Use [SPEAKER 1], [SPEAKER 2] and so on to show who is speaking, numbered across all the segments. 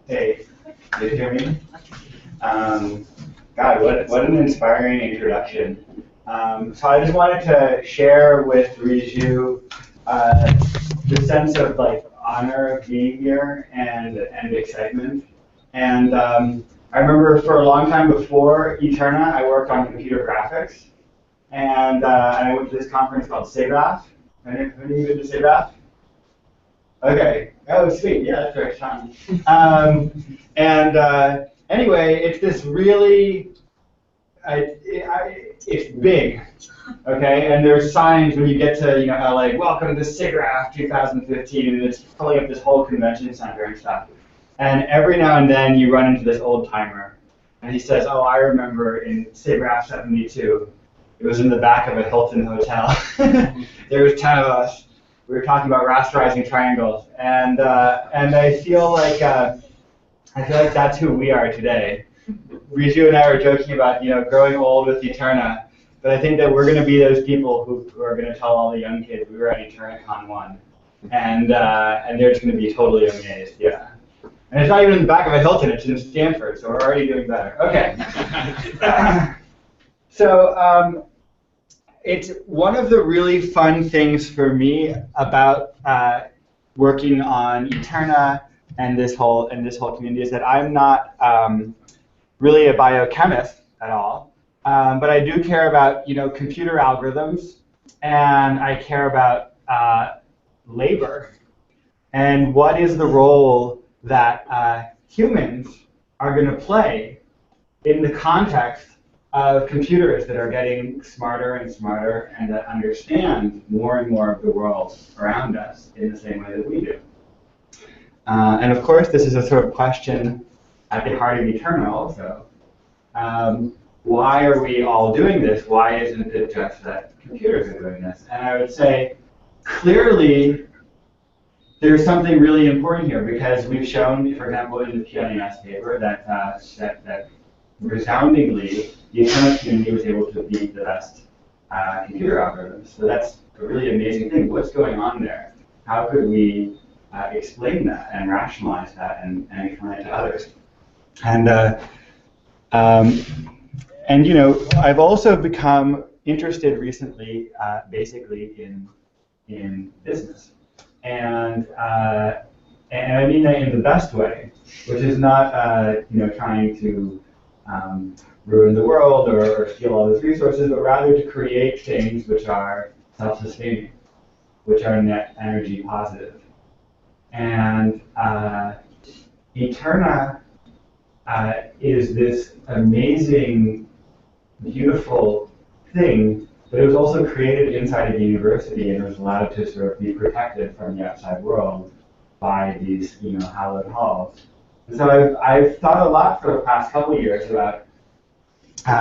[SPEAKER 1] Hey, did you hear me? God, what an inspiring introduction. So I just wanted to share with Riju the sense of like honor of being here and excitement. And I remember for a long time before EteRNA, I worked on computer graphics, and I went to this conference called SIGGRAPH. Any of you been to SIGGRAPH? Okay. Oh, sweet. Yeah, that's very fun. Anyway, it's this really, it's big, okay? And there's signs when you get to LA, welcome to SIGGRAPH 2015, and it's filling up this whole convention center and stuff. And every now and then you run into this old timer, and he says, oh, I remember in SIGGRAPH 72, it was in the back of a Hilton hotel. There was 10 of us. We were talking about rasterizing triangles, and I feel like that's who we are today. Riju and I were joking about growing old with EteRNA, but I think that we're going to be those people who are going to tell all the young kids we were at EteRNAcon 1, and they're just going to be totally amazed. Yeah, and it's not even in the back of a Hilton; it's in Stanford, so we're already doing better. Okay. So. It's one of the really fun things for me about working on EteRNA and this whole community is that I'm not really a biochemist at all, but I do care about computer algorithms, and I care about labor and what is the role that humans are going to play in the context of computers that are getting smarter and smarter and that understand more and more of the world around us in the same way that we do. And of course, this is a sort of question at the heart of EteRNA also. Why are we all doing this? Why isn't it just that computers are doing this? And I would say, clearly, there's something really important here because we've shown, for example, in the PNAS paper that resoundingly, the EteRNA community was able to beat the best computer algorithms. So that's a really amazing thing. What's going on there? How could we explain that and rationalize that and explain it to others? And I've also become interested recently, basically in business, and I mean that in the best way, which is not trying to ruin the world or steal all those resources, but rather to create things which are self-sustaining, which are net energy positive. And EteRNA is this amazing, beautiful thing, but it was also created inside of a university and was allowed to sort of be protected from the outside world by these hallowed halls. And so I've thought a lot for the past couple of years about,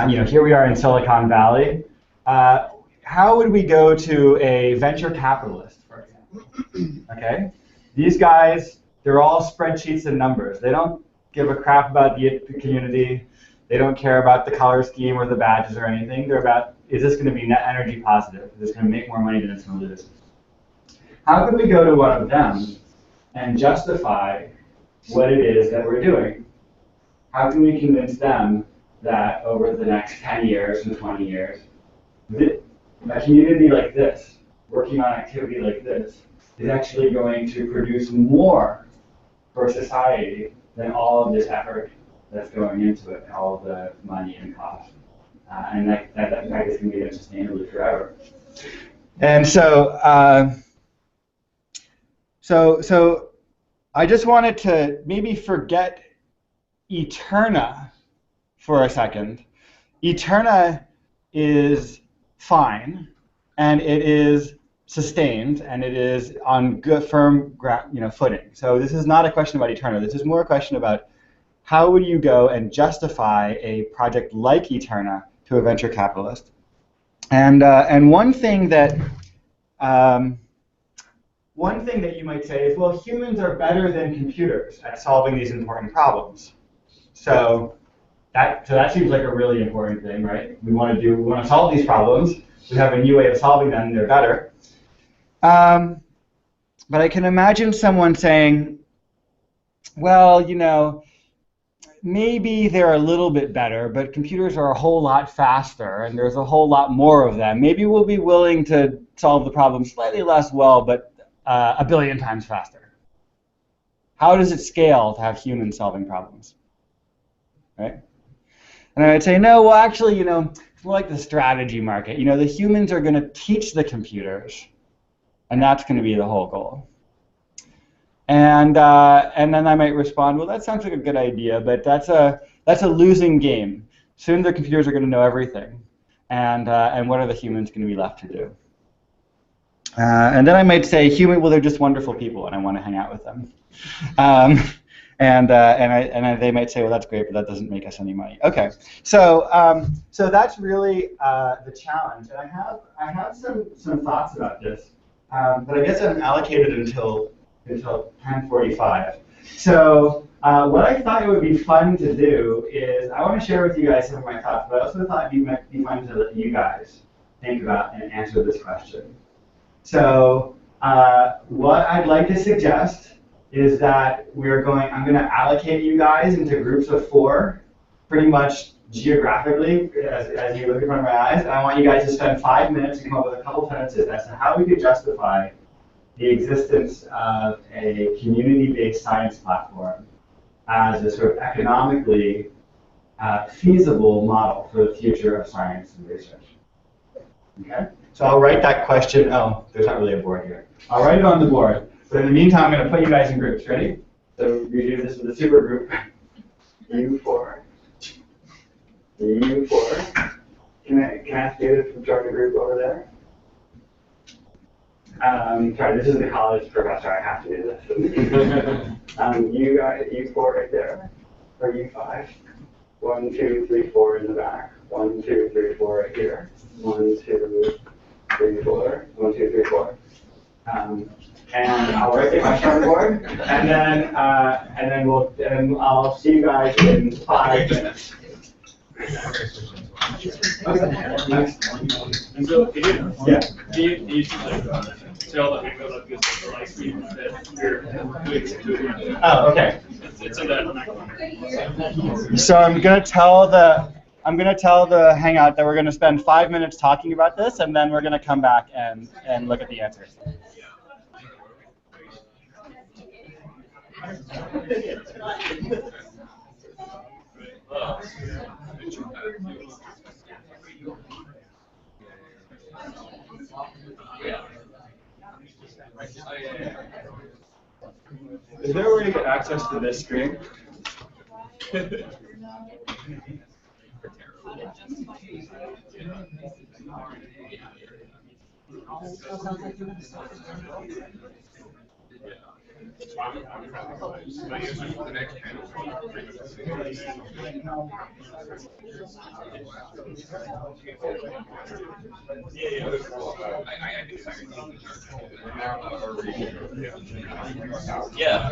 [SPEAKER 1] here we are in Silicon Valley. How would we go to a venture capitalist, for example? Okay, these guys, they're all spreadsheets and numbers. They don't give a crap about the community. They don't care about the color scheme or the badges or anything. They're about, is this going to be net energy positive? Is this going to make more money than it's going to lose? How can we go to one of them and justify what it is that we're doing? How can we convince them that over the next 10 years and 20 years, a community like this, working on activity like this, is actually going to produce more for society than all of this effort that's going into it, all of the money and cost. And that practice can be done sustainably forever. And so I just wanted to maybe forget EteRNA for a second. EteRNA is fine, and it is sustained, and it is on good, firm footing. So this is not a question about EteRNA. This is more a question about how would you go and justify a project like EteRNA to a venture capitalist. And one thing that you might say is, well, humans are better than computers at solving these important problems. So that seems like a really important thing, right? We want to solve these problems. We have a new way of solving them, and they're better. But I can imagine someone saying, well, maybe they're a little bit better, but computers are a whole lot faster, and there's a whole lot more of them. Maybe we'll be willing to solve the problem slightly less well, but a billion times faster. How does it scale to have humans solving problems? Right? And I would say, no, well, actually, it's more like the strategy market. The humans are going to teach the computers, and that's going to be the whole goal. And then I might respond, well, that sounds like a good idea, but that's a losing game. Soon the computers are going to know everything, and what are the humans going to be left to do? And then I might say, well, they're just wonderful people, and I want to hang out with them. And they might say, well, that's great, but that doesn't make us any money. Okay, so that's really the challenge, and I have some thoughts about this, but I guess I'm allocated until 10:45. So what I thought it would be fun to do is I want to share with you guys some of my thoughts, but I also thought it might be fun to let you guys think about and answer this question. So what I'd like to suggest is that I'm going to allocate you guys into groups of 4, pretty much geographically, as you look in front of my eyes, and I want you guys to spend 5 minutes and come up with a couple sentences as to how we could justify the existence of a community-based science platform as a sort of economically feasible model for the future of science and research. Okay? So I'll write that question. Oh, there's not really a board here. I'll write it on the board. But in the meantime, I'm going to put you guys in groups. Ready? So we do this with a super group. U4. U4. Can I ask you to join the group over there? Sorry, this is the college professor. I have to do this. You guys, U4 right there, or U5. 1, 2, 3, 4 in the back. 1, 2, 3, 4 right here. 1, 2, 3, 4. 1, 2, 3, 4. And I'll write the question on the board, and then I'll see you guys in 5 minutes. Yeah. Oh, okay. So I'm gonna tell the Hangout that we're gonna spend 5 minutes talking about this, and then we're gonna come back and look at the answers. Is there a way to get access to this screen?
[SPEAKER 2] Yeah.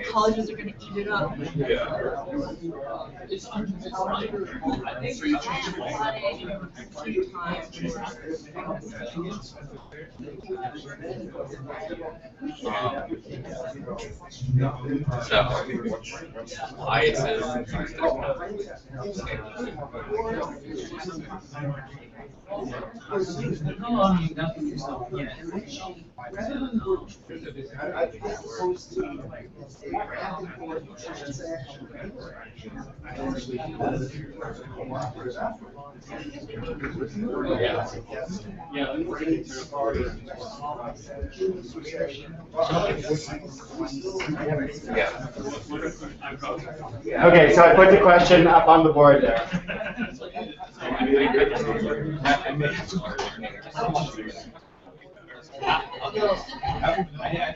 [SPEAKER 3] Colleges are going to eat it up.
[SPEAKER 2] So, why it says
[SPEAKER 1] Okay, so I put the question up on the board there.
[SPEAKER 4] I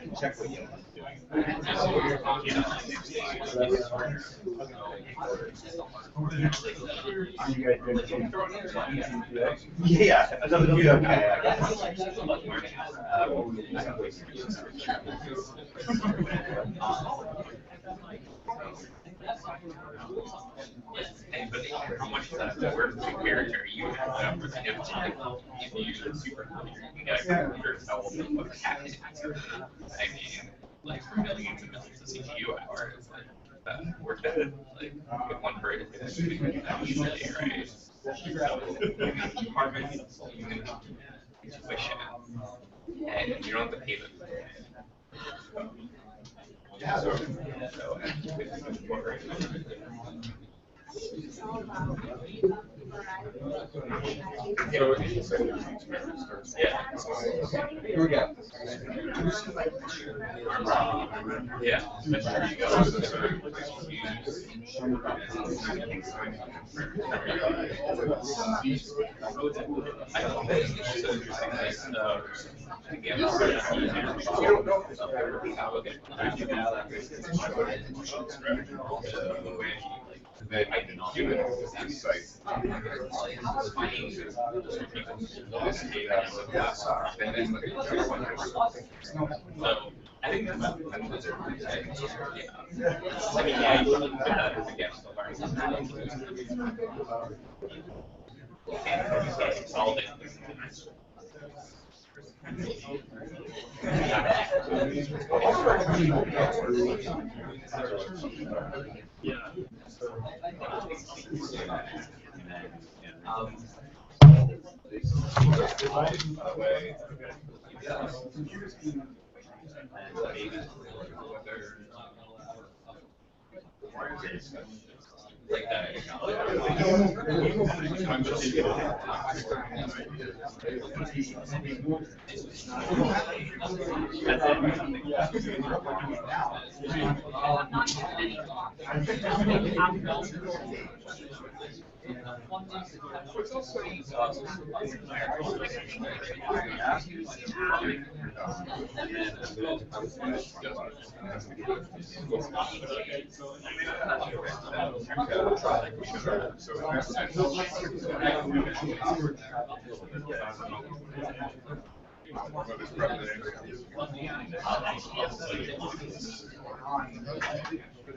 [SPEAKER 4] can check what you yeah, another video kayak.
[SPEAKER 2] Hey, but how much of that work to character you have if you use it super you get a character tell them what happened. I mean, like for millions and millions of CPU hours, like that work at it, like with one person, you can do that easily, right? So you can intuition, and you don't have to pay them. Yeah.
[SPEAKER 4] Here we go.
[SPEAKER 2] Yeah. There you go. So I think that's I mean, yeah, you can put that against the learning. Consolidate. Like that.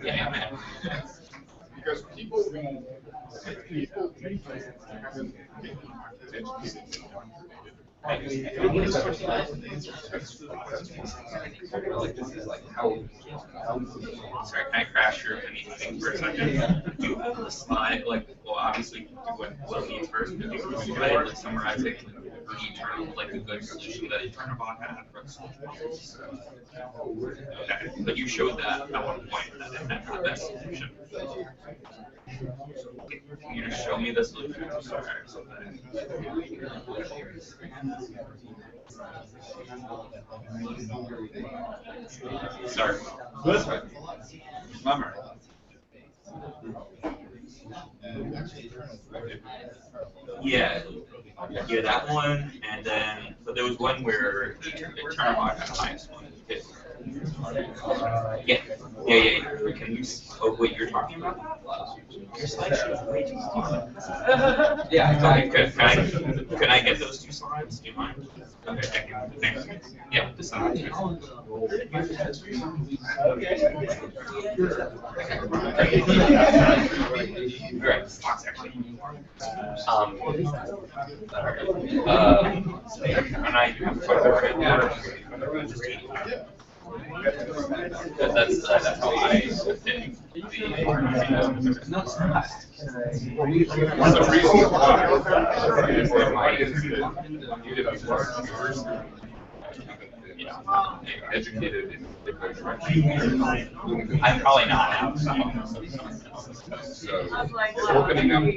[SPEAKER 2] Yeah, man.
[SPEAKER 5] Because people haven't educated.
[SPEAKER 2] Like this is like how. Sorry, can I crash your anything for a second? Do you have the slide, like, well, obviously, do what needs first, but do you have a slide, like, summarizing for EteRNA, like, the good solution that EteRNAcon had for the solution? Okay, but you showed that at one point, that it had the best solution. Can you just show me the solution? Sorry, or something. Sorry. Remember. Yeah. Yeah, that one, and then, but there was one where EteRNA had the highest one. Yeah. Can you, what you're talking about? Your slideshow is way too small. Yeah, can I get those two slides? Do you mind? Okay, thank you. Thanks. Yeah, the slides. Great. Spots actually. And I have photo right now. That's how I think no, it's not.
[SPEAKER 5] The reason why you did educated in particular direction.
[SPEAKER 2] I'm probably not.
[SPEAKER 5] So opening up.
[SPEAKER 2] No.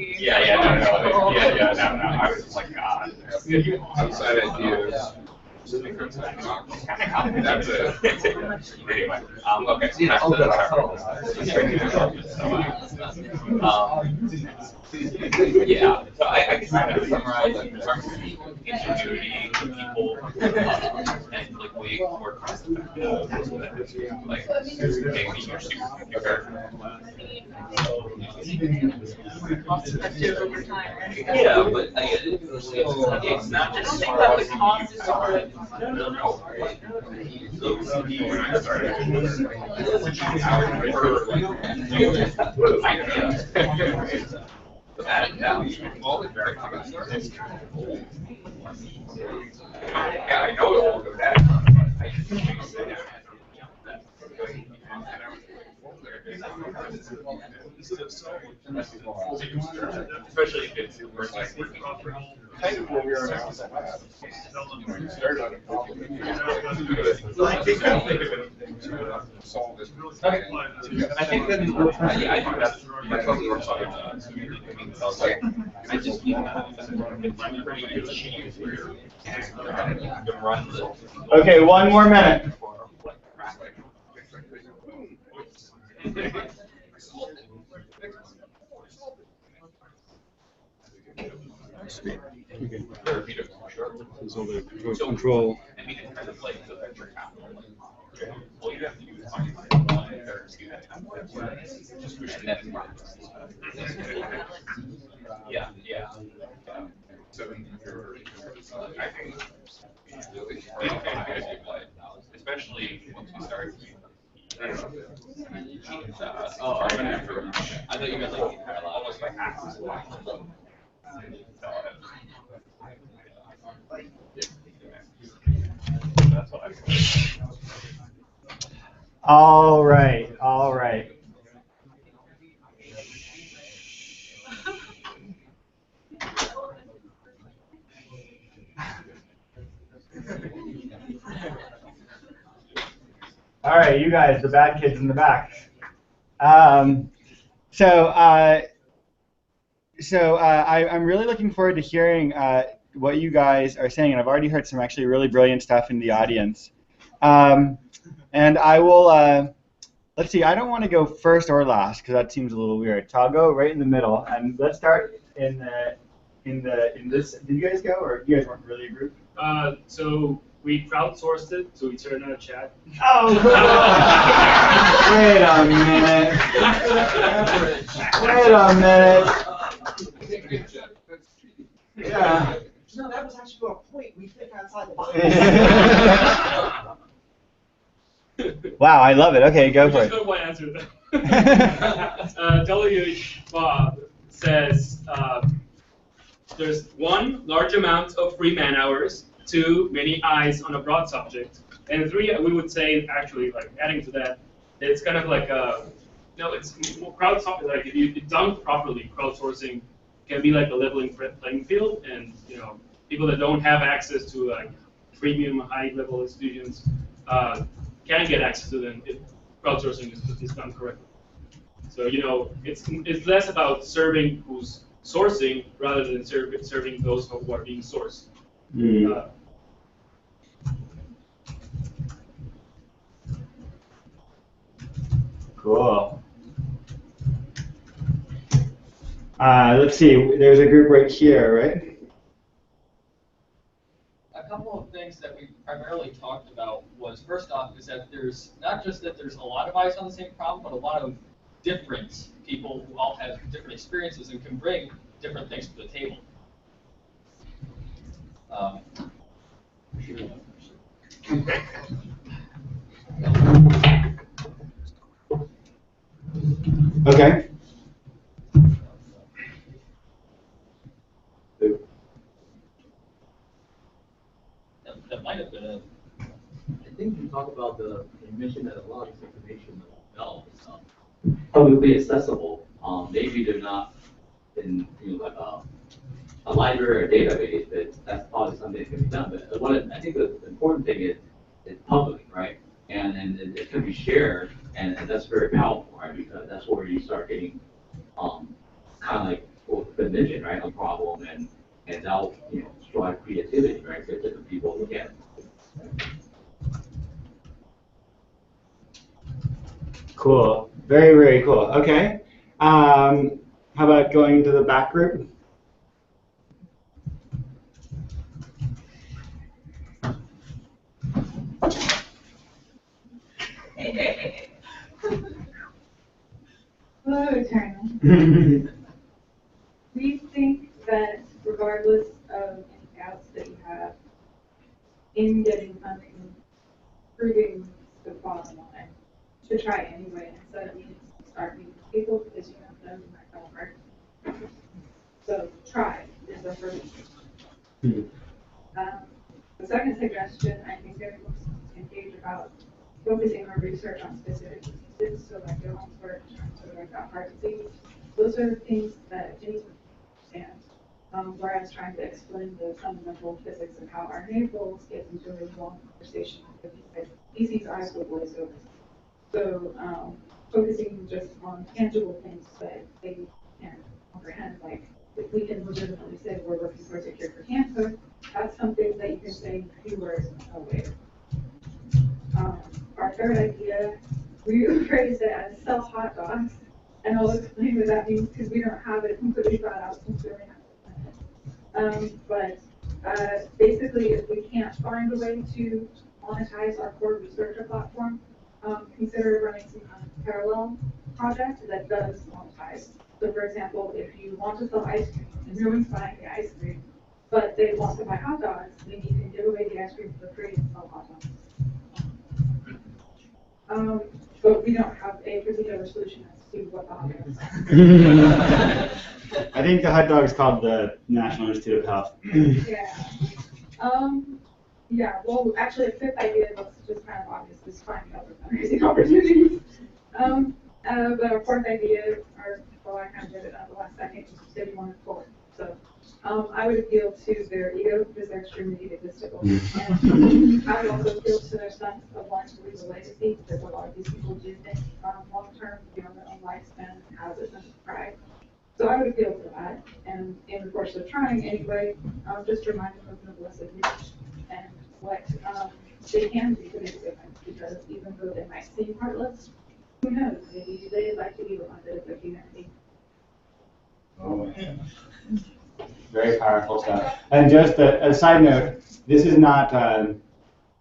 [SPEAKER 2] I was like, God.
[SPEAKER 5] Outside ideas. Because that's it. Anyway, okay.
[SPEAKER 4] Yeah,
[SPEAKER 5] Back to the
[SPEAKER 2] Yeah, so I can kind of summarize in terms of ingenuity of people, and like way more cost effective, like maybe your supercomputer.
[SPEAKER 3] Cost effective over time, right?
[SPEAKER 2] Yeah, but it's not just.
[SPEAKER 3] I don't think that the cost is
[SPEAKER 5] when I started.
[SPEAKER 2] Added value.
[SPEAKER 5] Yeah, I know it will go down.
[SPEAKER 2] Especially if it's like.
[SPEAKER 5] Kind of where we are now is that you start on a problem. They kind of think of it to solve this.
[SPEAKER 4] I think that
[SPEAKER 2] Yeah, I think that's what we were talking about. I just need pretty good cheese where you can run the.
[SPEAKER 1] Okay, one more minute.
[SPEAKER 6] Control.
[SPEAKER 2] I mean, it's kind of like the venture capital. All you have to do is find just push the net profits. Yeah, yeah.
[SPEAKER 5] So, I think
[SPEAKER 2] Especially once you start.
[SPEAKER 5] I don't know.
[SPEAKER 2] Oh, I thought you meant like almost like half. That's what I.
[SPEAKER 1] All right, all right. All right, you guys, the bad kids in the back. I'm really looking forward to hearing what you guys are saying, and I've already heard some actually really brilliant stuff in the audience. And I will, let's see, I don't want to go first or last because that seems a little weird. So I'll go right in the middle, and let's start in this. Did you guys go, or you guys weren't really a group?
[SPEAKER 7] So we crowdsourced it to EteRNA chat.
[SPEAKER 1] Oh, cool. Wait a minute. Wait a minute. Yeah.
[SPEAKER 8] No, that was actually a point. We think outside the box.
[SPEAKER 1] Wow, I love it. Okay, go for it.
[SPEAKER 7] Just one answer then. W. Bob says there's one, large amount of free man hours. Two, many eyes on a broad subject. And three, we would say actually like adding to that, it's kind of like it's crowdsourcing. Like if you done properly, crowdsourcing can be like a leveling playing field, and people that don't have access to like premium high-level institutions can get access to them if crowdsourcing is done correctly. So it's less about serving who's sourcing rather than serving those who are being sourced.
[SPEAKER 1] Cool. Let's see. There's a group right here, right?
[SPEAKER 9] A couple of things that we primarily talked about was, first off, is that there's not just that there's a lot of eyes on the same problem, but a lot of different people who all have different experiences and can bring different things to the table.
[SPEAKER 1] Okay.
[SPEAKER 9] That might have been a.
[SPEAKER 10] I think you talk about you mentioned that a lot of this information is publicly accessible. Maybe they're not in like a library or database, but that's probably something that can be done. But I think the important thing is it's public, right? And it can be shared, and that's very powerful, right? Because that's where you start getting kind of like what the mentioned, right? A problem, and that'll drive creativity, right? Because different people look at
[SPEAKER 1] Cool. Very, very cool. Okay. How about going to the back group?
[SPEAKER 6] Hello, EteRNA. We think that regardless of any doubts that you have in getting funding, proving the bottom line, to try anyway instead of needing to start meeting people because you don't know you might fall apart. So try is the first. The second suggestion, I think everyone's engaged about focusing our research on specific diseases, so like your own work trying to work out heart disease. Those are things that anyone can understand. Whereas trying to explain the fundamental physics of how our navel gets into a really long conversation with these eyes will glaze over. So focusing just on tangible things that they can comprehend, like if we can legitimately say we're working towards a cure for cancer, that's something that you can say in a few words away. Our third idea, we phrased it as sell hot dogs, and I'll explain what that means because we don't have it completely thought out since we only have it. But basically, if we can't find a way to monetize our core researcher platform, consider running some kind of parallel project that does monetize. So for example, if you want to sell ice cream and no one's buying the ice cream, but they want to buy hot dogs, then you can give away the ice cream for free and sell hot dogs. But we don't have a particular solution as to what the hot dog is.
[SPEAKER 1] I think the hot dog is called the National Institute of Health.
[SPEAKER 6] Yeah. Yeah, well, actually, a fifth idea looks just kind of obvious, is finding other fundraising opportunities. But our fourth idea, well, I kind of did it at the last second, because you said you wanted four. So I would appeal to their ego, because they're extremely egotistical. And I would also appeal to their sense of wanting to leave a legacy, because a lot of these people do think long-term, beyond their own lifespan, has a sense of pride. So I would appeal to that. And in the course of trying anyway, just remind them of noblesse oblige and what they can do to make a difference, because even though they might seem heartless, who knows, maybe they'd like to be reminded of their humanity.
[SPEAKER 1] Oh, very powerful stuff. And just a side note, this is not,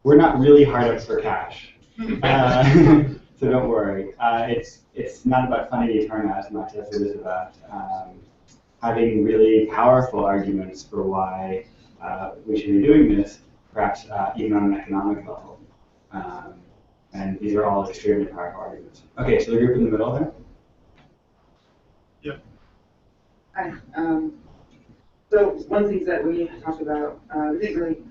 [SPEAKER 1] we're not really hard up for cash. So don't worry. It's not about funding EteRNA as much as it is about having really powerful arguments for why we should be doing this, perhaps even on an economic level. And these are all extremely powerful arguments. Okay, so the group in the middle there.
[SPEAKER 4] Yep.
[SPEAKER 8] Hi. So one of the things that we talked about, we didn't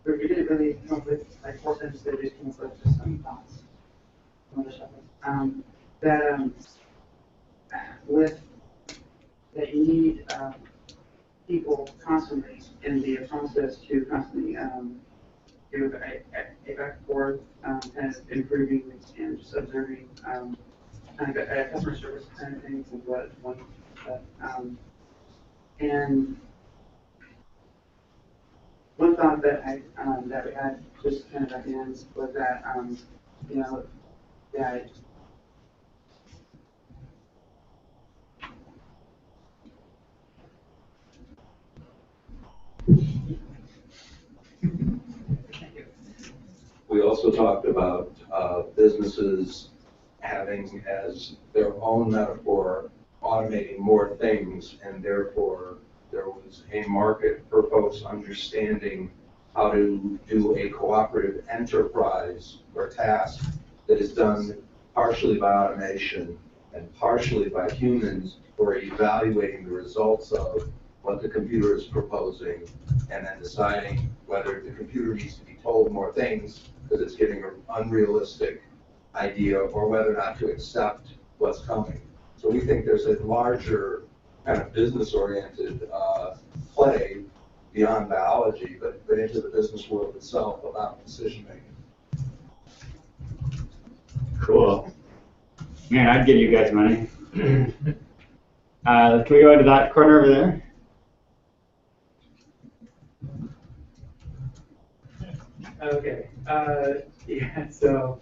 [SPEAKER 8] really come up with like 4 sentences, that just came up with just some thoughts. That you need people constantly in the process to constantly do a back and forth, kind of improving and just observing kind of a customer service kind of things and what one. And one thought that that we had just kind of at the end was that you know, that
[SPEAKER 11] we also talked about businesses having as their own metaphor automating more things, and therefore there was a market for folks understanding how to do a cooperative enterprise or task that is done partially by automation and partially by humans who are evaluating the results of what the computer is proposing and then deciding whether the computer needs to be told more things because it's giving an unrealistic idea or whether or not to accept what's coming. So we think there's a larger kind of business-oriented play beyond biology, but into the business world itself about decision-making.
[SPEAKER 1] Cool. Man, I'd give you guys money. Can we go into that corner over there?
[SPEAKER 12] Okay. Yeah, so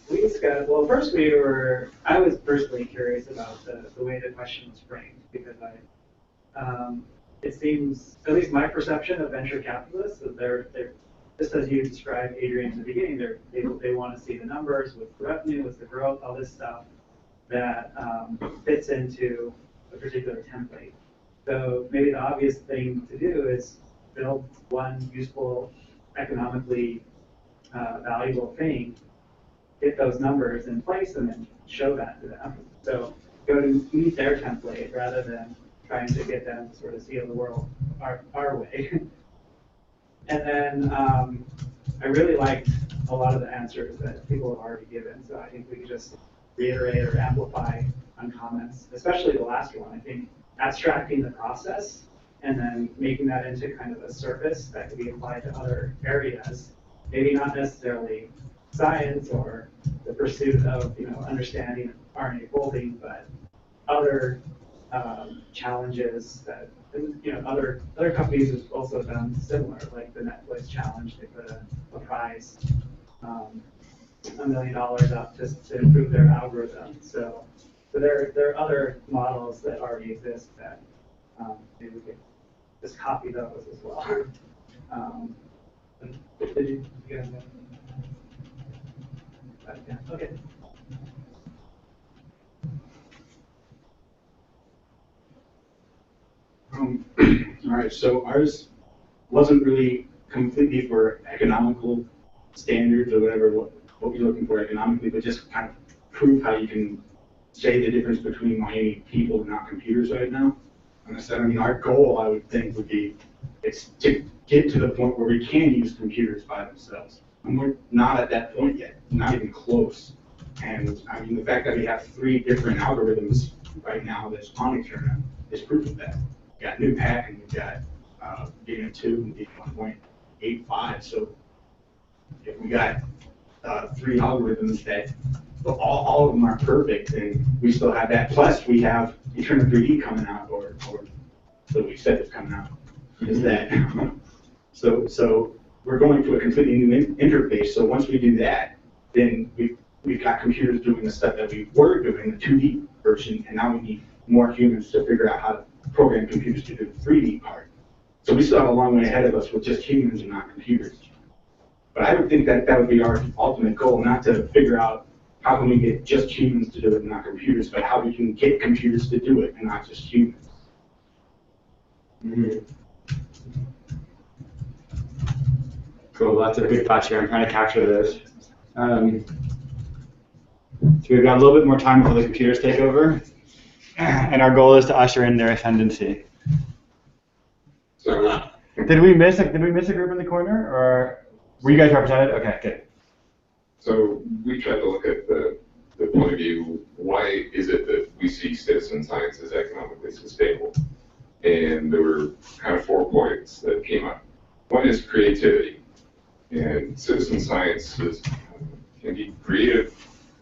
[SPEAKER 12] we discussed, well, first I was personally curious about the way the question was framed, because it seems, at least my perception of venture capitalists, is they're just as you described, Adrian, in the beginning, they want to see the numbers, what's the revenue, what's the growth, all this stuff that fits into a particular template. So maybe the obvious thing to do is build one useful, economically valuable thing, get those numbers in place, and then show that to them. So go to meet their template rather than trying to get them to sort of see the world our way. And then I really liked a lot of the answers that people have already given. So I think we could just reiterate or amplify on comments, especially the last one. I think abstracting the process and then making that into kind of a service that could be applied to other areas, maybe not necessarily science or the pursuit of understanding RNA folding, but other challenges that other companies have also done similar, like the Netflix challenge. They put a prize, $1 million up to improve their algorithm. So there are other models that already exist that maybe we could just copy those as well. Did you guys know? Yeah, okay.
[SPEAKER 13] All right, so ours wasn't really completely for economical standards or whatever, what we're looking for economically, but just kind of prove how you can say the difference between Miami people and not computers right now. And I said, I mean, our goal, I would think, would be it's to get to the point where we can use computers by themselves. And we're not at that point yet, not even close. And I mean, the fact that we have 3 different algorithms right now that's on EteRNA is proof of that. We've got NewPack and we've got Beta 2 and Beta 1.85. So if we got 3 algorithms that all of them are perfect, and we still have that. Plus, we have EteRNA 3D coming out, or so we said it's coming out. Is that so? We're going to a completely new interface. So once we do that, then we've got computers doing the stuff that we were doing, the 2D version, and now we need more humans to figure out how to program computers to do the 3D part. So we still have a long way ahead of us with just humans and not computers. But I would think that would be our ultimate goal, not to figure out how can we get just humans to do it and not computers, but how we can get computers to do it and not just humans.
[SPEAKER 1] Mm-hmm. Cool, lots of good thoughts here. I'm trying to capture this. So we've got a little bit more time before the computers take over, and our goal is to usher in their ascendancy.
[SPEAKER 5] So,
[SPEAKER 1] Did we miss a group in the corner, or were you guys represented? Okay, good.
[SPEAKER 5] So we tried to look at the point of view, why is it that we see citizen science as economically sustainable? And there were kind of 4 points that came up. One is creativity. And citizen science can be creative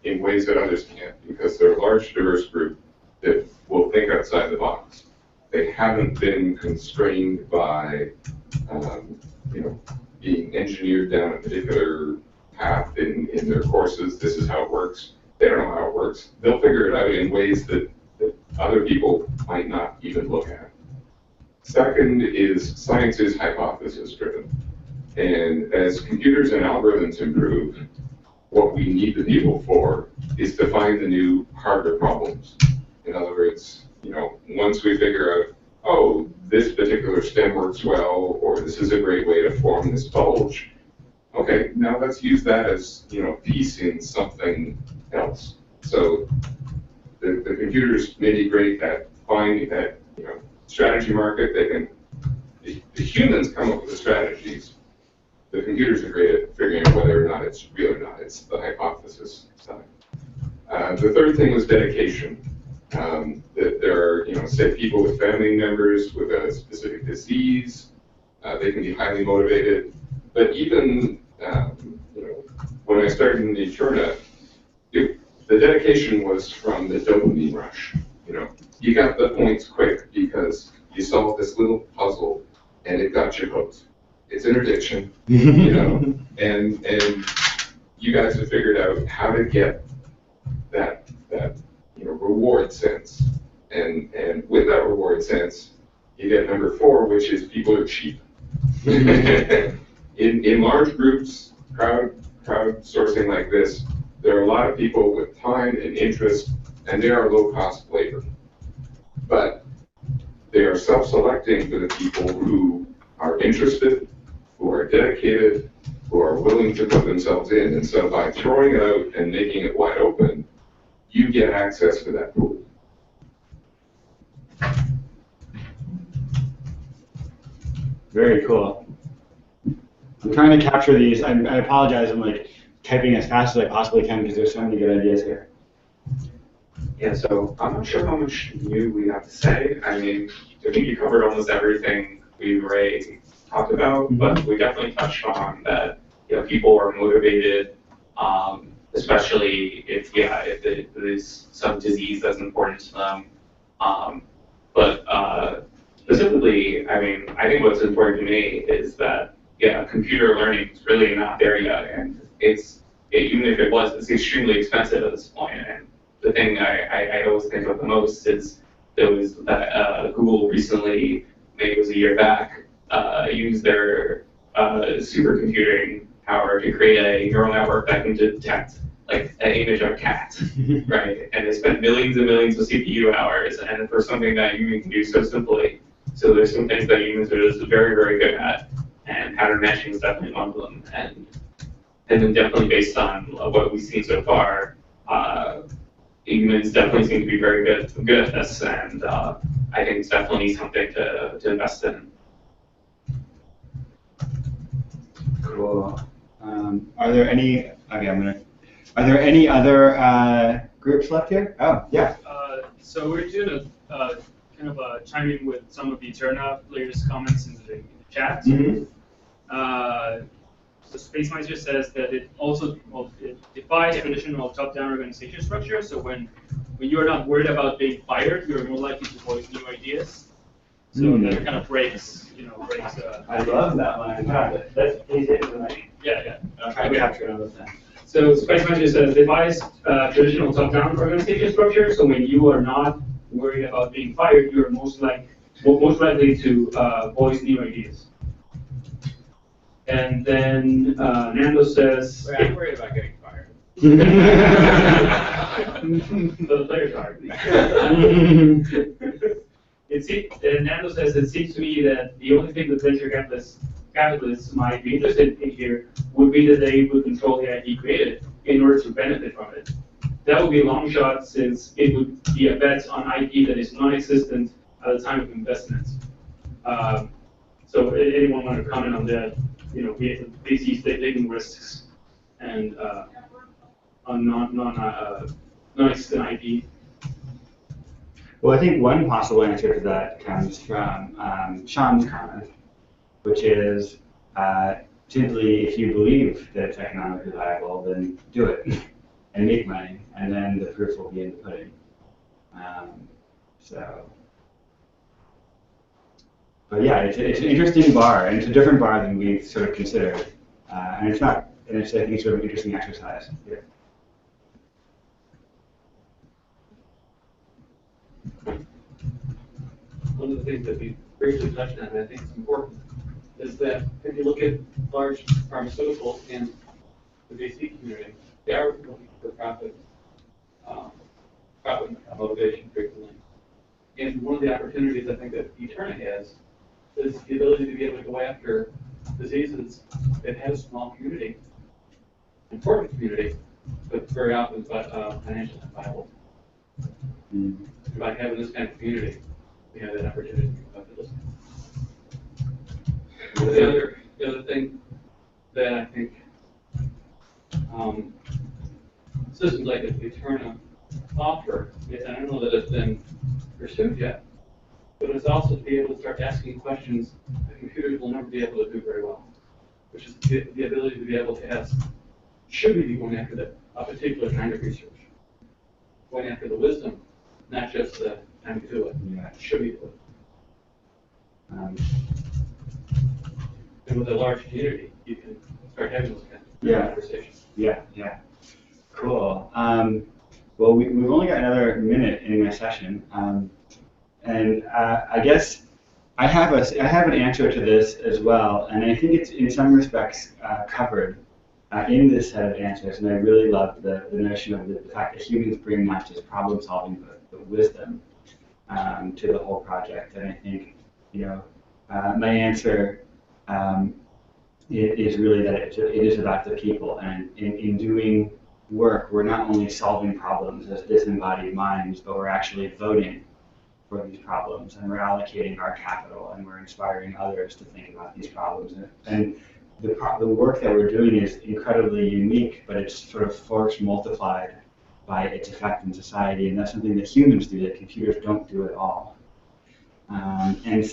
[SPEAKER 5] in ways that others can't, because they're a large, diverse group that will think outside the box. They haven't been constrained by, being engineered down a particular path in their courses. This is how it works. They don't know how it works. They'll figure it out in ways that other people might not even look at. Second is science is hypothesis driven. And as computers and algorithms improve, what we need the people for is to find the new harder problems. In other words, once we figure out, oh, this particular stem works well, or this is a great way to form this bulge, okay, now let's use that as, piece in something else. So the computers may be great at finding that, strategy market. The humans come up with the strategies. The computers are great at figuring out whether or not it's real or not. It's the hypothesis side. The third thing was dedication. That there are, say, people with family members with a specific disease. They can be highly motivated. But even, when I started in EteRNA, the dedication was from the dopamine rush. You got the points quick because you solved this little puzzle and it got you hooked. It's an addiction, and you guys have figured out how to get that reward sense. And with that reward sense, you get number 4, which is people are cheap. In large groups, crowdsourcing like this, there are a lot of people with time and interest, and they are low-cost labor. But they are self-selecting for the people who are interested, who are dedicated, who are willing to put themselves in. And so by throwing it out and making it wide open, you get access to that pool.
[SPEAKER 1] Very cool. I'm trying to capture these. I apologize. I'm like typing as fast as I possibly can because there's so many good ideas here.
[SPEAKER 14] Yeah, so I'm not sure how much new we have to say. I mean, I think you covered almost everything we've already talked about, but we definitely touched on that, people are motivated, especially if there's some disease that's important to them. But specifically, I mean, I think what's important to me is that, computer learning is really not there yet, and even if it was, it's extremely expensive at this point. And the thing I always think of the most is there was that Google recently, maybe it was a year back, used their supercomputing power to create a neural network that can detect like an image of a cat, right? And they spent millions and millions of CPU hours, and for something that humans can do so simply. So there's some things that humans are just very, very good at, and pattern matching is definitely one of them. And then definitely based on what we've seen so far, humans definitely seem to be very good at this, and I think it's definitely something to invest in.
[SPEAKER 1] Cool. Are there any? Okay, Are there any other groups left here? Oh, yeah.
[SPEAKER 7] So we're doing a kind of chime in with some of the EteRNA players' comments in the chat.
[SPEAKER 1] Mm-hmm.
[SPEAKER 7] So Space Miser says that it also it defies traditional top-down organization structure. So when you're not worried about being fired, you're more likely to voice new ideas. So that kind of breaks.
[SPEAKER 1] I love that one. That's easy to make.
[SPEAKER 7] Yeah.
[SPEAKER 1] I'll try to capture it on this end.
[SPEAKER 7] So Space Miser says defies traditional top-down organization structure. So when you are not worried about being fired, you're most likely to voice new ideas. And then Nando says,
[SPEAKER 2] Wait, I'm worried about getting fired.
[SPEAKER 7] So the players are. And Nando says, it seems to me that the only thing that venture capitalists might be interested in here would be that they would control the IP created in order to benefit from it. That would be a long shot since it would be a bet on IP that is non-existent at the time of investment. So anyone want to comment on that? VCs taking risks and on non-existent IP.
[SPEAKER 1] Well, I think one possible answer to that comes from Sean's comment, which is simply if you believe that it's economically viable, then do it and make money, and then the proof will be in the pudding. But yeah, it's an interesting bar, and it's a different bar than we sort of considered, and I think it's sort of an interesting exercise. Yeah.
[SPEAKER 10] One of the things that we briefly touched on, and I think is important, is that if you look at large pharmaceutical and the VC community, they are looking for profit motivation frequently. And one of the opportunities I think that EteRNA has is the ability to be able to go after diseases that have a small community, important community, but very often financially unviable. By having this kind of community, we have that opportunity to come up to this. The other thing that I think systems like EteRNA offer, and I don't know that it's been pursued yet, but it's also to be able to start asking questions that computers will never be able to do very well, which is the ability to be able to ask, should we be going after a particular kind of research? Going after the wisdom, not just the time to do it.
[SPEAKER 1] Yeah.
[SPEAKER 10] Should we do it? And with a large community, you can start having those kinds of
[SPEAKER 1] Yeah.
[SPEAKER 10] conversation.
[SPEAKER 1] Yeah, yeah. Cool. Well, we've only got another minute in my session, and I guess I have an answer to this as well, and I think it's in some respects covered in this set of answers. And I really love the notion of the fact that humans bring not just problem solving but wisdom to the whole project. And I think my answer is really that it is about the people, and in doing work, we're not only solving problems as disembodied minds, but we're actually voting for these problems, and we're allocating our capital, and we're inspiring others to think about these problems. And the work that we're doing is incredibly unique, but it's sort of force multiplied by its effect in society, and that's something that humans do that computers don't do at all. And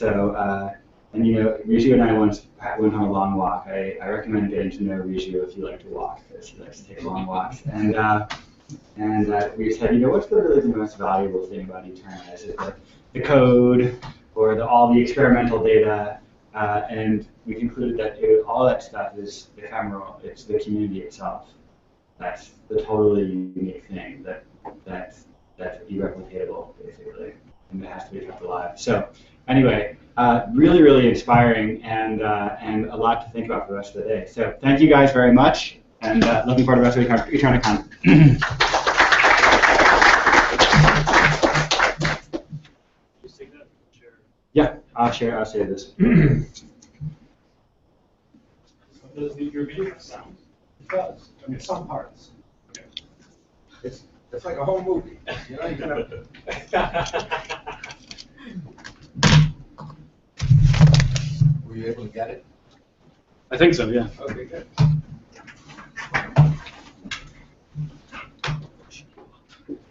[SPEAKER 1] Riju and I once went on a long walk. I recommend getting to know Riju if you like to walk, because he likes to take long walks. And we said, what's really the most valuable thing about EteRNA? Is it the code or all the experimental data? And we concluded that all that stuff is ephemeral. It's the community itself. That's the totally unique thing that's irreplicatable, basically, and it has to be kept alive. So anyway, really, really inspiring, and a lot to think about for the rest of the day. So thank you guys very much, and looking forward to the rest of EteRNAcon. Yeah, I'll say this.
[SPEAKER 4] Does your video have sound? It does. I mean, some parts. Okay.
[SPEAKER 11] It's like a whole movie. You Were you able to get it?
[SPEAKER 4] I think so, yeah.
[SPEAKER 11] Okay, good.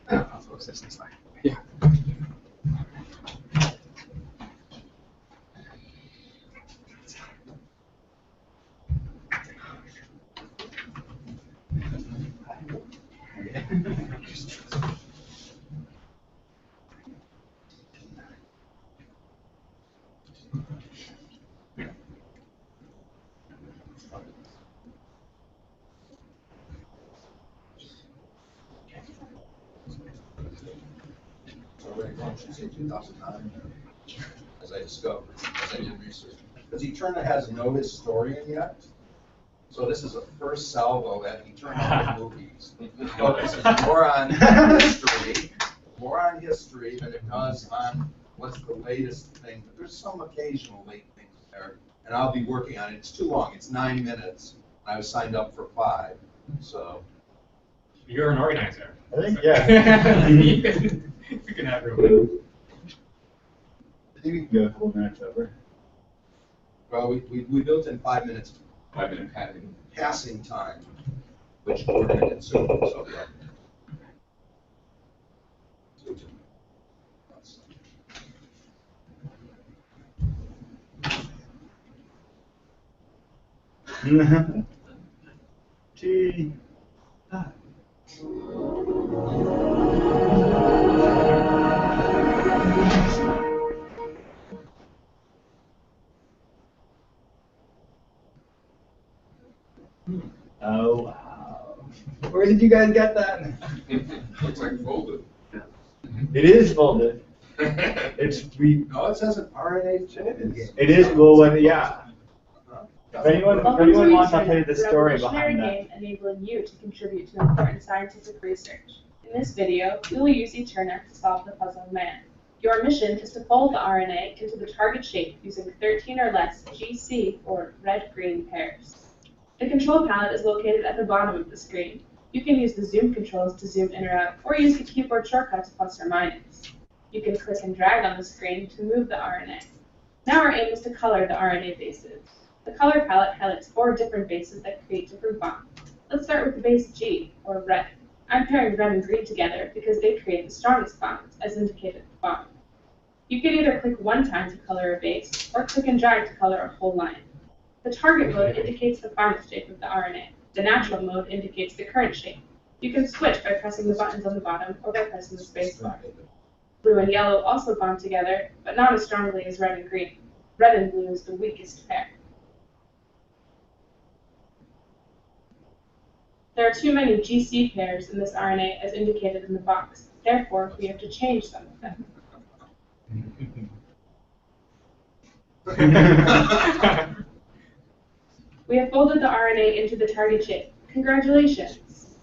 [SPEAKER 4] I'll focus this inside. Yeah.
[SPEAKER 11] Since 2009, as I discovered, as I did research. Because EteRNA has no historian yet, so this is a first salvo at EteRNA movies. It focuses more on history than it does on what's the latest thing. But there's some occasional late things there, and I'll be working on it. It's too long. It's 9 minutes. I was signed up for 5, so.
[SPEAKER 2] You're an organizer.
[SPEAKER 1] I think, yeah.
[SPEAKER 2] We can have room.
[SPEAKER 1] I think we can go a couple minutes over.
[SPEAKER 11] Well, we built in 5 minutes.
[SPEAKER 2] 5 minute
[SPEAKER 11] passing time, which we're going to consume. So, yeah.
[SPEAKER 1] Gee. Oh, wow. Where did you guys get that?
[SPEAKER 5] Looks like folded.
[SPEAKER 1] It is folded.
[SPEAKER 11] No, it says an RNA chip.
[SPEAKER 1] It is, well, yeah. If anyone wants, I'll tell you the story behind that.
[SPEAKER 3] Game enabling you to contribute to important scientific research. In this video, we will use EteRNA to solve the puzzle of man. Your mission is to fold the RNA into the target shape using 13 or less GC, or red-green pairs. The control palette is located at the bottom of the screen. You can use the zoom controls to zoom in or out, or use the keyboard shortcuts plus or minus. You can click and drag on the screen to move the RNA. Now our aim is to color the RNA bases. The color palette highlights 4 different bases that create different bonds. Let's start with the base G, or red. I'm pairing red and green together because they create the strongest bonds, as indicated at the bottom. You can either click one time to color a base, or click and drag to color a whole line. The target mode indicates the final shape of the RNA. The natural mode indicates the current shape. You can switch by pressing the buttons on the bottom or by pressing the space bar. Blue and yellow also bond together, but not as strongly as red and green. Red and blue is the weakest pair. There are too many GC pairs in this RNA as indicated in the box. Therefore, we have to change some of them. We have folded the RNA into the target shape. Congratulations!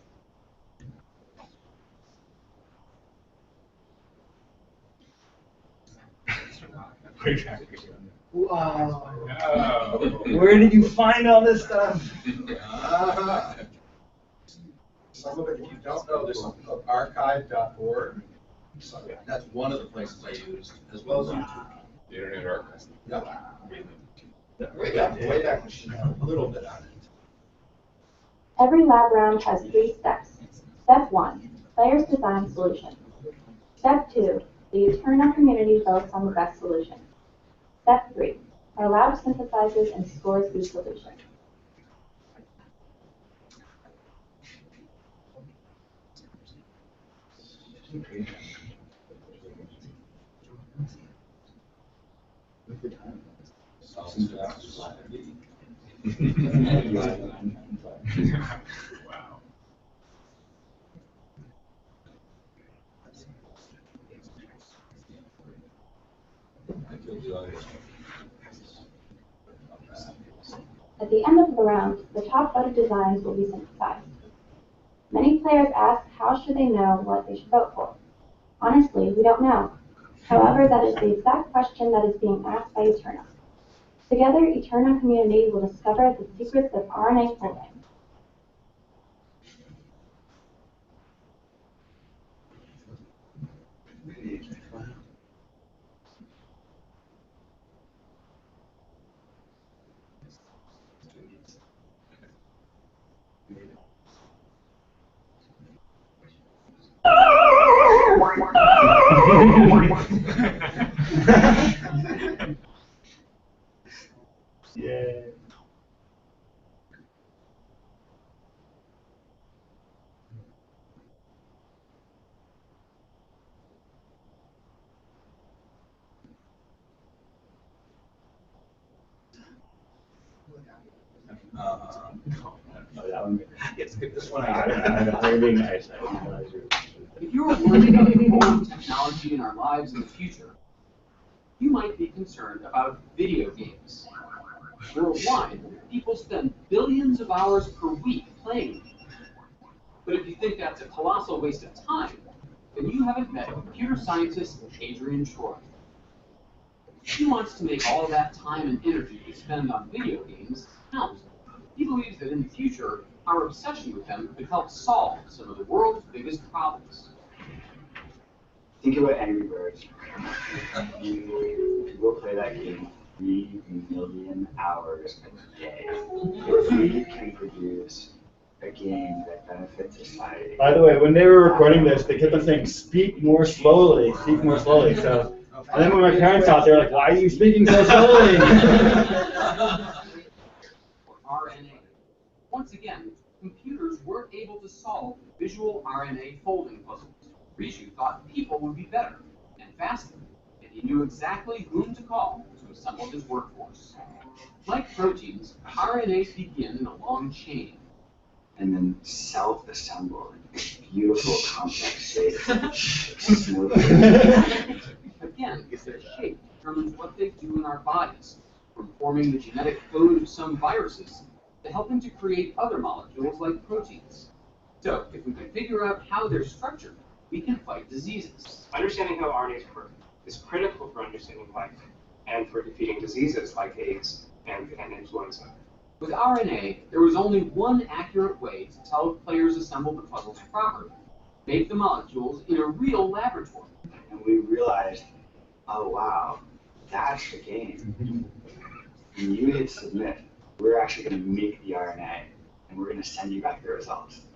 [SPEAKER 1] Wow. Where did you find all this stuff?
[SPEAKER 15] Some of it, if you don't know, there's something called archive.org. So that's one of the places I used, as well as YouTube.
[SPEAKER 5] The Internet Archive.
[SPEAKER 15] Yeah. Way back when she had a little bit on it.
[SPEAKER 16] Every lab round has 3 steps. Step 1, players design solutions. Step 2, the EteRNA community votes on the best solution. Step 3, our lab synthesizes and scores these solutions.
[SPEAKER 2] Wow.
[SPEAKER 16] At the end of the round, the top voted designs will be synthesized. Many players ask how should they know what they should vote for. Honestly, we don't know. However, that is the exact question that is being asked by EteRNA. Together, EteRNA community will discover the secrets of RNA folding.
[SPEAKER 1] Yeah.
[SPEAKER 15] This one
[SPEAKER 1] I'm being nice.
[SPEAKER 17] If you are worried about the role of technology in our lives in the future, you might be concerned about video games. Worldwide, people spend billions of hours per week playing them. But if you think that's a colossal waste of time, then you haven't met computer scientist Adrian Troy. He wants to make all that time and energy we spend on video games count. He believes that in the future, our obsession with them could help solve some of the world's biggest problems.
[SPEAKER 1] Think about Angry Birds. People play that game 3 million hours a day. If we can produce a game that benefits society. By the way, when they were recording this, they kept on saying, speak more slowly, speak more slowly. So, and then when my parents out there, like, why are you speaking so slowly?
[SPEAKER 17] RNA. Once again, computers weren't able to solve visual RNA folding puzzles. Rishu thought people would be better and faster, and he knew exactly whom to call to assemble his workforce. Like proteins, RNAs begin in a long chain.
[SPEAKER 1] And then self-assemble in beautiful, complex shapes.
[SPEAKER 17] Again, their shape determines what they do in our bodies, from forming the genetic code of some viruses to helping to create other molecules like proteins. So, if we can figure out how they're structured, we can fight diseases.
[SPEAKER 18] Understanding how RNAs work is critical for understanding life and for defeating diseases like AIDS and influenza.
[SPEAKER 17] With RNA, there was only one accurate way to tell if players assembled the puzzles properly: make the molecules in a real laboratory.
[SPEAKER 1] And we realized, oh wow, that's the game. When you hit submit, we're actually going to make the RNA, and we're going to send you back the results.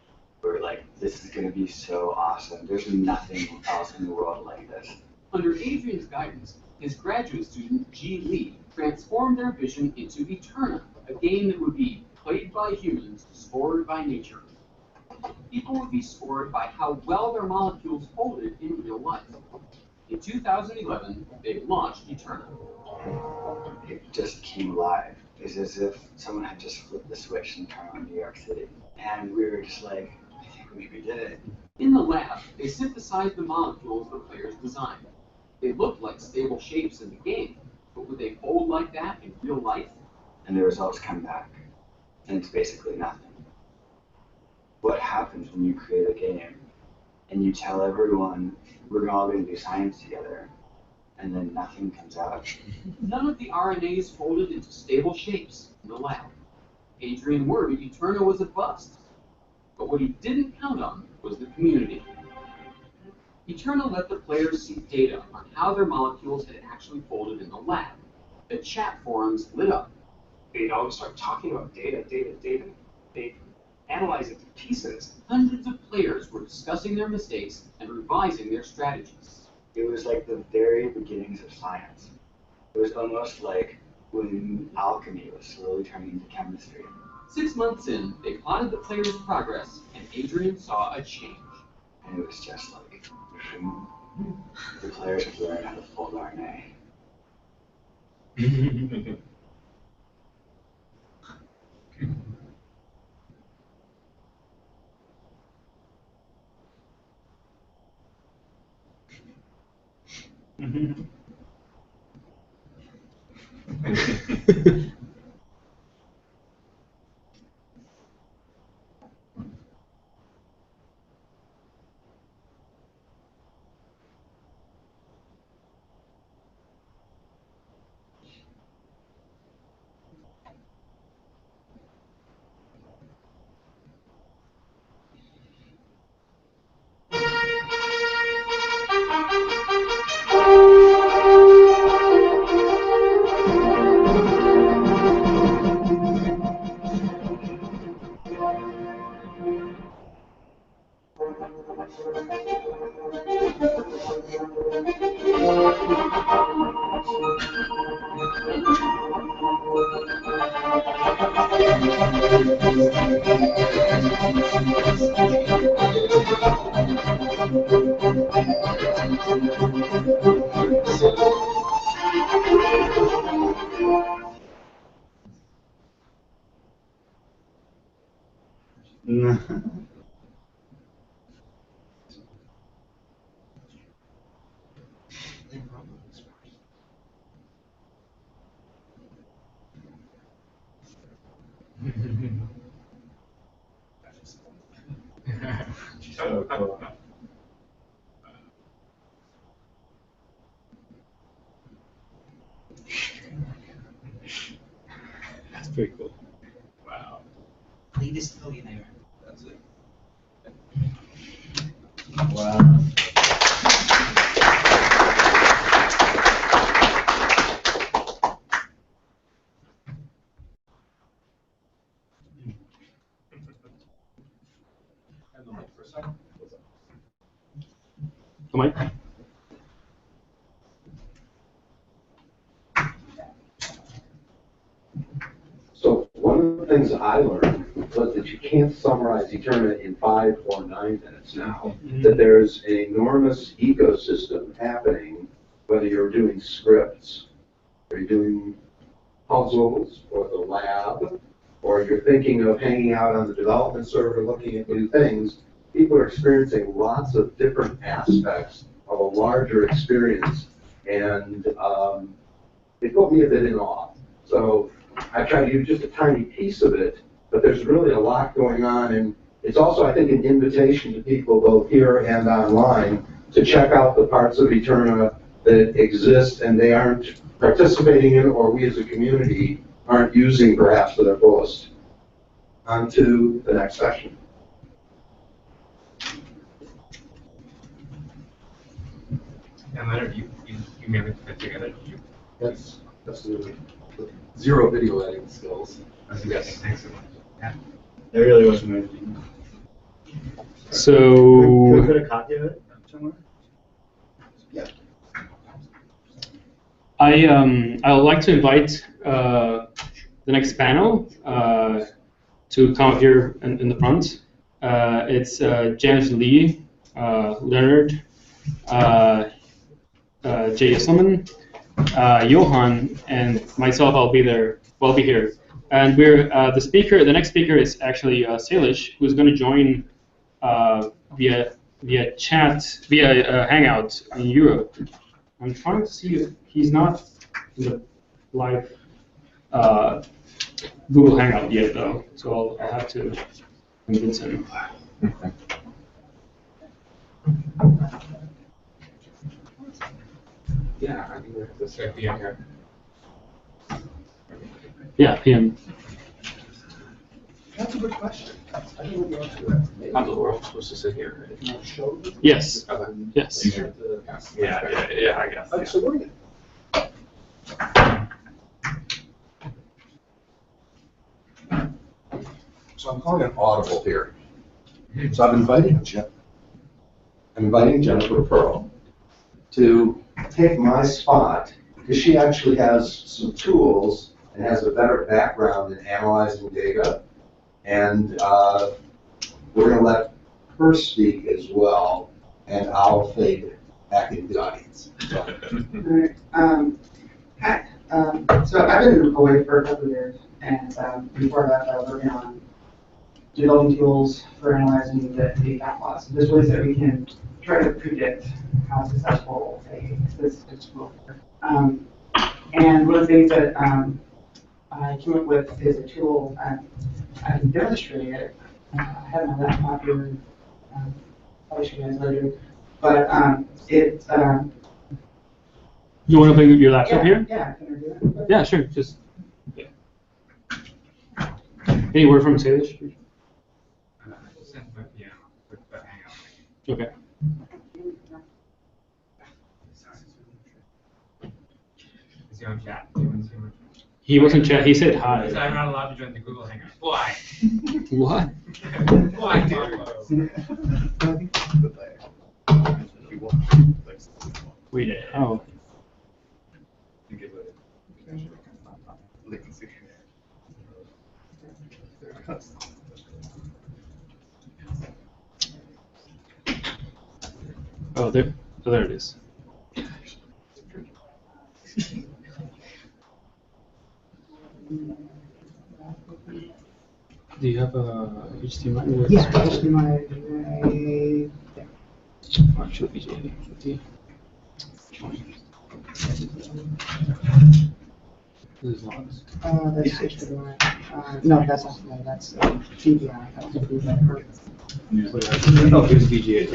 [SPEAKER 1] We're like, this is going to be so awesome. There's nothing else in the world like this.
[SPEAKER 17] Under Adrian's guidance, his graduate student, G. Lee, transformed their vision into EteRNA, a game that would be played by humans, scored by nature. People would be scored by how well their molecules folded in real life. In 2011, they launched EteRNA.
[SPEAKER 1] It just came alive.
[SPEAKER 19] is as if someone had just flipped the switch and turned on New York City. And we were just like, I think we did it.
[SPEAKER 17] In the lab, they synthesized the molecules the players designed. They looked like stable shapes in the game, but would they fold like that in real life?
[SPEAKER 19] And the results come back, and it's basically nothing. What happens when you create a game and you tell everyone we're all going to do science together, and then nothing comes out?
[SPEAKER 17] None of the RNAs folded into stable shapes in the lab. Adrian worried EteRNA was a bust. But what he didn't count on was the community. EteRNA let the players see data on how their molecules had actually folded in the lab. The chat forums lit up.
[SPEAKER 18] They'd all start talking about data. They'd analyze it to pieces.
[SPEAKER 17] Hundreds of players were discussing their mistakes and revising their strategies.
[SPEAKER 19] It was like the very beginnings of science. It was almost like when alchemy was slowly turning into chemistry.
[SPEAKER 17] 6 months in, they plotted the players' progress, and Adrian saw a change.
[SPEAKER 19] And it was just like, the players have learned how to fold RNA.
[SPEAKER 1] So cool.
[SPEAKER 13] That's pretty cool.
[SPEAKER 1] Wow.
[SPEAKER 15] Latest millionaire. That's it.
[SPEAKER 1] Wow.
[SPEAKER 13] Come on.
[SPEAKER 11] So one of the things I learned was that you can't summarize EteRNA in 5 or 9 minutes now. That there's an enormous ecosystem happening, whether you're doing scripts, or you're doing puzzles, or the lab, or you're thinking of hanging out on the development server looking at new things. People are experiencing lots of different aspects of a larger experience, and it put me a bit in awe. So I tried to use just a tiny piece of it, but there's really a lot going on, and it's also, I think, an invitation to people both here and online to check out the parts of EteRNA that exist and they aren't participating in, or we as a community aren't using perhaps to their fullest. On to the next session.
[SPEAKER 2] And Leonard, you made it fit together.
[SPEAKER 15] That's the zero video editing skills.
[SPEAKER 2] Yes, thanks so much.
[SPEAKER 15] Yeah.
[SPEAKER 1] It really was amazing.
[SPEAKER 13] So.
[SPEAKER 1] Could we put a copy of it somewhere?
[SPEAKER 15] Yeah.
[SPEAKER 7] I would like to invite the next panel to come up here in the front. It's James Lee, Leonard, Jay Isselman, Johan, and myself. I'll be their will be here. And we're the next speaker is actually Salish, who's going to join via chat, via Hangout in Europe. I'm trying to see if he's not in the live Google Hangout yet, though, so I'll have to convince him.
[SPEAKER 2] Yeah, I think we have to set PM here.
[SPEAKER 7] Yeah, PM.
[SPEAKER 15] That's a good question. I don't know the answer to that.
[SPEAKER 2] How we're all supposed to sit here.
[SPEAKER 7] Yes.
[SPEAKER 2] Okay.
[SPEAKER 7] Yes.
[SPEAKER 2] Yeah, I guess.
[SPEAKER 15] Okay, so we're gonna. So I'm calling an audible here. So I'm inviting Jennifer Pearl to take my spot because she actually has some tools and has a better background in analyzing data. And we're going to let her speak as well, and I'll fade back into the audience. So.
[SPEAKER 8] Hi. So I've been away for a couple of years, and before that I was working on developing tools for analyzing the cat plots. There's ways that we can try to predict how successful a statistical will. And one of the things that I came up with is a tool. I can demonstrate it. I have my laptop here. I'll show you guys later. But it.
[SPEAKER 7] You want to bring your laptop here?
[SPEAKER 8] Yeah, can I do that?
[SPEAKER 7] Yeah, sure. Just. Yeah. Any word from Salish? Okay.
[SPEAKER 2] Is he on chat?
[SPEAKER 7] He wasn't chat. He said hi.
[SPEAKER 2] I'm not allowed to join the Google Hangout. Why?
[SPEAKER 7] What?
[SPEAKER 2] Why, dude?
[SPEAKER 7] Wait. Oh. Oh, there. Oh, there it is. Do you have a HDMI?
[SPEAKER 8] Yeah, HDMI.
[SPEAKER 7] Actually, VGA. This is not.
[SPEAKER 8] That's HDMI. No, that's not. No, that's TVI. That's TVI.
[SPEAKER 7] Oh, here's VGA.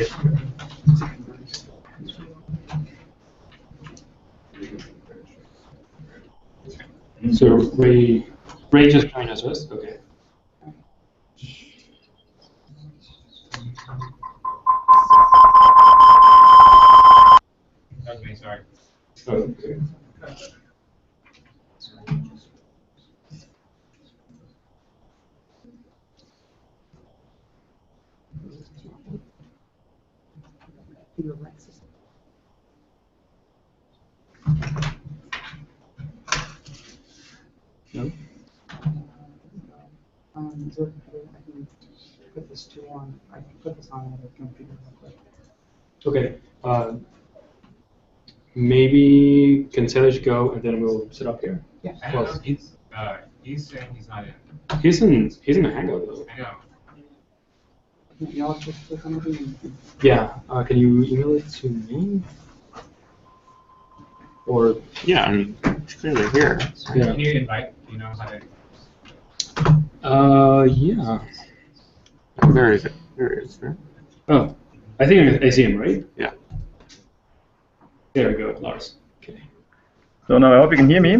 [SPEAKER 7] So Ray just joined us, right? Okay.
[SPEAKER 2] That was me, sorry.
[SPEAKER 7] Okay. No?
[SPEAKER 8] So I can put this tool on. I can put this on the computer real quick.
[SPEAKER 7] Okay. Maybe can Salish go and then we'll sit up here?
[SPEAKER 8] Yeah.
[SPEAKER 2] I don't know. He's saying he's not in.
[SPEAKER 7] He's in a hangout though.
[SPEAKER 2] I know.
[SPEAKER 8] Y'all just click on it.
[SPEAKER 7] Yeah. Can you email it to me? Or
[SPEAKER 20] yeah, I'm clearly here.
[SPEAKER 7] Yeah.
[SPEAKER 2] Can you invite? Do you know how to?
[SPEAKER 7] Yeah.
[SPEAKER 20] There is it. There it is. Right?
[SPEAKER 7] Oh, I think I see him, right?
[SPEAKER 20] Yeah.
[SPEAKER 7] There we go, Lars. Okay.
[SPEAKER 1] So now I hope you can hear me.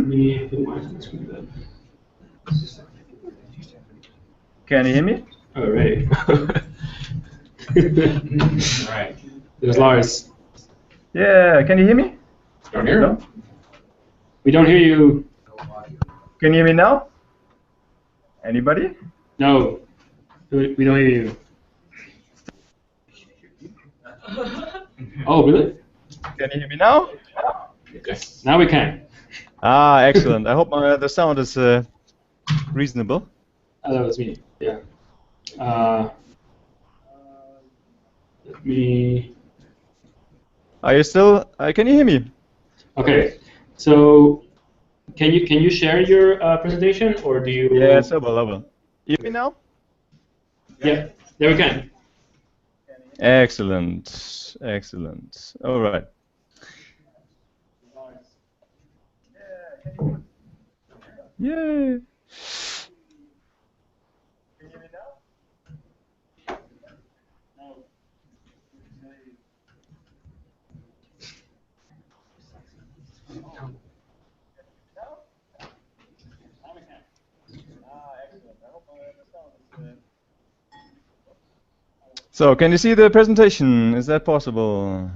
[SPEAKER 1] Can you hear me?
[SPEAKER 7] All right.
[SPEAKER 2] Right.
[SPEAKER 7] There's Lars.
[SPEAKER 1] Yeah, can you hear me?
[SPEAKER 2] Don't hear
[SPEAKER 1] No?
[SPEAKER 7] We don't hear you.
[SPEAKER 1] Can you hear me now? Anybody?
[SPEAKER 7] No. We don't hear you. Oh, really?
[SPEAKER 1] Can you hear me now?
[SPEAKER 7] Okay. Now we can.
[SPEAKER 1] Ah, excellent. I hope the sound is reasonable.
[SPEAKER 7] Oh, that was me. Yeah. Let me.
[SPEAKER 1] Are you still? Can you hear me?
[SPEAKER 7] Okay. So Can you share your presentation, or do you?
[SPEAKER 21] Yes, I will. You hear me now?
[SPEAKER 7] Yeah, there we can.
[SPEAKER 21] Excellent, excellent. All right. Yay. So, can you see the presentation? Is that possible?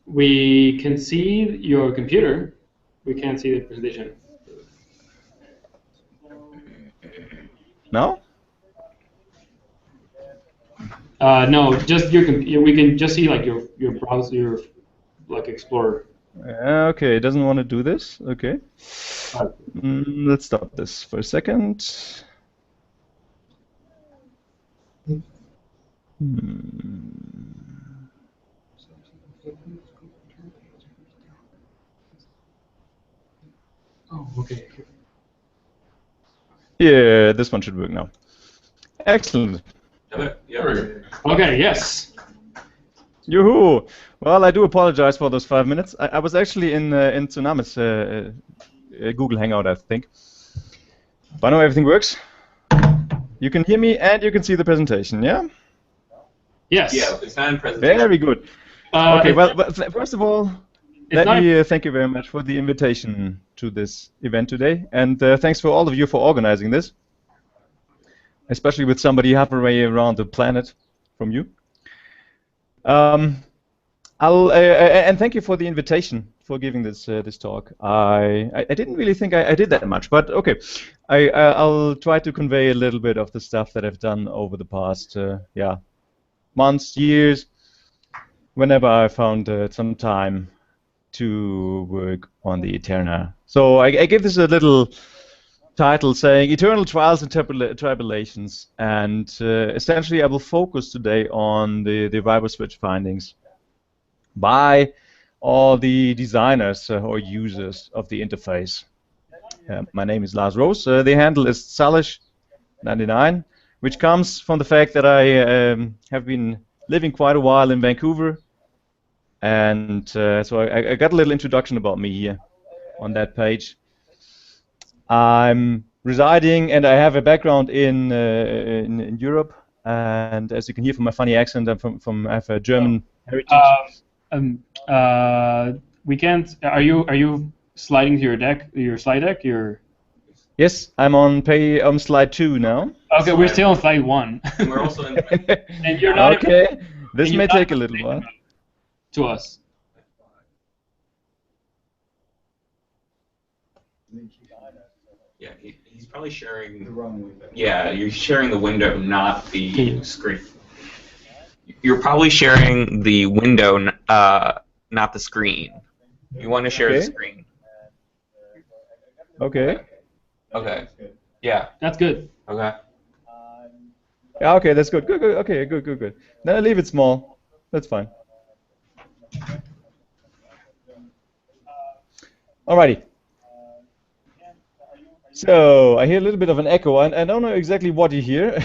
[SPEAKER 7] We can see your computer. We can't see the presentation.
[SPEAKER 21] No?
[SPEAKER 7] No, just your computer. We can just see like your browser, your like Explorer.
[SPEAKER 21] Okay, it doesn't want to do this. Okay. Let's stop this for a second.
[SPEAKER 7] Oh, okay.
[SPEAKER 21] Yeah, this one should work now. Excellent.
[SPEAKER 7] Okay, yes.
[SPEAKER 21] Yoo-hoo! Well, I do apologize for those 5 minutes. I was actually in Tsunamis Google Hangout, I think. But now everything works. You can hear me and you can see the presentation, yeah?
[SPEAKER 7] Yes.
[SPEAKER 14] Yeah, it's not in presentation.
[SPEAKER 21] Very good. Okay, well, first of all, let me thank you very much for the invitation to this event today. And thanks for all of you for organizing this, especially with somebody halfway around the planet from you. And thank you for the invitation for giving this this talk. I didn't really think I did that much, but okay. I'll try to convey a little bit of the stuff that I've done over the past months, years, whenever I found some time to work on the EteRNA. So I give this a little title saying Eternal Trials and Tribulations, and essentially I will focus today on the Viber switch findings by all the designers or users of the interface. My name is Lars Rose. The handle is Salish99, which comes from the fact that I have been living quite a while in Vancouver, and so I got a little introduction about me here on that page. I'm residing and I have a background in Europe, and as you can hear from my funny accent, I'm I have a German heritage.
[SPEAKER 7] We can't. Are you sliding to your slide deck?
[SPEAKER 21] Yes, I'm on slide 2 now.
[SPEAKER 7] Okay, we're still on slide 1.
[SPEAKER 14] And we're also in.
[SPEAKER 7] And you're not.
[SPEAKER 21] Okay, this may take a little while.
[SPEAKER 7] To us.
[SPEAKER 14] Yeah, he's probably sharing the wrong window. Yeah, you're sharing the window, not the screen. You're probably sharing the window, not the screen. You want to share the screen.
[SPEAKER 21] Okay.
[SPEAKER 14] Okay. Yeah.
[SPEAKER 7] That's good.
[SPEAKER 14] Okay.
[SPEAKER 21] Yeah. Okay, that's good. Good. Okay. Good. Then I leave it small. That's fine. Alrighty. So I hear a little bit of an echo. I don't know exactly what you hear,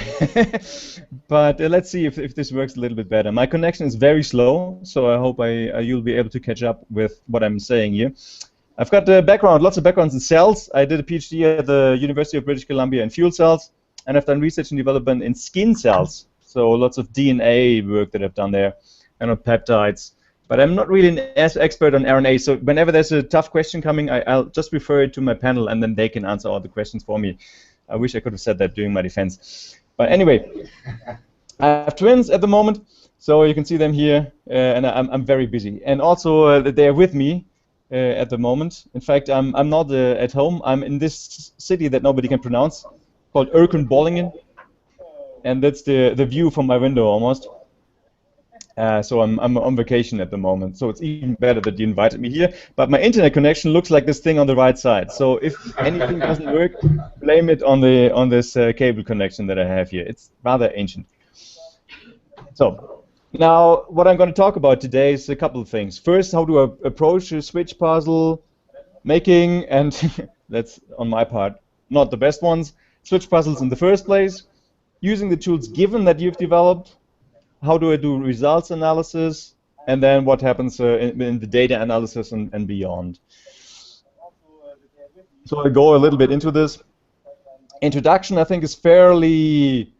[SPEAKER 21] but let's see if this works a little bit better. My connection is very slow, so I hope you'll be able to catch up with what I'm saying here. I've got lots of backgrounds in cells. I did a PhD at the University of British Columbia in fuel cells, and I've done research and development in skin cells. So lots of DNA work that I've done there, and on peptides. But I'm not really an expert on RNA, so whenever there's a tough question coming, I'll just refer it to my panel, and then they can answer all the questions for me. I wish I could have said that during my defense. But anyway, I have twins at the moment, so you can see them here, and I'm very busy. And also, they're with me at the moment. In fact, I'm not at home. I'm in this city that nobody can pronounce, called EteRNA, and that's the view from my window almost. So I'm on vacation at the moment, so it's even better that you invited me here. But my internet connection looks like this thing on the right side. So if anything doesn't work, blame it on this cable connection that I have here. It's rather ancient. So now what I'm going to talk about today is a couple of things. First, how do I approach a switch puzzle making, and that's on my part, not the best ones. Switch puzzles in the first place, using the tools given that you've developed, how do I do results analysis, and then what happens in the data analysis and beyond. So I'll go a little bit into this. Introduction, I think, is fairly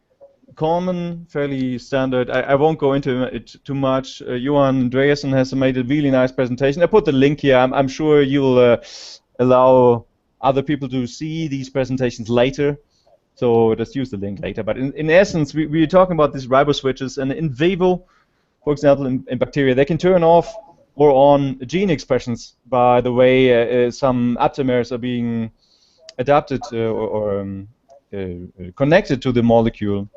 [SPEAKER 21] common, fairly standard. I won't go into it too much. Johan Andreasen has made a really nice presentation. I put the link here. I'm sure you'll allow other people to see these presentations later. So just use the link later. But in essence, we're talking about these ribo switches. And in vivo, for example, in bacteria, they can turn off or on gene expressions by the way some aptamers are being adapted or connected to the molecule.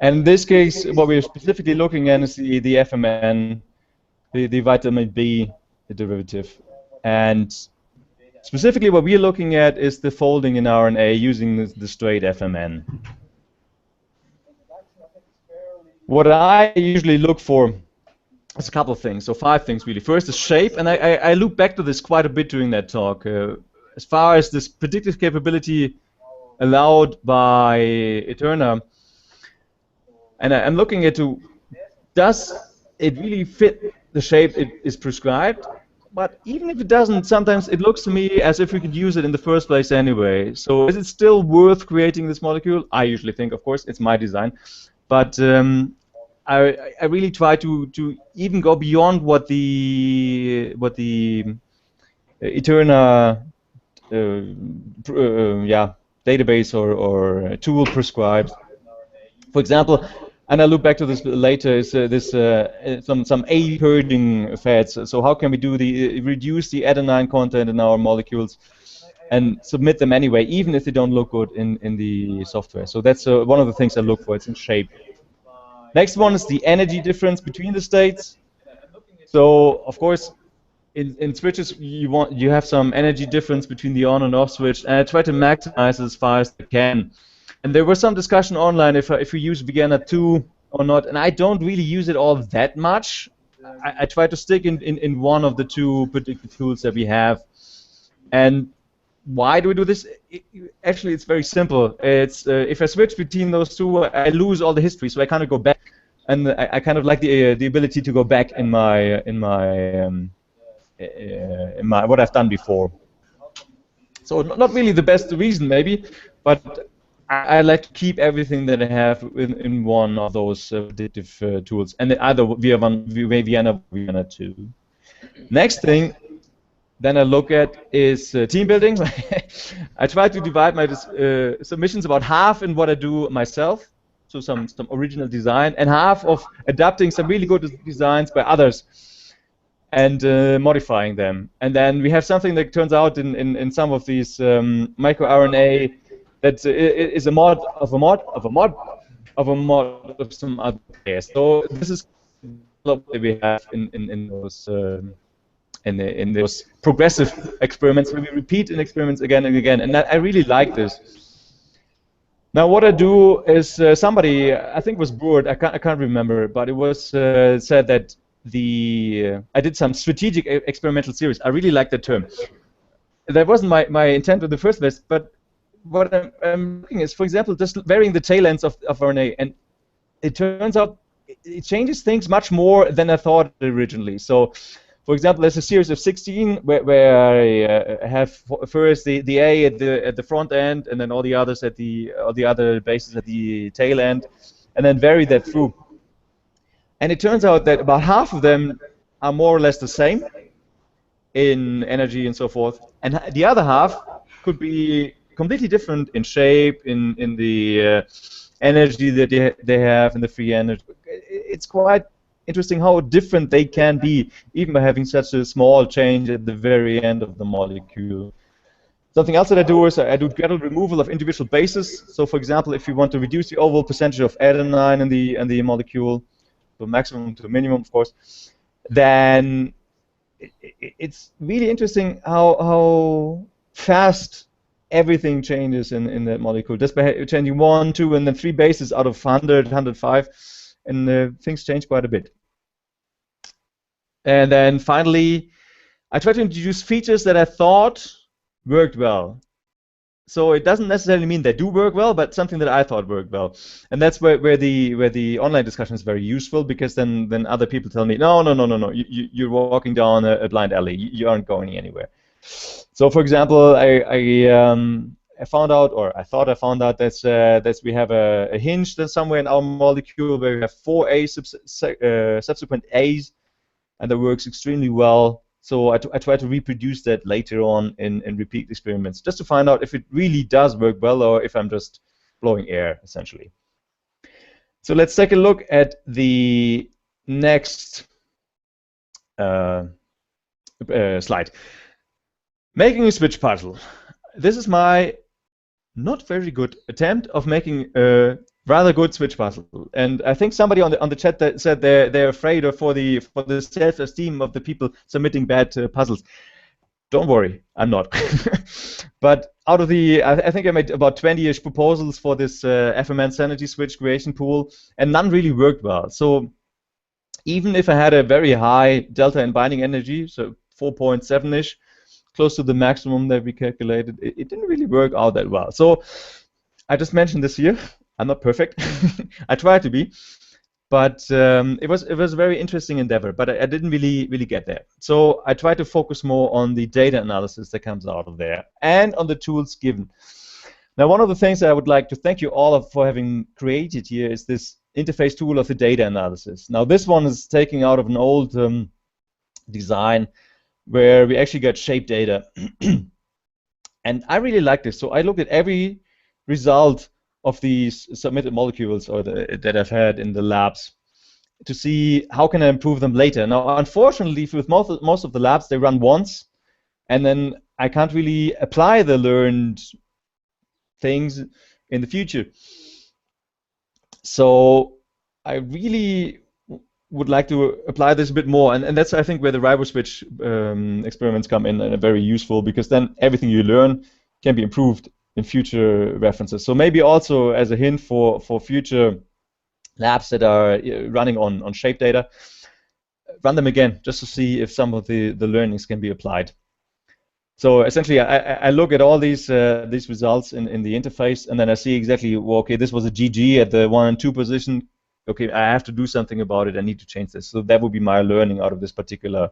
[SPEAKER 21] And in this case, what we're specifically looking at is the FMN, the vitamin B derivative. And specifically what we're looking at is the folding in RNA using the straight FMN. What I usually look for is a couple of things, so 5 things really. First is shape, and I loop back to this quite a bit during that talk. As far as this predictive capability allowed by EteRNA, and I'm looking at does it really fit the shape it is prescribed? But even if it doesn't, sometimes it looks to me as if we could use it in the first place anyway. So is it still worth creating this molecule? I usually think, of course, it's my design. But I really try to even go beyond what the EteRNA database or tool prescribes. For example, and I look back to this later, is some A purging fats. So how can we do reduce the adenine content in our molecules and submit them anyway, even if they don't look good in the software? So that's one of the things I look for. It's in shape. Next one is the energy difference between the states. So of course, in switches you have some energy difference between the on and off switch, and I try to maximize as far as I can. And there was some discussion online if we use Vienna 2 or not, and I don't really use it all that much. I try to stick in one of the 2 predictive tools that we have. And why do we do this? Actually, it's very simple. It's if I switch between those 2, I lose all the history, so I kind of go back, and I kind of like the ability to go back in my what I've done before. So not really the best reason, maybe, but I like to keep everything that I have in one of those predictive tools, and either Vienna or Vienna 2. Next thing then I look at is team building. I try to divide my submissions about half in what I do myself, so some original design, and half of adapting some really good designs by others and modifying them. And then we have something that turns out in some of these microRNA that is a mod of a mod of a mod of a mod of some other players. So this is what we have in those in those progressive experiments where we repeat in experiments again and again, and I really like this. Now what I do is somebody, I think it was Broad, I can't remember, but it was said that I did some strategic experimental series. I really like that term. That wasn't my intent in the first place, but what I'm looking is, for example, just varying the tail ends of RNA, and it turns out it changes things much more than I thought originally. So, for example, there's a series of 16 where I have first the A at the front end, and then all the others at all the other bases at the tail end, and then vary that through. And it turns out that about half of them are more or less the same in energy and so forth, and the other half could be completely different in shape, in the energy that they have, in the free energy. It's quite interesting how different they can be, even by having such a small change at the very end of the molecule. Something else that I do is I do gradual removal of individual bases. So, for example, if you want to reduce the overall percentage of adenine in the molecule, to maximum to minimum, of course, then it's really interesting how fast everything changes in that molecule. Just by changing 1, 2, and then 3 bases out of 100, 105, and things change quite a bit. And then finally, I try to introduce features that I thought worked well. So it doesn't necessarily mean they do work well, but something that I thought worked well. And that's where the online discussion is very useful, because then other people tell me, no, you're walking down a blind alley. You aren't going anywhere. So for example, I found out, or I thought I found out, that we have a hinge somewhere in our molecule where we have 4 subsequent A's, and that works extremely well. So I try to reproduce that later on in repeat experiments, just to find out if it really does work well or if I'm just blowing air, essentially. So let's take a look at the next slide. Making a switch puzzle. This is my not very good attempt of making a rather good switch puzzle, and I think somebody on the chat that said they're afraid for the self-esteem of the people submitting bad puzzles. Don't worry, I'm not. But out of the, I think I made about 20-ish proposals for this FMN sanity switch creation pool, and none really worked well. So even if I had a very high delta in binding energy, so 4.7-ish, close to the maximum that we calculated, it didn't really work out that well. So I just mentioned this here. I'm not perfect. I try to be, but it was a very interesting endeavor. But I didn't really get there. So I try to focus more on the data analysis that comes out of there and on the tools given. Now, one of the things that I would like to thank you all for having created here is this interface tool of the data analysis. Now, this one is taking out of an old design where we actually get shape data. And I really like this. So I looked at every result of these submitted molecules that I've had in the labs to see how can I improve them later. Now, unfortunately, with most of the labs, they run once, and then I can't really apply the learned things in the future. So I really would like to apply this a bit more, and that's, I think, where the RiboSwitch experiments come in and are very useful, because then everything you learn can be improved in future references. So maybe also as a hint for future labs that are running on shape data, run them again just to see if some of the learnings can be applied. So essentially, I look at all these results in the interface, and then I see exactly, well, okay, this was a GG at the 1 and 2 position. Okay, I have to do something about it. I need to change this. So that would be my learning out of this particular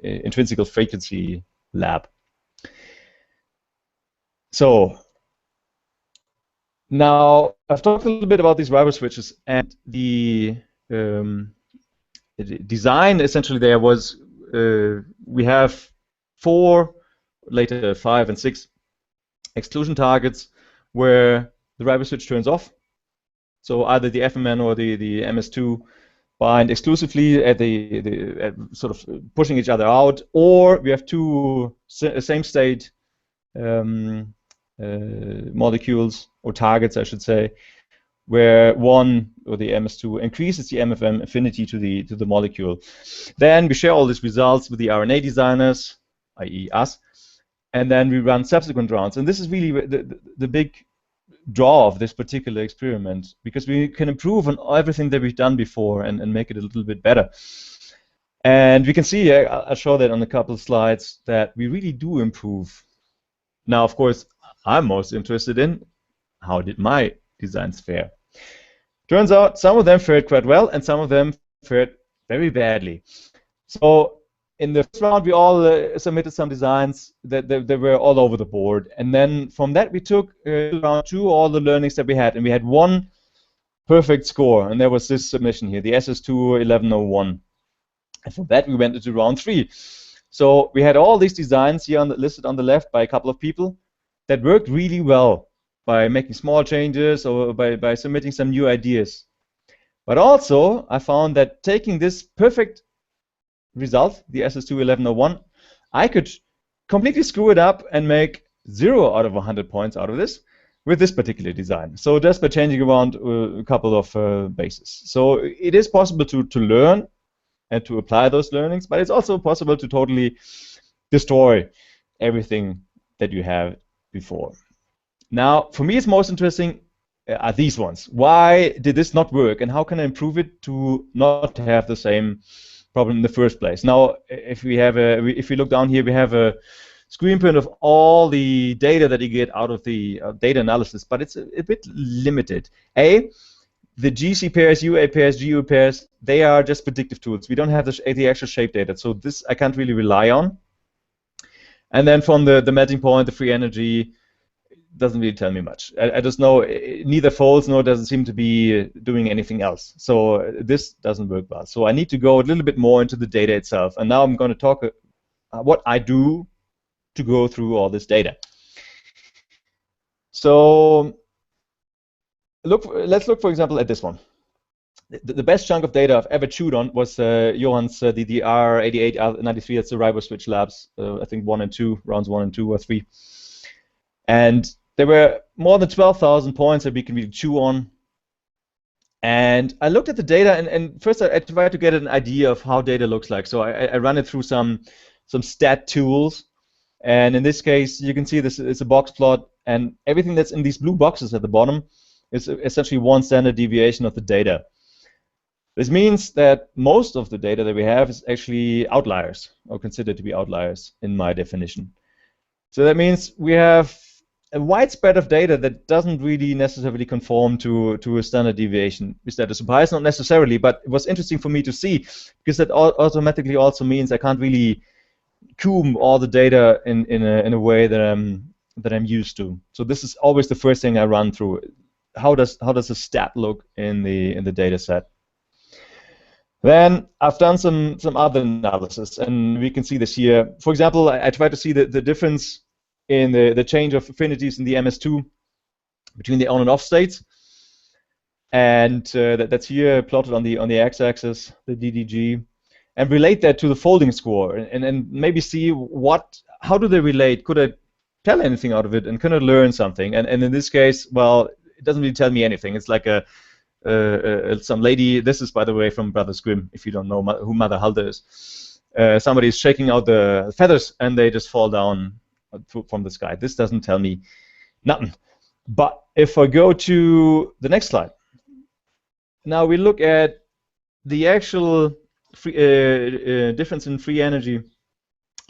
[SPEAKER 21] intrinsical frequency lab. So now I've talked a little bit about these RiboSwitches, and the design essentially there was we have 4, later 5 and 6 exclusion targets where the RiboSwitch turns off. So either the FMN or the MS2 bind exclusively at at sort of pushing each other out, or we have 2 same state molecules, or targets, I should say, where one, or the MS2, increases the MFM affinity to the molecule. Then we share all these results with the RNA designers, i.e. us, and then we run subsequent rounds. And this is really the big draw of this particular experiment, because we can improve on everything that we've done before and make it a little bit better. And we can see, I'll show that on a couple of slides, that we really do improve. Now, of course, I'm most interested in how did my designs fare. Turns out some of them fared quite well, and some of them fared very badly. So in the first round, we all submitted some designs that were all over the board. And then from that, we took round 2 all the learnings that we had. And we had 1 perfect score. And there was this submission here, the SS2 1101. And from that, we went into round 3. So we had all these designs here listed on the left by a couple of people that worked really well by making small changes or by submitting some new ideas. But also, I found that taking this perfect result, the SS2 1101, I could completely screw it up and make 0 out of 100 points out of this with this particular design. So just by changing around a couple of bases. So it is possible to learn and to apply those learnings, but it's also possible to totally destroy everything that you have before. Now, for me, it's most interesting are these ones. Why did this not work, and how can I improve it to not have the same problem in the first place. Now, if we look down here, we have a screen print of all the data that you get out of the data analysis, but it's a bit limited. The GC pairs, UA pairs, GU pairs, they are just predictive tools. We don't have the actual shape data, so this I can't really rely on. And then from the melting point, the free energy, doesn't really tell me much. I just know it neither folds nor does it seem to be doing anything else. So this doesn't work well. So I need to go a little bit more into the data itself. And now I'm going to talk what I do to go through all this data. So let's look, for example, at this one. The best chunk of data I've ever chewed on was Johan's DDR8893. That's the RiboSwitch Labs, I think 1 and 2, rounds 1 and 2 or 3. And there were more than 12,000 points that we can really chew on. And I looked at the data, and first I tried to get an idea of how data looks like. So I ran it through some stat tools. And in this case, you can see this is a box plot, and everything that's in these blue boxes at the bottom is essentially one standard deviation of the data. This means that most of the data that we have is actually outliers, or considered to be outliers in my definition. So that means we have a wide spread of data that doesn't really necessarily conform to a standard deviation. Is that a surprise? Not necessarily, but it was interesting for me to see, because that automatically also means I can't really comb all the data in a way that I'm used to. So this is always the first thing I run through. How does a stat look in the data set? Then I've done some other analysis, and we can see this here. For example, I tried to see the difference in the change of affinities in the MS2 between the on and off states, and that's here plotted on the x-axis, the DDG, and relate that to the folding score, and maybe see how do they relate? Could I tell anything out of it, and can I learn something? And in this case, well, it doesn't really tell me anything. It's like some lady. This is, by the way, from Brothers Grimm. If you don't know who Mother Hulda is, somebody is shaking out the feathers, and they just fall down from the sky. This doesn't tell me nothing. But if I go to the next slide, now we look at the actual difference in free energy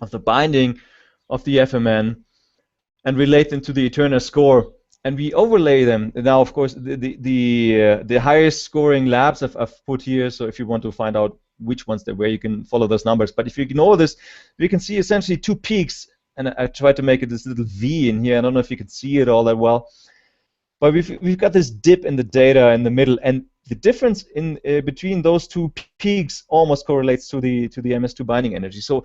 [SPEAKER 21] of the binding of the FMN and relate them to the EteRNA score, and we overlay them. Now, of course, the highest scoring labs I've put here, so if you want to find out which ones they were, you can follow those numbers. But if you ignore this, we can see essentially two peaks, and I tried to make it this little V in here. I don't know if you can see it all that well, but we've got this dip in the data in the middle, and the difference in between those two peaks almost correlates to the MS2 binding energy. So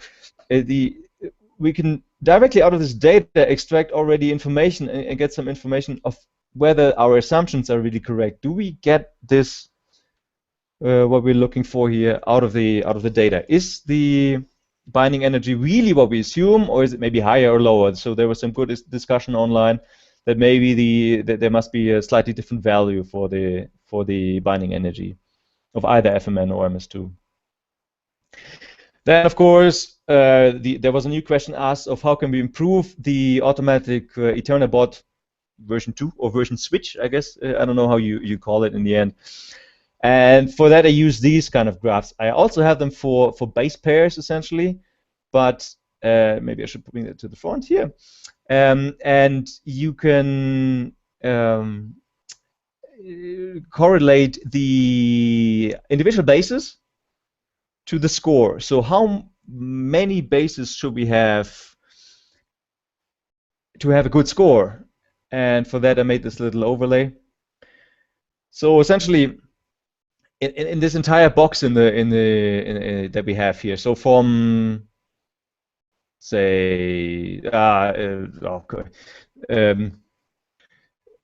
[SPEAKER 21] we can directly out of this data extract already information and get some information of whether our assumptions are really correct. Do we get this what we're looking for here out of the data? Is the binding energy really what we assume, or is it maybe higher or lower? So there was some good discussion online that maybe that there must be a slightly different value for the binding energy of either FMN or MS2. Then, of course, there was a new question asked of how can we improve the automatic EteRNA bot version 2 or version switch, I guess. I don't know how you call it in the end. And for that, I use these kind of graphs. I also have them for base pairs, essentially, but maybe I should bring that to the front here. And you can correlate the individual bases to the score. So how many bases should we have to have a good score? And for that, I made this little overlay. So essentially, in this entire box that we have here, so from say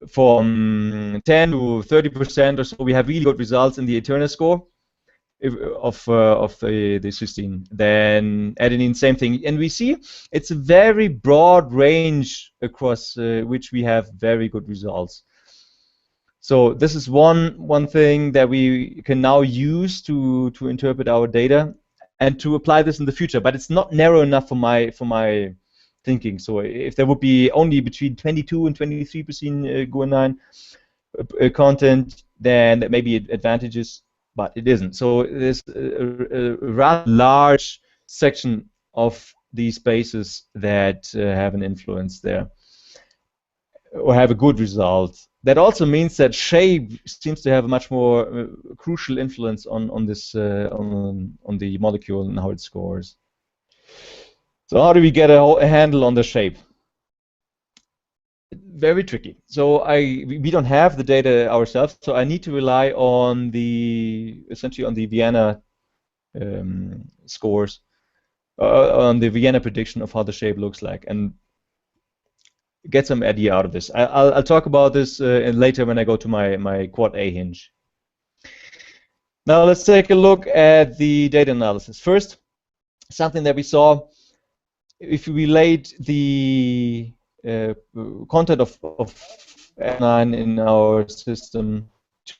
[SPEAKER 21] from 10 to 30% or so, we have really good results in the EteRNA score of the cysteine. Then adenine, same thing, and we see it's a very broad range across which we have very good results. So this is one thing that we can now use to interpret our data and to apply this in the future. But it's not narrow enough for my thinking. So if there would be only between 22 and 23% guanine content, then that may be advantageous. but it isn't. So there's a rather large section of these spaces that have an influence there, or have a good result. That also means that shape seems to have a much more crucial influence on this on the molecule and how it scores. So how do we get a handle on the shape? Very tricky. So we don't have the data ourselves, so I need to rely on essentially on the Vienna scores, on the Vienna prediction of how the shape looks like, and get some idea out of this. I'll talk about this later when I go to my quad A hinge. Now let's take a look at the data analysis. First, something that we saw, if we relate the content of EteRNA in our system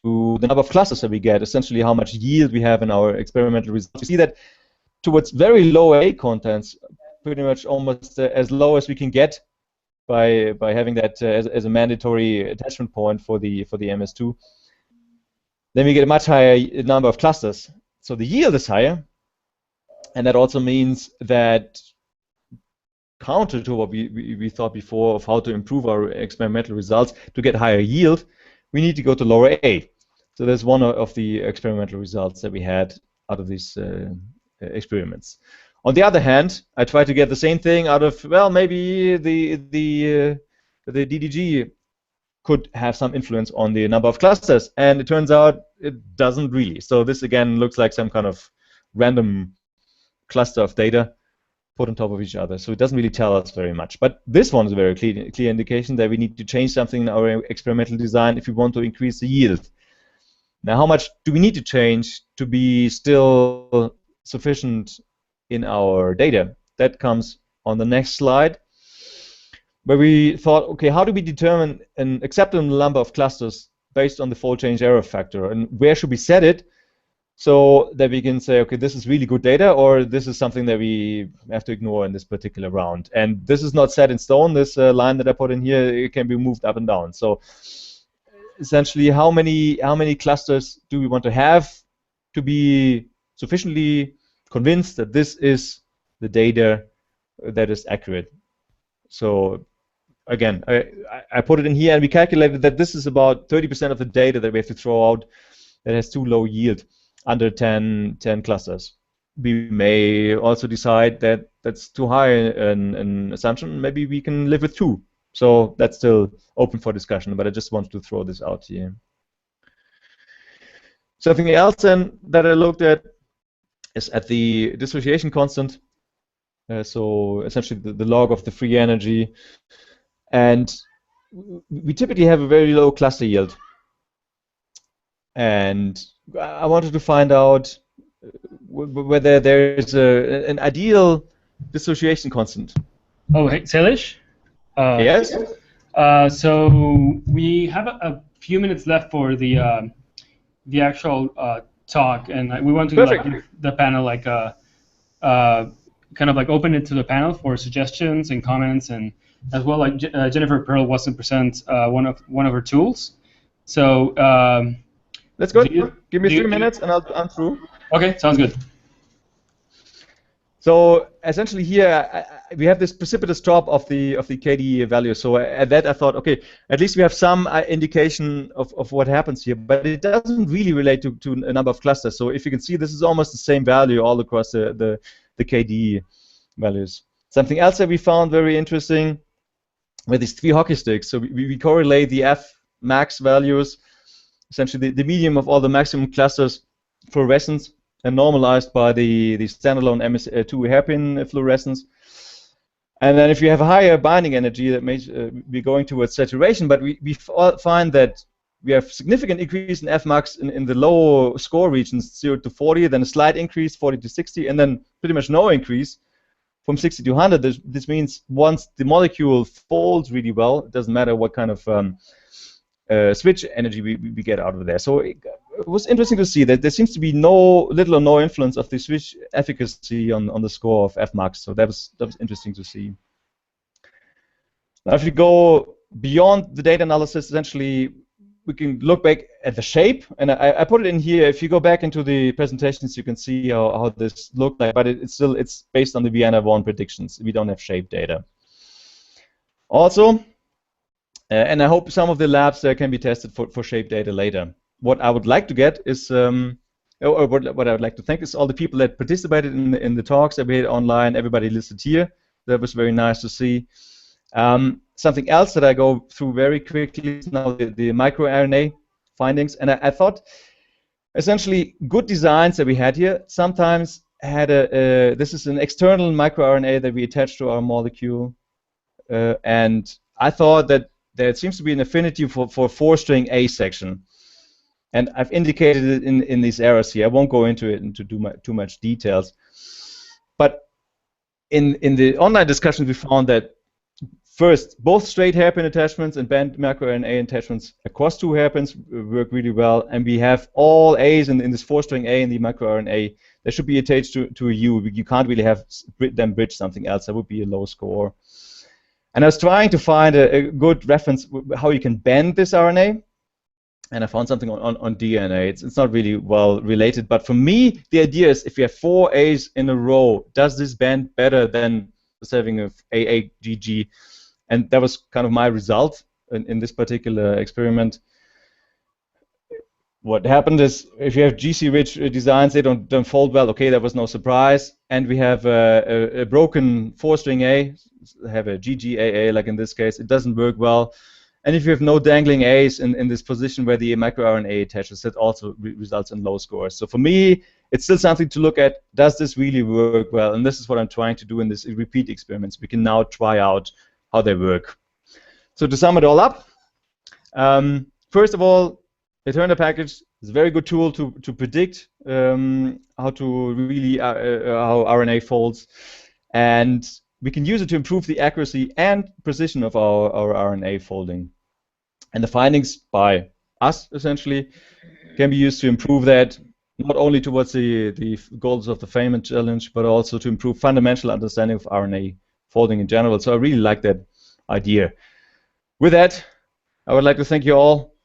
[SPEAKER 21] to the number of clusters that we get, essentially how much yield we have in our experimental results, you see that towards very low A contents, pretty much almost as low as we can get by having that as a mandatory attachment point for the MS2. Then we get a much higher number of clusters, so the yield is higher, and that also means that, counter to what we thought before of how to improve our experimental results to get higher yield, we need to go to lower A. So that's one of the experimental results that we had out of these experiments. On the other hand, I tried to get the same thing out of, well, maybe the DDG could have some influence on the number of clusters, and it turns out it doesn't really. So this again looks like some kind of random cluster of data put on top of each other. So it doesn't really tell us very much. But this one is a very clear indication that we need to change something in our experimental design if we want to increase the yield. Now, how much do we need to change to be still sufficient in our data? That comes on the next slide, where we thought, okay, how do we determine an acceptable number of clusters based on the fold change error factor, and where should we set it so that we can say, okay, this is really good data, or this is something that we have to ignore in this particular round. And this is not set in stone. This line that I put in here, it can be moved up and down. So essentially, how many clusters do we want to have to be sufficiently convinced that this is the data that is accurate? So again, I put it in here, and we calculated that this is about 30% of the data that we have to throw out that has too low yield, under 10 clusters. We may also decide that that's too high an assumption. Maybe we can live with 2. So that's still open for discussion, but I just wanted to throw this out here. Something else then that I looked at is at the dissociation constant. So essentially the log of the free energy. And we typically have a very low cluster yield. And I wanted to find out whether there's an ideal dissociation constant.
[SPEAKER 7] Oh, hey, Salish?
[SPEAKER 21] Yes?
[SPEAKER 7] So we have a few minutes left for the actual talk, and we want to like give the panel like kind of like open it to the panel for suggestions and comments, and as well like Jennifer Pearl wants to present one of her tools. So
[SPEAKER 21] that's good. Give me 3 minutes and I'm through.
[SPEAKER 7] Okay, sounds good.
[SPEAKER 21] So essentially here we have this precipitous drop of the KD value. So at that I thought, okay, at least we have some indication of what happens here, but it doesn't really relate to a number of clusters. So if you can see, this is almost the same value all across the KD values. Something else that we found very interesting with these 3 hockey sticks. So we correlate the F max values, essentially the medium of all the maximum clusters fluorescence, and normalized by the standalone MS2 hairpin fluorescence. And then if you have a higher binding energy, that may be going towards saturation, but we find that we have significant increase in Fmax in the low score regions, 0 to 40, then a slight increase, 40 to 60, and then pretty much no increase from 60 to 100. This means once the molecule folds really well, it doesn't matter what kind of switch energy we get out of there. So it was interesting to see that there seems to be little or no influence of the switch efficacy on the score of Fmax. So that was interesting to see. Now, if you go beyond the data analysis, essentially we can look back at the shape, and I put it in here. If you go back into the presentations, you can see how this looked like, but it's based on the Vienna 1 predictions. We don't have shape data. Also, and I hope some of the labs there can be tested for shape data later. What I would like to get is, or what I would like to thank is all the people that participated in the talks that we had online, everybody listed here. That was very nice to see. Something else that I go through very quickly is now the microRNA findings. And I thought, essentially, good designs that we had here sometimes had this is an external microRNA that we attach to our molecule. And I thought that there seems to be an affinity for 4-string A section. And I've indicated it in these errors here. I won't go into it into too much details. But in the online discussions, we found that first, both straight hairpin attachments and band microRNA attachments across 2 hairpins work really well. And we have all A's in this 4-string A in the microRNA. They should be attached to a U. You can't really have them bridge something else. That would be a low score. And I was trying to find a good reference how you can bend this RNA. And I found something on DNA. It's not really well related. But for me, the idea is if you have 4 A's in a row, does this bend better than just having a AAGG? And that was kind of my result in this particular experiment. What happened is if you have GC-rich designs, they don't fold well. Okay, that was no surprise. And we have a broken 4-string A, have a GGAA, like in this case. It doesn't work well. And if you have no dangling A's in this position where the microRNA attaches, that also results in low scores. So for me, it's still something to look at. Does this really work well? And this is what I'm trying to do in this repeat experiments. We can now try out how they work. So to sum it all up, first of all, EteRNA package is a very good tool to predict how to really how RNA folds, and we can use it to improve the accuracy and precision of our RNA folding. And the findings by us, essentially, can be used to improve that, not only towards the goals of the Feynman challenge, but also to improve fundamental understanding of RNA folding in general. So I really like that idea. With that, I would like to thank you all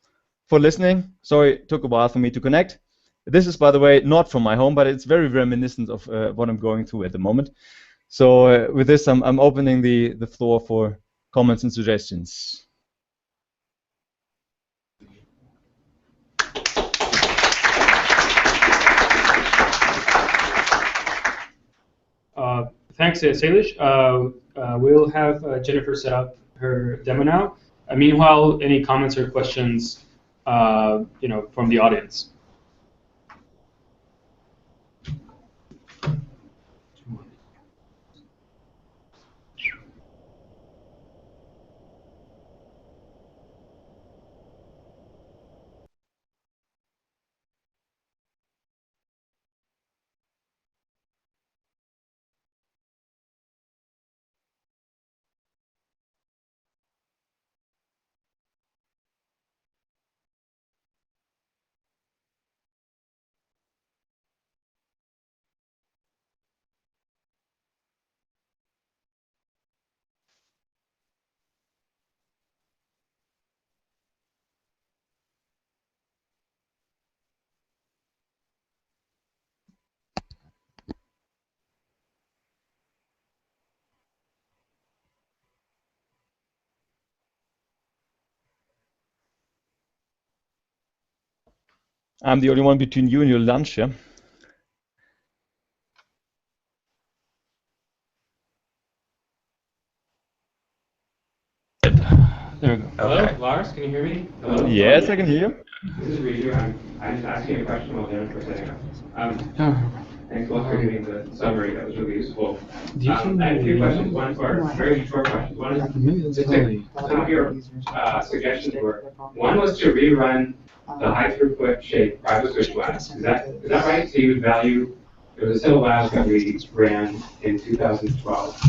[SPEAKER 21] for listening. Sorry it took a while for me to connect. This is, by the way, not from my home, but it's very reminiscent of what I'm going through at the moment. So with this, I'm opening the floor for comments and suggestions.
[SPEAKER 7] Thanks, Salish. We'll have Jennifer set up her demo now. Meanwhile, any comments or questions, from the audience?
[SPEAKER 21] I'm the only one between you and your lunch, yeah?
[SPEAKER 7] There we go. Hello, Lars, can you hear me? Hello?
[SPEAKER 21] Yes, I can hear you.
[SPEAKER 18] This is Riju. I'm just asking a question while Jennifer's setting up. Thanks a lot for giving the summary. That was really useful. I have 2 questions. One for very short questions. One is just some of your suggestions were. One was to rerun the high throughput shape private switch labs. Is that right? So you would value, there was a set of labs that we ran in 2012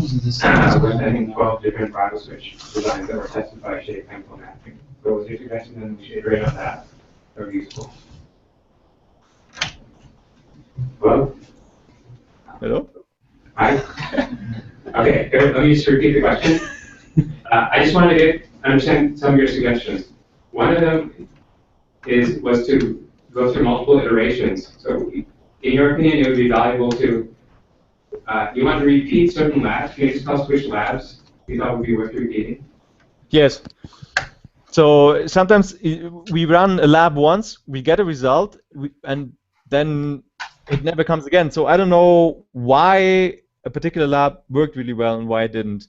[SPEAKER 18] with I think 12 different private switch designs that were tested by shape chemical mapping. So was your suggestion then we should iterate on that? That would be useful. Hello?
[SPEAKER 21] Hello?
[SPEAKER 18] Hi. Okay, let me just repeat the question. I just wanted to understand some of your suggestions. One of them was to go through multiple iterations. So in your opinion, it would be valuable to, you want to repeat certain labs. Can you just tell us which labs you thought would be worth repeating?
[SPEAKER 21] Yes. So sometimes we run a lab once, we get a result, and then it never comes again. So I don't know why a particular lab worked really well and why it didn't.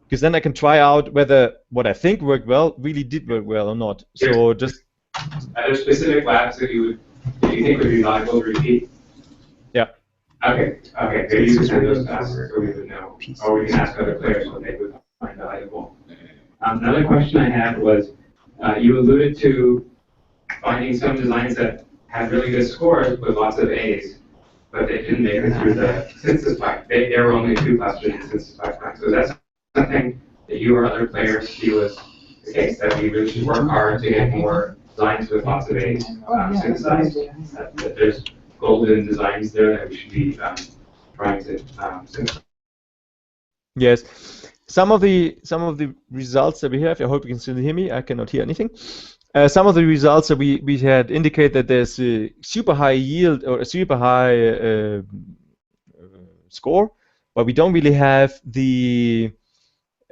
[SPEAKER 21] Because then I can try out whether what I think worked well really did work well or not. So just...
[SPEAKER 18] Are there specific labs that you think would be valuable to repeat?
[SPEAKER 21] Yeah.
[SPEAKER 18] Okay. Maybe you can send those to us so we would know. Or we can ask other players what they would find valuable. Another question I had was, you alluded to finding some designs that had really good scores with lots of A's, but they didn't make it through the synthesis pipeline. There were only 2 clusters in the synthesis pipeline. So that's something that you or other players feel is the case, that we really should work hard to get more designs with lots of A's synthesized, that there's golden designs there that we should be trying to synthesize.
[SPEAKER 21] Yes. Some of the results that we have, I hope you can still hear me, I cannot hear anything. Some of the results that we had indicate that there's a super high yield or a super high score, but we don't really have the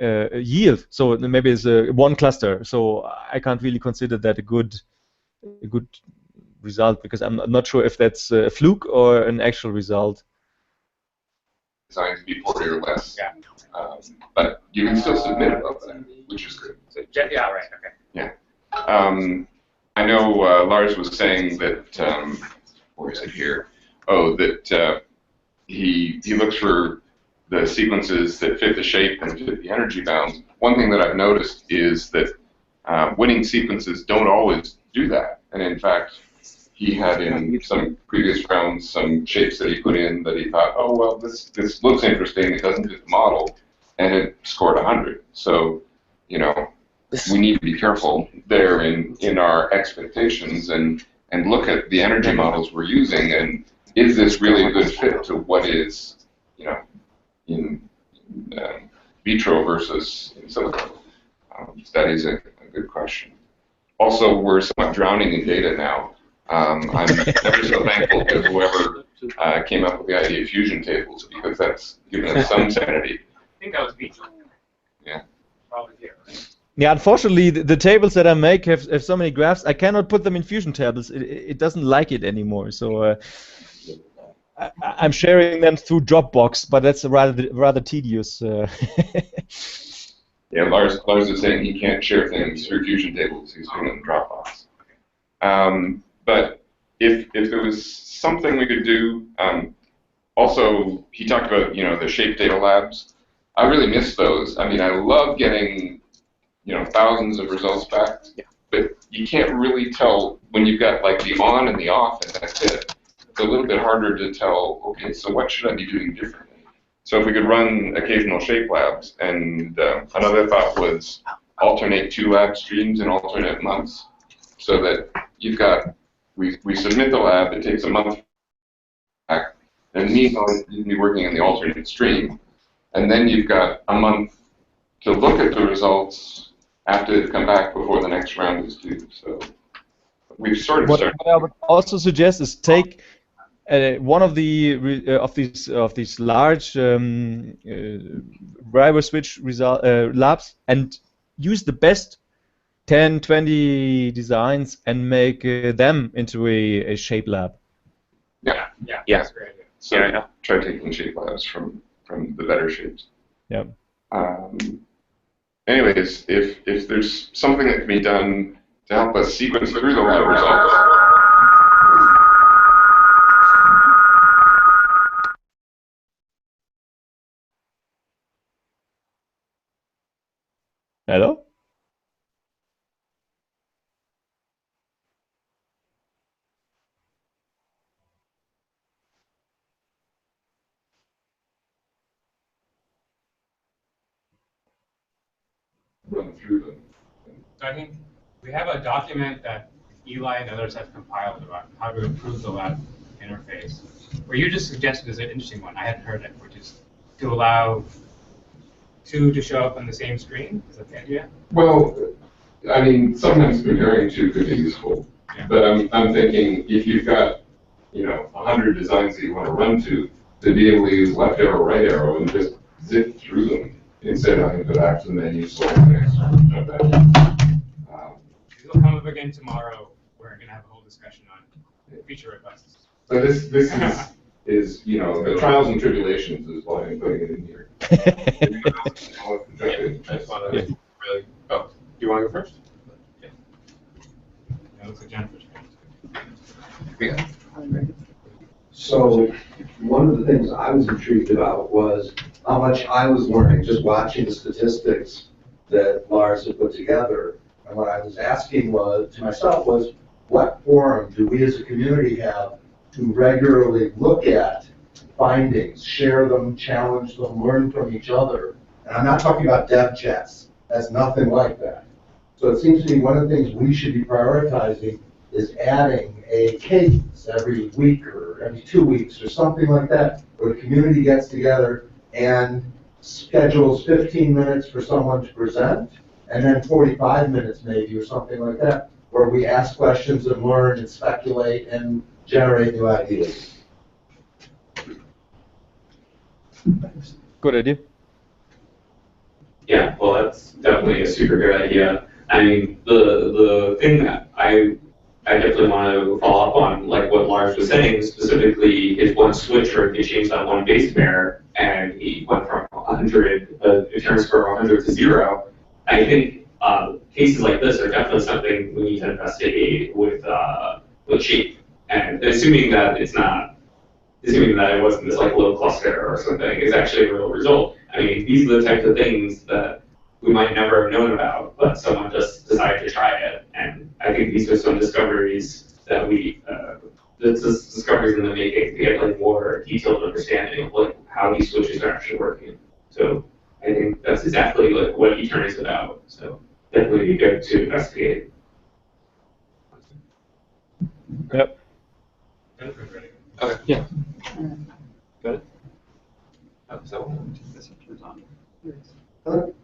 [SPEAKER 21] yield. So maybe it's one cluster. So I can't really consider that a good result, because I'm not sure if that's a fluke or an actual result.
[SPEAKER 5] Designed to be 40 or less. Yeah. But you can still submit above that, which is good.
[SPEAKER 2] Yeah, right, okay.
[SPEAKER 5] Yeah. I know Lars was saying that, where is it here? Oh, that he looks for the sequences that fit the shape and fit the energy bounds. One thing that I've noticed is that winning sequences don't always do that. And in fact, he had in some previous rounds some shapes that he put in that he thought, oh, well, this looks interesting, it doesn't fit the model, and it scored 100. So, you know, we need to be careful there in our expectations and look at the energy models we're using, and is this really a good fit to what is, you know, in vitro versus in silico? That is a good question. Also, we're somewhat drowning in data now. I'm ever so thankful to whoever came up with the idea of fusion tables, because that's given us some sanity.
[SPEAKER 2] I think that was me.
[SPEAKER 5] Yeah.
[SPEAKER 2] Probably here.
[SPEAKER 21] Yeah, unfortunately, the tables that I make have so many graphs, I cannot put them in fusion tables. It doesn't like it anymore. So I'm sharing them through Dropbox, but that's rather tedious.
[SPEAKER 5] Yeah, Lars is saying he can't share things through fusion tables. He's doing it in Dropbox. But if there was something we could do, also he talked about, you know, the shape data labs. I really miss those. I mean, I love getting, you know, thousands of results back, but you can't really tell when you've got like the on and the off, and that's it. It's a little bit harder to tell, okay, so what should I be doing differently? So if we could run occasional shape labs, and another thought was alternate 2 lab streams in alternate months, so that you've got, we submit the lab, it takes a month back, and meanwhile you can be working in the alternate stream, and then you've got a month to look at the results after they've come back before the next round is due. So we've sort of started.
[SPEAKER 21] What I would also suggest is take one of the of these large driver switch labs and use the best 10, 20 designs and make them into a shape lab.
[SPEAKER 5] Yeah.
[SPEAKER 2] That's a great idea.
[SPEAKER 5] So try taking shape labs from the better shapes.
[SPEAKER 21] Yeah.
[SPEAKER 5] Anyways, if there's something that can be done to help us sequence through the lab results.
[SPEAKER 21] Hello?
[SPEAKER 5] Run through them.
[SPEAKER 9] So I think we have a document that Eli and others have compiled about how to improve the lab interface. Where you just suggested is an interesting one. I hadn't heard it, which is to allow 2 to show up on the same screen. Is that the idea?
[SPEAKER 5] Well, I mean, sometimes comparing two could be useful, but I'm thinking if you've got, 100 designs that you want to run to be able to use left arrow, right arrow, and just zip through them instead of having to go back to the menu, select the next one, jump back in.
[SPEAKER 9] We'll come up again tomorrow. We're going to have a whole discussion on feature requests.
[SPEAKER 5] So this is the trials and tribulations is why I'm putting it in here.
[SPEAKER 18] I just want to really. Oh, do you want to go first?
[SPEAKER 9] Yeah. It looks like Jennifer's.
[SPEAKER 18] Yeah.
[SPEAKER 15] So one of the things I was intrigued about was how much I was learning just watching the statistics that Lars had put together. And what I was asking to myself was, what forum do we as a community have to regularly look at findings, share them, challenge them, learn from each other? And I'm not talking about dev chats. That's nothing like that. So it seems to me one of the things we should be prioritizing is adding a cadence every week or every 2 weeks or something like that, where the community gets together and schedules 15 minutes for someone to present, and then 45 minutes maybe or something like that, where we ask questions and learn and speculate and generate new ideas.
[SPEAKER 21] Good idea.
[SPEAKER 14] Yeah, well, that's definitely a super good idea. I mean, the thing that I definitely want to follow up on, like what Lars was saying, specifically his one switch where he changed that one base pair and he went from 100, it transferred 100 to 0. I think cases like this are definitely something we need to investigate with shape, and assuming that it wasn't this like low cluster or something is actually a real result. I mean, these are the types of things that we might never have known about, but someone just decided to try it. And I think these are some discoveries that discoveries in the making to get like more detailed understanding of like how these switches are actually working. So I think that's exactly like what EteRNA is about. So definitely be good to investigate.
[SPEAKER 21] Yep.
[SPEAKER 18] Okay.
[SPEAKER 21] Yeah.
[SPEAKER 18] Good. Oh, so this turns on.
[SPEAKER 6] Hello?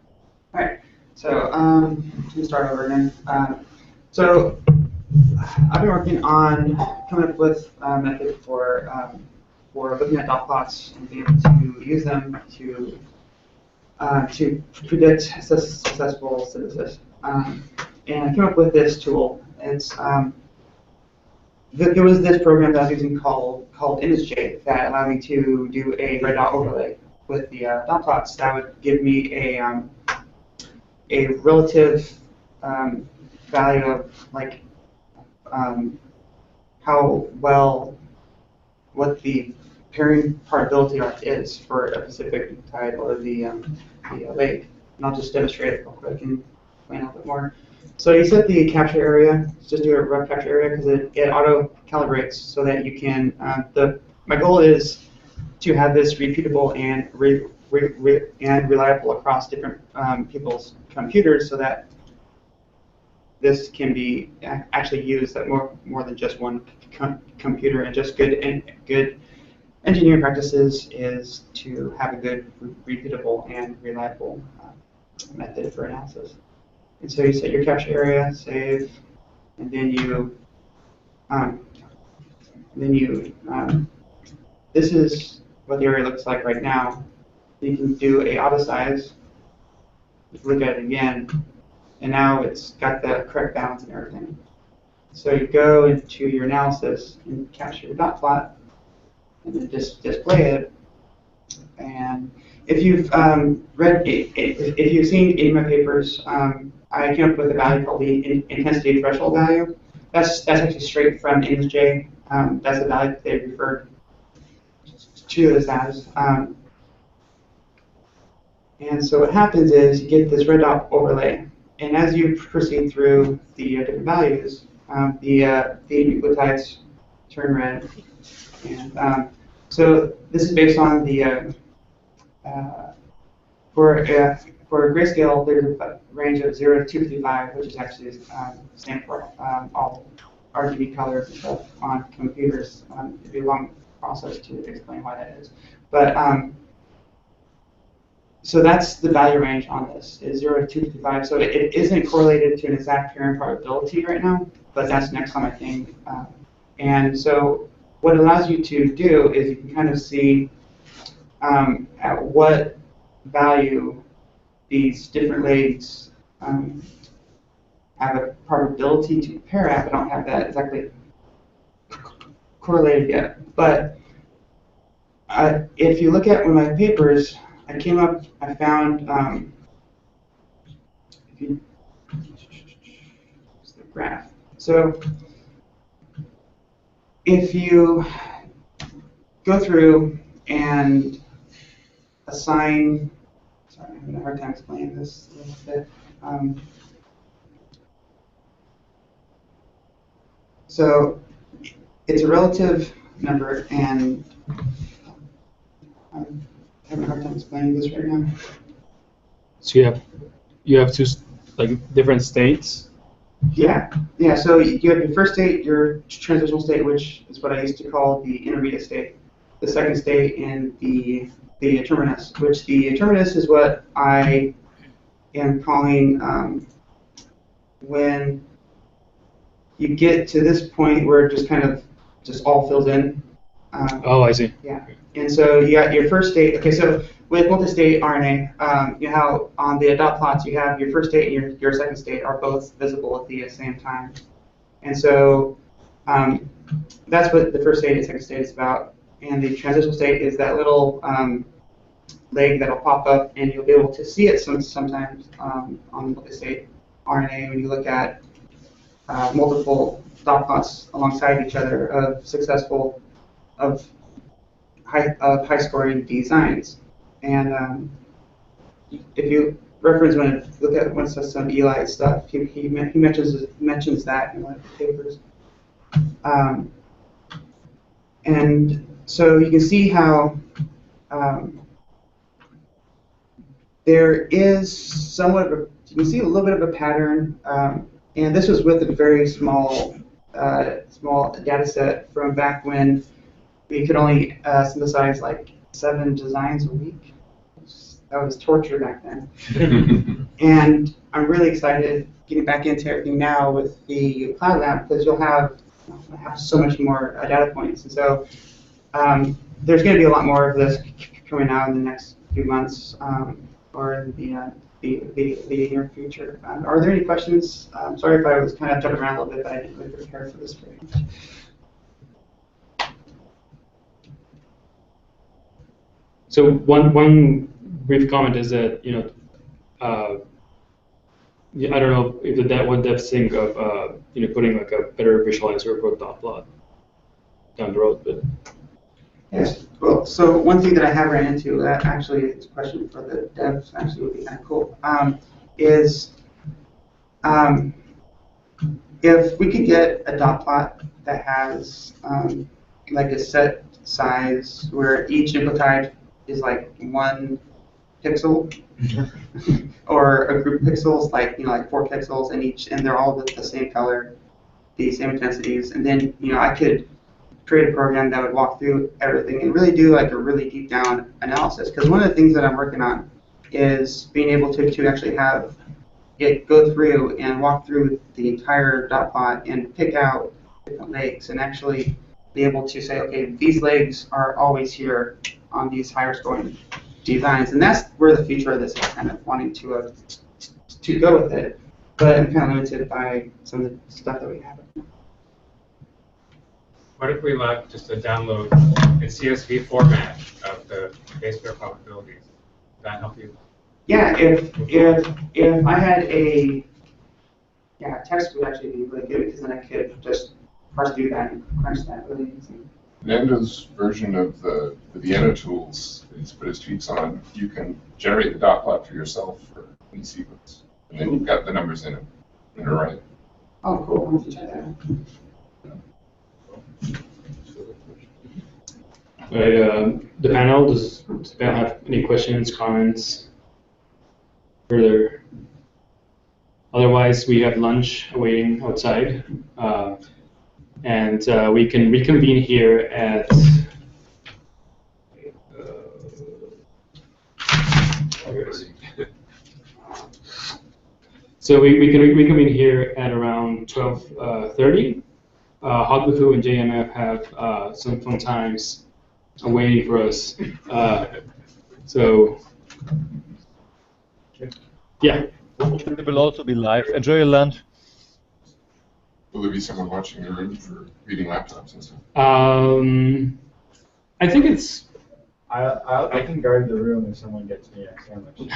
[SPEAKER 6] Alright, so let me start over again. So I've been working on coming up with a method for looking at dot plots and being able to use them to predict successful synthesis. And I came up with this tool. It's there was this program that I was using called ImageJ that allowed me to do a red dot overlay with the dot plots. That would give me a relative value of like how well what the pairing probability is for a Pacific tide or the lake. And I'll just demonstrate it real quick and explain a little bit more. So you set the capture area, just do a rough capture area because it auto calibrates so that you can. My goal is to have this repeatable and reliable across different people's computers, so that this can be actually used at more than just one computer. And just good engineering practices is to have a good repeatable and reliable method for analysis. And so you set your capture area, save, and then this is what the area looks like right now. You can do a auto size, look at it again, and now it's got the correct balance and everything. So you go into your analysis and capture your dot plot, and then just display it. And if you've if you've seen any of my papers, I came up with a value called the intensity threshold value. That's actually straight from ImageJ. That's the value that they referred to this as. And so what happens is you get this red dot overlay, and as you proceed through the different values, the nucleotides turn red. And so this is based on the for a grayscale, there's a range of 0 to 255, which is actually the same for all RGB colors and stuff on computers. It'd be a long process to explain why that is. But so that's the value range on this, is 0 to 255. So it isn't correlated to an exact pairing probability right now, but that's next on my thing. And so what it allows you to do is you can kind of see at what value these different legs have a probability to pair at. I don't have that exactly correlated yet. But if you look at one of my papers, I found, the graph. So if you go through and assign, sorry, I'm having a hard time explaining this a little bit. So it's a relative number, and I'm having a hard time explaining this right now.
[SPEAKER 7] So you have two different states.
[SPEAKER 6] Yeah. So you have your first state, your transitional state, which is what I used to call the intermediate state. The second state, and the terminus, which the terminus is what I am calling when you get to this point where it just kind of just all fills in.
[SPEAKER 7] Oh, I see.
[SPEAKER 6] Yeah. And so you got your first state. Okay, so with multi-state RNA, you know how on the dot plots you have your first state and your second state are both visible at the same time. And so that's what the first state and second state is about. And the transitional state is that little leg that'll pop up, and you'll be able to see it sometimes on multi-state RNA when you look at multiple dot plots alongside each other of high scoring designs. And if you reference look at when it says some Eli stuff, he mentions that in one of the papers. And so you can see how there is somewhat of you can see a little bit of a pattern, and this was with a very small data set from back when we could only synthesize like 7 designs a week. That was torture back then. And I'm really excited getting back into everything now with the Cloud Lab, because you'll have so much more data points. And so there's going to be a lot more of this coming out in the next few months, or in the near future. Are there any questions? Sorry if I was kind of jumping around a little bit, but I didn't really prepare for this very much.
[SPEAKER 7] So one brief comment is that I don't know if what devs think of putting like a better visualizer for a dot plot down the road, but
[SPEAKER 6] yes. Well, so one thing that I have ran into that actually is a question for the devs actually would be kind of cool is if we could get a dot plot that has like a set size where each nucleotide is like 1 pixel, or a group of pixels, like 4 pixels in each, and they're all the same color, the same intensities, and then I could create a program that would walk through everything and really do like a really deep down analysis. Because one of the things that I'm working on is being able to actually have it go through and walk through the entire dot plot and pick out different legs and actually be able to say, okay, these legs are always here on these higher scoring designs, and that's where the future of this is kind of wanting to go with it. But I'm kind of limited by some of the stuff that we have.
[SPEAKER 9] What if we left just a download in CSV format of the base pair probabilities? Would that help you?
[SPEAKER 6] Yeah, if I had text would actually be really good, because then I could just parse through that and crunch that really easy.
[SPEAKER 5] Nanda's version of the Vienna tools that he's put his tweaks on, you can generate the dot plot for yourself for any sequence, and then you've got the numbers in an array.
[SPEAKER 6] Oh, cool. I'll have to try that.
[SPEAKER 7] All right, the panel, does the panel have any questions, comments, further? Otherwise, we have lunch awaiting outside, and we can reconvene here at 4:30. So we convene here at around 12:30. Hogbuku and JMF have some fun times waiting for us. So yeah.
[SPEAKER 21] It will also be live. Enjoy your lunch.
[SPEAKER 5] Will there be someone watching the room for reading laptops and stuff?
[SPEAKER 7] I think it's.
[SPEAKER 1] I can guard the room if someone gets me a sandwich.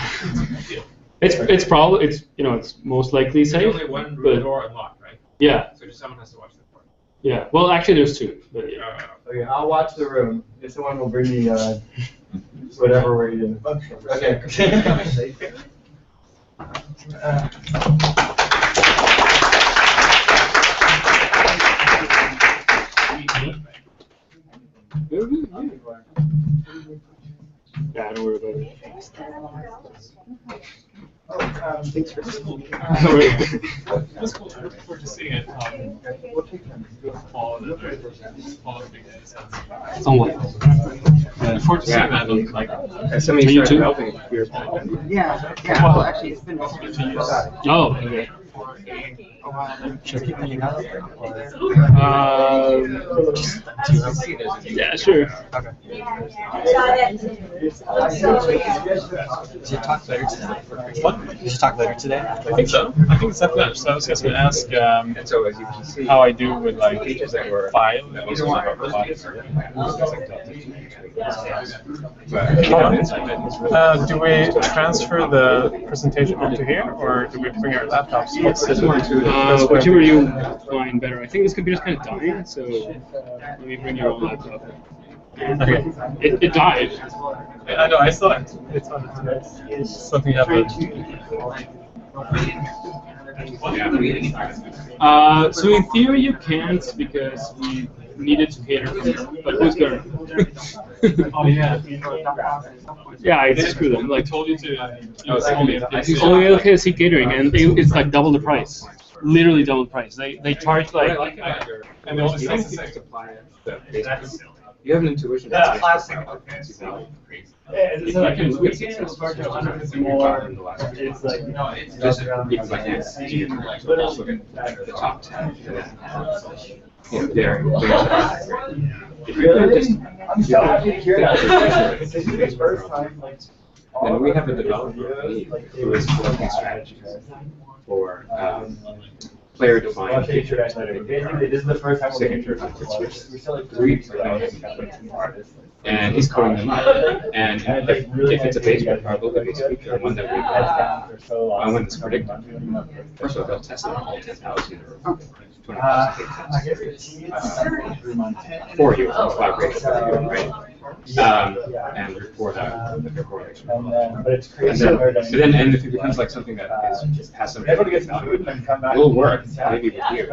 [SPEAKER 7] It's probably it's most likely safe.
[SPEAKER 9] There's only one
[SPEAKER 7] but,
[SPEAKER 9] door unlocked, right?
[SPEAKER 7] Yeah.
[SPEAKER 9] So just someone has to watch the door.
[SPEAKER 7] Yeah. Well, actually, there's two. But yeah.
[SPEAKER 1] Okay, I'll watch the room. If someone will bring me whatever we're eating. Okay.
[SPEAKER 7] Yeah, don't worry about it.
[SPEAKER 6] Thanks for listening.
[SPEAKER 7] That's cool. We're just seeing it. All the big data
[SPEAKER 9] Oh, what?
[SPEAKER 7] Forward to see that on like
[SPEAKER 9] YouTube.
[SPEAKER 6] Yeah. Well, actually, it's been.
[SPEAKER 7] Oh, okay. Yeah, sure.
[SPEAKER 21] Did you talk later today? What? Did you talk later today?
[SPEAKER 7] I think so. I think it's definitely. So I was just going to ask how I do with like file.
[SPEAKER 12] Do we transfer the presentation onto here, or do we bring our laptops? What's
[SPEAKER 7] Whichever you find better. I think this computer's kind of dying, so let me bring your own laptop.
[SPEAKER 12] Okay.
[SPEAKER 7] It died.
[SPEAKER 12] I know, I saw it. It's on the today. Something happened.
[SPEAKER 7] So in theory you can't because we needed to cater for you, but who's going to?
[SPEAKER 12] Oh yeah.
[SPEAKER 7] Yeah, I screwed them. Like told you to. Oh yeah, okay, see catering, and it's like double the price. Literally double the price. They charge like.
[SPEAKER 9] And the only thing is supply you have an intuition.
[SPEAKER 1] That's classic.
[SPEAKER 7] If
[SPEAKER 1] So
[SPEAKER 7] I can
[SPEAKER 1] we can charge 150 more. It's like
[SPEAKER 9] it's just because I can't see it. So I'll just look at the top 10. There.
[SPEAKER 1] Really? I'm so happy to hear that. This is the first time, like.
[SPEAKER 9] And we have a developer who is working strategies for player-defined features.
[SPEAKER 1] Basically, this is the first time we're still like 3 weeks ago.
[SPEAKER 9] And he's coding them up. And if it's a base probably the base feature, one that we I want to predict. First of all, they'll test it on all 10,000 or 20,000 for you, collaboration for you, right? And report out the correlation.
[SPEAKER 1] But it's crazy.
[SPEAKER 9] And then if it becomes like something that has some value, it will work maybe with you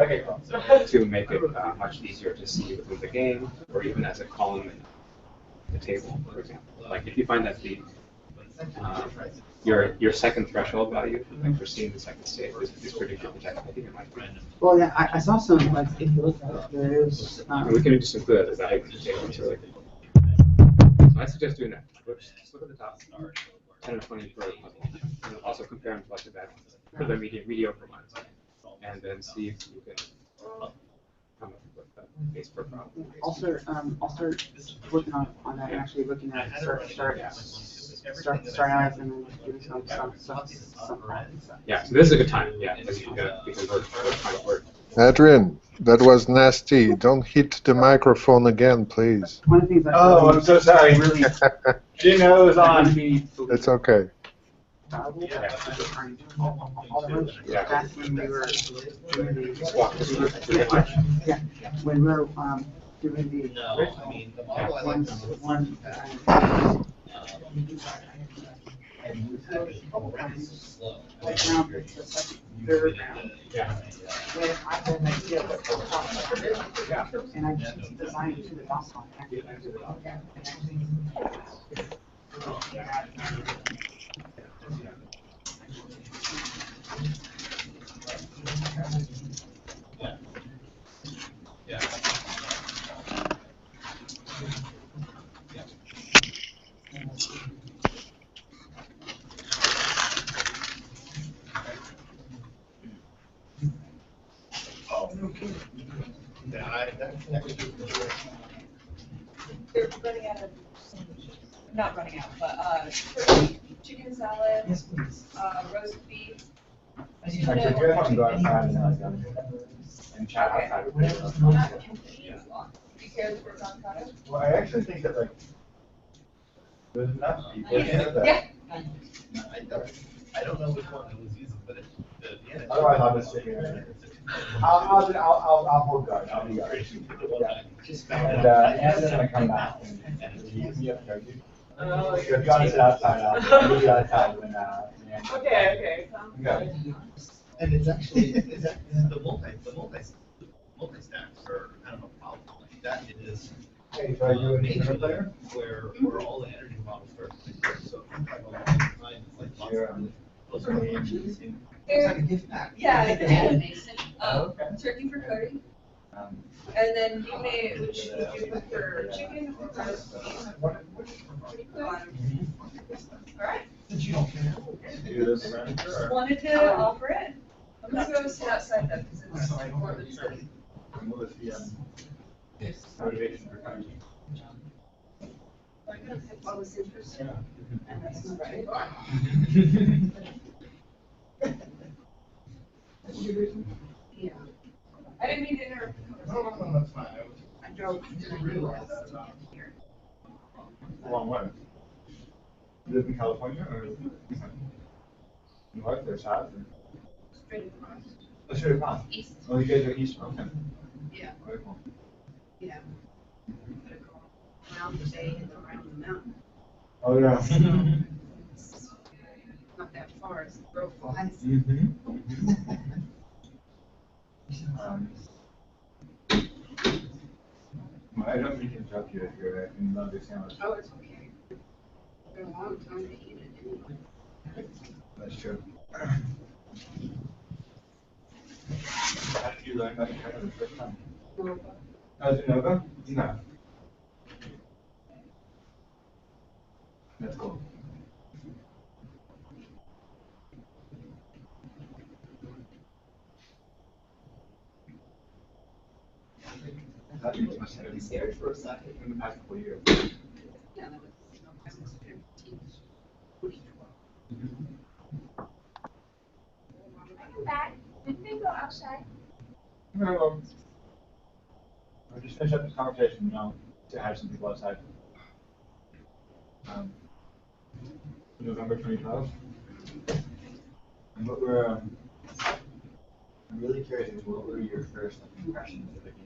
[SPEAKER 9] to make it much easier to see within the game, or even as a column in the table, for example. Like if you find that the your second threshold value, like for seeing the second state, is predicted projected, I think it might be.
[SPEAKER 6] Well, yeah, I saw some, like, if you look at it, there is.
[SPEAKER 9] And we can just include that as value in the table. So I suggest doing that. Just look at the top 10 or 20 for a puzzle, and also compare them to like the bad ones, for the mediocre ones, and then see if you can come up with the base per problem.
[SPEAKER 6] I'll start working on that and actually looking at start analyzing and doing some.
[SPEAKER 9] Yeah, so this is a good time. Yeah, because we're trying to work.
[SPEAKER 22] Adrian, that was nasty. Don't hit the microphone again, please.
[SPEAKER 6] One of the things
[SPEAKER 1] Oh, I'm so sorry. Didn't know it was on.
[SPEAKER 22] It's okay.
[SPEAKER 6] Back when we were doing when we were doing and I just designed it to the DOS
[SPEAKER 4] They're running out of, not running out, but turkey, chicken salad,
[SPEAKER 1] Yes, please.
[SPEAKER 4] roast beef.
[SPEAKER 1] Like, if you're having to go outside and like, and chat outside with people.
[SPEAKER 4] Do you care if we're on product?
[SPEAKER 1] Well, I actually think that like, there's enough people here that.
[SPEAKER 4] Yeah.
[SPEAKER 10] I don't know which one it was using, but
[SPEAKER 1] Otherwise, I'll just sit here. I'll hold guard. I'll be guard. And Anna's gonna come back and you have turkey.
[SPEAKER 4] Oh,
[SPEAKER 1] If you want to sit outside, I'll meet you outside when
[SPEAKER 4] Okay.
[SPEAKER 1] Okay.
[SPEAKER 10] And it's actually, the multi-stacks are kind of a problem. Like that it is.
[SPEAKER 1] Okay, so are you a nature player?
[SPEAKER 10] Where all the energy models start to make sense. So if you have a lot of time, it's like lots of those are functions. It's like a gift pack.
[SPEAKER 4] Yeah, it's
[SPEAKER 1] Okay.
[SPEAKER 4] turkey for Cody. And then you may, which would you prefer, chicken or roast beef? Alright.
[SPEAKER 1] Since you don't care. Do this around here,
[SPEAKER 4] Just
[SPEAKER 1] or-
[SPEAKER 4] wanted to offer it. I'm gonna go sit outside though, because it's more than sunny.
[SPEAKER 1] What was the motivation for coming?
[SPEAKER 4] I'm gonna pick what was interesting. And that's not right. Yeah. I didn't mean to interrupt.
[SPEAKER 1] No, that's fine.
[SPEAKER 4] I drove.
[SPEAKER 1] Didn't realize
[SPEAKER 4] Here.
[SPEAKER 1] A long way. You live in California or north or south? Or?
[SPEAKER 4] Straight across.
[SPEAKER 1] Oh, straight across.
[SPEAKER 4] East.
[SPEAKER 1] Oh, you guys are east. Okay.
[SPEAKER 4] Yeah.
[SPEAKER 1] Very cool.
[SPEAKER 4] Yeah. Gotta go around the bay and around the mountain.
[SPEAKER 1] Oh yeah.
[SPEAKER 4] Not that far, it's the road flies.
[SPEAKER 1] Well, I don't mean to interrupt you if you're in love with sandwich.
[SPEAKER 4] Oh, it's okay. It's been a long time to eat it anyway.
[SPEAKER 1] That's true. How did you learn about China the first time?
[SPEAKER 4] Nova.
[SPEAKER 1] Oh, is it Nova? No. That's cool. I thought you must have been scared for a second in the past couple of years.
[SPEAKER 4] Yeah, that was, I was 15.
[SPEAKER 16] Back. Didn't they go outside?
[SPEAKER 1] No, I'll just finish up this conversation now to have some people outside. November 2012. And what were, I'm really curious, what were your first impressions of the game?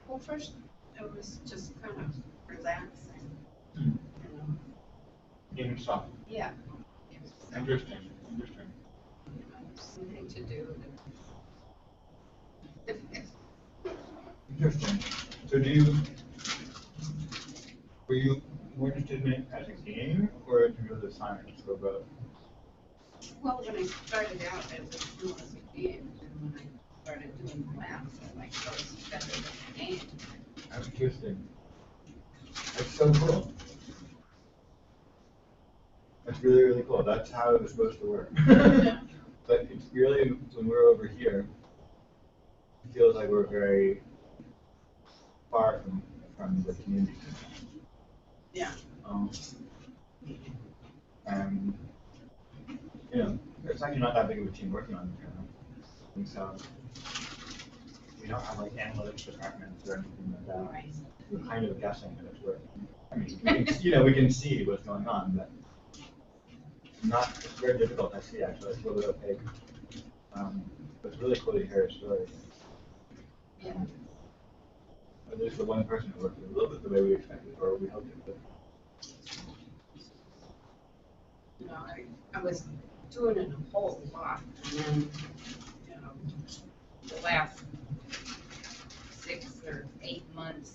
[SPEAKER 4] Well, first, it was just kind of relaxing.
[SPEAKER 1] Hmm. Game stuff.
[SPEAKER 4] Yeah.
[SPEAKER 1] Interesting. Interesting.
[SPEAKER 4] Something to do.
[SPEAKER 1] Interesting. So were you more interested in it as a game or in terms of the science or both?
[SPEAKER 4] Well, when I started out, it was a game, and when I started doing the math, I like those better than the game.
[SPEAKER 1] That's interesting. That's so cool. That's really, really cool. That's how it was supposed to work. But it's really, when we're over here, it feels like we're very far from the community.
[SPEAKER 4] Yeah.
[SPEAKER 1] And, you know, it's actually not that big of a team working on it, and so we don't have like analytics departments or anything like that.
[SPEAKER 4] Right.
[SPEAKER 1] We're kind of guessing that it's working. I mean, we can, you know, we can see what's going on, but it's very difficult to see actually. It's a little bit opaque. But it's really cool to hear a story.
[SPEAKER 4] Yeah.
[SPEAKER 1] At least the one person who worked a little bit the way we expected, or we hoped it would.
[SPEAKER 4] You know, I was doing it a whole lot, and then, you know, the last 6 or 8 months,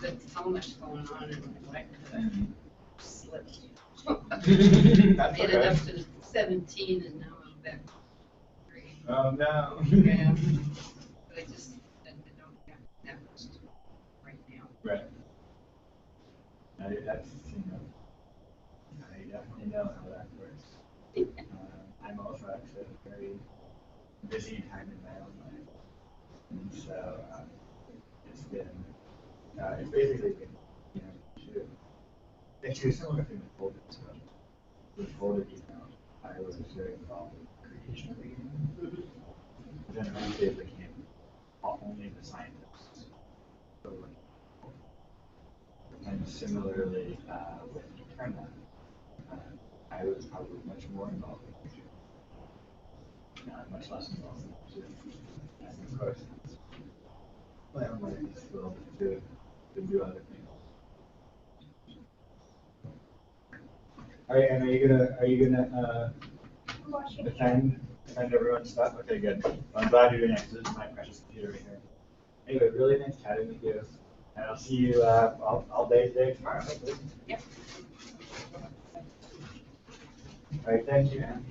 [SPEAKER 4] there's so much going on in my life that I slipped.
[SPEAKER 1] That's
[SPEAKER 4] Ended
[SPEAKER 1] okay.
[SPEAKER 4] up to 17, and now I'm back to 3.
[SPEAKER 1] Oh no.
[SPEAKER 4] Yeah. But I don't have that much to do right now.
[SPEAKER 1] Right. That's, you know, I definitely know how that works. I'm also actually very busy time in my own life. And so it's basically been, it's a similar thing with folded stuff. With folded email, I was very involved in the creation of the email. Then eventually it became only the scientists. So, and similarly with EteRNA, I was probably much more involved in future, much less involved in future. And of course, my own life is still to do other things. All right, and are you gonna defend everyone's stuff? Okay, good. Well, I'm glad you're doing it. This is my precious computer right here. Anyway, really nice chatting with you, and I'll see you all day today, tomorrow. Hopefully.
[SPEAKER 4] Yep.
[SPEAKER 1] All right, thank you, Anne.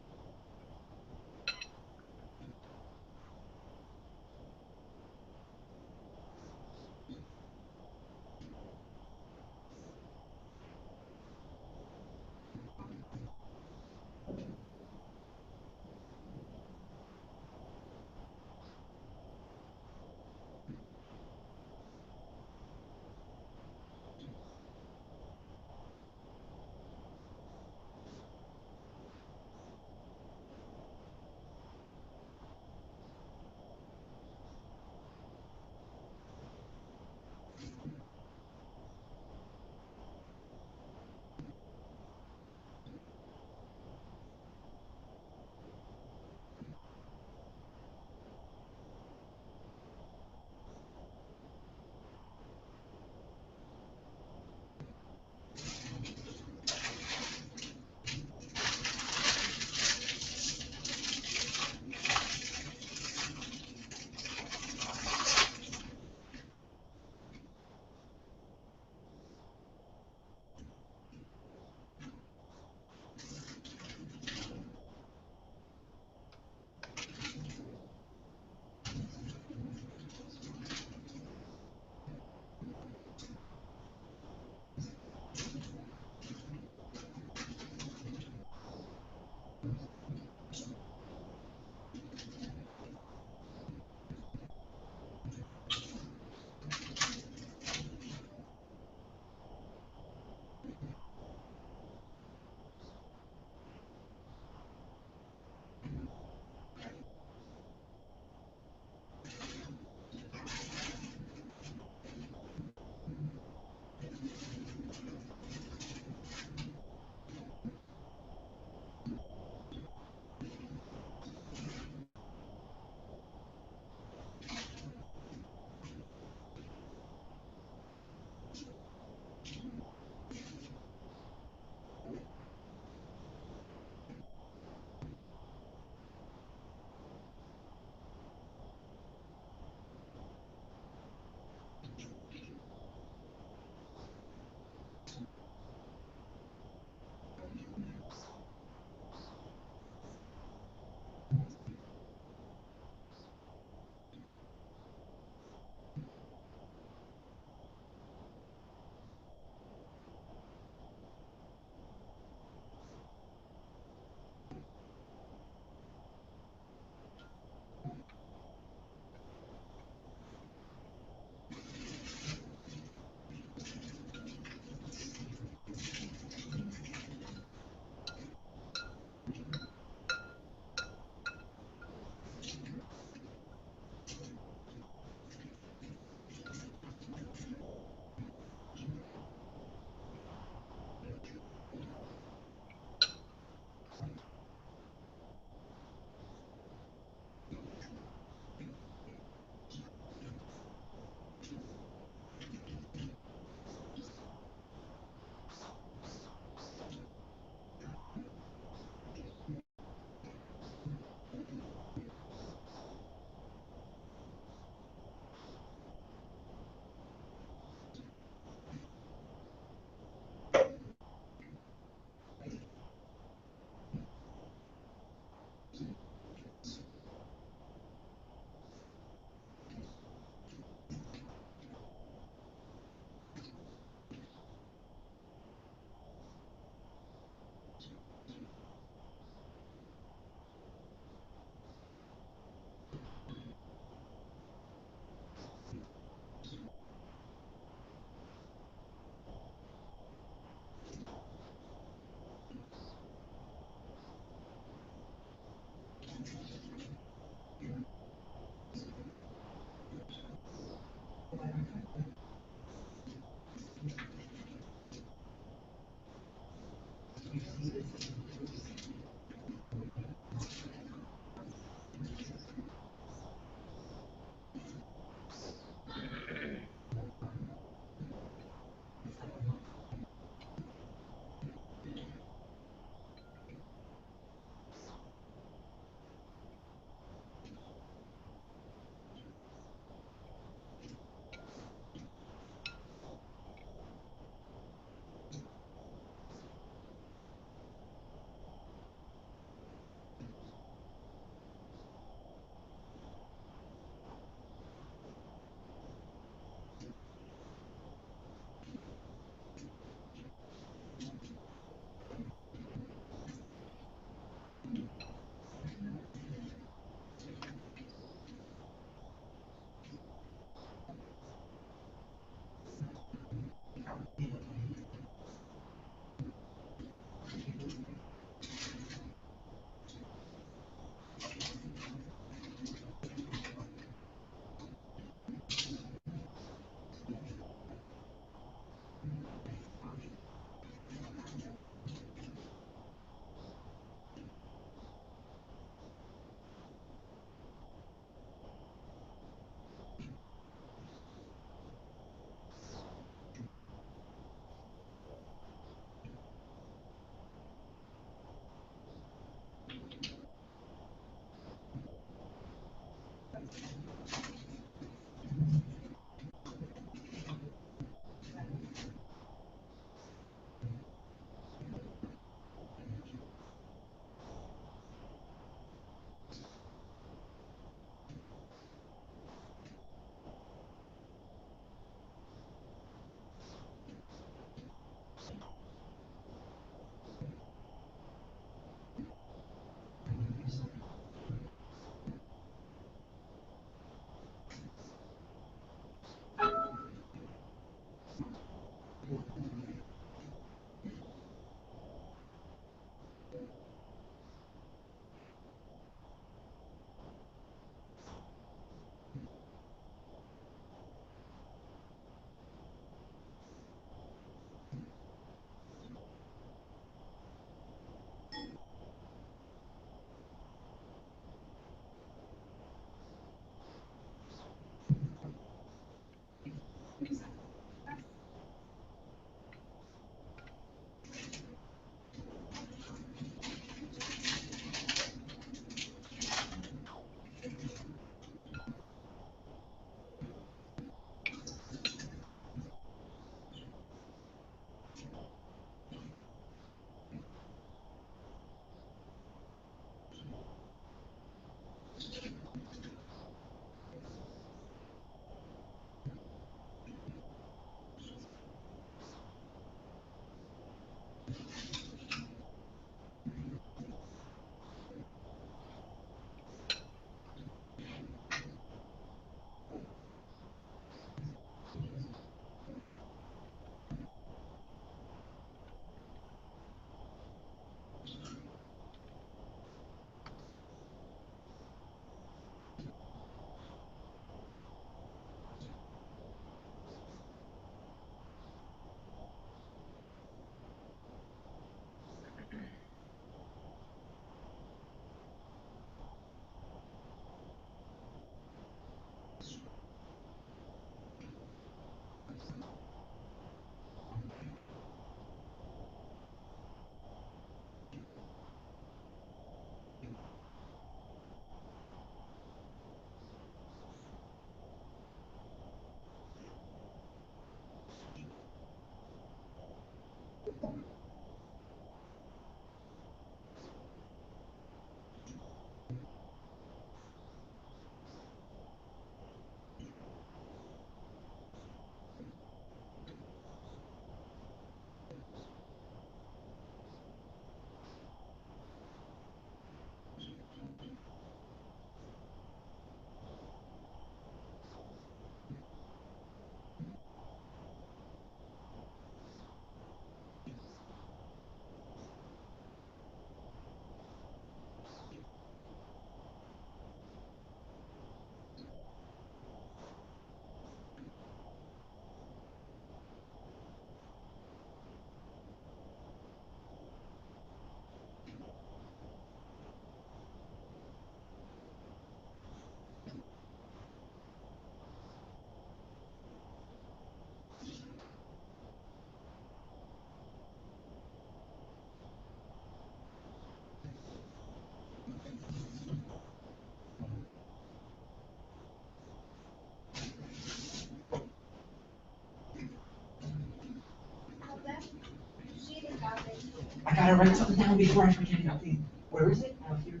[SPEAKER 10] gotta write something down before I forget it. Please. Where is it? Out here.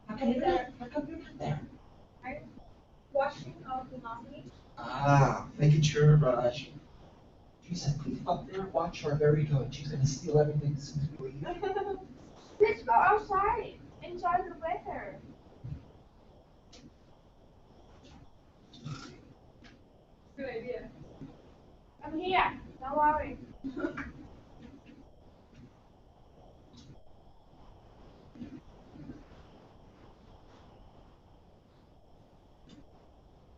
[SPEAKER 10] How come you're not there?
[SPEAKER 3] I'm washing off the laundry.
[SPEAKER 10] Ah, making sure, she said, please up there, watch her very good. She's gonna steal everything as soon as we leave.
[SPEAKER 3] Let's go outside. Enjoy the weather. Good idea. I'm here. Don't worry.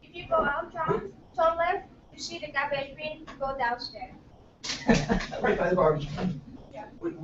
[SPEAKER 3] If you go out, John, turn left, you see the garbage bin, go downstairs.
[SPEAKER 10] Right by the garbage.
[SPEAKER 3] Yeah.
[SPEAKER 10] Wait.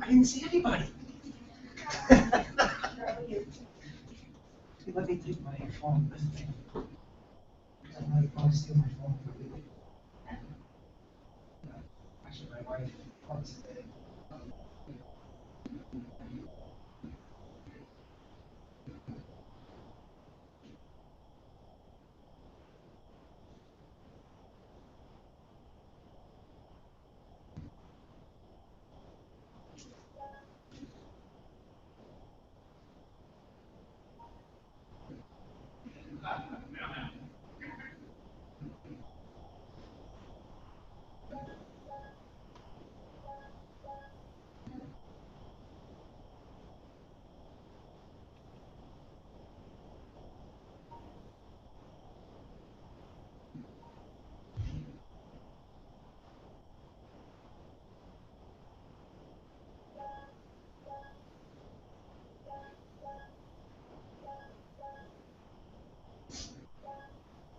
[SPEAKER 10] I didn't see anybody. Let me take my phone with me. I might probably steal my phone. Actually, my wife wants it.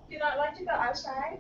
[SPEAKER 3] Do you not like to go outside?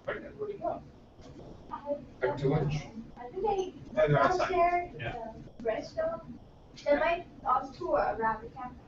[SPEAKER 2] Where'd he go?
[SPEAKER 3] I
[SPEAKER 2] Back to lunch.
[SPEAKER 3] I think they
[SPEAKER 2] Yeah, they're outside.
[SPEAKER 3] downstairs,
[SPEAKER 2] Yeah.
[SPEAKER 3] restaurant. They might on tour around the campus.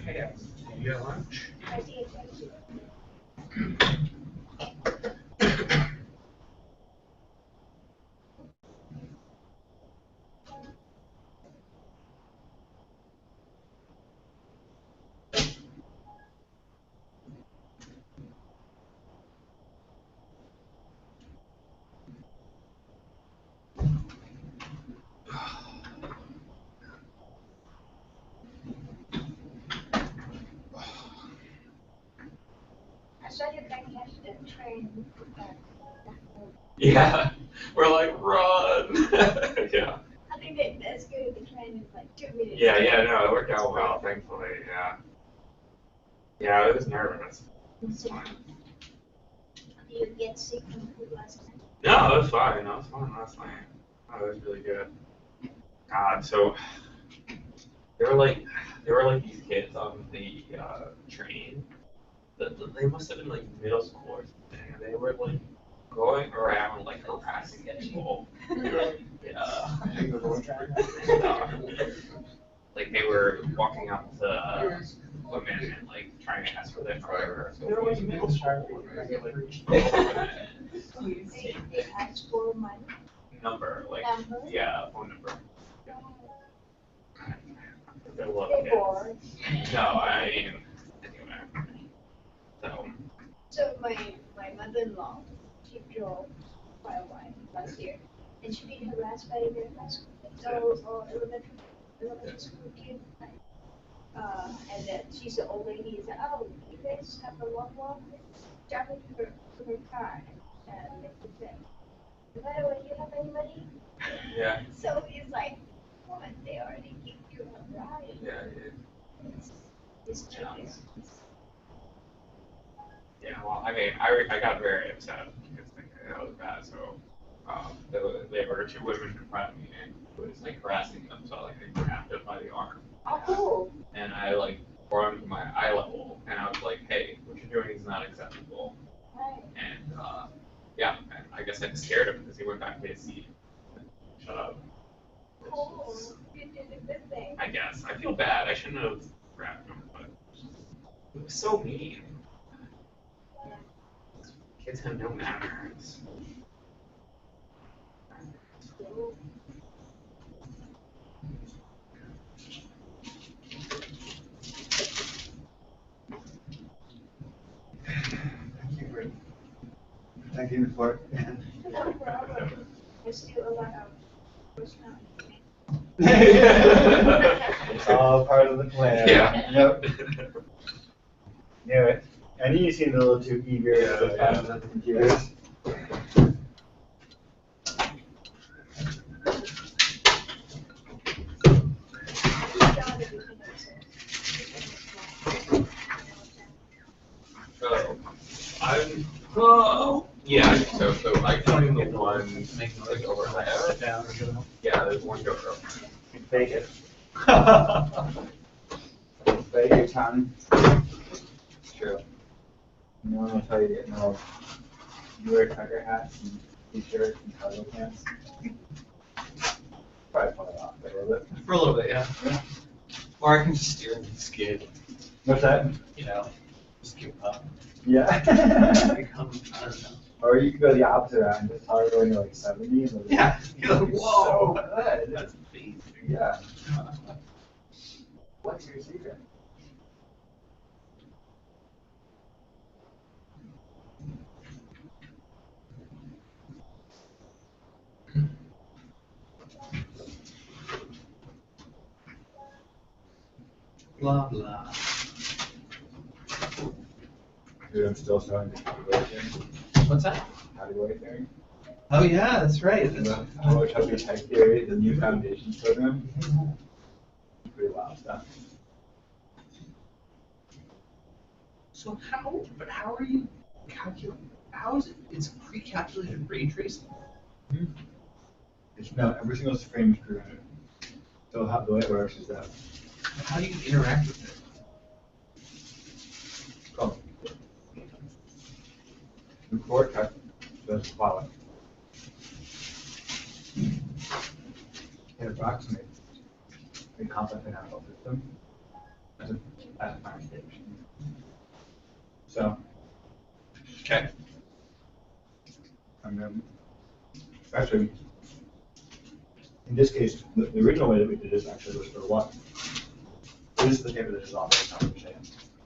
[SPEAKER 2] Yeah. You got lunch?
[SPEAKER 3] I did. I saw you can catch the train.
[SPEAKER 2] Yeah. We're like, run. Yeah.
[SPEAKER 3] I think that's good. The train is like 2 minutes.
[SPEAKER 2] Yeah, no, it worked out well, thankfully, yeah. Yeah, I was nervous. It's fine.
[SPEAKER 3] Do you get sick from food last night?
[SPEAKER 2] No, it was fine. No, it was fine last night. Oh, it was really good. God, so there were like these kids on the train. They must have been like middle school or something, and they were like going around like harassing people. Yeah. Like they were walking up to women and like trying to ask for their number.
[SPEAKER 8] There was middle school.
[SPEAKER 3] They ask for money.
[SPEAKER 2] Number, like
[SPEAKER 3] Number?
[SPEAKER 2] yeah, phone number. They're little
[SPEAKER 3] They
[SPEAKER 2] kids.
[SPEAKER 3] bored.
[SPEAKER 2] No, I mean anyway.
[SPEAKER 3] So my mother-in-law, she drove quite a while last year, and she been harassed by the high school kids or elementary school kids. And then she's the old lady. He said, "Oh, you guys have a long walk. Jump into her car." And they said, "By the way, do you have any money?"
[SPEAKER 2] Yeah.
[SPEAKER 3] So he's like, "What? They already give you a ride."
[SPEAKER 2] Yeah.
[SPEAKER 3] It's cheap.
[SPEAKER 2] Yeah, well, I mean, I got very upset because that was bad. So they were two women in front of me and it was like harassing them. So like they grabbed them by the arm.
[SPEAKER 3] Oh, cool.
[SPEAKER 2] And I like brought him to my eye level and I was like, hey, what you're doing is not acceptable.
[SPEAKER 3] Right.
[SPEAKER 2] And yeah, and I guess I just scared him because he went back to his seat. Shut up.
[SPEAKER 3] Cool. You did a good thing.
[SPEAKER 2] I guess. I feel bad. I shouldn't have grabbed him, but
[SPEAKER 9] It was so mean. Kids have no manners.
[SPEAKER 1] Thank you for it.
[SPEAKER 3] No problem. I still a lot of personality.
[SPEAKER 1] It's all part of the plan.
[SPEAKER 14] Yeah.
[SPEAKER 1] Yep. Knew it. I knew you seemed a little too eager to find the computers.
[SPEAKER 14] Yeah, I think so. So I joined the one like over there. Yeah, there's one GoPro.
[SPEAKER 1] Fake it. Fake your tongue. It's true. No one will tell you to get no. You wear trucker hats and t-shirts and cargo pants. Probably fall off a little bit.
[SPEAKER 10] For a little bit, yeah. Or I can just steer into the skid.
[SPEAKER 1] What's that?
[SPEAKER 10] You know, just give up.
[SPEAKER 1] Yeah.
[SPEAKER 10] Become, I don't know.
[SPEAKER 1] Or you could go the opposite round, just hard going to like 70 and
[SPEAKER 10] Yeah. You're like, whoa.
[SPEAKER 1] So good.
[SPEAKER 10] That's amazing.
[SPEAKER 1] Yeah. What's your secret?
[SPEAKER 10] Blah, blah.
[SPEAKER 1] Dude, I'm still starting to category theory.
[SPEAKER 10] What's that?
[SPEAKER 1] Category theory.
[SPEAKER 10] Oh, yeah, that's right.
[SPEAKER 1] Chubby type theory, the new foundations program. Pretty wild stuff.
[SPEAKER 10] So how are you calculating? How is it? It's pre-calculated ray tracing?
[SPEAKER 1] It's no, every single frame is pre-rendered. So how the way it works is that.
[SPEAKER 10] How do you interact with it?
[SPEAKER 1] Oh. The cortex does follow. It approximates a complex analytical system as a finite state machine. So.
[SPEAKER 10] Okay.
[SPEAKER 1] And then, actually, in this case, the original way that we did this actually was for water. This is the paper that is off the top of the shade.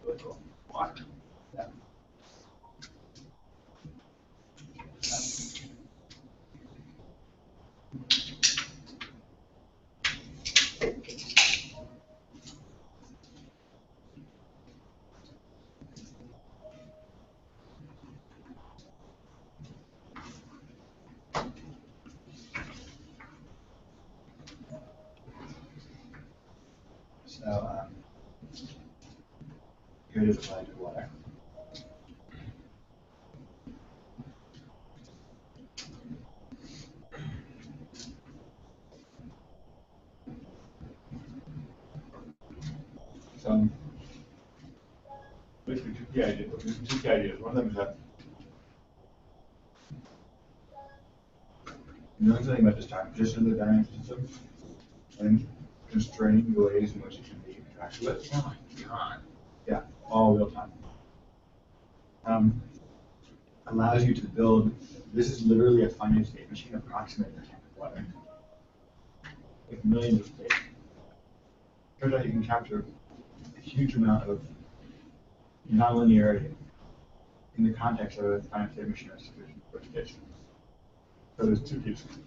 [SPEAKER 1] Really cool. Water. Yeah. So, here it is applied to water. So, basically two key ideas. One of them is that knowing something about this time position of the dynamic system and constraining the ways in which it can be interacted with.
[SPEAKER 10] Oh my god.
[SPEAKER 1] Yeah, all real time. Allows you to build, this is literally a finite state machine approximating a tank of water with millions of states. Turns out you can capture a huge amount of nonlinearity in the context of a finite state machine as which case. So there's two pieces.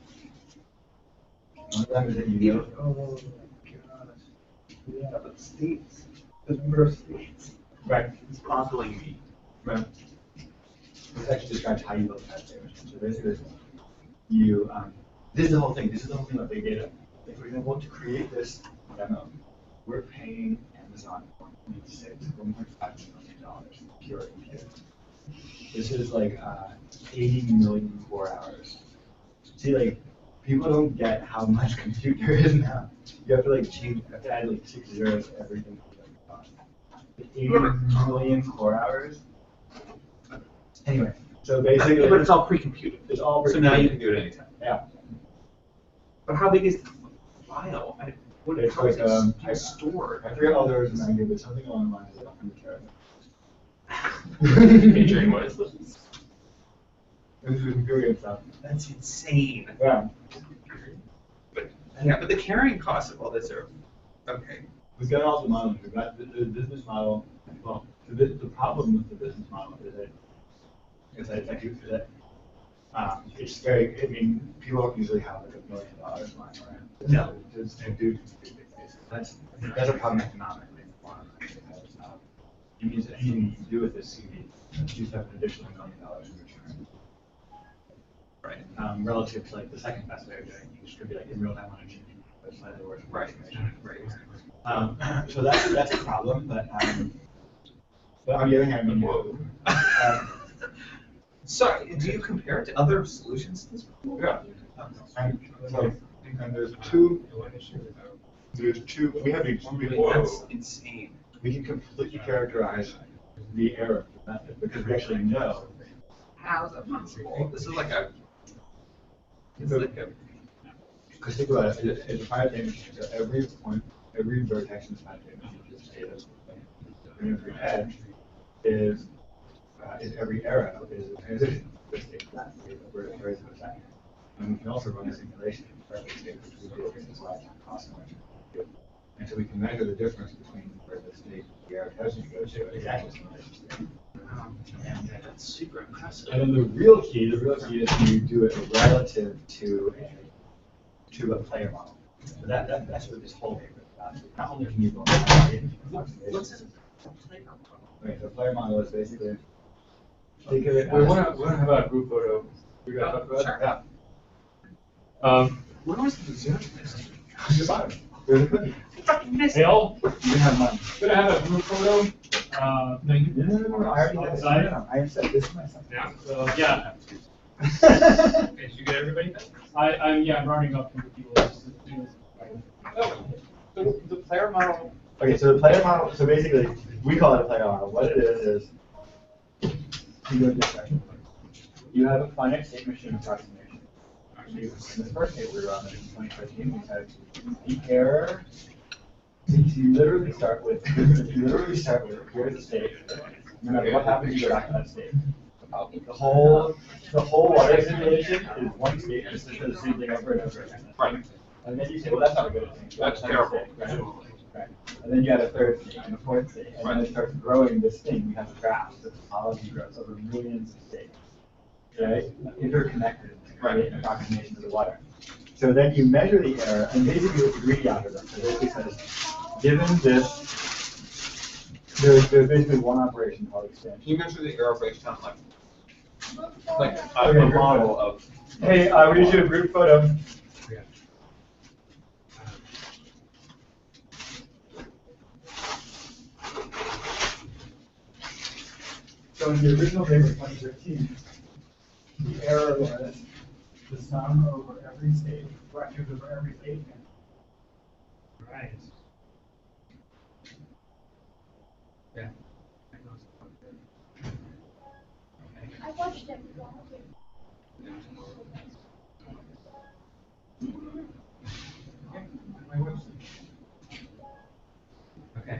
[SPEAKER 1] One of them is that you know.
[SPEAKER 8] Oh, God. Yeah, but states. The number of states.
[SPEAKER 1] Right.
[SPEAKER 10] It's boggling me.
[SPEAKER 1] Right. This actually describes how you build a finite state machine. So basically, you, this is the whole thing. This is the whole thing about big data. Like, for example, to create this demo, we're paying Amazon $1.6 million pure compute. This is like 80 million core hours. See, like, people don't get how much compute there is now. You have to like change, you have to add like 6 zeros to everything. 80 million core hours. Anyway, so basically.
[SPEAKER 10] But it's all pre-computed.
[SPEAKER 1] It's all
[SPEAKER 10] So now you can do it anytime.
[SPEAKER 1] Yeah.
[SPEAKER 10] But how big is the file?
[SPEAKER 1] It's like I stored. I forget all the words in but something along the lines of 100 characters.
[SPEAKER 2] Featuring what is this?
[SPEAKER 1] This is good stuff.
[SPEAKER 2] That's insane.
[SPEAKER 1] Yeah.
[SPEAKER 2] Yeah, but the carrying costs of all this are okay.
[SPEAKER 1] We've got all the models. We've got the business model. Well, the problem with the business model is that it's very. I mean, people don't usually have like $1 million lying around.
[SPEAKER 2] No.
[SPEAKER 1] And do that's a problem economically. It means that anything you can do with this, you have an additional $1 million in return.
[SPEAKER 2] Right.
[SPEAKER 1] Relative to like the second best way of doing it, you just could be like in real time on a GPU, but slightly worse.
[SPEAKER 2] Right.
[SPEAKER 1] So that's a problem, but on the other hand,
[SPEAKER 2] Sorry, do you compare it to other solutions?
[SPEAKER 1] Yeah. And there's two. We have
[SPEAKER 2] That's insane.
[SPEAKER 1] We can completely characterize the error of the method because we actually know.
[SPEAKER 2] How is that possible? This is like a. It's like a.
[SPEAKER 1] Because think about it, it's a finite data machine. So every point, every vertex in this finite data machine is data. And every edge is every arrow is a transition of state to that state of where it varies in a second. And we can also run a simulation for every state, which we do in this lifetime cost function. And so we can measure the difference between where the state the arrow has to go to and the actual simulation state.
[SPEAKER 2] That's super impressive.
[SPEAKER 1] And then the real key is you do it relative to a player model. So that's what this whole paper is about. Not only can you go
[SPEAKER 2] What's a player model?
[SPEAKER 1] Right, the player model is basically think of it. We want to have a group photo. We got to talk about
[SPEAKER 2] Sure.
[SPEAKER 1] Yeah.
[SPEAKER 2] Where was the Zoom?
[SPEAKER 1] Your bottom. There's a cookie.
[SPEAKER 7] Hey, all.
[SPEAKER 1] You can have mine.
[SPEAKER 7] Gonna have a group photo.
[SPEAKER 1] No. I already have it.
[SPEAKER 7] Outside.
[SPEAKER 1] I am set. This is my son.
[SPEAKER 7] Yeah. So yeah.
[SPEAKER 2] Okay, did you get everybody back?
[SPEAKER 7] I'm rounding up from the people.
[SPEAKER 2] The player model.
[SPEAKER 1] Okay, so the player model. So basically, we call it a player model. What it is you go this way. You have a finite state machine approximation. Actually, in the first paper we run in 2013, we had the error. You literally start with here's the state. No matter what happens, you go back to that state. The whole water simulation is one state, just does the same thing over and over again.
[SPEAKER 2] Right.
[SPEAKER 1] And then you say, well, that's not a good thing.
[SPEAKER 2] That's terrible.
[SPEAKER 1] State, right? And then you add a third state and a fourth state, and then it starts growing this thing. We have a graph. The topology grows over millions of states, right? Interconnected, right? Approximation of the water. So then you measure the error, and basically it's a greedy algorithm. So basically says, given this, there's basically one operation called expansion.
[SPEAKER 2] Can you measure the error based on like a model of?
[SPEAKER 1] Hey, we need to do a group photo. So in the original paper, 2013, the error was the sum over every state, fractions over every state.
[SPEAKER 7] Right.
[SPEAKER 2] Yeah.
[SPEAKER 3] I watched it.
[SPEAKER 2] Okay.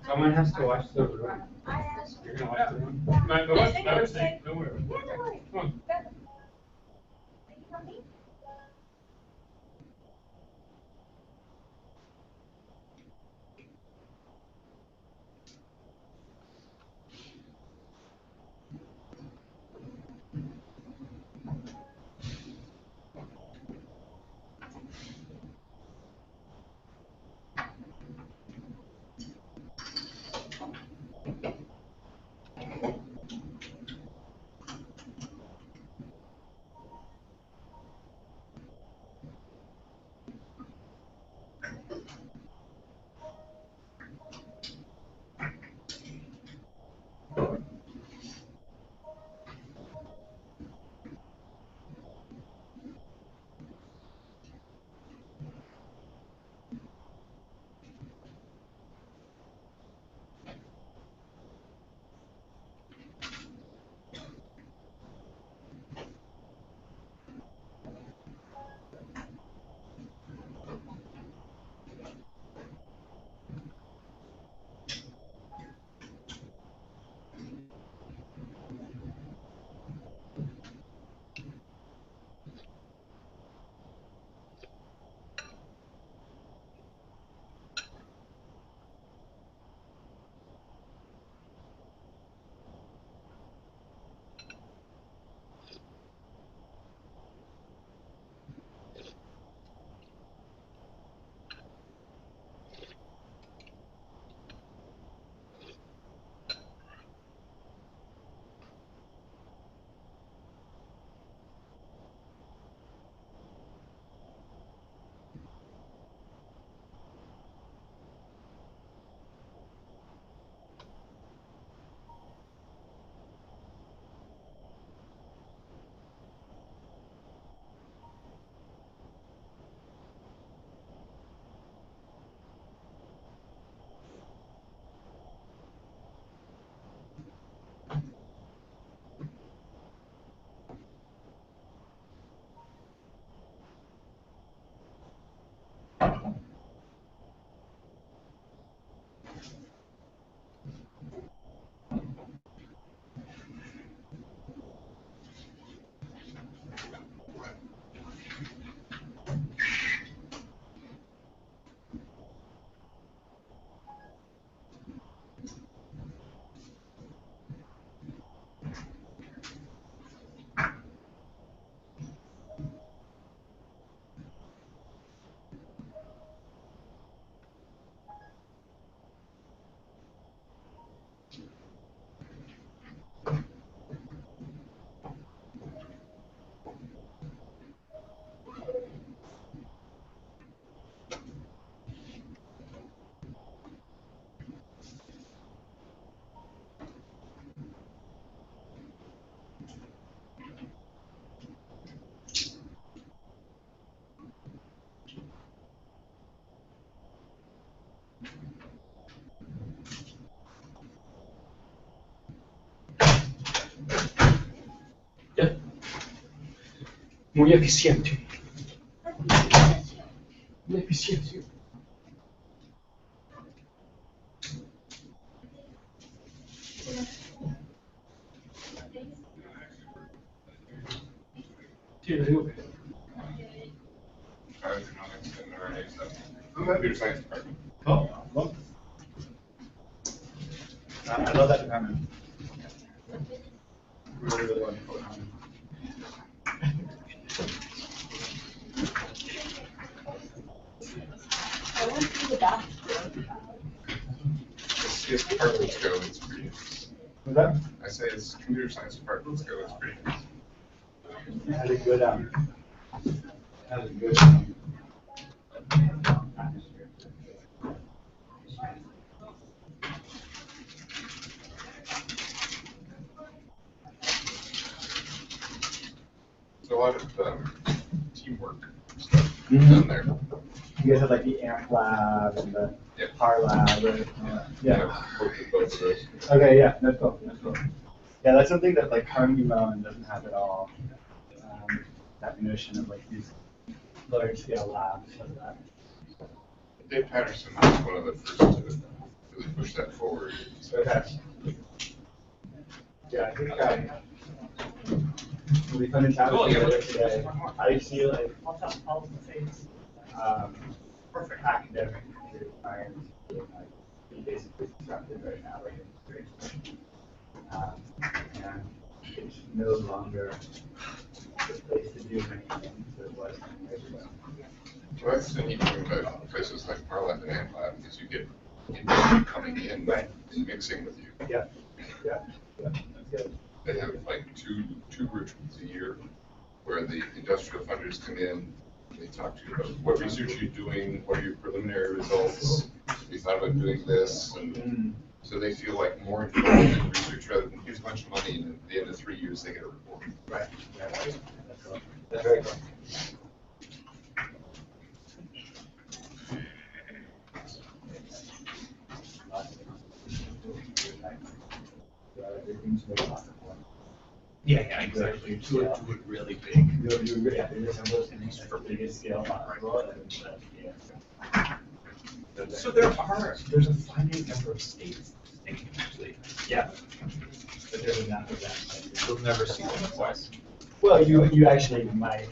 [SPEAKER 9] Someone has to watch the room. You're gonna watch the room?
[SPEAKER 7] I would say, don't worry. Come on.
[SPEAKER 13] Muy eficiente. Muy eficiente. Sí, le digo que.
[SPEAKER 5] Bioeconomics and RNA stuff. Computer science department.
[SPEAKER 13] Oh, well. I love that department. Really, really wonderful department.
[SPEAKER 16] I went through the back.
[SPEAKER 5] His departments go, it's pretty nice.
[SPEAKER 13] What's that?
[SPEAKER 5] I say his computer science departments go, it's pretty nice.
[SPEAKER 13] Had a good, had a good,
[SPEAKER 5] There's a lot of teamwork stuff done there.
[SPEAKER 1] You guys had like the AMP lab and the PAR lab, right? Yeah.
[SPEAKER 5] Both of those.
[SPEAKER 1] Okay, yeah, that's cool. That's cool. Yeah, that's something that like Carnegie Mellon doesn't have at all. That notion of like these large scale labs like that.
[SPEAKER 5] Dave Patterson was one of the first to really push that forward.
[SPEAKER 1] Okay. Yeah, I think we come in town today. I feel like perfect academic science being like basically disrupted right now, like and it's no longer the place to do many things that it was.
[SPEAKER 5] Well, that's the neat thing about places like Marlab and AmLab, is you get industry coming in and mixing with you.
[SPEAKER 1] Yeah, yeah, yeah, that's good.
[SPEAKER 5] They have like two retreats a year where the industrial funders come in, and they talk to you about what research you're doing, what are your preliminary results, we thought about doing this, and so they feel like more involved in research rather than here's a bunch of money, and at the end of 3 years they get a report.
[SPEAKER 1] Right. That's cool. That's very cool.
[SPEAKER 10] Yeah, exactly. Do it really big.
[SPEAKER 1] Do it for biggest scale possible.
[SPEAKER 10] So there's a finite number of states actually.
[SPEAKER 1] Yeah. But there's enough of that.
[SPEAKER 10] You'll never see them twice.
[SPEAKER 1] Well, you actually might,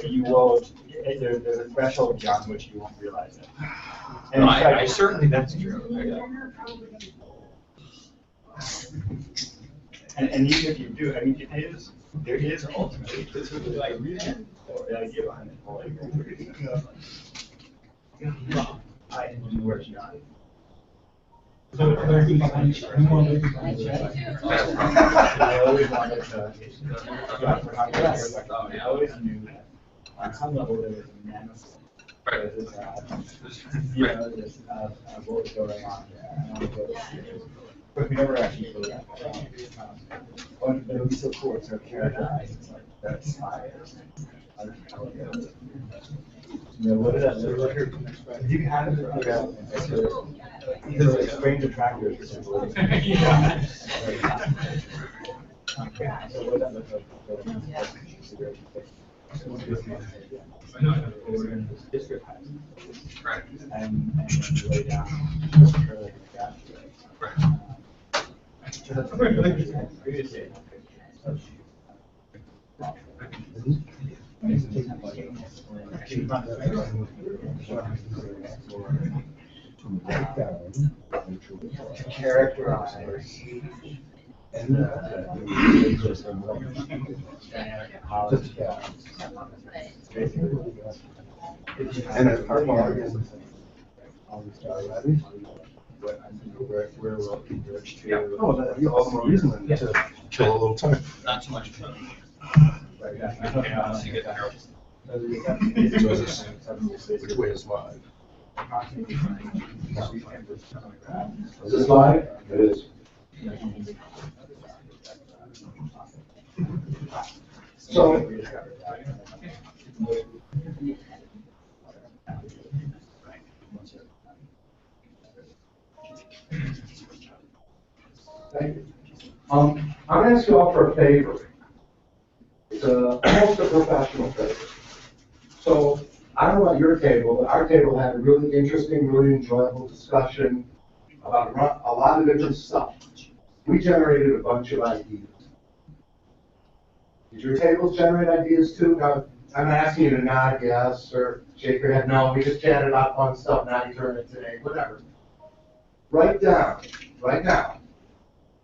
[SPEAKER 1] you won't, there's a threshold beyond which you won't realize it. And
[SPEAKER 10] No,
[SPEAKER 1] in fact,
[SPEAKER 10] I certainly, that's true.
[SPEAKER 1] And even if you do, I mean, there is ultimately, this is like reason for the idea behind the whole I am working on it. So lurking behind you. I always wanted to. I always knew that on some level there was a nanoscale. You know, this what was going on there. But we never actually really got that. But it would be so cool to characterize it's like that's science. You know, what does that look like? You can have it figure out either like strange attractors or something. Yeah. So what does that look like?
[SPEAKER 5] Right.
[SPEAKER 1] And lay down. So that's previously. Characterize
[SPEAKER 15] And it's part of our
[SPEAKER 1] where we'll converge to.
[SPEAKER 15] Oh, that'd be all the more reason then to kill a little time.
[SPEAKER 10] Not too much fun.
[SPEAKER 15] Which way is live? Is this live? It is. So. Thank you. I'm going to ask you all for a favor.
[SPEAKER 17] It's almost a professional table. So I don't know about your table, but our table had a really interesting, really enjoyable discussion about a lot of different stuff. We generated a bunch of ideas. Did your tables generate ideas too? Now, I'm not asking you to nod yes or shake your head no. We just chatted about fun stuff, not EteRNA today, whatever. Write down, right now,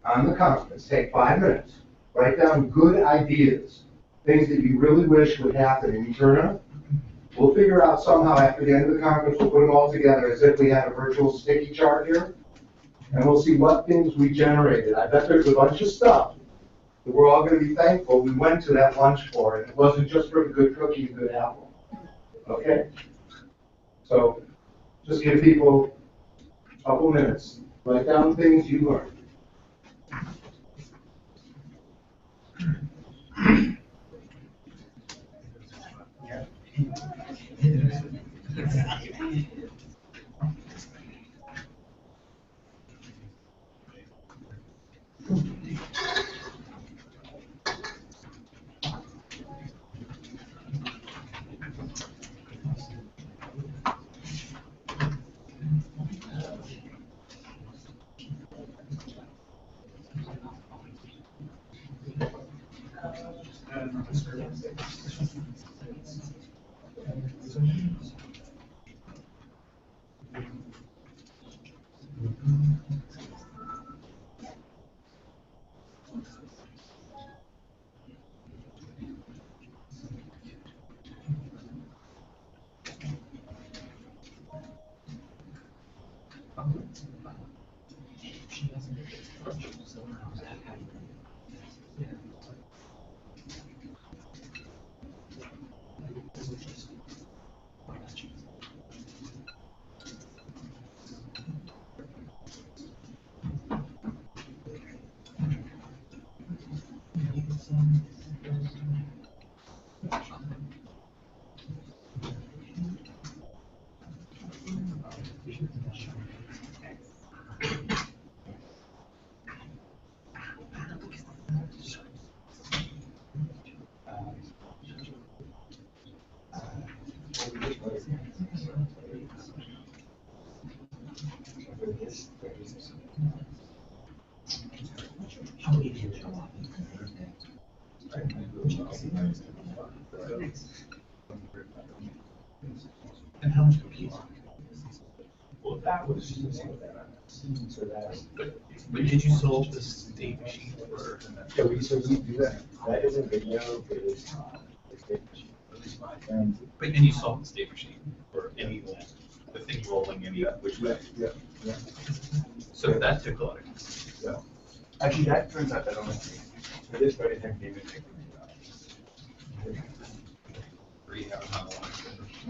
[SPEAKER 17] on the conference, take 5 minutes. Write down good ideas, things that you really wish would happen in EteRNA. We'll figure out somehow after the end of the conference, we'll put them all together as if we had a virtual sticky chart here. And we'll see what things we generated. I bet there's a bunch of stuff that we're all going to be thankful we went to that lunch for, and it wasn't just for the good cookie and good apple. Okay? So just give people a couple minutes. Write down things you learned.
[SPEAKER 10] And how much cookies? Well, that was so that's. But did you solve the state machine for?
[SPEAKER 19] Yeah, we do that. That isn't video, but it's state machine.
[SPEAKER 10] But and you solved the state machine for any the thing rolling any which way.
[SPEAKER 19] Yeah.
[SPEAKER 10] So that took a lot of.
[SPEAKER 19] Yeah. Actually, that turns out that only for this very thing, David.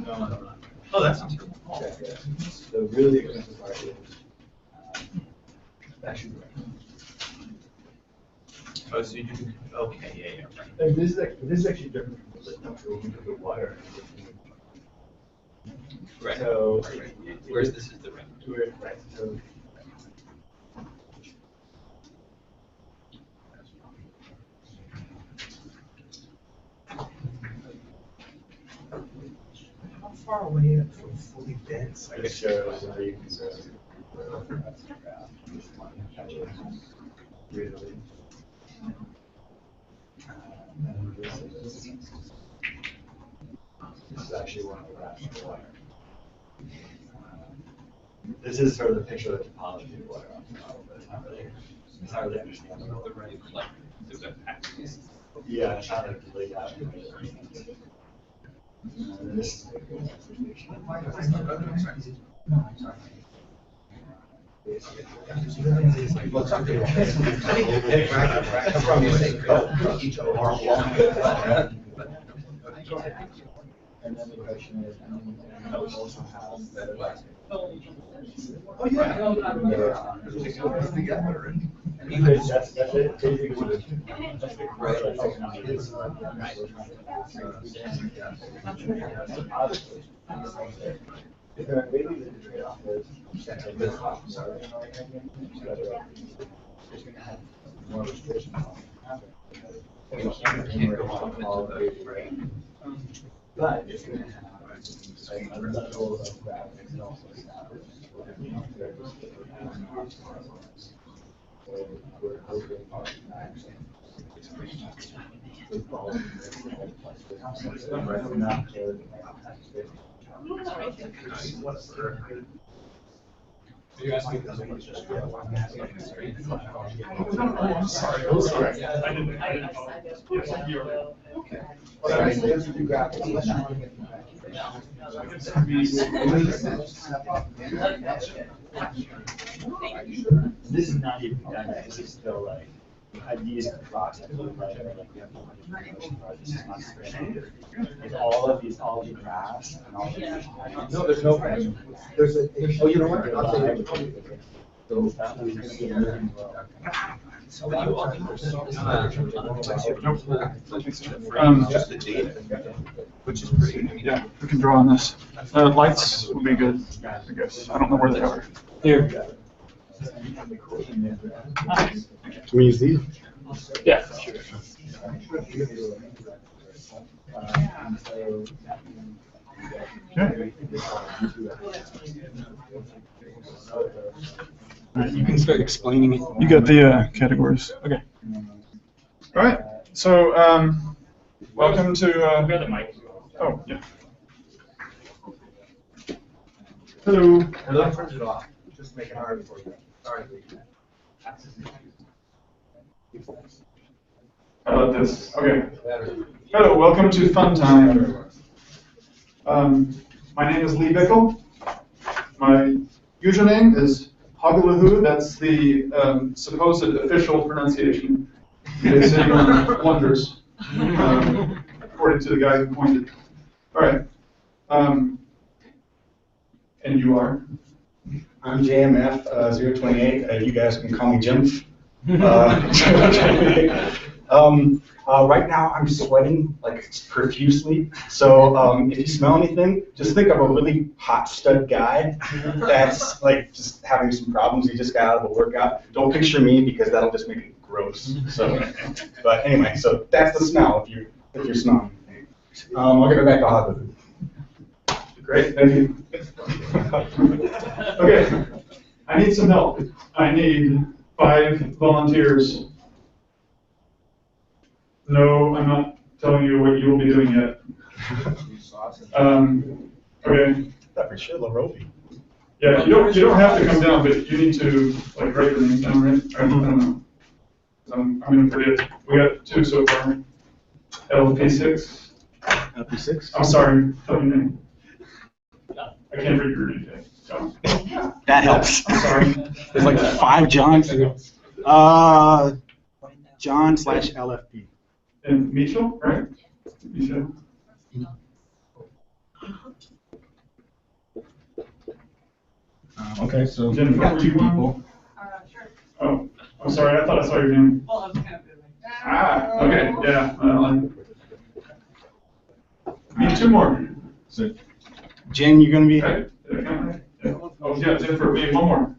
[SPEAKER 10] No. Oh, that sounds cool.
[SPEAKER 19] Yeah. The really expensive part is actually right.
[SPEAKER 10] Oh, so you do, okay, yeah, right.
[SPEAKER 19] And this is actually different from the stuff we can put water.
[SPEAKER 10] Right.
[SPEAKER 19] So,
[SPEAKER 10] right. Whereas this is the ring.
[SPEAKER 19] Right. So.
[SPEAKER 10] How far away from fully dense?
[SPEAKER 19] I guess shows how you can go. Really. This is actually one of the graphs of the wire. This is sort of the picture of the topology of the wire on the model, but it's not really understandable.
[SPEAKER 10] The right, like, there's an axis.
[SPEAKER 19] Yeah, it's not like laid out. This. And then the question is, and also how better last. Oh yeah. Because that's it. That's the maybe the trade-off is there's going to have more restrictions on it. can't go on all the way, but it's going to have like a level of graphics and also established. So we're hoping
[SPEAKER 10] You asked me because I was just. Oh, I'm sorry.
[SPEAKER 19] Oh, sorry.
[SPEAKER 10] I didn't. Yes, you're right. Okay.
[SPEAKER 19] This is not even done yet. This is still like, I've used the process, right? Like we have 100 projects, it's not straight. It's all of these graphs and all these.
[SPEAKER 17] No, there's no, there's a, oh, you know what? I'll tell you.
[SPEAKER 11] Just the data, which is pretty. Yeah, we can draw on this. Lights will be good, I guess. I don't know where they are. Here.
[SPEAKER 17] Can we use these?
[SPEAKER 11] Yeah. Okay.
[SPEAKER 13] All right, you can start explaining it.
[SPEAKER 11] You got the categories. Okay. All right. So, welcome to.
[SPEAKER 7] Grab the mic.
[SPEAKER 11] Oh, yeah. Hello.
[SPEAKER 17] Hello. Turn it off. Just make it hard for you. Sorry.
[SPEAKER 11] How about this? Okay. Hello, welcome to Fun Time. My name is Lee Bickle. My username is Hogalahoo. That's the supposed official pronunciation. It's anyone wonders, according to the guy who coined it. All right. And you are?
[SPEAKER 20] I'm JMF 028. You guys can call me Jim. Right now I'm sweating like profusely. So if you smell anything, just think of a really hot stud guy that's like just having some problems. He just got out of a workout. Don't picture me because that'll just make it gross. So, but anyway, so that's the smell if you're smelling. I'll give it back to Hogwarts.
[SPEAKER 11] Great, thank you. Okay, I need some help. I need 5 volunteers. No, I'm not telling you what you will be doing yet. Okay.
[SPEAKER 20] For sure, LaRoby.
[SPEAKER 11] Yeah, you don't have to come down, but you need to like write your names down, right? I don't know. I'm gonna forget. We got 2 so far. LP6.
[SPEAKER 20] LP6.
[SPEAKER 11] I'm sorry. Tell me your name. I can't read your name. So.
[SPEAKER 13] That helps.
[SPEAKER 11] I'm sorry.
[SPEAKER 13] There's like 5 Johns. John/LFP.
[SPEAKER 11] And Mitchell, right? Mitchell.
[SPEAKER 20] Okay, so
[SPEAKER 11] Jennifer,
[SPEAKER 20] we got 2 people.
[SPEAKER 11] Oh, I'm sorry. I thought I saw your name. Okay. Yeah. Need 2 more.
[SPEAKER 20] So, Jen, you're going to be.
[SPEAKER 11] Okay. Yeah. Oh, yeah, Jennifer, we need 1 more.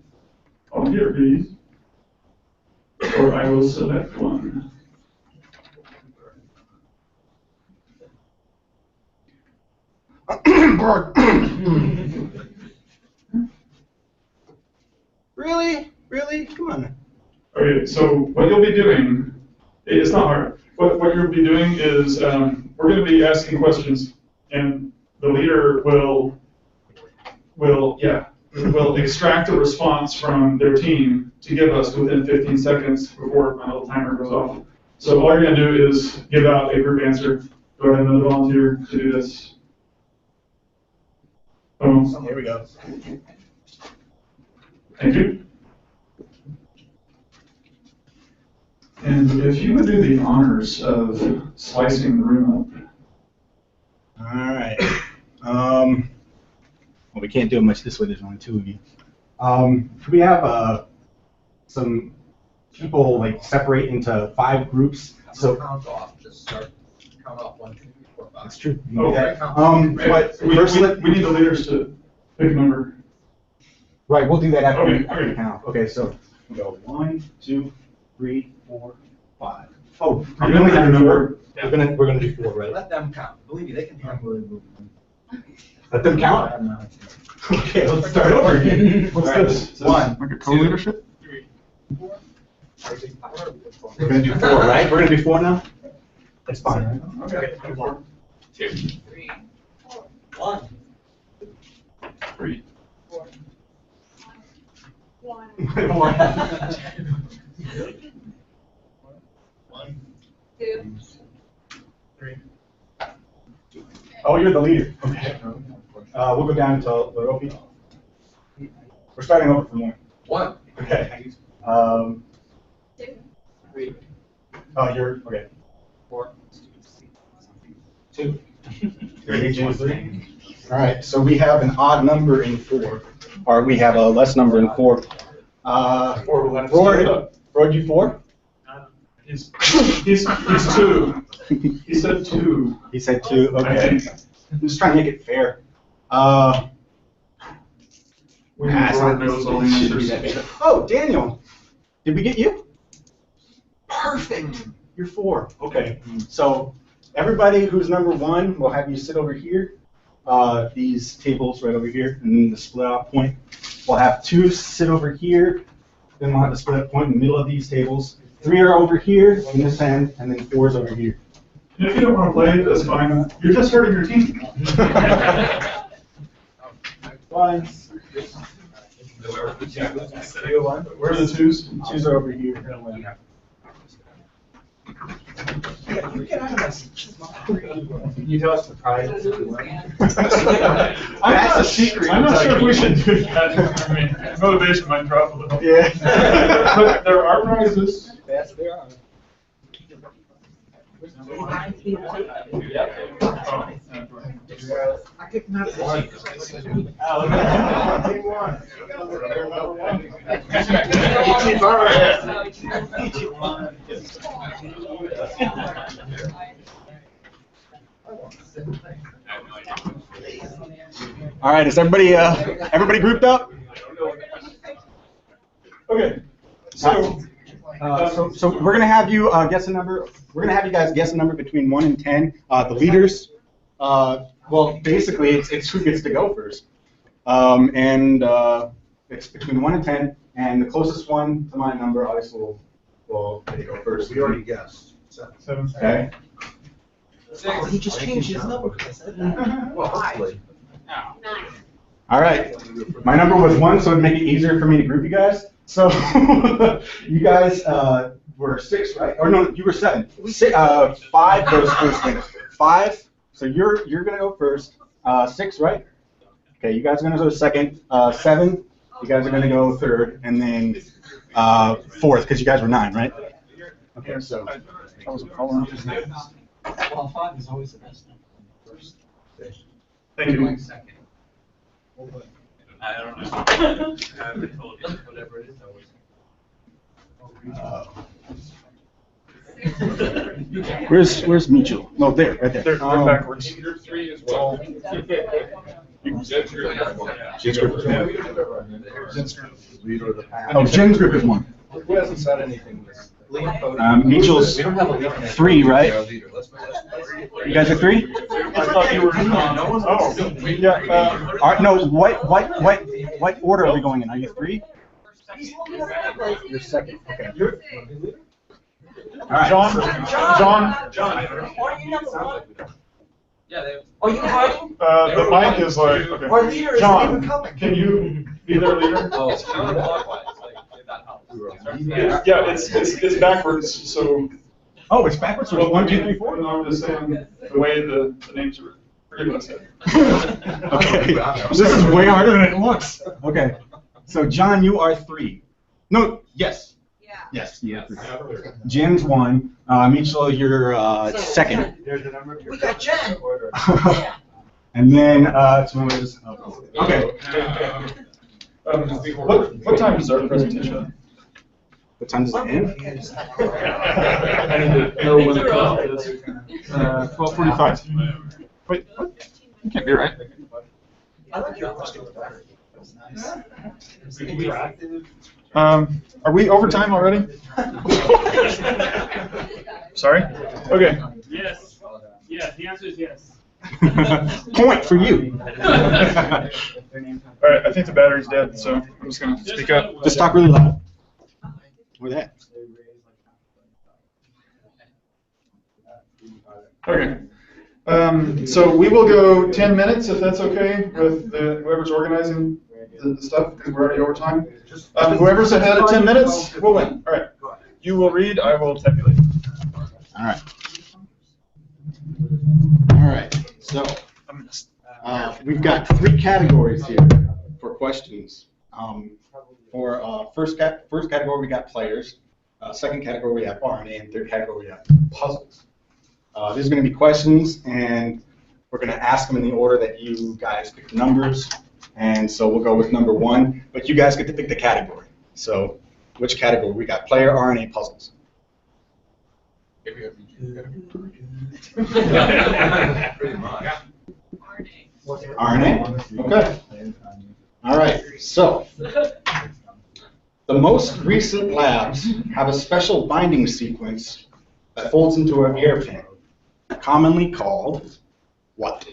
[SPEAKER 11] Oh, here, please. Or I will select 1.
[SPEAKER 20] Really? Come on.
[SPEAKER 11] Okay, so what you'll be doing, it's not hard. What you'll be doing is we're going to be asking questions, and the leader will extract a response from their team to give us within 15 seconds before my little timer goes off. So all you're going to do is give out a group answer. Go ahead, another volunteer to do this. Boom.
[SPEAKER 20] Here we go.
[SPEAKER 11] Thank you. And if you would do the honors of slicing the room
[SPEAKER 13] All right. Well, we can't do it much this way. There's only 2 of you. Could we have some people like separate into 5 groups? So
[SPEAKER 17] count off. Just start count off 1, 2, 3, 4, 5.
[SPEAKER 13] That's true.
[SPEAKER 11] Okay.
[SPEAKER 13] But
[SPEAKER 11] we
[SPEAKER 13] first,
[SPEAKER 11] need the leaders to pick a number.
[SPEAKER 13] right, we'll do that after
[SPEAKER 11] Okay,
[SPEAKER 13] we count. Okay, so we'll go 1, 2, 3, 4, 5.
[SPEAKER 20] Oh, we only have four.
[SPEAKER 10] We're gonna do 4, right?
[SPEAKER 17] Let them count. Believe me, they can count.
[SPEAKER 20] Let them count. Okay, let's start over again.
[SPEAKER 11] What's this?
[SPEAKER 20] One.
[SPEAKER 11] Like a co-leadership?
[SPEAKER 20] We're gonna do 4, right? We're gonna do 4 now? That's fine, right?
[SPEAKER 11] Okay.
[SPEAKER 2] 2,
[SPEAKER 3] 3, 4, 1.
[SPEAKER 11] 3.
[SPEAKER 3] 4, 1. 2,
[SPEAKER 10] 3.
[SPEAKER 20] Oh, you're the leader. Okay. We'll go down until Ropi. We're starting over from 1.
[SPEAKER 17] 1.
[SPEAKER 20] Okay.
[SPEAKER 3] 2,
[SPEAKER 10] 3.
[SPEAKER 20] Oh, you're okay.
[SPEAKER 10] 4. 2.
[SPEAKER 20] 3. All right. So we have an odd number in 4, or we have a less number in 4.
[SPEAKER 11] 4 will have to
[SPEAKER 20] Roy,
[SPEAKER 11] split up.
[SPEAKER 20] Roy, you 4?
[SPEAKER 11] He's 2. He said 2.
[SPEAKER 20] He said 2. Okay. I'm just trying to make it fair.
[SPEAKER 11] Roy knows all the answers.
[SPEAKER 20] Oh, Daniel, did we get you? Perfect. You're 4. Okay. So everybody who's number 1, we'll have you sit over here. These tables right over here, and then the split out point. We'll have 2 sit over here. Then we'll have the split out point in the middle of these tables. 3 are over here in this end, and then 4 is over here.
[SPEAKER 11] And if you don't want to play, that's fine. You're just hurting your team.
[SPEAKER 20] Fine.
[SPEAKER 11] Where are the 2s?
[SPEAKER 20] 2s are over here.
[SPEAKER 10] Can you tell us the prize?
[SPEAKER 11] That's a secret. I'm not sure if we should do that. I mean, motivation might drop a little.
[SPEAKER 20] Yeah.
[SPEAKER 11] But there are prizes.
[SPEAKER 10] Yes, there are. I kicked him out of
[SPEAKER 20] All right, is everybody grouped up? Okay. So we're gonna have you guess a number. We're gonna have you guys guess a number between 1 and 10. The leaders. Well, basically, it's who gets to go first. It's between 1 and 10, and the closest one to my number obviously will get to go first.
[SPEAKER 17] We already guessed.
[SPEAKER 11] 7.
[SPEAKER 20] Okay.
[SPEAKER 17] Oh, he just changed his number. Well, hopefully.
[SPEAKER 3] 9.
[SPEAKER 20] All right. My number was 1, so it'd make it easier for me to group you guys. So you guys were 6, right? Or no, you were 7. 5 goes first. 5. So you're gonna go first. 6, right? Okay, you guys are gonna go second. 7, you guys are gonna go third, and then 4th, because you guys were 9, right? Okay, so
[SPEAKER 11] That was a problem.
[SPEAKER 10] Well, 5 is always the best number. First.
[SPEAKER 11] Thank you.
[SPEAKER 2] I don't know. I've been told whatever it is,
[SPEAKER 20] Where's Mitchell? No, there, right there.
[SPEAKER 11] They're backwards.
[SPEAKER 2] 3 as well.
[SPEAKER 17] Leader of the pack.
[SPEAKER 20] Oh, Jen's group is 1.
[SPEAKER 17] Who hasn't said anything?
[SPEAKER 20] Mitchell's 3, right? You guys are 3?
[SPEAKER 11] I thought you were. Oh, yeah.
[SPEAKER 20] All right, no. What order are we going in? Are you 3? You're second. Okay. All right.
[SPEAKER 11] John.
[SPEAKER 2] Yeah, they.
[SPEAKER 10] Oh, you hiding?
[SPEAKER 11] The mic is like, okay.
[SPEAKER 10] Our leader isn't
[SPEAKER 11] John,
[SPEAKER 10] even coming.
[SPEAKER 11] can you be their leader?
[SPEAKER 2] It's counterclockwise, like, if that helps.
[SPEAKER 11] Yeah, it's backwards, so.
[SPEAKER 20] Oh, it's backwards. So it's 1, 2, 3, 4.
[SPEAKER 11] No, I'm just saying the way the names are. Forget what I said.
[SPEAKER 20] Okay. This is way harder than it looks. Okay. So John, you are 3. No. Yes.
[SPEAKER 3] Yeah.
[SPEAKER 20] Yes. You are 3. Jen's 1. Mitchell, you're second.
[SPEAKER 10] We got Jen.
[SPEAKER 20] And then Timo's. Okay.
[SPEAKER 11] What time is our presentation?
[SPEAKER 20] What time does it end?
[SPEAKER 11] I need to know when the cutoff is. 12:45. Wait, what? You can't be right.
[SPEAKER 10] I like your costume better.
[SPEAKER 11] Are we overtime already? Sorry? Okay.
[SPEAKER 7] Yes. Yes, the answer is yes.
[SPEAKER 20] Point for you.
[SPEAKER 11] All right, I think the battery's dead, so I'm just going to speak up.
[SPEAKER 20] Just talk really loud. With that.
[SPEAKER 11] Okay. So we will go 10 minutes, if that's okay, with whoever's organizing the stuff, because we're already over time. Whoever's ahead of 10 minutes will win. All right. You will read, I will tabulate.
[SPEAKER 20] All right. All right. So we've got 3 categories here for questions. For first category, we got players. Second category, we have RNA, and third category, we have puzzles. These are going to be questions, and we're going to ask them in the order that you guys pick the numbers. And so we'll go with number 1, but you guys get to pick the category. So which category? We got player, RNA, puzzles. RNA? Okay. All right. So the most recent labs have a special binding sequence that folds into a hairpin, commonly called what?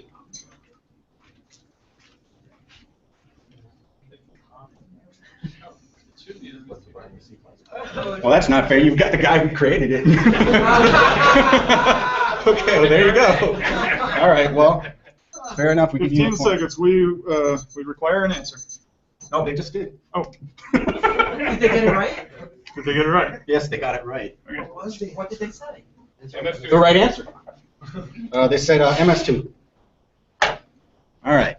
[SPEAKER 20] Well, that's not fair. You've got the guy who created it. Okay, well, there you go. All right, well, fair enough. We
[SPEAKER 11] 15 seconds. We require an answer.
[SPEAKER 20] No, they just did.
[SPEAKER 11] Oh.
[SPEAKER 8] Did they get it right?
[SPEAKER 11] Did they get it right?
[SPEAKER 20] Yes, they got it right.
[SPEAKER 11] Okay.
[SPEAKER 8] What did they say?
[SPEAKER 20] The right answer. They said MS2. All right.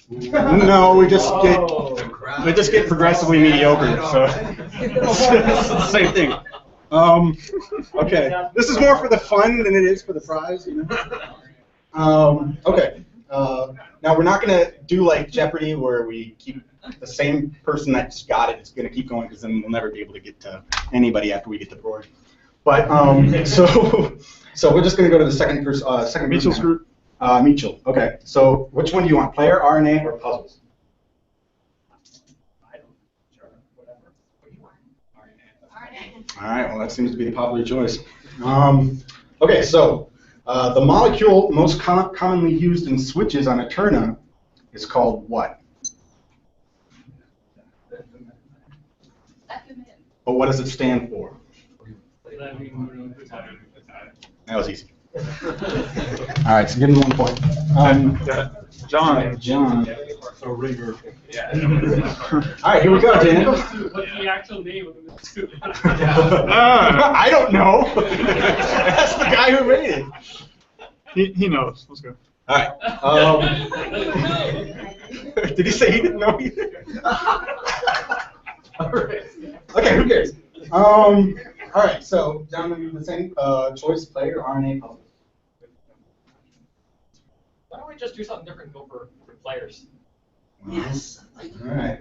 [SPEAKER 20] No, we just get progressively mediocre. So it's the same thing. Okay, this is more for the fun than it is for the prize. You know? Okay. Now we're not gonna do like Jeopardy where we keep the same person that just got it is gonna keep going because then we'll never be able to get to anybody after we get the board. But so we're just gonna go to the second person.
[SPEAKER 11] Mitchell's group.
[SPEAKER 20] Mitchell. Okay. So which one do you want? Player, RNA, or puzzles? All right. Well, that seems to be the popular choice. Okay. So the molecule most commonly used in switches on EteRNA is called what? But what does it stand for? That was easy. All right, so give him 1 point.
[SPEAKER 11] John.
[SPEAKER 10] So rigor.
[SPEAKER 20] All right, here we go, Daniel.
[SPEAKER 7] What's the actual name of the two?
[SPEAKER 20] I don't know. That's the guy who made it.
[SPEAKER 11] He knows. Let's go.
[SPEAKER 20] All right. Did he say he didn't know either? All right. Okay, who cares? All right, so John, the same choice: player, RNA, puzzle.
[SPEAKER 18] Why don't we just do something different and go for players?
[SPEAKER 8] Yes.
[SPEAKER 20] All right.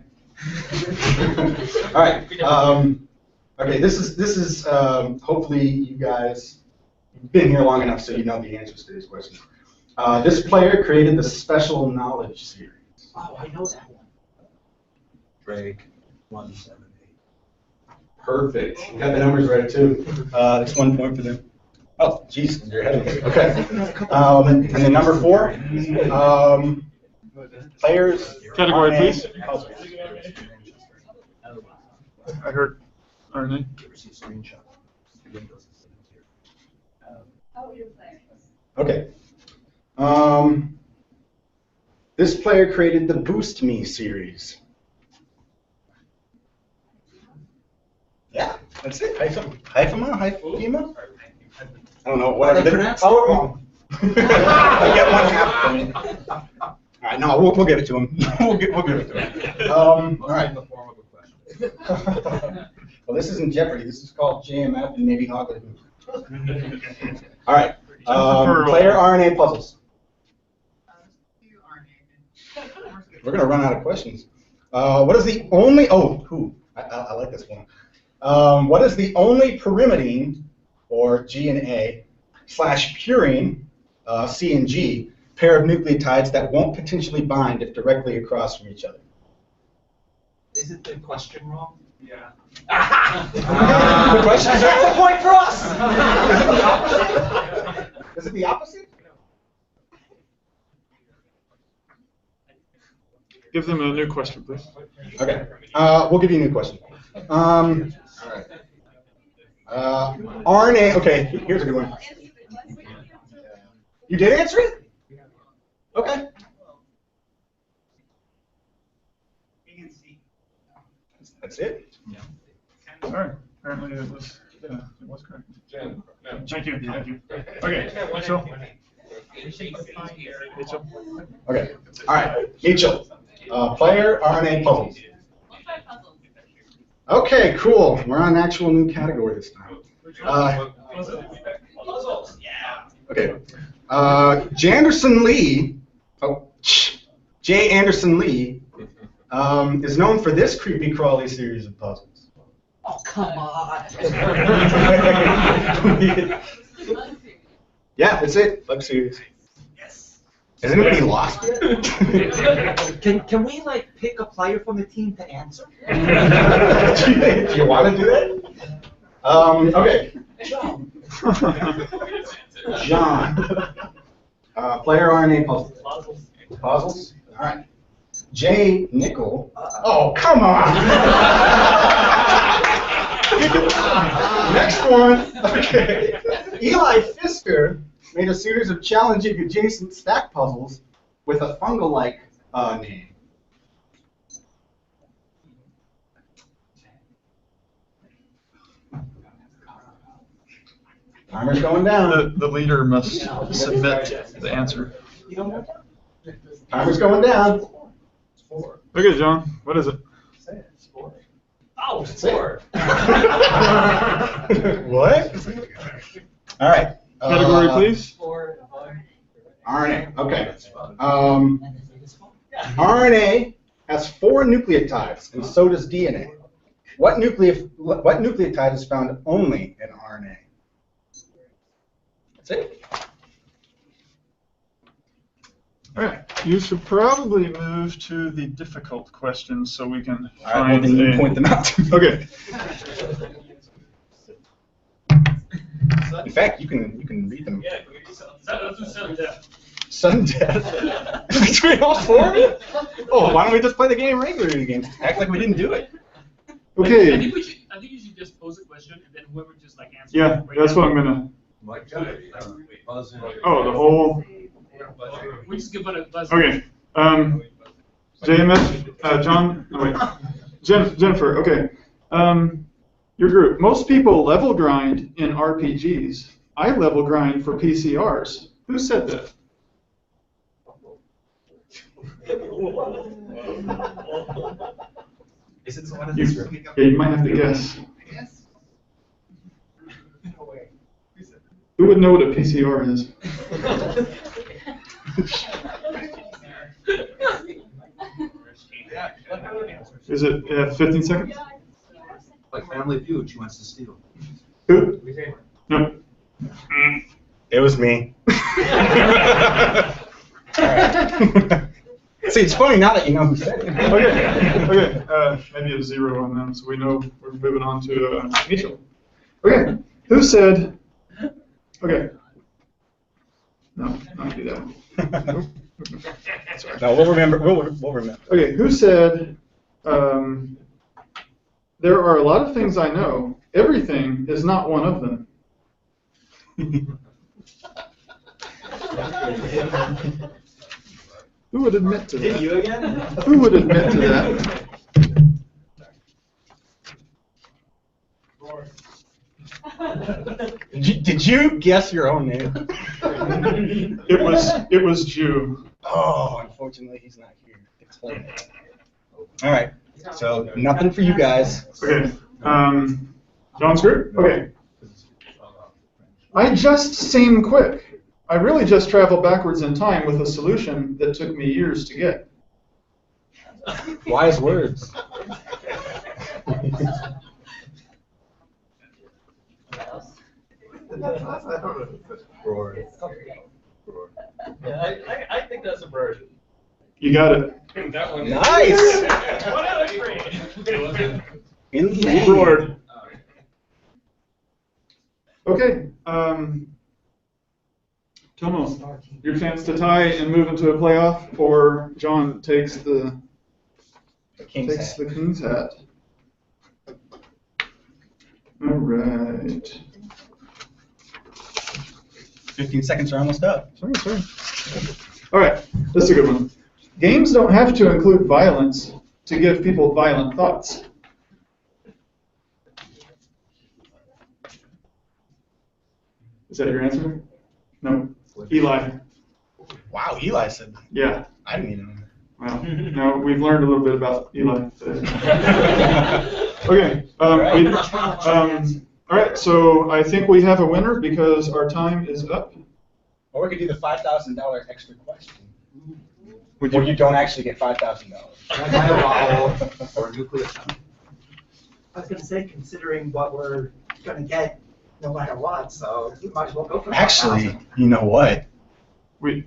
[SPEAKER 20] All right. Okay. This is hopefully you guys have been here long enough so you know the answers to these questions. This player created the Special Knowledge series.
[SPEAKER 8] Oh, I know that one.
[SPEAKER 10] Drake, 178.
[SPEAKER 20] Perfect. You got the numbers right too. That's 1 point for them. Oh, geez, you're ahead of me. Okay. And then number 4, players.
[SPEAKER 11] Category,
[SPEAKER 20] RNA,
[SPEAKER 11] please.
[SPEAKER 20] puzzles.
[SPEAKER 11] I heard RNA.
[SPEAKER 20] Okay. This player created the Boost Me series. Yeah, that's it. Hyphema? I don't know. Whatever. Oh, I get 1/2 point. All right, no, we'll give it to him. we'll give it to him. All right.
[SPEAKER 10] In the form of a question.
[SPEAKER 20] Well, this isn't Jeopardy. This is called JMF and maybe Hoglet. All right. Player, RNA, puzzles. We're gonna run out of questions. What is the only? I like this one. What is the only pyrimidine, or G and A, / purine, C and G, pair of nucleotides that won't potentially bind if directly across from each other?
[SPEAKER 10] Is it the question wrong?
[SPEAKER 7] Yeah.
[SPEAKER 20] Questions are
[SPEAKER 10] That's a point for us.
[SPEAKER 20] Is it the opposite?
[SPEAKER 11] Give them a new question, please.
[SPEAKER 20] Okay. We'll give you a new question. RNA. Okay. Here's a good one. You did answer it? Okay. That's it?
[SPEAKER 11] Yeah. All right. Apparently it was correct. Thank you. Okay. Mitchell.
[SPEAKER 20] Okay. All right. Mitchell. Player RNA puzzles. Okay, cool. We're on an actual new category this time. Okay. J. Anderson Lee is known for this creepy crawly series of puzzles.
[SPEAKER 10] Oh, come on.
[SPEAKER 20] Yeah, that's it. Bug series. Yes. Has anybody lost yet?
[SPEAKER 10] Can we like pick a player from the team to answer?
[SPEAKER 20] Do you want to do that? Okay. John. Player RNA puzzles. Puzzles? All right. J. Nickel. Oh, come on. Next one. Okay. Eli Fisker made a series of challenging adjacent stack puzzles with a fungal-like name. Timer's going down.
[SPEAKER 11] The leader must submit the answer.
[SPEAKER 20] Timer's going down.
[SPEAKER 11] Okay, John. What is it?
[SPEAKER 10] Oh, sport.
[SPEAKER 20] What? All right.
[SPEAKER 11] Category, please.
[SPEAKER 20] RNA. Okay. RNA has 4 nucleotides, and so does DNA. What nucleotide is found only in RNA? That's it.
[SPEAKER 11] All right. You should probably move to the difficult questions so we can
[SPEAKER 20] All right, well, then you point them out. Okay. In fact, you can read them.
[SPEAKER 7] Yeah, let's do sudden death.
[SPEAKER 20] Sudden death. Between all 4? Oh, why don't we just play the game regularly again? Act like we didn't do it.
[SPEAKER 11] Okay.
[SPEAKER 7] I think you should just pose a question and then whoever just like answers.
[SPEAKER 11] Yeah, that's what I'm gonna. Oh, the whole.
[SPEAKER 7] We just give it a buzz.
[SPEAKER 11] Okay. JMS, John. Oh, wait. Jennifer. Okay. Your group. Most people level grind in RPGs. I level grind for PCRs. Who said that?
[SPEAKER 10] Is it someone in this room?
[SPEAKER 11] Yeah, you might have to guess. Who would know what a PCR is? Is it 15 seconds?
[SPEAKER 10] Like Family Feud, she wants to steal.
[SPEAKER 11] Who? No.
[SPEAKER 20] It was me. See, it's funny now that you know who said it.
[SPEAKER 11] Okay. Maybe a 0 on them, so we know we're moving on to Mitchell. Okay. Who said? Okay. No, not do that. Sorry.
[SPEAKER 20] No, we'll remember. We'll remember.
[SPEAKER 11] Okay. Who said? There are a lot of things I know. Everything is not one of them. Who would admit to that?
[SPEAKER 10] You again?
[SPEAKER 11] Who would admit to that?
[SPEAKER 20] Did you guess your own name?
[SPEAKER 11] It was Jew.
[SPEAKER 20] Oh, unfortunately, he's not here. Explain it. All right. So nothing for you guys.
[SPEAKER 11] Okay. John's group? Okay. I just seem quick. I really just travel backwards in time with a solution that took me years to get.
[SPEAKER 20] Wise words.
[SPEAKER 18] Yeah, I think that's a version.
[SPEAKER 11] You got it.
[SPEAKER 18] That one.
[SPEAKER 20] Nice.
[SPEAKER 18] 1 out of 3.
[SPEAKER 11] Board. Okay. Tomo, your chance to tie and move into a playoff, or John takes the king's hat. All right.
[SPEAKER 20] 15 seconds are almost up.
[SPEAKER 11] Sorry. All right, this is a good one. Games don't have to include violence to give people violent thoughts. Is that your answer? No. Eli.
[SPEAKER 20] Wow, Eli said that.
[SPEAKER 11] Yeah.
[SPEAKER 20] I didn't even know.
[SPEAKER 11] Well, no, we've learned a little bit about Eli today. Okay. All right, so I think we have a winner because our time is up.
[SPEAKER 20] Or we could do the $5,000 extra question.
[SPEAKER 11] Would
[SPEAKER 20] Or you don't actually get $5,000.
[SPEAKER 17] Or nuclear.
[SPEAKER 12] I was going to say, considering what we're going to get no matter what, so you might as well go for
[SPEAKER 20] Actually, you know what?
[SPEAKER 11] We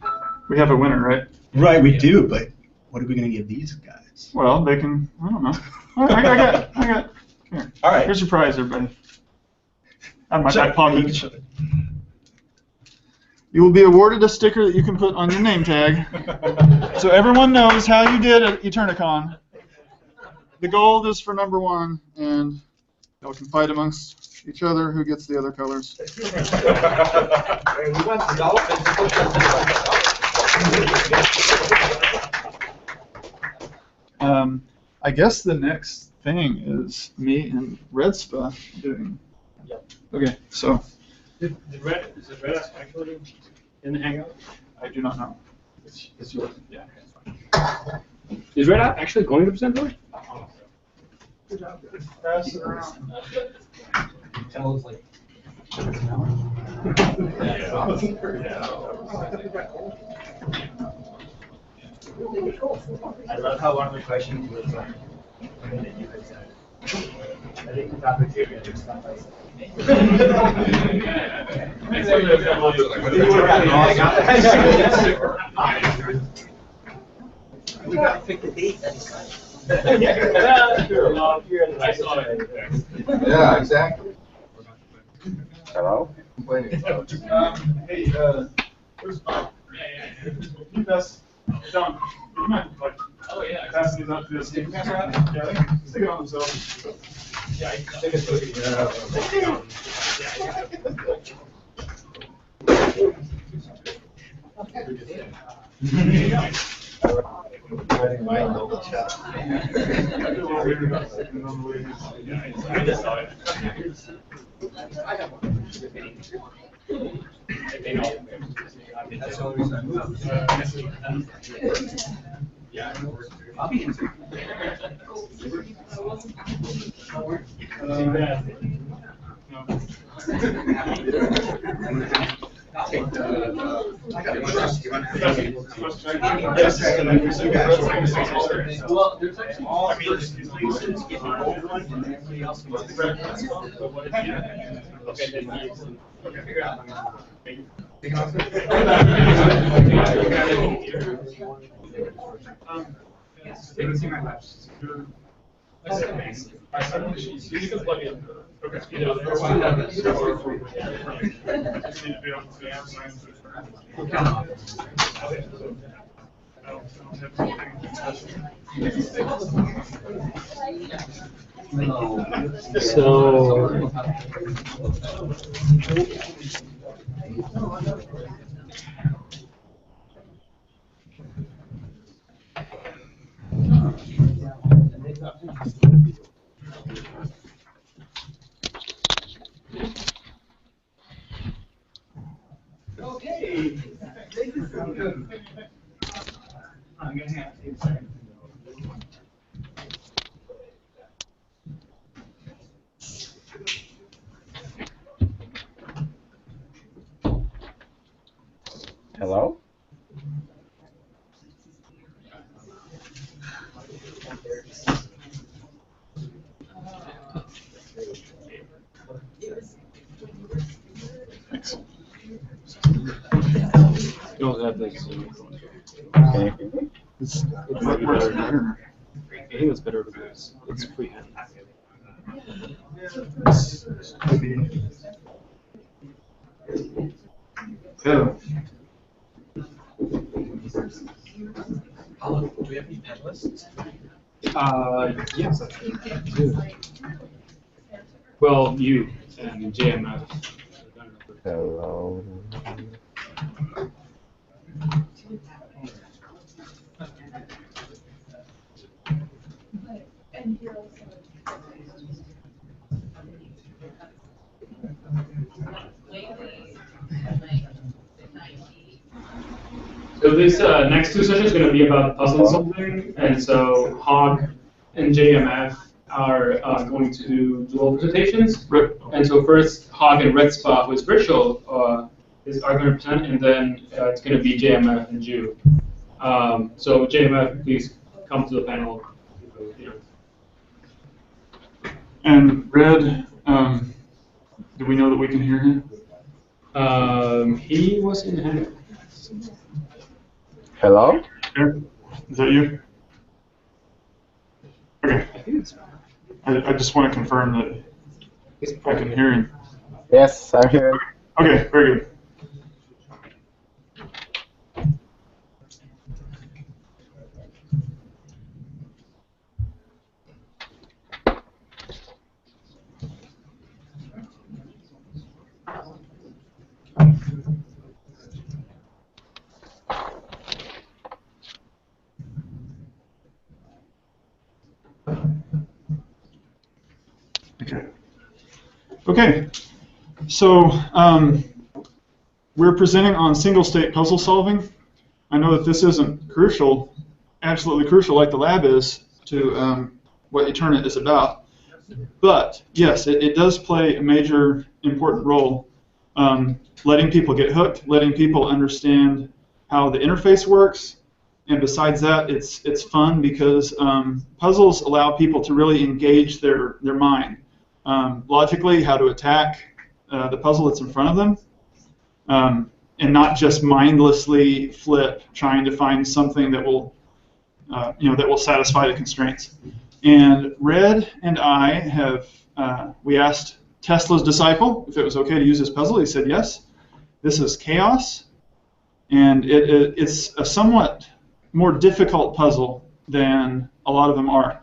[SPEAKER 11] have a winner, right?
[SPEAKER 20] Right, we do, but what are we going to give these guys?
[SPEAKER 11] Well, they can, I don't know. I got, here.
[SPEAKER 20] All right.
[SPEAKER 11] Here's your prize, everybody. Out of my back pocket. You will be awarded a sticker that you can put on your name tag. So everyone knows how you did at EteRNAcon. The gold is for number 1, and y'all can fight amongst each other who gets the other colors. I guess the next thing is me and Redspa doing.
[SPEAKER 7] Yep.
[SPEAKER 11] Okay, so.
[SPEAKER 7] Is Red actually in the Hangout?
[SPEAKER 11] I do not know. It's yours.
[SPEAKER 7] Yeah, okay, that's fine. Is Red actually going to present for it?
[SPEAKER 11] Good job. Pass it around.
[SPEAKER 10] Tell us like.
[SPEAKER 19] I love how one of the questions was like, something that you had said. I think the topic here is just stuff I said.
[SPEAKER 12] We got to pick the date next time.
[SPEAKER 7] I saw it.
[SPEAKER 15] Yeah, exactly.
[SPEAKER 20] Hello?
[SPEAKER 11] Hey, where's Bob? You guys, John, you mind like passing these up to this team? Yeah, stick it on themselves.
[SPEAKER 10] Yeah, I think it's
[SPEAKER 19] My local shop.
[SPEAKER 7] I just saw it.
[SPEAKER 10] That's the only reason I moved.
[SPEAKER 7] Yeah.
[SPEAKER 10] I'll be in.
[SPEAKER 18] Well, there's actually all places get the old one and everybody else gets the red one. But what if you? Okay, then okay, figure out.
[SPEAKER 7] You can plug in. Okay.
[SPEAKER 11] You know, there's one that is or just need to be able to emphasize
[SPEAKER 12] Okay. I'm gonna have to.
[SPEAKER 20] Hello?
[SPEAKER 11] Thanks.
[SPEAKER 7] You don't have like Zoom.
[SPEAKER 20] Okay.
[SPEAKER 11] It's better.
[SPEAKER 7] I think it's better because it's freehand.
[SPEAKER 11] So,
[SPEAKER 10] Do we have any panelists?
[SPEAKER 7] Yes, I do. Well, you and JMF.
[SPEAKER 21] Hello.
[SPEAKER 7] So this next two sessions are going to be about puzzle solving, and so Hog and JMF are going to do dual presentations. And so first, Hog and Red Spa, who is virtual, are going to present, and then it's going to be JMF and Ju. So JMF, please come to the panel.
[SPEAKER 11] and Red, do we know that we can hear him?
[SPEAKER 7] He was in hand.
[SPEAKER 21] Hello?
[SPEAKER 11] Here? Is that you? Okay. I just want to confirm that I can hear him.
[SPEAKER 21] Yes, I'm here.
[SPEAKER 11] Okay, very good. Okay, so we're presenting on single-state puzzle solving. I know that this isn't crucial, absolutely crucial like the lab is to what EteRNA is about, but yes, it does play a major important role, letting people get hooked, letting people understand how the interface works, and besides that, it's fun because puzzles allow people to really engage their mind. Logically, how to attack the puzzle that's in front of them, and not just mindlessly flip, trying to find something that will, that will satisfy the constraints. And Red and I have, we asked Tesla's disciple if it was okay to use this puzzle. He said yes. This is Chaos, and it's a somewhat more difficult puzzle than a lot of them are.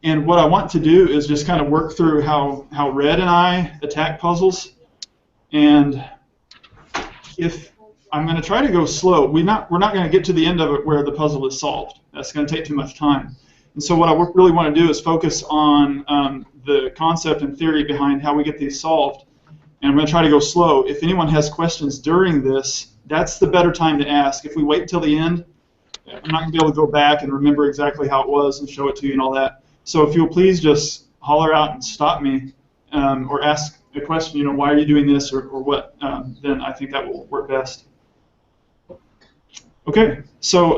[SPEAKER 11] And what I want to do is just kind of work through how Red and I attack puzzles. And if I'm going to try to go slow, we're not going to get to the end of it where the puzzle is solved. That's going to take too much time. And so what I really want to do is focus on the concept and theory behind how we get these solved. And I'm going to try to go slow. If anyone has questions during this, that's the better time to ask. If we wait until the end, I'm not going to be able to go back and remember exactly how it was and show it to you and all that. So if you'll please just holler out and stop me, or ask a question, why are you doing this, or what, then I think that will work best. Okay, so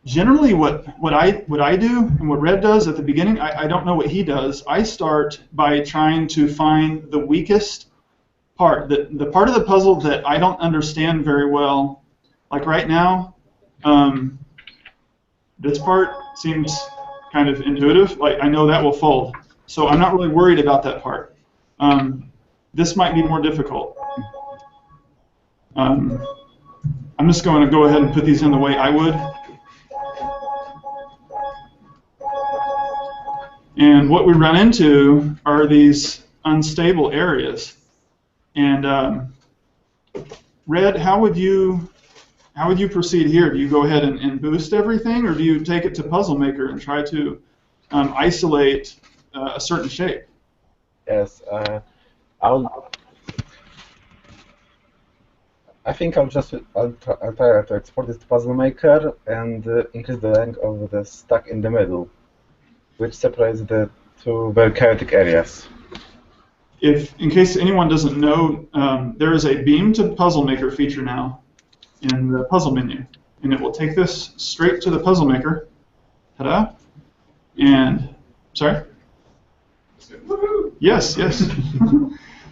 [SPEAKER 11] generally what I do and what Red does at the beginning, I don't know what he does. I start by trying to find the weakest part, the part of the puzzle that I don't understand very well. Like right now, this part seems kind of intuitive. Like I know that will fold, so I'm not really worried about that part. This might be more difficult. I'm just going to go ahead and put these in the way I would. And what we run into are these unstable areas. And Red, how would you proceed here? Do you go ahead and boost everything, or do you take it to Puzzle Maker and try to isolate a certain shape?
[SPEAKER 21] Yes, I think I'll try to export this to Puzzle Maker and increase the length of the stack in the middle, which separates the two very chaotic areas.
[SPEAKER 11] In case anyone doesn't know, there is a Beam to Puzzle Maker feature now in the puzzle menu, and it will take this straight to the Puzzle Maker. Ta-da! And sorry. Yes, yes.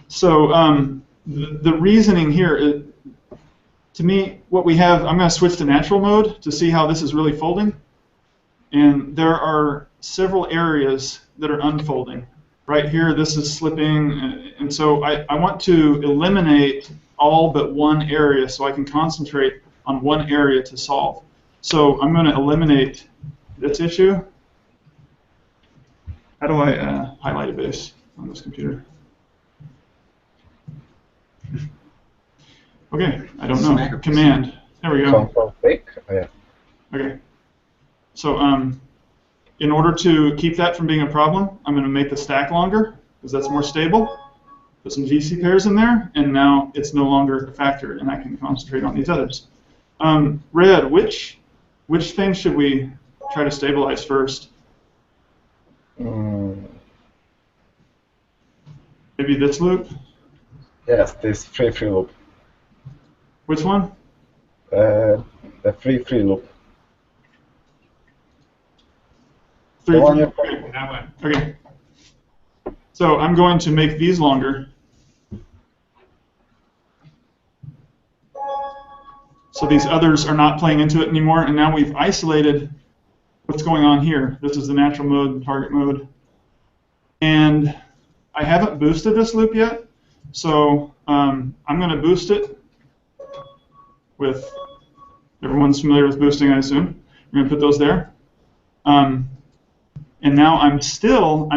[SPEAKER 11] So the reasoning here, to me, what we have, I'm going to switch to natural mode to see how this is really folding. And there are several areas that are unfolding. Right here, this is slipping, and so I want to eliminate all but one area so I can concentrate on one area to solve. So I'm going to eliminate this issue. How do I highlight a base on this computer? Okay, I don't know. Command. There we go.
[SPEAKER 21] Control pick. Oh, yeah.
[SPEAKER 11] Okay. So in order to keep that from being a problem, I'm going to make the stack longer because that's more stable. Put some GC pairs in there, and now it's no longer a factor, and I can concentrate on these others. Red, which thing should we try to stabilize first? Maybe this loop?
[SPEAKER 21] Yes, this free loop.
[SPEAKER 11] Which one?
[SPEAKER 21] The free loop.
[SPEAKER 11] Three,
[SPEAKER 21] The one
[SPEAKER 11] three, okay. That one. Okay. So I'm going to make these longer. So these others are not playing into it anymore, and now we've isolated what's going on here. This is the natural mode, target mode. And I haven't boosted this loop yet, so I'm going to boost it with, everyone's familiar with boosting, I assume. We're going to put those there. And now I've still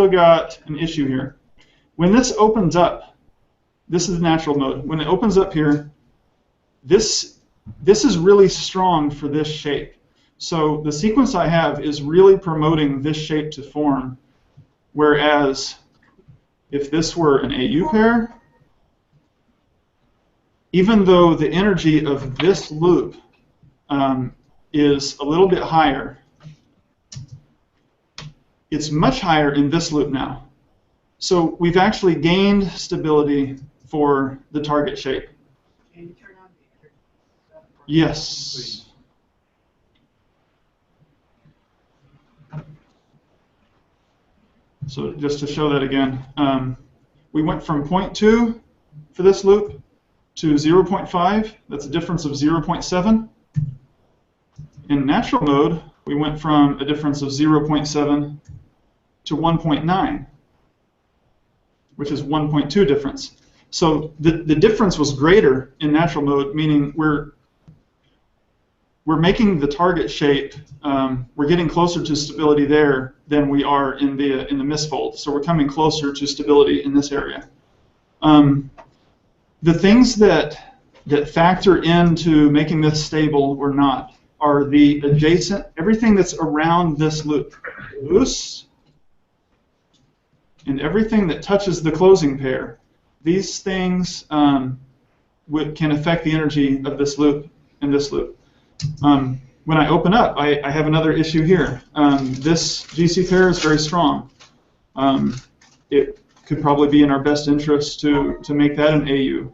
[SPEAKER 11] got an issue here. When this opens up, this is natural mode. When it opens up here, this is really strong for this shape. So the sequence I have is really promoting this shape to form, whereas if this were an AU pair, even though the energy of this loop is a little bit higher, it's much higher in this loop now. So we've actually gained stability for the target shape.
[SPEAKER 8] Can you turn on the
[SPEAKER 11] Yes. So just to show that again, we went from 0.2 for this loop to 0.5. That's a difference of 0.7. In natural mode, we went from a difference of 0.7 to 1.9, which is 1.2 difference. So the difference was greater in natural mode, meaning we're making the target shape, we're getting closer to stability there than we are in the misfold. So we're coming closer to stability in this area. The things that factor into making this stable or not are the adjacent, everything that's around this loop. Loose, and everything that touches the closing pair. These things can affect the energy of this loop and this loop. When I open up, I have another issue here. This GC pair is very strong. It could probably be in our best interest to make that an AU.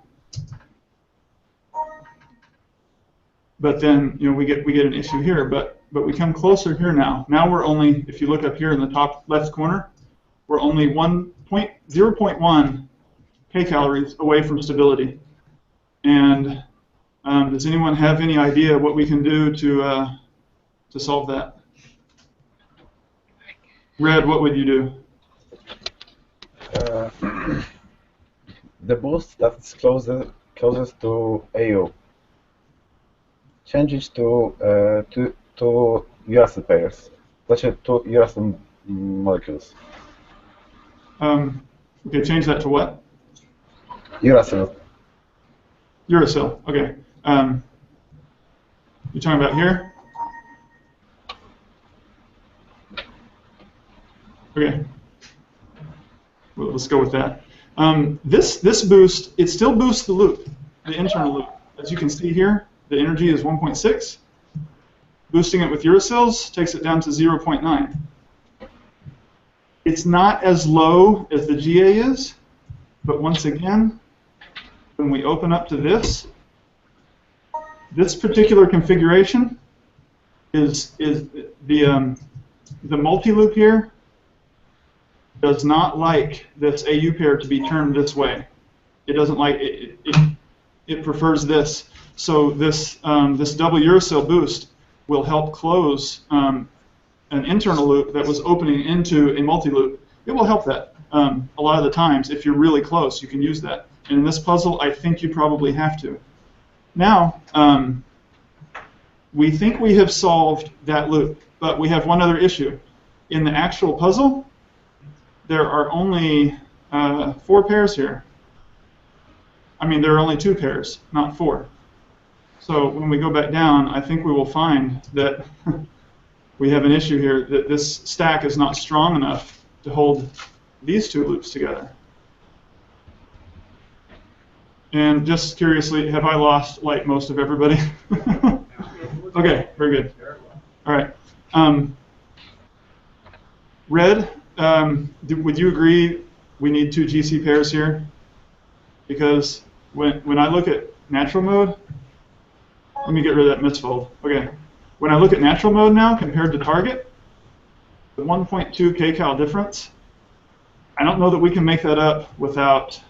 [SPEAKER 11] But then we get an issue here. But we come closer here now. Now we're only, if you look up here in the top left corner, we're only 0.1 kcals away from stability. And does anyone have any idea what we can do to solve that? Red, what would you do?
[SPEAKER 21] The boost that's closest to AU. Change it to uracil pairs, such as two uracil molecules.
[SPEAKER 11] Okay, change that to what?
[SPEAKER 21] Uracil.
[SPEAKER 11] Uracil, okay. You're talking about here? Okay. Well, let's go with that. This boost, it still boosts the loop, the internal loop. As you can see here, the energy is 1.6. Boosting it with uracils takes it down to 0.9. It's not as low as the GA is, but once again, when we open up to this particular configuration is the multi-loop here does not like this AU pair to be turned this way. It doesn't like it. It prefers this. So this double uracil boost will help close an internal loop that was opening into a multi-loop, it will help that. A lot of the times, if you're really close, you can use that. And in this puzzle, I think you probably have to. Now, we think we have solved that loop, but we have one other issue. In the actual puzzle, there are only 4 pairs here. I mean, there are only 2 pairs, not 4. So when we go back down, I think we will find that we have an issue here, that this stack is not strong enough to hold these 2 loops together. And just curiously, have I lost like most of everybody? Okay, very good. All right. Red, would you agree we need 2 GC pairs here? Because when I look at natural mode, let me get rid of that misfold. Okay. When I look at natural mode now compared to target, the 1.2 kcal difference, I don't know that we can make that up without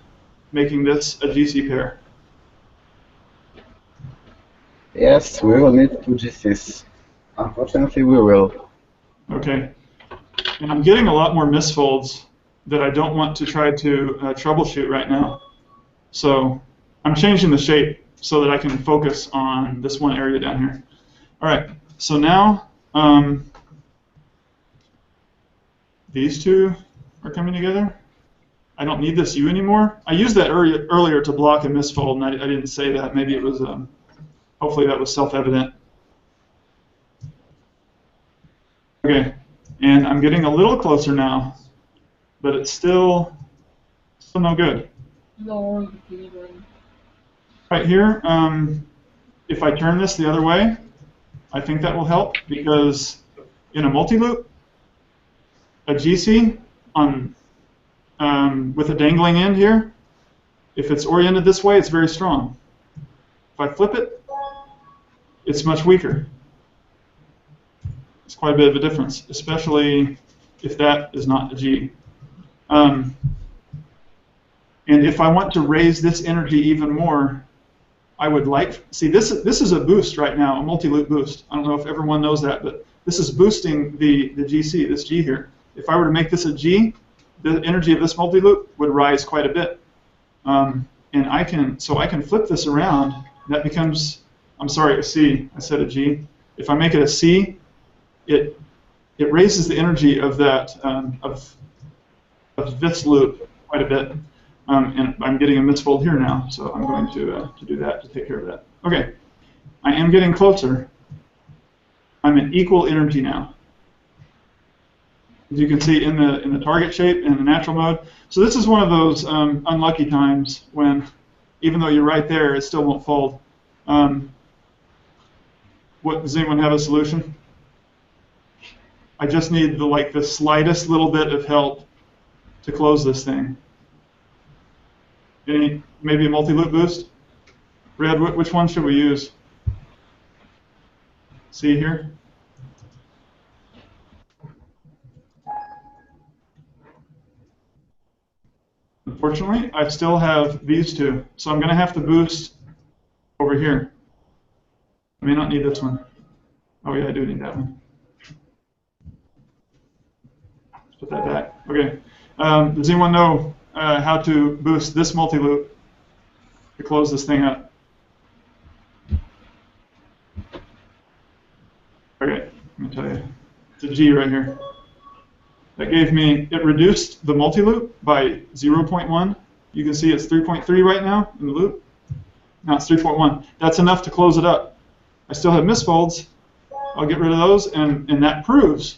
[SPEAKER 11] making this a GC pair.
[SPEAKER 21] Yes, we will need 2 GCs. Unfortunately, we will.
[SPEAKER 11] Okay. And I'm getting a lot more misfolds that I don't want to try to troubleshoot right now. So I'm changing the shape so that I can focus on this one area down here. All right, so now these 2 are coming together. I don't need this U anymore. I used that earlier to block a misfold, and I didn't say that. Maybe it was, hopefully that was self-evident. Okay, and I'm getting a little closer now, but it's still no good.
[SPEAKER 6] No.
[SPEAKER 11] Right here, if I turn this the other way, I think that will help, because in a multi-loop, a GC on with a dangling end here, if it's oriented this way, it's very strong. If I flip it, it's much weaker. It's quite a bit of a difference, especially if that is not a G. And if I want to raise this energy even more, I would like, see, this is a boost right now, a multi-loop boost. I don't know if everyone knows that, but this is boosting the GC, this G here. If I were to make this a G, the energy of this multi-loop would rise quite a bit. And I can flip this around. That becomes, I'm sorry, a C. I said a G. If I make it a C, it raises the energy of that of this loop quite a bit. And I'm getting a misfold here now, so I'm going to do that to take care of that. Okay, I am getting closer. I'm at equal energy now. As you can see in the target shape in the natural mode. So this is one of those unlucky times when, even though you're right there, it still won't fold. Does anyone have a solution? I just need the slightest little bit of help to close this thing. Maybe a multi-loop boost? Red, which one should we use? See here? Unfortunately, I still have these 2, so I'm going to have to boost over here. I may not need this one. Oh yeah, I do need that one. Let's put that back. Okay. Does anyone know how to boost this multi-loop to close this thing up? Okay, let me tell you. It's a G right here. That gave me, it reduced the multi-loop by 0.1. You can see it's 3.3 right now in the loop. Now it's 3.1. That's enough to close it up. I still have misfolds. I'll get rid of those, and that proves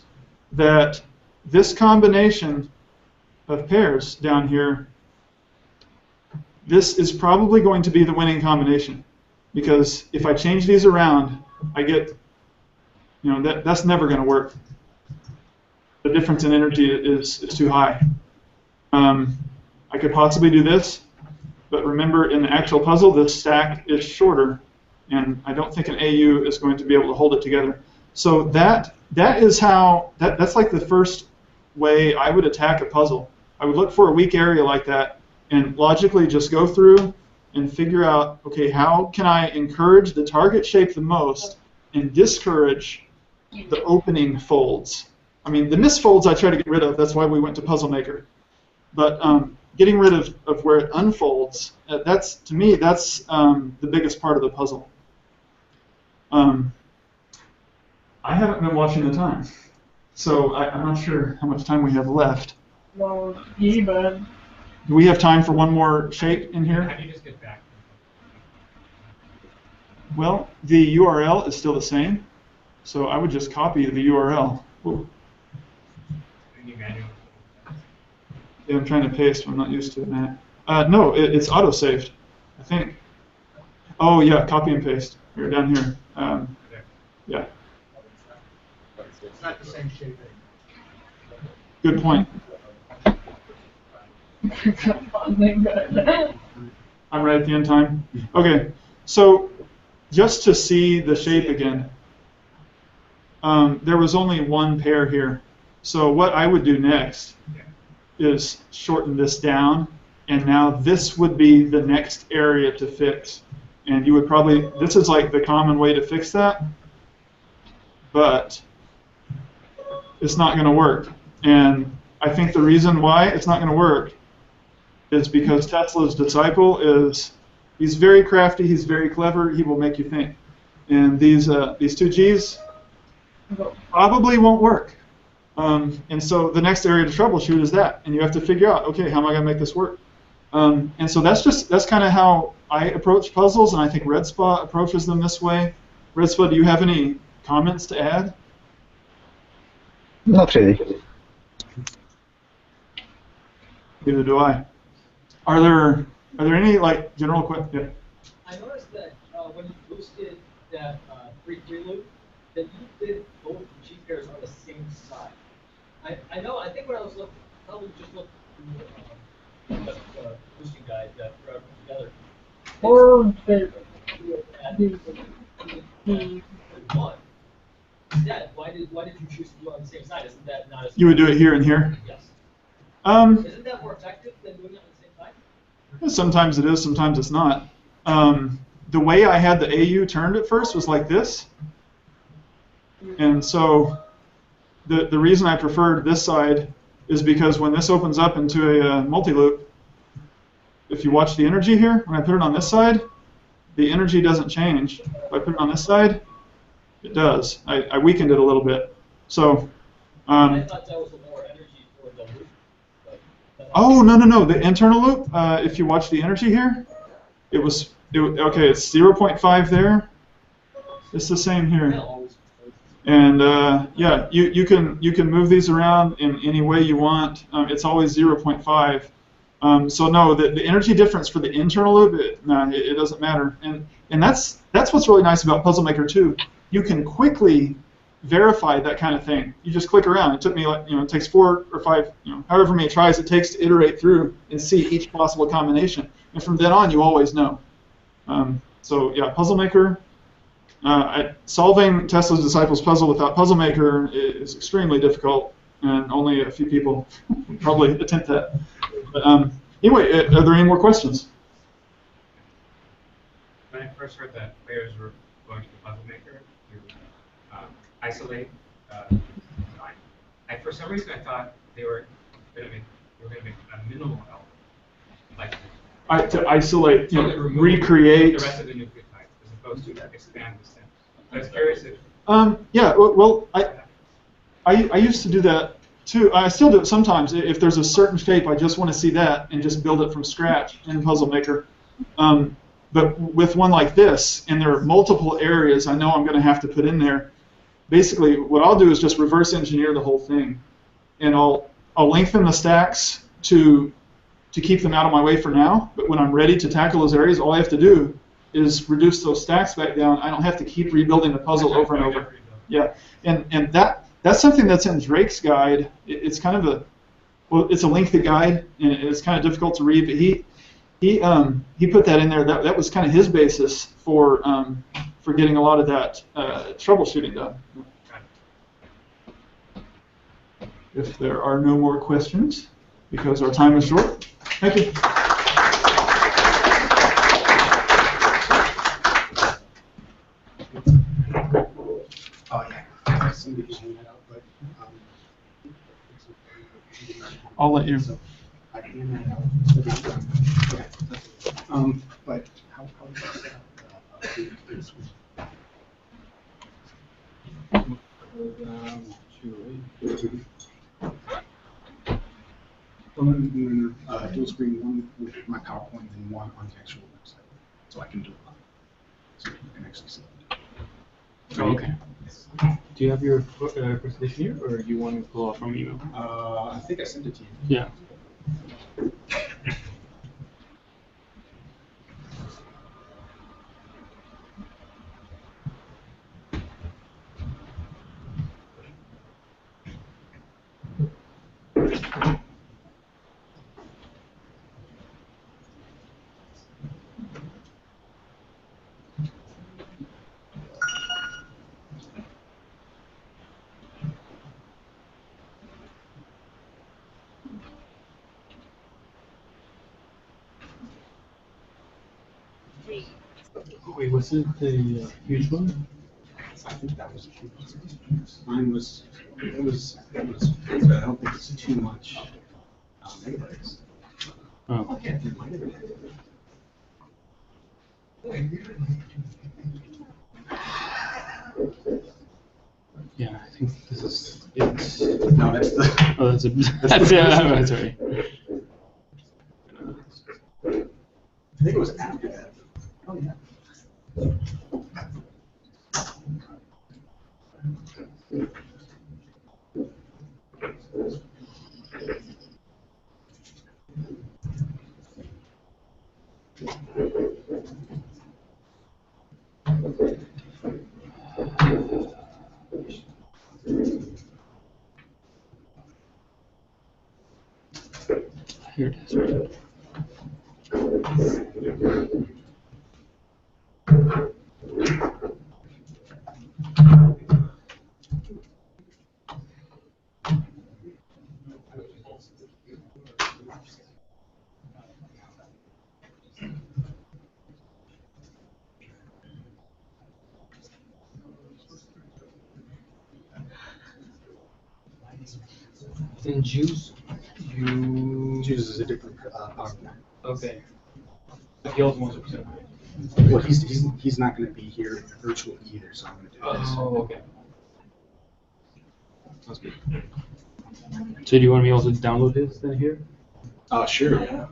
[SPEAKER 11] that this combination of pairs down here, this is probably going to be the winning combination, because if I change these around, I get, that's never going to work. The difference in energy is too high. I could possibly do this, but remember, in the actual puzzle, this stack is shorter, and I don't think an AU is going to be able to hold it together. So that is how, that's like the first way I would attack a puzzle. I would look for a weak area like that and logically just go through and figure out, okay, how can I encourage the target shape the most and discourage the opening folds? I mean, the misfolds I try to get rid of. That's why we went to Puzzle Maker. But getting rid of where it unfolds, that's, to me, that's the biggest part of the puzzle. I haven't been watching the time, so I'm not sure how much time we have left.
[SPEAKER 6] Well, even.
[SPEAKER 11] Do we have time for one more shape in here?
[SPEAKER 9] How do you just get back?
[SPEAKER 11] Well, the URL is still the same, so I would just copy the URL. Ooh. Yeah, I'm trying to paste, I'm not used to it, man. No, it's auto-saved, I think. Oh, yeah, copy and paste. Here, down here. Yeah.
[SPEAKER 18] It's not the same shape.
[SPEAKER 11] Good point. I'm right at the end time. Okay, so just to see the shape again, there was only one pair here. So what I would do next is shorten this down, and now this would be the next area to fix. And you would probably, this is like the common way to fix that, but it's not going to work. And I think the reason why it's not going to work is because Tesla's disciple he's very crafty, he's very clever, he will make you think. And these two G's probably won't work. And so the next area to troubleshoot is that, and you have to figure out, okay, how am I going to make this work? And so that's kind of how I approach puzzles, and I think Red Spa approaches them this way. Red Spa, do you have any comments to add?
[SPEAKER 21] Not really.
[SPEAKER 11] Neither do I. Are there any like general questions? Yeah.
[SPEAKER 18] I noticed that when you boosted that free loop, that you did both the G pairs on the same side. I know. I think when I was looking, probably just looked through the boosting guide that brought them together.
[SPEAKER 6] Or
[SPEAKER 18] one. Instead, why did you choose to do it on the same side? Isn't that not as
[SPEAKER 11] You would do it here and here?
[SPEAKER 18] Yes.
[SPEAKER 11] Isn't
[SPEAKER 18] that more effective than doing it on the same side?
[SPEAKER 11] Sometimes it is, sometimes it's not. The way I had the AU turned at first was like this. And so the reason I preferred this side is because when this opens up into a multi-loop, if you watch the energy here, when I put it on this side, the energy doesn't change. If I put it on this side, it does. I weakened it a little bit. So.
[SPEAKER 18] I thought that was more energy for the loop.
[SPEAKER 11] Oh, no. The internal loop, if you watch the energy here, okay, it's 0.5 there. It's the same here. And yeah, you can move these around in any way you want. It's always 0.5. So no, the energy difference for the internal loop, it doesn't matter. And that's what's really nice about Puzzle Maker 2. You can quickly verify that kind of thing. You just click around. It took me, like, it takes 4 or 5, however many tries it takes to iterate through and see each possible combination. And from then on, you always know. So yeah, Puzzle Maker. Solving Tesla's disciples puzzle without Puzzle Maker is extremely difficult, and only a few people probably attempt that. But anyway, are there any more questions?
[SPEAKER 9] When I first heard that players were going to the Puzzle Maker to isolate design, for some reason I thought they were going to make a minimal element, like
[SPEAKER 11] To isolate,
[SPEAKER 9] totally remove
[SPEAKER 11] recreate.
[SPEAKER 9] the rest of the nucleotide, as opposed to expand the stem. I was curious if.
[SPEAKER 11] Yeah, well, I used to do that too. I still do it sometimes. If there's a certain shape, I just want to see that and just build it from scratch in Puzzle Maker. But with one like this, and there are multiple areas I know I'm going to have to put in there, basically what I'll do is just reverse engineer the whole thing. And I'll lengthen the stacks to keep them out of my way for now. But when I'm ready to tackle those areas, all I have to do is reduce those stacks back down. I don't have to keep rebuilding the puzzle over and over. Yeah, and that's something that's in Drake's guide. It's kind of it's a lengthy guide, and it's kind of difficult to read. But he put that in there. That was kind of his basis for getting a lot of that troubleshooting done. If there are no more questions, because our time is short, thank you.
[SPEAKER 12] Oh yeah, somebody's hanging out, but
[SPEAKER 13] I'll let you. I can. Okay. But how does that set up dual screen, one with my PowerPoint and one on the actual website, so I can do it live, so you can actually see it.
[SPEAKER 9] Okay. Do you have your presentation here, or do you want to pull off from email?
[SPEAKER 13] I think I sent it to you.
[SPEAKER 9] Yeah. Wait, was it the huge one?
[SPEAKER 13] I think that was a huge one. Mine was, it was, but I don't think it's too much megabytes.
[SPEAKER 9] Oh.
[SPEAKER 13] Okay.
[SPEAKER 9] Yeah, I think this is it.
[SPEAKER 13] No, that's the.
[SPEAKER 9] Oh, that's a. That's yeah. Sorry.
[SPEAKER 13] I think it was after that. Oh yeah.
[SPEAKER 9] Here it is. Right? In Juice,
[SPEAKER 13] Juice is a different PowerPoint.
[SPEAKER 9] Okay. He also wants to present.
[SPEAKER 13] Well, he's not going to be here virtually either, so I'm going to do this.
[SPEAKER 9] Oh, okay. That's good. So do you want me also to download his then here?
[SPEAKER 13] Sure. Yeah.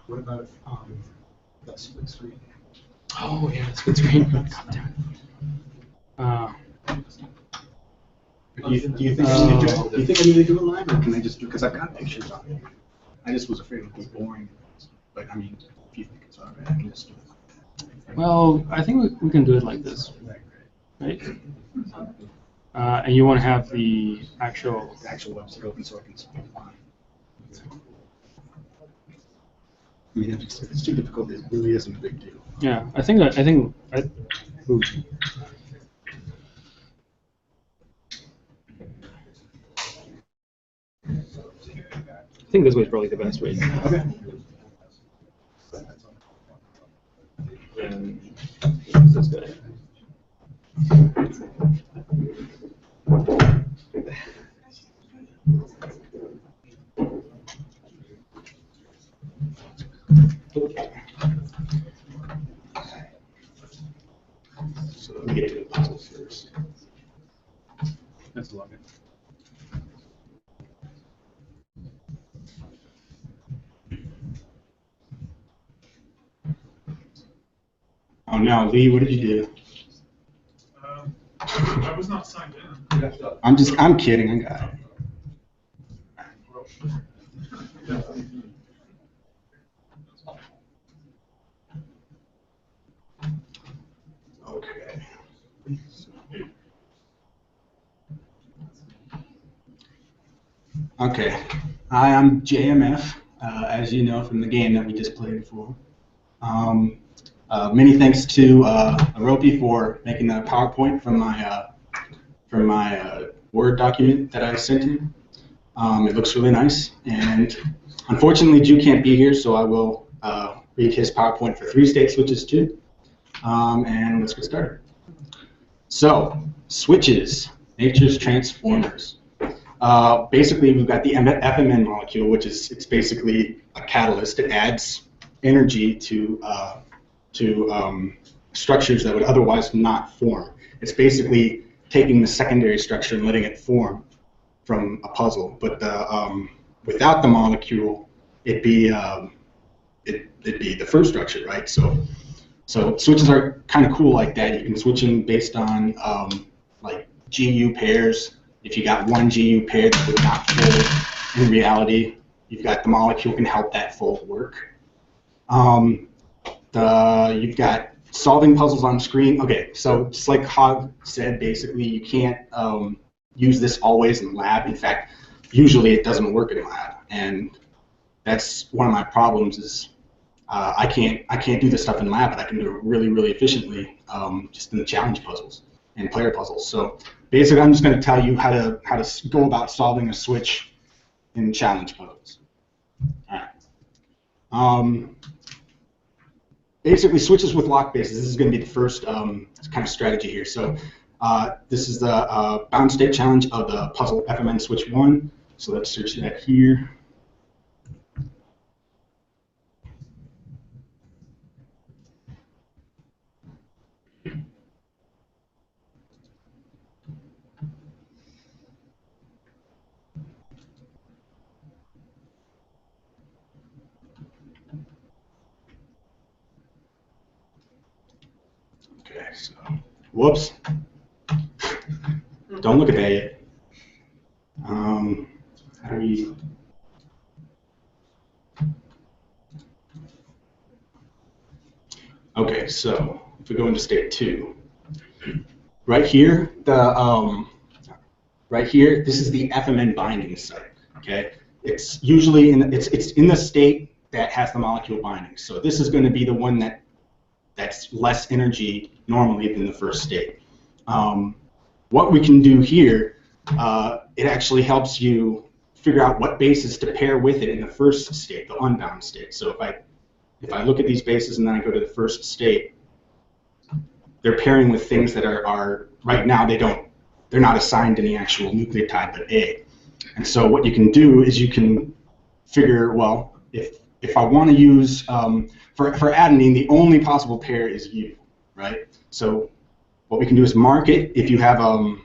[SPEAKER 13] What about that split screen?
[SPEAKER 9] Oh yeah, split screen. God damn it.
[SPEAKER 13] Do you think I need to do it? Do you think I need to do it live, or can I just do? Because I've got pictures on it. I just was afraid it would be boring. But I mean, if you think it's alright, I can just do it.
[SPEAKER 9] Well, I think we can do it like this, right? And you want to have the actual
[SPEAKER 13] website open so I can spend mine. I mean, if it's too difficult, it really isn't a big deal.
[SPEAKER 9] Yeah, I think. Ooh. I think this way is probably the best way.
[SPEAKER 13] Okay.
[SPEAKER 9] And this guy.
[SPEAKER 13] Okay. So let me get to the puzzle first. That's a lot. Oh no, Lee, what did you do?
[SPEAKER 11] I was not signed in.
[SPEAKER 13] I'm kidding, I got it. Okay. Okay. Hi, I'm JMF, as you know from the game that we just played before. Many thanks to Aropi for making the PowerPoint from my Word document that I sent him. It looks really nice, and unfortunately, Ju can't be here, so I will read his PowerPoint for 3-state switches too. And let's get started. So, switches, nature's transformers. Basically, we've got the FMN molecule, which is it's basically a catalyst. It adds energy to structures that would otherwise not form. It's basically taking the secondary structure and letting it form from a puzzle. But without the molecule, it'd be the first structure, right? So switches are kind of cool like that. You can switch them based on like GU pairs. If you got one GU pair that would not fold in reality, you've got the molecule can help that fold work. You've got solving puzzles on screen. Okay, so just like Hog said, basically you can't use this always in lab. In fact, usually it doesn't work in lab, and that's one of my problems. Is I can't do this stuff in lab, but I can do it really, really efficiently just in the challenge puzzles and player puzzles. So basically, I'm just going to tell you how to go about solving a switch in challenge puzzles. All right. Basically, switches with lock bases. This is going to be the first kind of strategy here. So this is the bound state challenge of the puzzle FMN switch 1. So let's search that here. Okay, so whoops. Don't look at that yet. How do we? Okay, so if we go into state 2, right here, right here, this is the FMN binding site. Okay, it's usually it's in the state that has the molecule binding. So this is going to be the one that's less energy normally than the first state. What we can do here, it actually helps you figure out what bases to pair with it in the first state, the unbound state. So if I look at these bases and then I go to the first state, they're pairing with things that are right now they're not assigned any actual nucleotide but A. And so what you can do is you can figure, well, if I want to use for adenine, the only possible pair is U, right? So what we can do is mark it. If you have a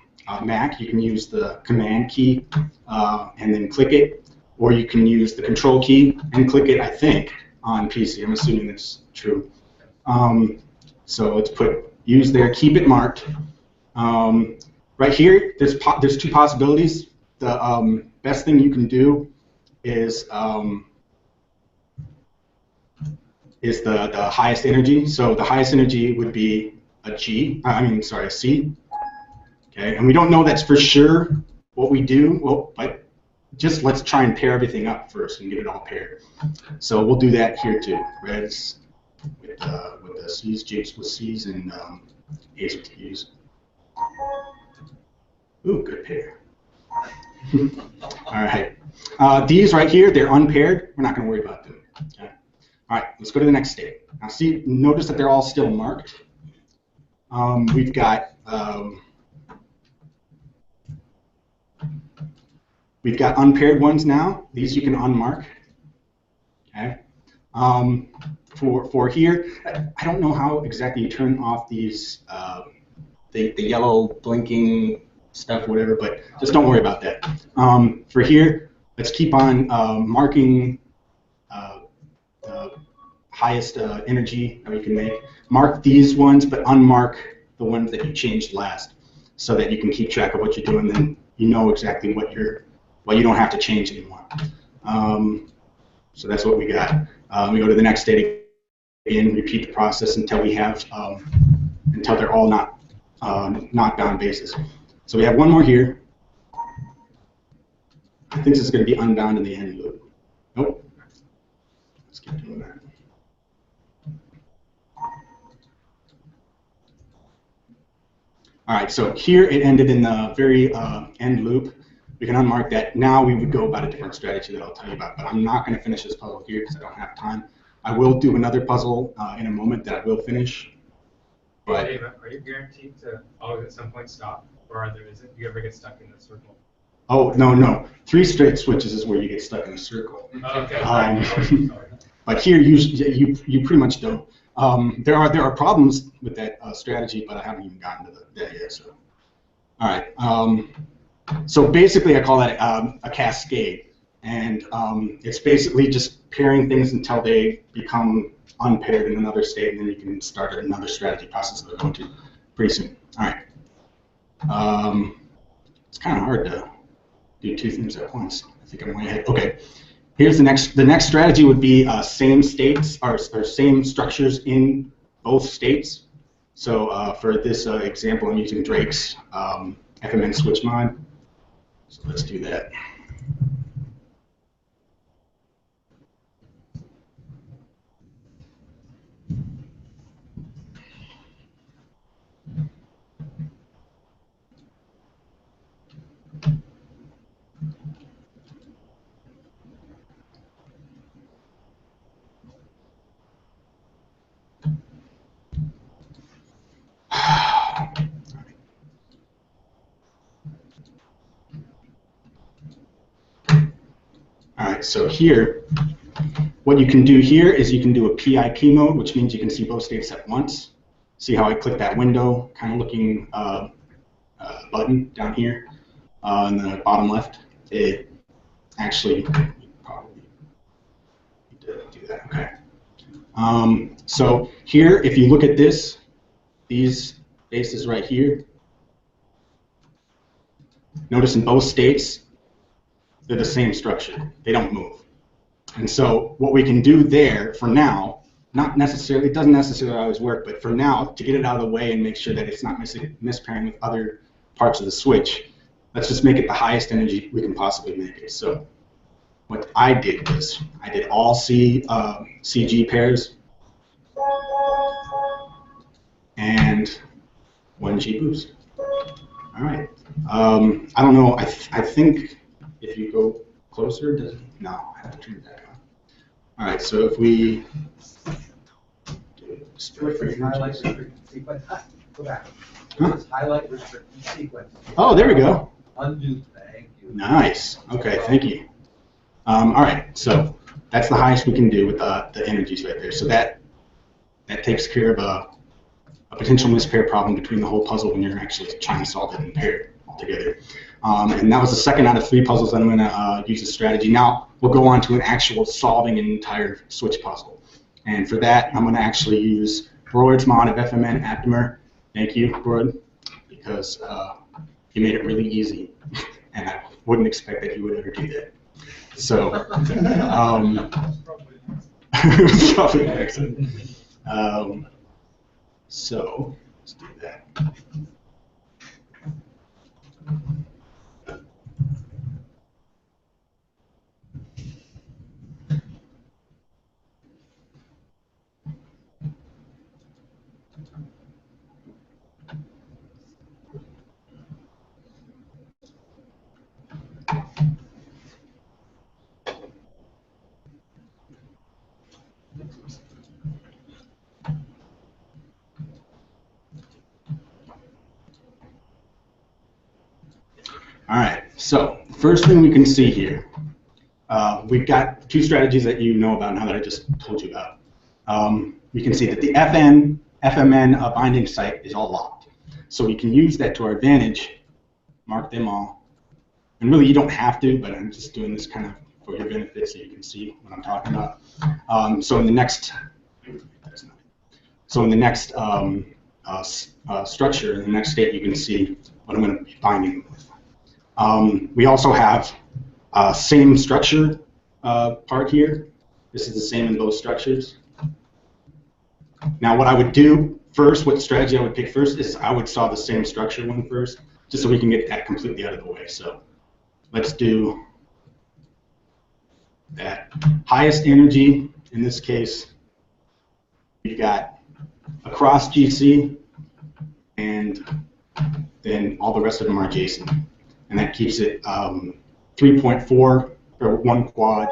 [SPEAKER 13] Mac, you can use the command key and then click it, or you can use the control key and click it, I think, on PC. I'm assuming that's true. So let's put use there, keep it marked. Right here, there's two possibilities. The best thing you can do is the highest energy. So the highest energy would be a C. Okay, and we don't know that's for sure what we do. Well, but just let's try and pair everything up first and get it all paired. So we'll do that here too. Reds with the C's, J's with C's, and A's with U's. Ooh, good pair. All right. These right here, they're unpaired. We're not going to worry about them. Okay. All right, let's go to the next state. Now, notice that they're all still marked. We've got unpaired ones now. These you can unmark. Okay. For here, I don't know how exactly you turn off these the yellow blinking stuff, whatever, but just don't worry about that. For here, let's keep on marking highest energy that we can make. Mark these ones, but unmark the ones that you changed last, so that you can keep track of what you're doing. Then you know exactly what you don't have to change anymore. So that's what we got. We go to the next state again, repeat the process until we have until they're all not bound bases. So we have one more here. I think this is going to be unbound in the end loop. Nope. Let's keep doing that. All right, so here it ended in the very end loop. We can unmark that. Now we would go about a different strategy that I'll tell you about, but I'm not going to finish this puzzle here because I don't have time. I will do another puzzle in a moment that I will finish. But
[SPEAKER 9] Dave, are you guaranteed to always at some point stop, or do you ever get stuck in the circle?
[SPEAKER 13] oh, no. 3 straight switches is where you get stuck in a circle.
[SPEAKER 9] Okay.
[SPEAKER 13] But here you pretty much don't. There are problems with that strategy, but I haven't even gotten to that yet. So, all right. So basically, I call that a cascade, and it's basically just pairing things until they become unpaired in another state, and then you can start another strategy process that we're going to pretty soon. All right. It's kind of hard to do 2 things at once. I think I'm way ahead. Okay. Here's the next. The next strategy would be same states or same structures in both states. So for this example, I'm using Drake's FMN switch mod. So let's do that. All right, so here, what you can do here is you can do a PIP mode, which means you can see both states at once. See how I click that window, kind of looking button down here in the bottom left? It actually probably need to do that. Okay. So here, if you look at this, these bases right here, notice in both states, they're the same structure. They don't move. And so what we can do there for now, not necessarily, it doesn't necessarily always work, but for now, to get it out of the way and make sure that it's not mispairing with other parts of the switch, let's just make it the highest energy we can possibly make it. So what I did was I did all CG pairs and 1G boost. All right. I don't know. I think if you go closer, no, I have to turn that on. All right, so if we
[SPEAKER 17] highlight restricted sequence. Go back.
[SPEAKER 13] Huh?
[SPEAKER 17] Highlight restricted sequence.
[SPEAKER 13] Oh, there we go.
[SPEAKER 17] Undo. Thank you.
[SPEAKER 13] Nice. Okay, thank you. All right, so that's the highest we can do with the energies right there. So that takes care of a potential mispair problem between the whole puzzle when you're actually trying to solve it in pair altogether. And that was the second out of 3 puzzles that I'm going to use this strategy. Now we'll go on to an actual solving an entire switch puzzle. And for that, I'm going to actually use Broad's mod of FMN Aptamer. Thank you, Broad, because you made it really easy. And I wouldn't expect that you would ever do that. So, probably an accident. So, let's do that. All right, so first thing we can see here,
[SPEAKER 20] we've got two strategies that you know about now that I just told you about. We can see that the FMN binding site is all locked. So we can use that to our advantage, mark them all. And really, you don't have to, but I'm just doing this kind of for your benefit so you can see what I'm talking about. So in the next structure, in the next state, you can see what I'm going to be binding with. We also have same structure part here. This is the same in both structures. Now what I would do first, what strategy I would pick first is I would solve the same structure one first, just so we can get that completely out of the way. So let's do that. Highest energy, in this case, we've got across GC, and then all the rest of them are adjacent. And that keeps it 3.4 for one quad,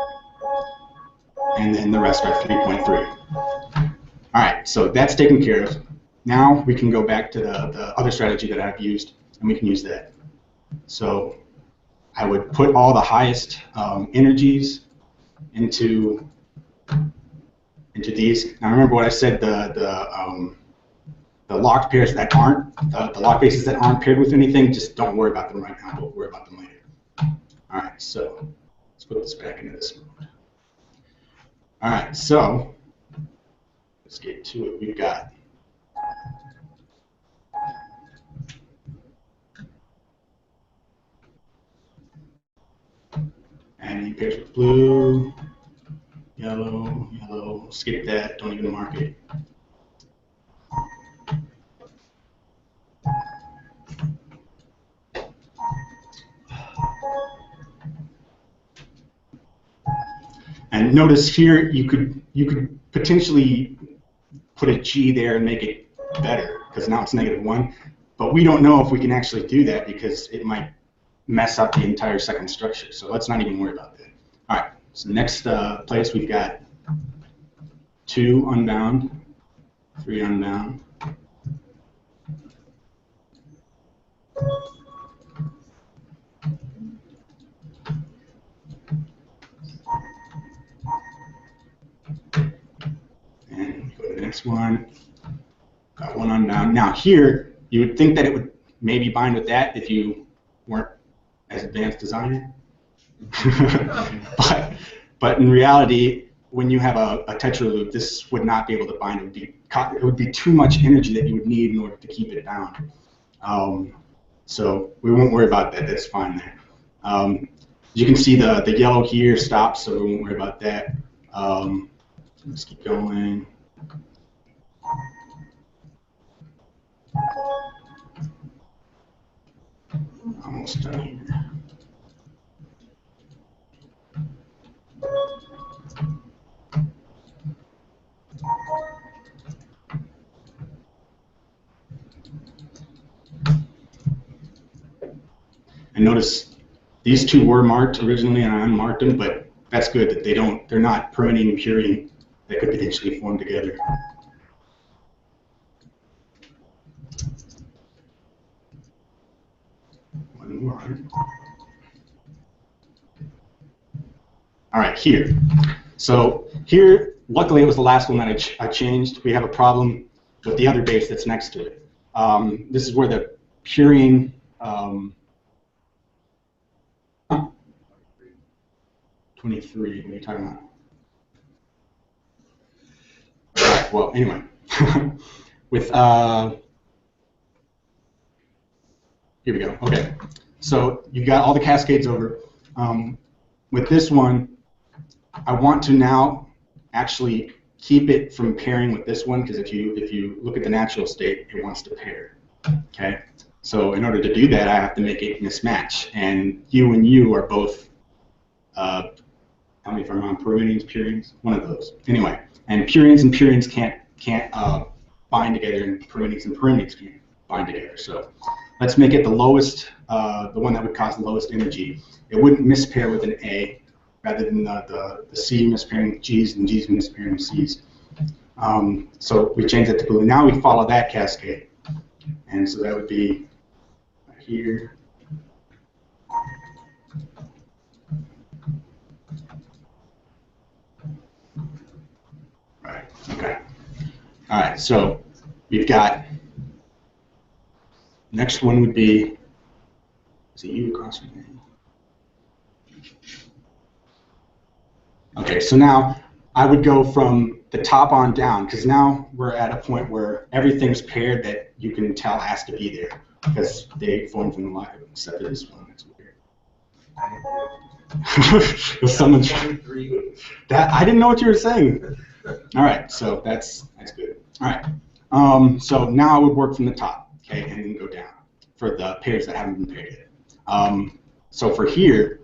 [SPEAKER 20] and then the rest are 3.3. All right, so that's taken care of. Now we can go back to the other strategy that I've used, and we can use that. So I would put all the highest energies into these. Now remember what I said, the locked pairs that aren't, the locked bases that aren't paired with anything, just don't worry about them right now. We'll worry about them later. All right, so let's put this back into this mode. All right, so let's get to it. We've got and pairs with blue, yellow, yellow. Skip that. Don't even mark it. And notice here you could potentially put a G there and make it better, because now it's -1. But we don't know if we can actually do that because it might mess up the entire second structure. So let's not even worry about that. All right, so next place we've got 2 unbound, 3 unbound. And go to the next one. Got 1 unbound. Now here, you would think that it would maybe bind with that if you weren't as advanced as I am. but in reality, when you have a tetra loop, this would not be able to bind. It would be too much energy that you would need in order to keep it bound. So we won't worry about that. That's fine there. You can see the yellow here stops, so we won't worry about that. Let's keep going. Almost done here. And notice these two were marked originally, and I unmarked them, but that's good that they're not permitting and purine that could potentially form together. One more. All right, here. So here, luckily it was the last one that I changed. We have a problem with the other base that's next to it. This is where the purine 23, what are you talking about? All right, well, anyway, with, here we go, okay. So you've got all the cascades over. With this one, I want to now actually keep it from pairing with this one, because if you look at the natural state, it wants to pair, okay? So in order to do that, I have to make it mismatch, and you and you are both, tell me if I'm wrong, purines, purines, one of those. Anyway, and purines can't bind together, and purines can't bind together. So let's make it the lowest, the one that would cause the lowest energy. It wouldn't mispair with an A, rather than the C mispairing with G's and G's mispairing with C's. So we change that to blue. Now we follow that cascade, and so that would be right here. All right, so we've got, next one would be, is it U across from me? Okay, so now I would go from the top on down, because now we're at a point where everything's paired that you can tell has to be there, because they formed from the line, except for this one. That's weird. If someone that I didn't know what you were saying. All right, so that's good. All right, so now I would work from the top, okay, and then go down for the pairs that haven't been paired yet. So for here,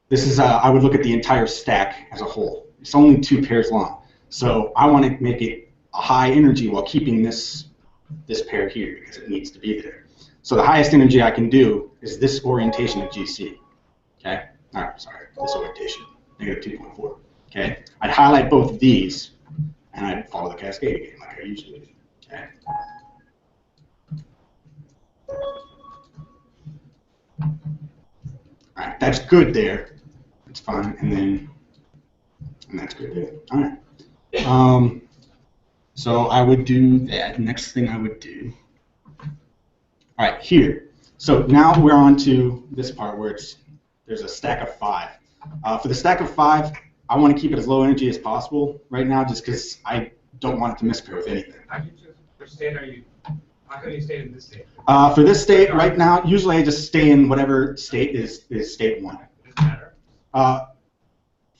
[SPEAKER 20] this is I would look at the entire stack as a whole. It's only 2 pairs long, so I want to make it a high energy while keeping this pair here because it needs to be there. So the highest energy I can do is this orientation of GC. Okay. All right, sorry, this orientation, -2.4. Okay, I'd highlight both of these, and I'd follow the cascade again, like I usually do. Okay. All right, that's good there. That's fine, and that's good there. All right. So I would do that. Next thing I would do. All right, here. So now we're on to this part where there's a stack of 5. For the stack of 5, I want to keep it as low energy as possible right now, just because I don't want it to mispair with anything.
[SPEAKER 9] Which state are you? How can you stay in this state?
[SPEAKER 20] For this state right now, usually I just stay in whatever state is state 1.
[SPEAKER 9] Does it matter?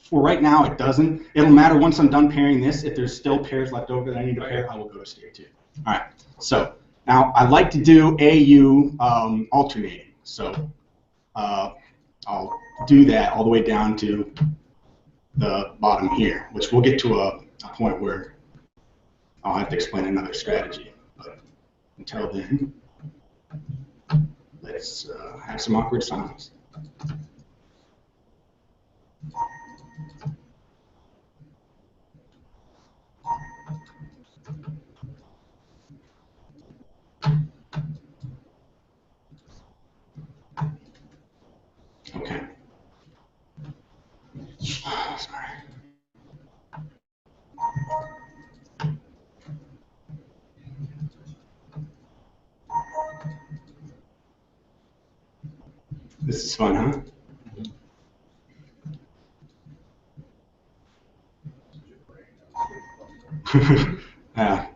[SPEAKER 20] For right now, it doesn't. It'll matter once I'm done pairing this. If there's still pairs left over that I need to pair, I will go to state 2. All right. So now I like to do AU alternating. So I'll do that all the way down to the bottom here, which we'll get to a point where I'll have to explain another strategy. But until then, let's have some awkward silence. Okay. Sorry. This is fun, huh?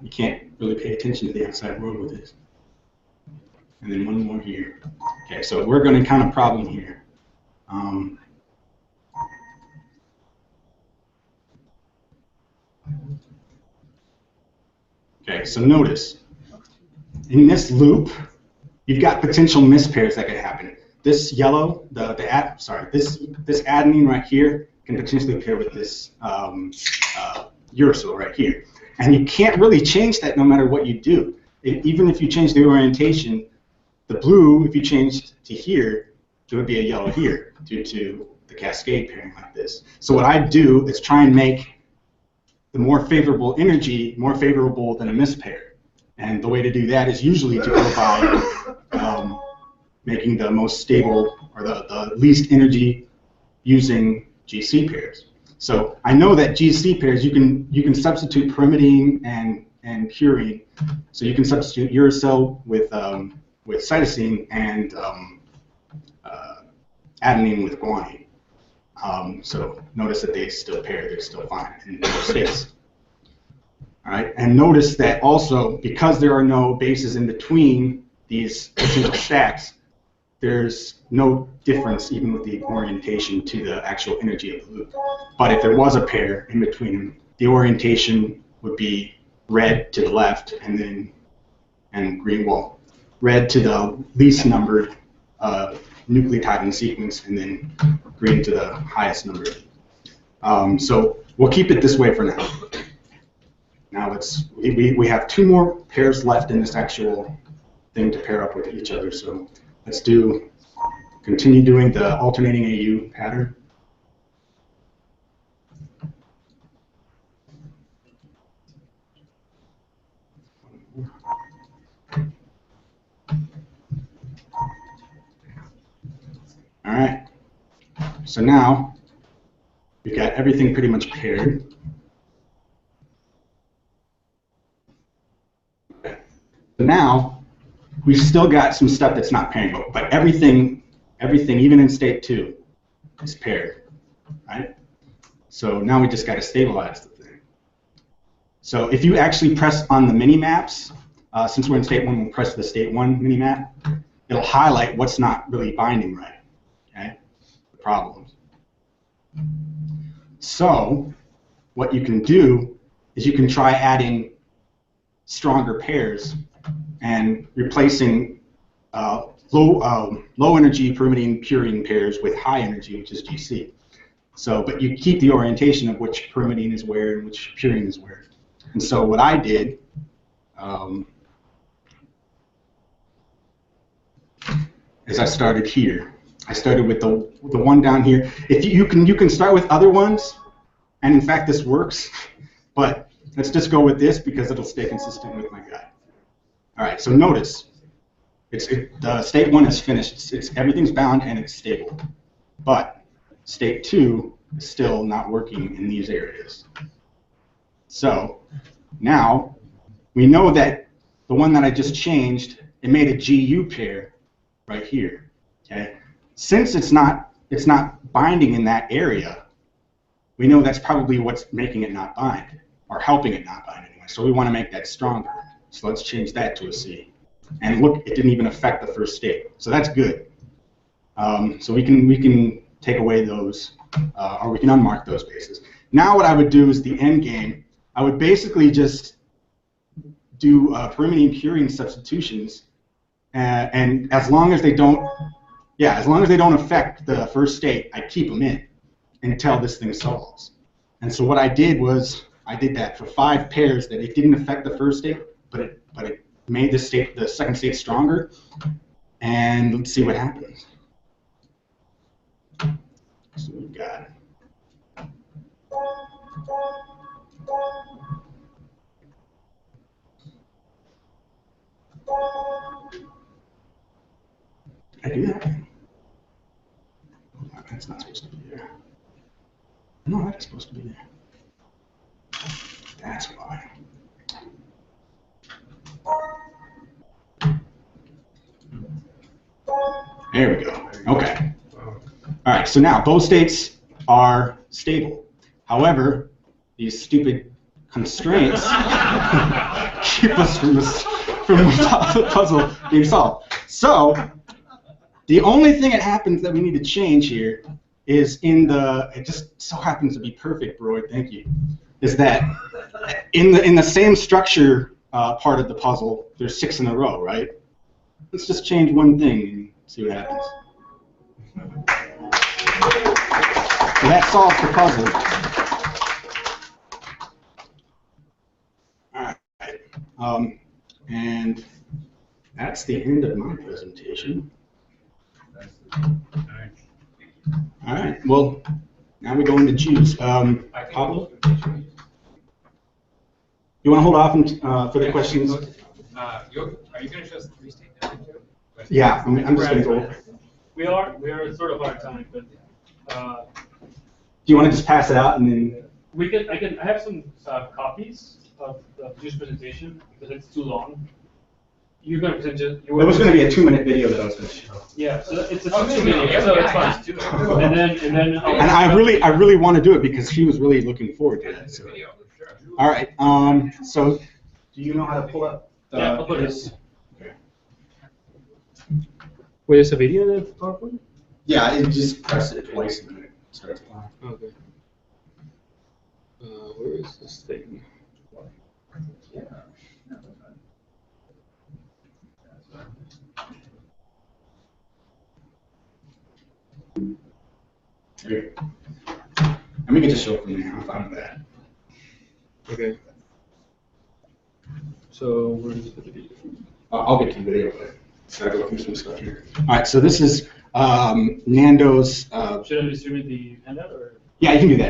[SPEAKER 20] You can't really pay attention to the outside world with this. And then one more here. Okay, so we're going to kind of problem here. Okay, so notice, in this loop, you've got potential mispairs that could happen. This yellow, this adenine right here can potentially pair with this uracil right here. And you can't really change that no matter what you do. Even if you change the orientation, the blue, if you changed to here, it would be a yellow here due to the cascade pairing like this. So what I do is try and make the more favorable energy more favorable than a mispair. And the way to do that is usually to go by making the most stable or the least energy using GC pairs. So I know that GC pairs you can substitute pyrimidine and purine. So you can substitute uracil with cytosine and adenine with guanine. So notice that they still pair, they're still fine in most states. All right, and notice that also because there are no bases in between these potential stacks, there's no difference even with the orientation to the actual energy of the loop. But if there was a pair in between them, the orientation would be red to the left and green, well, red to the least numbered nucleotide in the sequence, and then green to the highest number. So we'll keep it this way for now. Now we have 2 more pairs left in this actual thing to pair up with each other. So let's continue doing the alternating AU pattern. All right. So now we've got everything pretty much paired. now, we've still got some stuff that's not pairing, but everything, even in state 2, is paired, right? So now we just got to stabilize the thing. So if you actually press on the mini-maps, since we're in state 1, we'll press the state 1 mini-map. It'll highlight what's not really binding right, okay? The problems. So what you can do is you can try adding stronger pairs and replacing low energy pyrimidine purine pairs with high energy, which is GC. So, but you keep the orientation of which pyrimidine is where and which purine is where. And so what I did is I started here. I started with the one down here. If you can start with other ones, and in fact this works, but let's just go with this because it'll stay consistent with my guide. All right, so notice, the state 1 is finished. Everything's bound and it's stable. But state 2 is still not working in these areas. So now we know that the one that I just changed, it made a GU pair right here. Okay, since it's not binding in that area, we know that's probably what's making it not bind, or helping it not bind anyway. So we want to make that stronger. So let's change that to a C. And look, it didn't even affect the first state. So that's good. So we can take away those, or we can unmark those bases. Now what I would do is the end game. I would basically just do pyrimidine purine substitutions, and as long as they don't, affect the first state, I keep them in until this thing solves. And so what I did was I did that for 5 pairs that it didn't affect the first state, but it made the second state stronger. And let's see what happens. So we've got I do that? That's not supposed to be there. No, that's supposed to be there. That's why. There we go. Okay. All right, so now both states are stable. However, these stupid constraints keep us from the puzzle being solved. So the only thing that happens that we need to change here is in the, it just so happens to be perfect, Broyd, thank you, is that in the same structure part of the puzzle, there's 6 in a row, right? Let's just change one thing and see what happens. So that solves the puzzle. All right. And that's the end of my presentation. All right. Well, now we go into Jews. Pablo? You want to hold off for the questions?
[SPEAKER 7] Are you going to show us 3-state diagram?
[SPEAKER 20] Yeah, I'm just going to go.
[SPEAKER 7] We are sort of out of time, but.
[SPEAKER 20] Do you want to just pass it out and then?
[SPEAKER 7] I have some copies of the Jews presentation because it's too long. You're going to present just.
[SPEAKER 20] It was going to be a 2-minute video that I was going to show.
[SPEAKER 7] Yeah, so it's a 2-minute video, so it's fine. And then.
[SPEAKER 20] And I really want to do it because she was really looking forward to it. So. All right. So, do you know how to pull up?
[SPEAKER 7] Yeah, I'll put this. Okay. Wait, there's a video in the PowerPoint?
[SPEAKER 20] Yeah, you just press it twice and then it starts playing.
[SPEAKER 7] Okay. Where is this thing?
[SPEAKER 20] Here. And we can just show it from there. I'm fine with that.
[SPEAKER 7] Okay. So where is the video?
[SPEAKER 20] I'll get to the video, but I gotta go through some stuff here. All right, so this is Nando's.
[SPEAKER 7] Should I distribute the handout or?
[SPEAKER 20] Yeah, you can do that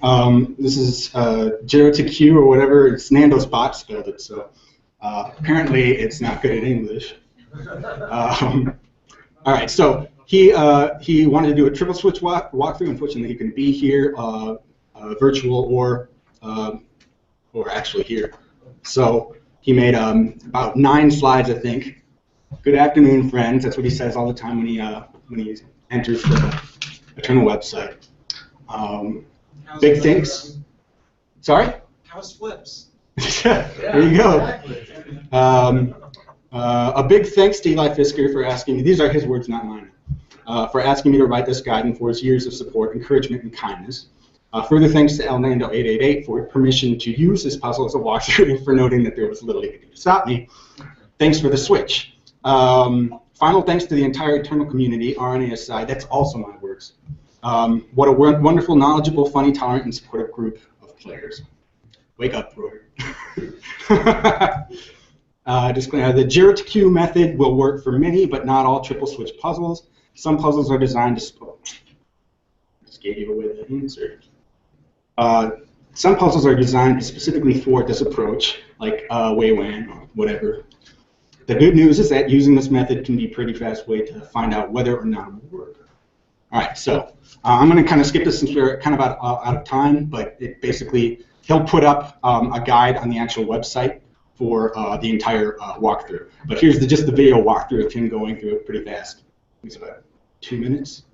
[SPEAKER 20] now. This is Jero to Q or whatever. It's Nando's bot spelled it, so apparently it's not good at English. All right, so he wanted to do a triple switch walkthrough. Unfortunately, he couldn't be here, virtual or actually here. So He made about 9 slides, I think. Good afternoon, friends. That's what he says all the time when he enters the EteRNA website. Big thanks. Sorry?
[SPEAKER 10] House flips.
[SPEAKER 20] There you go. A big thanks to Eli Fisker for asking me, these are his words, not mine, for asking me to write this guide and for his years of support, encouragement, and kindness. Further thanks to Elnando888 for permission to use this puzzle as a walkthrough and for noting that there was little he could do to stop me. Thanks for the switch. Final thanks to the entire EteRNA community, RNA aside, that's also my words. What a wonderful, knowledgeable, funny, tolerant, and supportive group of players. Wake up, Roy. Disclaimer, the JIRT-Q method will work for many, but not all triple switch puzzles. Some puzzles are designed to... Just gave you away the answer. Some puzzles are designed specifically for this approach, like Weiwan or whatever. The good news is that using this method can be a pretty fast way to find out whether or not it will work. All right, so I'm going to kind of skip this since we're kind of out of time, but it basically, he'll put up a guide on the actual website for the entire walkthrough. But here's just the video walkthrough of him going through it pretty fast. It's about 2 minutes.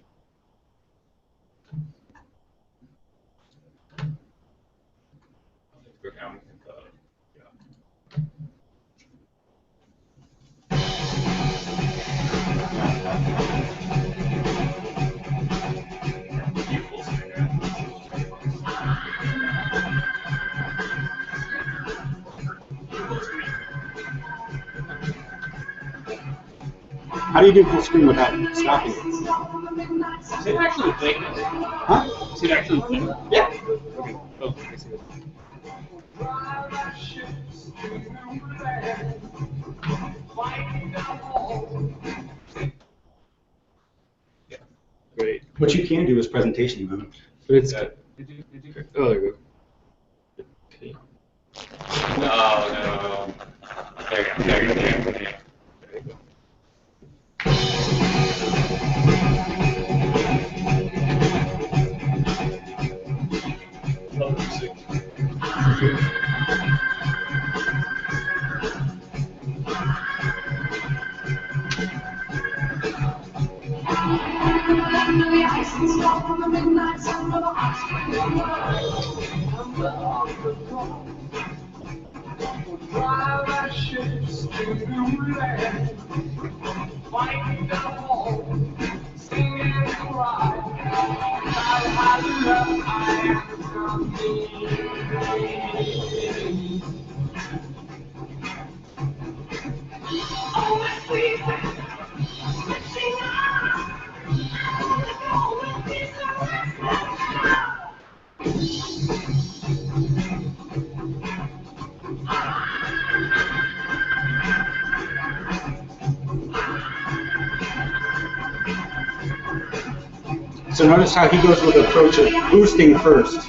[SPEAKER 20] How do you do full screen without stopping?
[SPEAKER 7] Is it actually playing?
[SPEAKER 20] Huh?
[SPEAKER 7] Is it actually playing?
[SPEAKER 20] Yeah.
[SPEAKER 7] Okay. Oh, I see it.
[SPEAKER 9] Yeah. Great.
[SPEAKER 20] What you can do is presentation mode.
[SPEAKER 9] But it's oh, there you go. Okay.
[SPEAKER 14] No. There you go. There you go. There you go.
[SPEAKER 20] So notice how he goes with the approach of boosting first.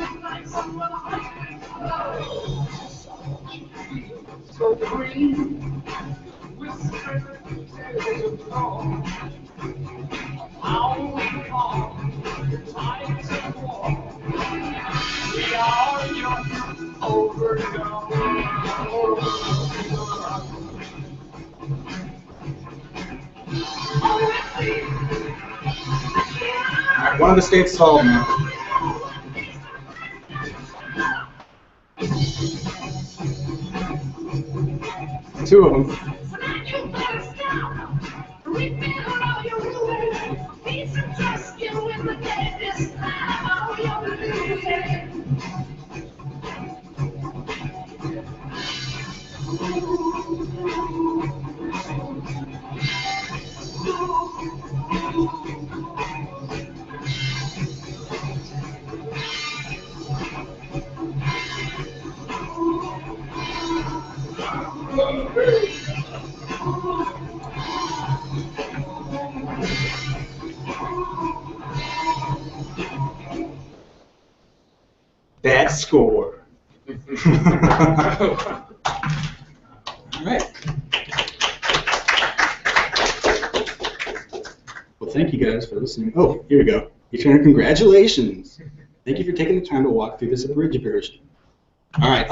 [SPEAKER 20] Alright, one of the states solved now. Two of them. That score. All right. Well, thank you guys for listening. Oh, here we go. EteRNA, congratulations. Thank you for taking the time to walk through this abridged version. All right.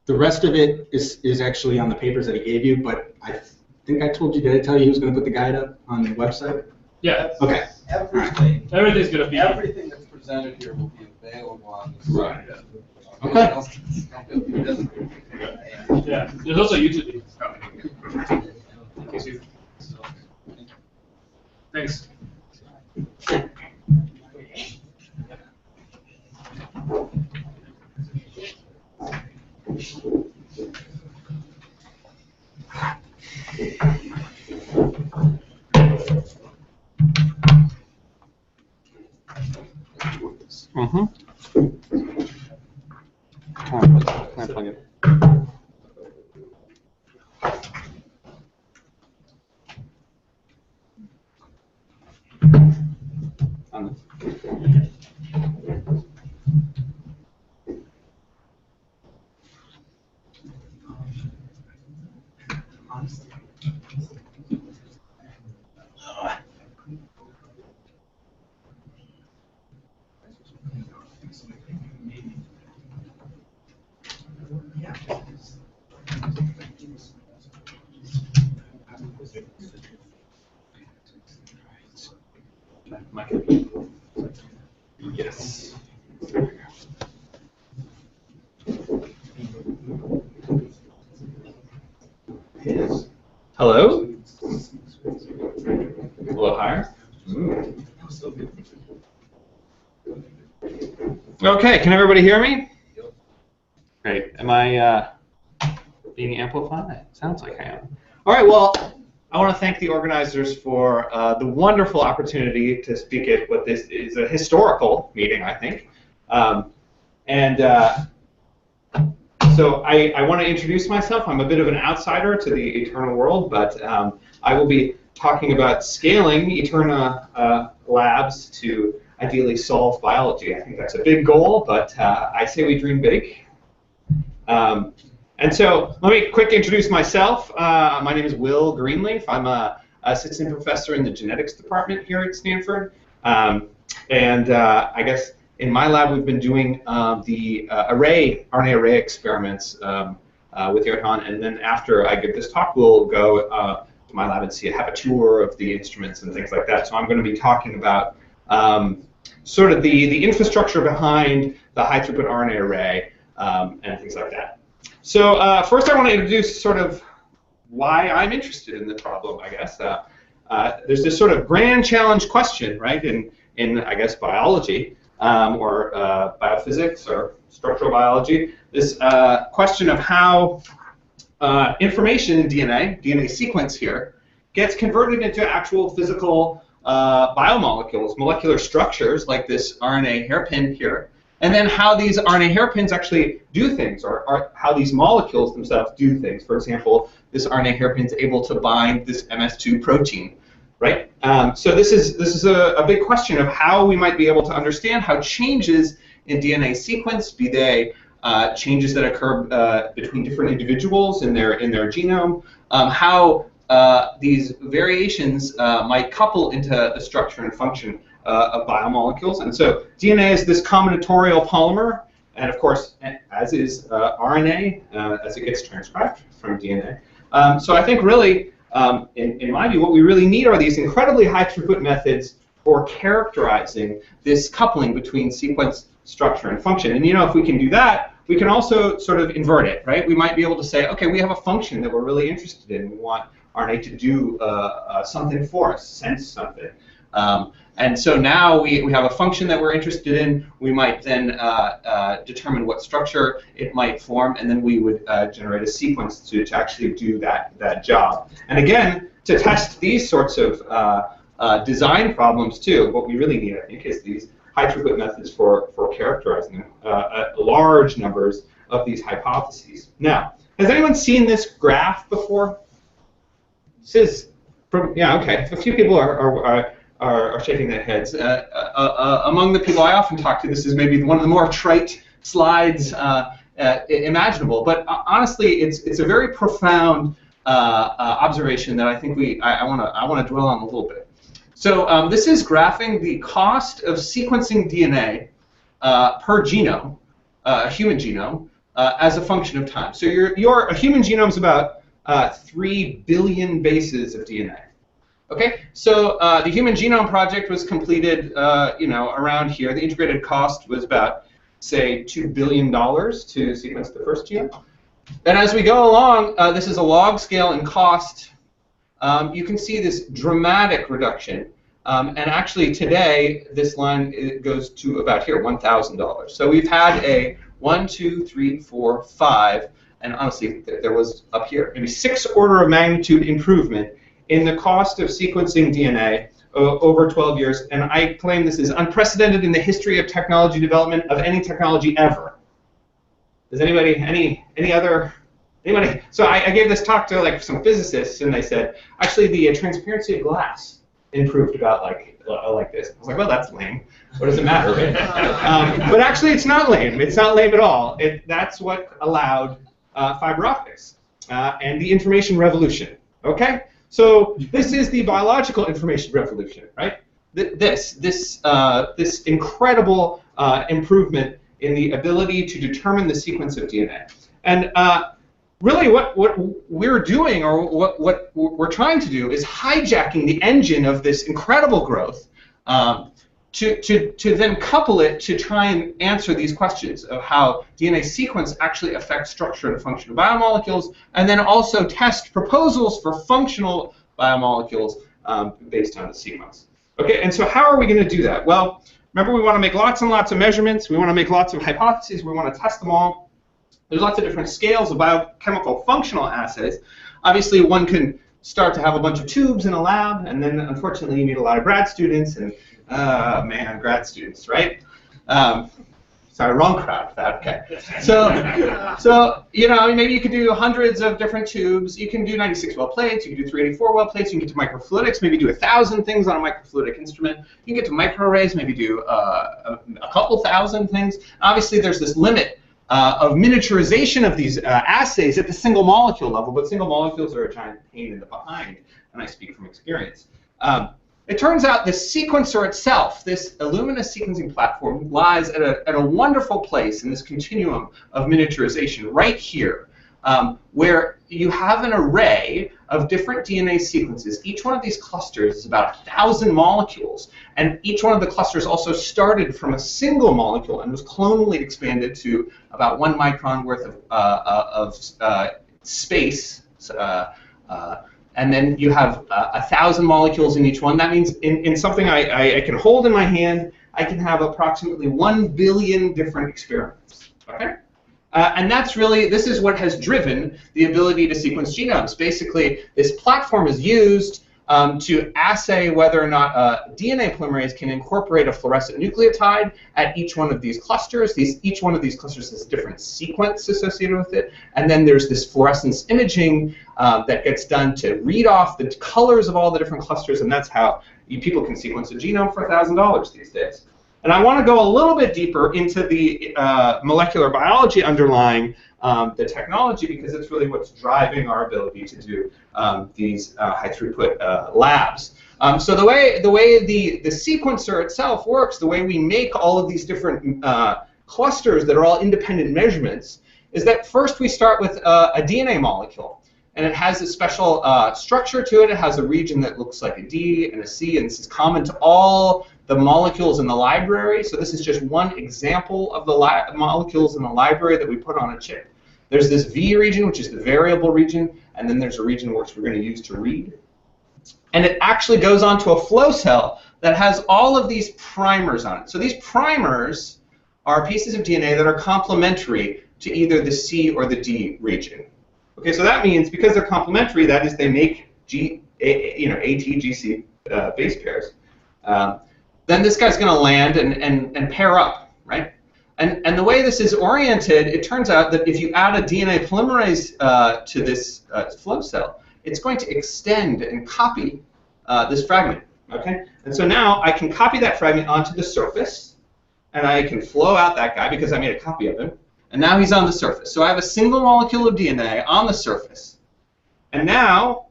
[SPEAKER 20] The rest of it is actually on the papers that he gave you, but I think I told you, did I tell you he was going to put the guide up on the website?
[SPEAKER 7] Yeah.
[SPEAKER 20] Okay.
[SPEAKER 17] Everything.
[SPEAKER 7] Everything's going to be.
[SPEAKER 17] Everything that's presented here will be available on the
[SPEAKER 20] Right.
[SPEAKER 17] site.
[SPEAKER 20] Okay.
[SPEAKER 7] Yeah. There's also YouTube. Thanks.
[SPEAKER 20] Mm-hmm. Can I plug it? Yes. Hello? A little higher? Okay, can everybody hear me? Great. Am I being amplified? Sounds like I am. All right, well, I want to thank the organizers for the wonderful opportunity to speak at what this is a historical meeting, I think. So I want to introduce myself. I'm a bit of an outsider to the EteRNA world, but I will be talking about scaling EteRNA labs to ideally solve biology. I think that's a big goal, but I say we dream big. And so let me quick introduce myself. My name is Will Greenleaf. I'm an assistant professor in the genetics department here at Stanford. I guess in my lab we've been doing the RNA array experiments with EteRNAcon, and then after I give this talk, we'll go to my lab and have a tour of the instruments and things like that. So I'm going to be talking about sort of the infrastructure behind the high throughput RNA array and things like that. So first I want to introduce sort of why I'm interested in the problem, I guess. There's this sort of grand challenge question, right, in I guess, biology or biophysics or structural biology, this question of how information in DNA sequence here, gets converted into actual physical biomolecules, molecular structures like this RNA hairpin here, and then how these RNA hairpins actually do things, or how these molecules themselves do things. For example, this RNA hairpin is able to bind this MS2 protein, right? So this is a big question of how we might be able to understand how changes in DNA sequence, be they changes that occur between different individuals in their genome, how these variations might couple into the structure and function of biomolecules. And so DNA is this combinatorial polymer, and of course, as is RNA as it gets transcribed from DNA. So I think really, in my view, what we really need are these incredibly high throughput methods for characterizing this coupling between sequence, structure, and function. And if we can do that, we can also sort of invert it, right? We might be able to say, okay, we have a function that we're really interested in. We want RNA to do something for us, sense something. And so now we have a function that we're interested in. We might then determine what structure it might form, and then we would generate a sequence to actually do that job. And again, to test these sorts of design problems too, what we really need, I think, is these high throughput methods for characterizing large numbers of these hypotheses. Now, has anyone seen this graph before? This is from, yeah, okay. A few people are shaking their heads. Among the people I often talk to, this is maybe one of the more trite slides imaginable. But honestly, it's a very profound observation that I think I want to dwell on a little bit. So this is graphing the cost of sequencing DNA per genome, a human genome,
[SPEAKER 4] as a function of time. So a human genome is about 3 billion bases of DNA. Okay, so the Human Genome Project was completed, around here. The integrated cost was about, say, $2 billion to sequence the first genome. And as we go along, this is a log scale in cost. You can see this dramatic reduction. And actually today, this line goes to about here, $1,000. So we've had a 1, 2, 3, 4, 5, and honestly, there was up here, maybe 6 order of magnitude improvement in the cost of sequencing DNA over 12 years. And I claim this is unprecedented in the history of technology development of any technology ever. Does anybody, anybody? So I gave this talk to like some physicists, and they said, actually, the transparency of glass improved about like this. I was like, well, that's lame. What does it matter, right? But actually, it's not lame. It's not lame at all. That's what allowed fiber optics and the information revolution. Okay, so this is the biological information revolution, right? This incredible improvement in the ability to determine the sequence of DNA. And really what we're doing, or what we're trying to do, is hijacking the engine of this incredible growth to then couple it to try and answer these questions of how DNA sequence actually affects structure and function of biomolecules, and then also test proposals for functional biomolecules based on the sequence. Okay, and so how are we going to do that? Well, remember, we want to make lots and lots of measurements. We want to make lots of hypotheses. We want to test them all. There's lots of different scales of biochemical functional assays. Obviously, one can start to have a bunch of tubes in a lab, and then unfortunately, you need a lot of grad students, and grad students, right? Sorry, wrong crowd. Okay. So maybe you could do hundreds of different tubes. You can do 96 well plates. You can do 384 well plates. You can get to microfluidics. Maybe do 1,000 things on a microfluidic instrument. You can get to microarrays. Maybe do a couple thousand things. Obviously, there's this limit of miniaturization of these assays at the single molecule level, but single molecules are a giant pain in the behind, and I speak from experience. It turns out the sequencer itself, this Illumina sequencing platform, lies at a wonderful place in this continuum of miniaturization right here, where you have an array of different DNA sequences. Each one of these clusters is about 1,000 molecules, and each one of the clusters also started from a single molecule and was clonally expanded to about 1 micron worth of space. And then you have 1,000 molecules in each one. That means in something I can hold in my hand, I can have approximately 1 billion different experiments. Okay? And this is what has driven the ability to sequence genomes. Basically, this platform is used to assay whether or not a DNA polymerase can incorporate a fluorescent nucleotide at each one of these clusters. Each one of these clusters has a different sequence associated with it. And then there's this fluorescence imaging that gets done to read off the colors of all the different clusters, and that's how people can sequence a genome for $1,000 these days. And I want to go a little bit deeper into the molecular biology underlying the technology, because it's really what's driving our ability to do these high throughput labs. So the way the sequencer itself works, the way we make all of these different clusters that are all independent measurements, is that first we start with a DNA molecule. And it has a special structure to it. It has a region that looks like a D and a C, and this is common to all the molecules in the library. So this is just one example of the molecules in the library that we put on a chip. There's this V region, which is the variable region, and then there's a region which we're going to use to read. And it actually goes onto a flow cell that has all of these primers on it. So these primers are pieces of DNA that are complementary to either the C or the D region. Okay, so that means because they're complementary, that is, they make ATGC base pairs. Then this guy's going to land and pair up, right? And the way this is oriented, it turns out that if you add a DNA polymerase to this flow cell, it's going to extend and copy this fragment. Okay, and so now I can copy that fragment onto the surface, and I can flow out that guy because I made a copy of him. And now he's on the surface. So I have a single molecule of DNA on the surface. And now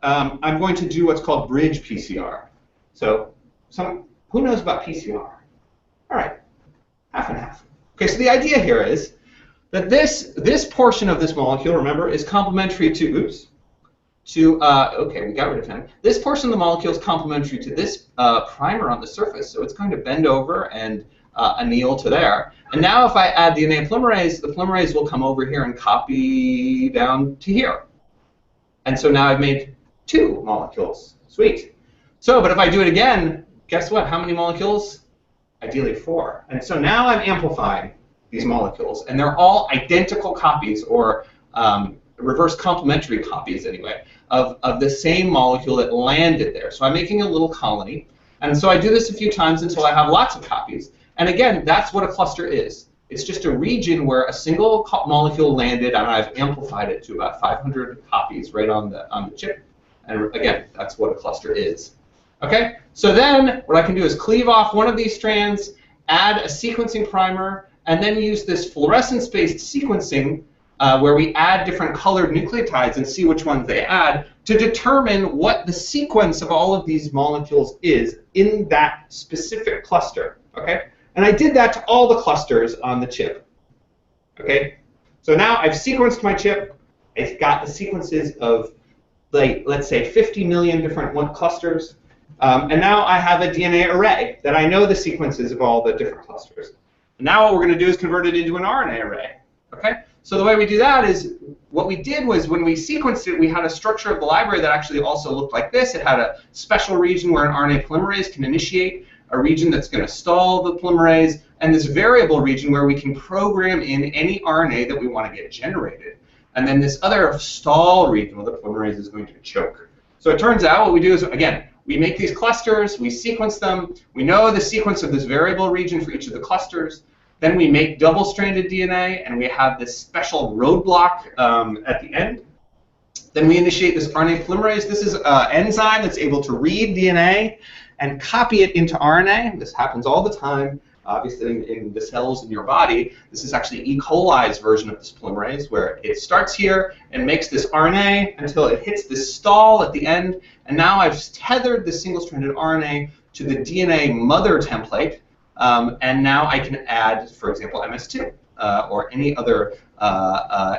[SPEAKER 4] I'm going to do what's called bridge PCR. So who knows about PCR? All right, half and half. Okay, so the idea here is that this portion of this molecule, remember, is complementary to, okay, we got rid of him. This portion of the molecule is complementary to this primer on the surface, so it's going to bend over and anneal to there. And now if I add DNA polymerase, the polymerase will come over here and copy down to here. And so now I've made 2 molecules. Sweet. So, but if I do it again, guess what? How many molecules? Ideally 4. And so now I'm amplifying these molecules, and they're all identical copies, or reverse complementary copies anyway, of the same molecule that landed there. So I'm making a little colony, and so I do this a few times until I have lots of copies. And again, that's what a cluster is. It's just a region where a single molecule landed, and I've amplified it to about 500 copies right on the chip. And again, that's what a cluster is. Okay, so then what I can do is cleave off one of these strands, add a sequencing primer, and then use this fluorescence-based sequencing where we add different colored nucleotides and see which ones they add to determine what the sequence of all of these molecules is in that specific cluster. Okay, and I did that to all the clusters on the chip. Okay, so now I've sequenced my chip. It's got the sequences of, like, let's say 50 million different clusters. And now I have a DNA array that I know the sequences of all the different clusters. And now what we're going to do is convert it into an RNA array. Okay? So the way we do that is, what we did was when we sequenced it, we had a structure of the library that actually also looked like this. It had a special region where an RNA polymerase can initiate, a region that's going to stall the polymerase, and this variable region where we can program in any RNA that we want to get generated. And then this other stall region where the polymerase is going to choke. So it turns out what we do is, again, we make these clusters, we sequence them, we know the sequence of this variable region for each of the clusters, then we make double-stranded DNA, and we have this special roadblock at the end. Then we initiate this RNA polymerase. This is an enzyme that's able to read DNA and copy it into RNA. This happens all the time, obviously, in the cells in your body. This is actually E. coli's version of this polymerase, where it starts here and makes this RNA until it hits this stall at the end. And now I've tethered this single-stranded RNA to the DNA mother template. And now I can add, for example, MS2 or any other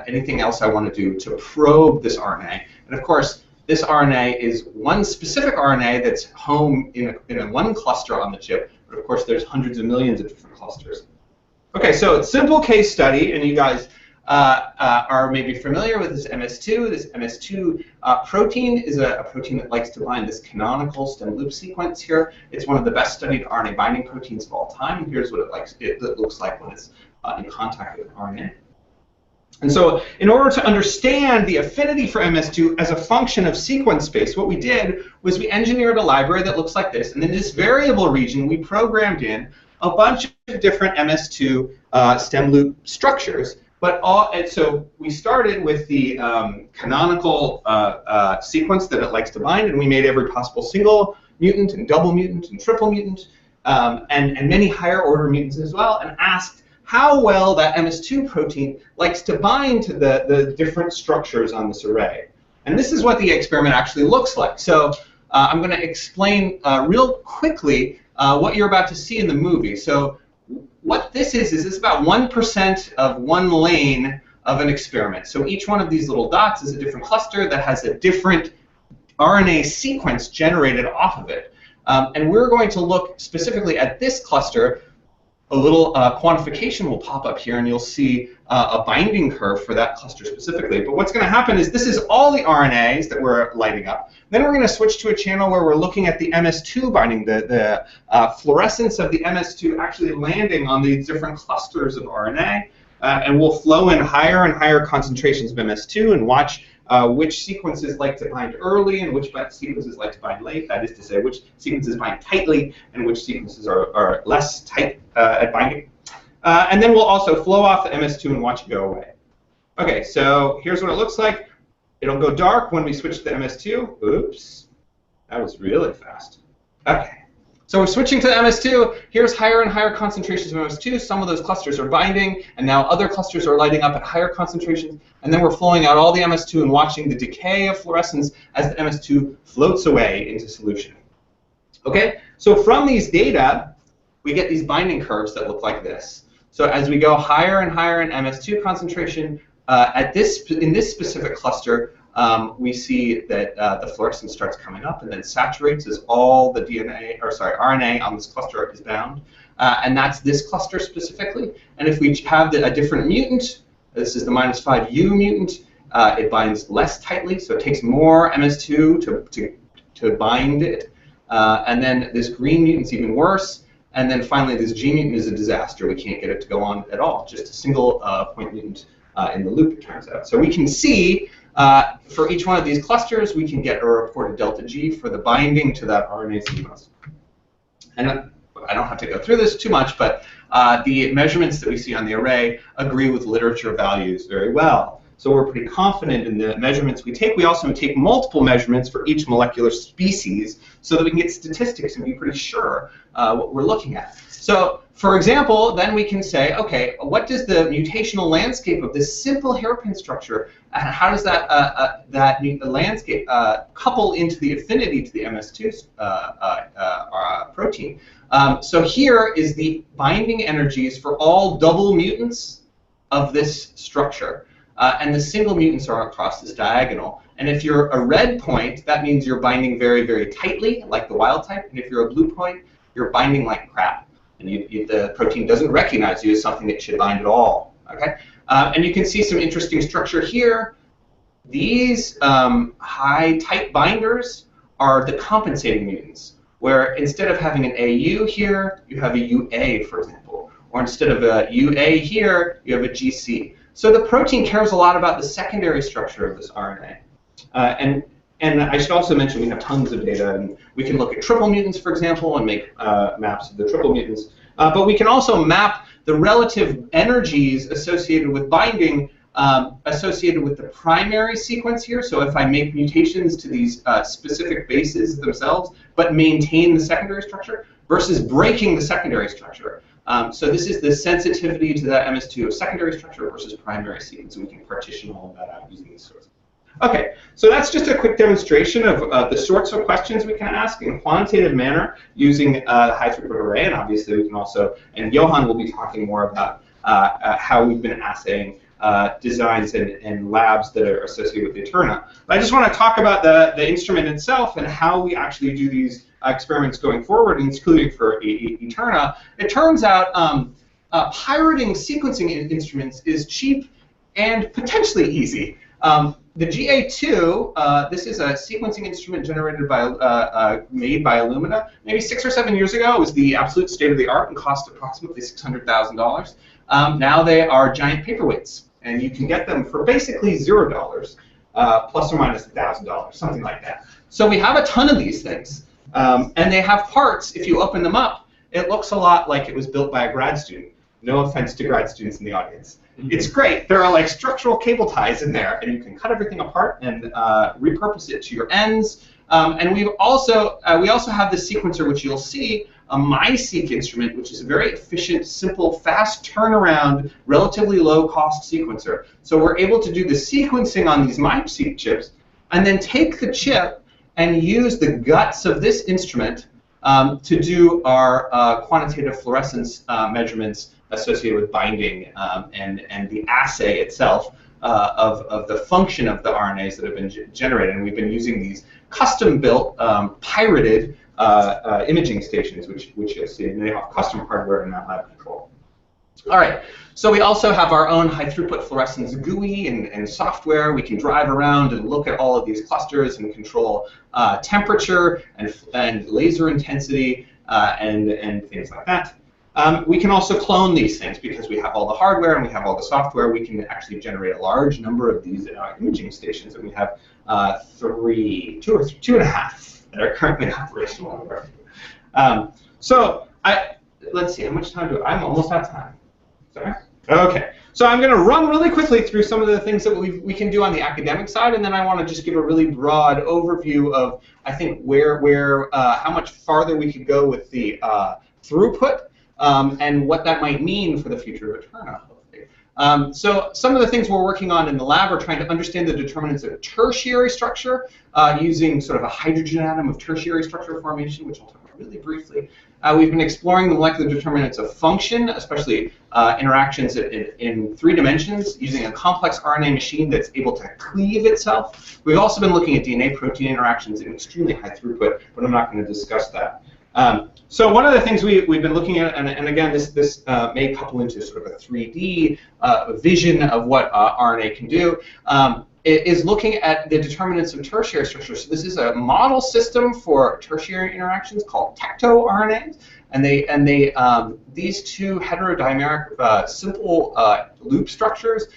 [SPEAKER 4] anything else I want to do to probe this RNA. And of course, this RNA is one specific RNA that's home in one cluster on the chip. But of course, there's hundreds of millions of different clusters. Okay, so simple case study, and you guys are maybe familiar with this MS2. This MS2 protein is a protein that likes to bind this canonical stem loop sequence here. It's one of the best studied RNA binding proteins of all time. Here's what it looks like when it's in contact with RNA. And so in order to understand the affinity for MS2 as a function of sequence space, what we did was we engineered a library that looks like this. And in this variable region, we programmed in a bunch of different MS2 stem loop structures. And so we started with the canonical sequence that it likes to bind, and we made every possible single mutant and double mutant and triple mutant and many higher order mutants as well, and asked how well that MS2 protein likes to bind to the different structures on this array. And this is what the experiment actually looks like. So I'm going to explain real quickly what you're about to see in the movie. So what this is it's about 1% of one lane of an experiment. So each one of these little dots is a different cluster that has a different RNA sequence generated off of it. And we're going to look specifically at this cluster. A little quantification will pop up here, and you'll see a binding curve for that cluster specifically. But what's going to happen is this is all the RNAs that we're lighting up. Then we're going to switch to a channel where we're looking at the MS2 binding, the fluorescence of the MS2 actually landing on these different clusters of RNA. And we'll flow in higher and higher concentrations of MS2 and watch which sequences like to bind early and which sequences like to bind late. That is to say, which sequences bind tightly and which sequences are less tight at binding. And then we'll also flow off the MS2 and watch it go away. Okay, so here's what it looks like. It'll go dark when we switch to the MS2. Oops, that was really fast. Okay. So we're switching to the MS2. Here's higher and higher concentrations of MS2. Some of those clusters are binding, and now other clusters are lighting up at higher concentrations. And then we're flowing out all the MS2 and watching the decay of fluorescence as the MS2 floats away into solution. Okay, so from these data, we get these binding curves that look like this. So as we go higher and higher in MS2 concentration, in this specific cluster, we see that the fluorescence starts coming up and then saturates as all the RNA on this cluster is bound. And that's this cluster specifically. And if we have a different mutant, this is the -5U mutant, it binds less tightly, so it takes more MS2 to bind it. And then this green mutant's even worse. And then finally, this G mutant is a disaster. We can't get it to go on at all. Just a single point mutant in the loop, it turns out. So we can see for each one of these clusters, we can get a reported delta G for the binding to that RNA sequence. And I don't have to go through this too much, but the measurements that we see on the array agree with literature values very well. So we're pretty confident in the measurements we take. We also take multiple measurements for each molecular species so that we can get statistics and be pretty sure what we're looking at. So, for example, then we can say, okay, what does the mutational landscape of this simple hairpin structure, how does that landscape couple into the affinity to the MS2 protein? So here is the binding energies for all double mutants of this structure. And the single mutants are across this diagonal. And if you're a red point, that means you're binding very, very tightly, like the wild type. And if you're a blue point, you're binding like crap. And the protein doesn't recognize you as something it should bind at all. Okay? And you can see some interesting structure here. These high tight binders are the compensating mutants, where instead of having an AU here, you have a UA, for example. Or instead of a UA here, you have a GC. So the protein cares a lot about the secondary structure of this RNA. And I should also mention we have tons of data, and we can look at triple mutants, for example, and make maps of the triple mutants. But we can also map the relative energies associated with binding associated with the primary sequence here. So if I make mutations to these specific bases themselves, but maintain the secondary structure, versus breaking the secondary structure. So this is the sensitivity to that MS2 of secondary structure versus primary sequence. We can partition all of that out using these sorts. Okay, so that's just a quick demonstration of the sorts of questions we can ask in a quantitative manner using the high-throughput array, and obviously we can also, and Johan will be talking more about how we've been assaying designs and labs that are associated with the EteRNA. But I just want to talk about the instrument itself and how we actually do these experiments going forward, including for EteRNA. It turns out pirating sequencing instruments is cheap and potentially easy. The GA2, this is a sequencing instrument generated by, made by Illumina. Maybe 6 or 7 years ago, it was the absolute state of the art and cost approximately $600,000. Now they are giant paperweights, and you can get them for basically $0, plus or minus $1,000, something like that. So we have a ton of these things, and they have parts. If you open them up, it looks a lot like it was built by a grad student. No offense to grad students in the audience. It's great. There are like structural cable ties in there, and you can cut everything apart and repurpose it to your ends. And we also have this sequencer, which you'll see, a MySeq instrument, which is a very efficient, simple, fast turnaround, relatively low-cost sequencer. So we're able to do the sequencing on these MySeq chips, and then take the chip and use the guts of this instrument to do our quantitative fluorescence measurements associated with binding and the assay itself of the function of the RNAs that have been generated. And we've been using these custom-built, pirated imaging stations, which you'll see. And they have custom hardware in that lab control. All right, so we also have our own high-throughput fluorescence GUI and software. We can drive around and look at all of these clusters and control temperature and laser intensity and things like that. We can also clone these things because we have all the hardware and we have all the software. We can actually generate a large number of these imaging stations, and we have two and a half that are currently operational. So let's see, how much time do I'm almost out of time. Sorry. Okay, so I'm going to run really quickly through some of the things that we can do on the academic side, and then I want to just give a really broad overview of, I think, how much farther we could go with the throughput. And what that might mean for the future of EteRNA. So some of the things we're working on in the lab are trying to understand the determinants of tertiary structure using sort of a hydrogen atom of tertiary structure formation, which I'll talk about really briefly. We've been exploring the molecular determinants of function, especially interactions in 3 dimensions, using a complex RNA machine that's able to cleave itself. We've also been looking at DNA-protein interactions in extremely high throughput, but I'm not going to discuss that. So one of the things we've been looking at, and again, this may couple into sort of a 3D vision of what RNA can do, is looking at the determinants of tertiary structures. So this is a model system for tertiary interactions called tecto-RNAs, and these 2 heterodimeric simple loop structures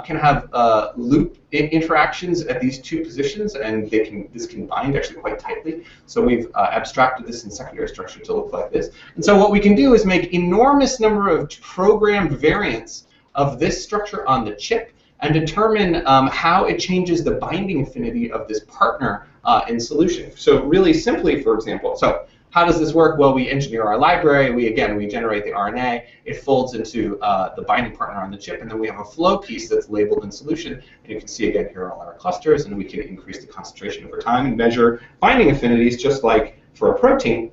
[SPEAKER 4] can have loop interactions at these 2 positions, and this can bind actually quite tightly. So we've abstracted this in secondary structure to look like this. And so what we can do is make enormous number of programmed variants of this structure on the chip and determine how it changes the binding affinity of this partner in solution. So really simply, for example, so how does this work? Well, we engineer our library. We generate the RNA. It folds into the binding partner on the chip, and then we have a flow piece that's labeled in solution. And you can see again here all our clusters, and we can increase the concentration over time and measure binding affinities just like for a protein.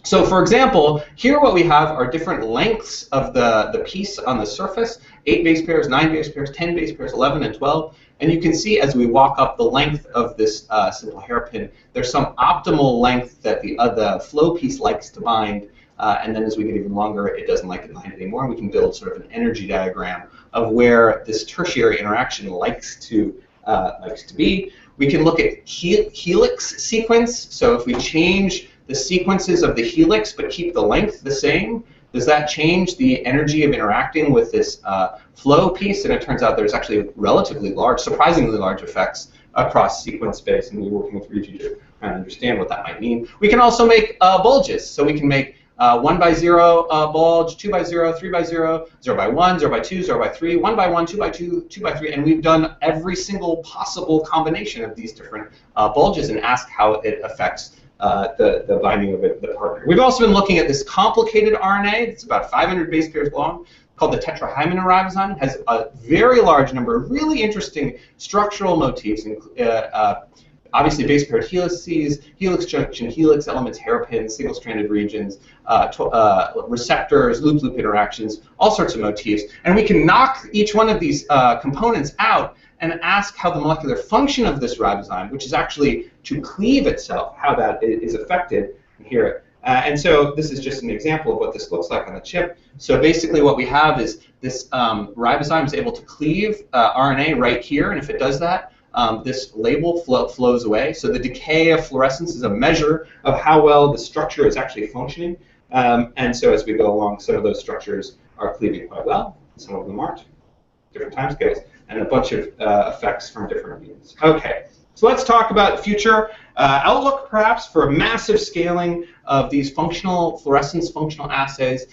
[SPEAKER 4] So for example, here what we have are different lengths of the piece on the surface, 8 base pairs, 9 base pairs, 10 base pairs, 11, and 12. And you can see as we walk up the length of this simple hairpin, there's some optimal length that the flow piece likes to bind. And then as we get even longer, it doesn't like to bind anymore. We can build sort of an energy diagram of where this tertiary interaction likes to be. We can look at helix sequence. So if we change the sequences of the helix but keep the length the same, does that change the energy of interacting with this flow piece? And it turns out there's actually relatively large, surprisingly large effects across sequence space, and we're working with Riju to try and understand what that might mean. We can also make bulges. So we can make 1 by 0 bulge, 2 by 0, 3 by 0, 0 by 1, 0 by 2, 0 by 3, 1 by 1, 2 by 2, 2 by 3, and we've done every single possible combination of these different bulges and asked how it affects the binding of the partner. We've also been looking at this complicated RNA. It's about 500 base pairs long, called the tetrahymenorybozyme. It has a very large number of really interesting structural motifs, obviously base paired helices, helix junction, helix elements, hairpins, single-stranded regions, receptors, loop-loop interactions, all sorts of motifs. And we can knock each one of these components out and ask how the molecular function of this ribozyme, which is actually to cleave itself, how that is affected here. And so this is just an example of what this looks like on the chip. So basically what we have is this ribozyme is able to cleave RNA right here, and if it does that, this label flows away. So the decay of fluorescence is a measure of how well the structure is actually functioning. And so as we go along, some of those structures are cleaving quite well, some of them aren't, different timescales, and a bunch of effects from different means. Okay, so let's talk about future outlook, perhaps, for massive scaling of these fluorescence functional assays.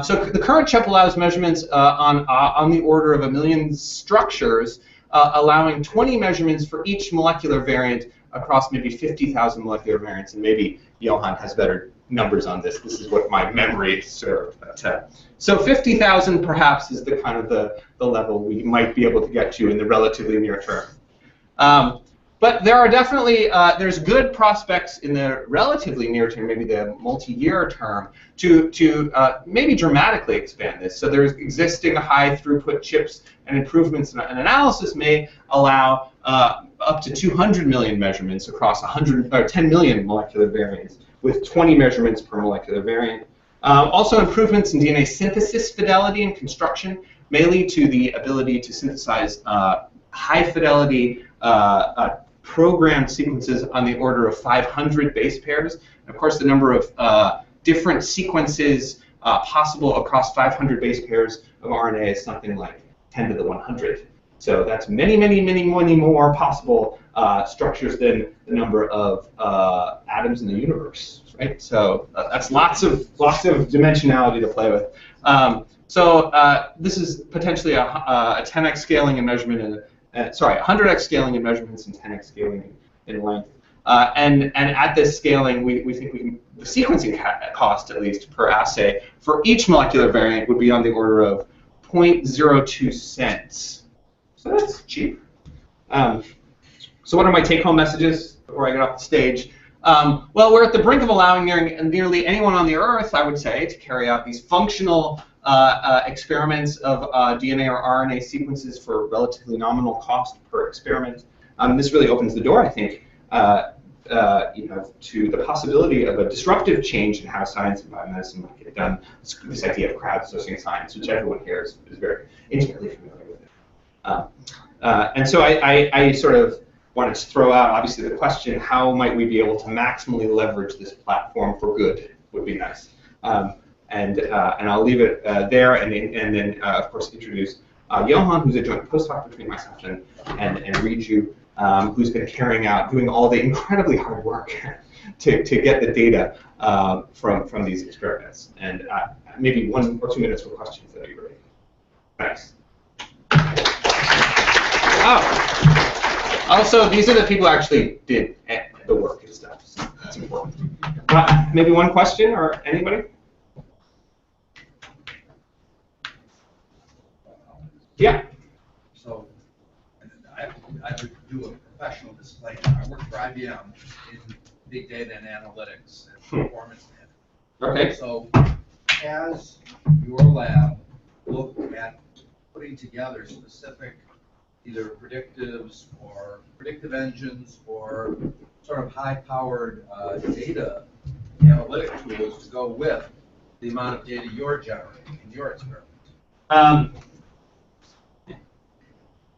[SPEAKER 4] So the current chip allows measurements on the order of 1 million structures, allowing 20 measurements for each molecular variant across maybe 50,000 molecular variants, and maybe Johan has better numbers on this. This is what my memory served. So 50,000 perhaps is the kind of the level we might be able to get to in the relatively near term. But there are definitely, there's good prospects in the relatively near term, maybe the multi-year term, to maybe dramatically expand this. So there's existing high throughput chips, and improvements in analysis may allow up to 200 million measurements across 10 million molecular variants, with 20 measurements per molecular variant. Also, improvements in DNA synthesis fidelity and construction may lead to the ability to synthesize high fidelity programmed sequences on the order of 500 base pairs. And of course, the number of different sequences possible across 500 base pairs of RNA is something like 10 to the 100. So that's many, many, many, many more possible structures than the number of atoms in the universe, right? So that's lots of dimensionality to play with. So this is potentially a 10x scaling in measurement, and 100x scaling in measurements and 10x scaling in length. And at this scaling, we think the sequencing cost, at least per assay, for each molecular variant would be on the order of 0.02 cents. So that's cheap. So what are my take-home messages before I get off the stage? Well, we're at the brink of allowing nearly anyone on the Earth, I would say, to carry out these functional experiments of DNA or RNA sequences for relatively nominal cost per experiment. This really opens the door, I think, to the possibility of a disruptive change in how science and biomedicine might get done. This idea of crowdsourcing science, which everyone here is very intimately familiar with. And so I sort of wanted to throw out, obviously, the question: how might we be able to maximally leverage this platform for good? Would be nice. And I'll leave it there, and then of course introduce Johan, who's a joint postdoc between myself and Riju, who's been doing all the incredibly hard work to get the data from these experiments. And maybe 1 or 2 minutes for questions, that'd be great. Thanks. Oh, also, these are the people who actually did the work and stuff, so that's important. Maybe 1 question, or anybody? Yeah.
[SPEAKER 16] So, I would do a professional disclaimer. I work for IBM in big data and analytics and performance management.
[SPEAKER 4] Okay.
[SPEAKER 16] So, has your lab looked at putting together specific either predictives or predictive engines or sort of high-powered data analytic tools to go with the amount of data you're generating in your experiment?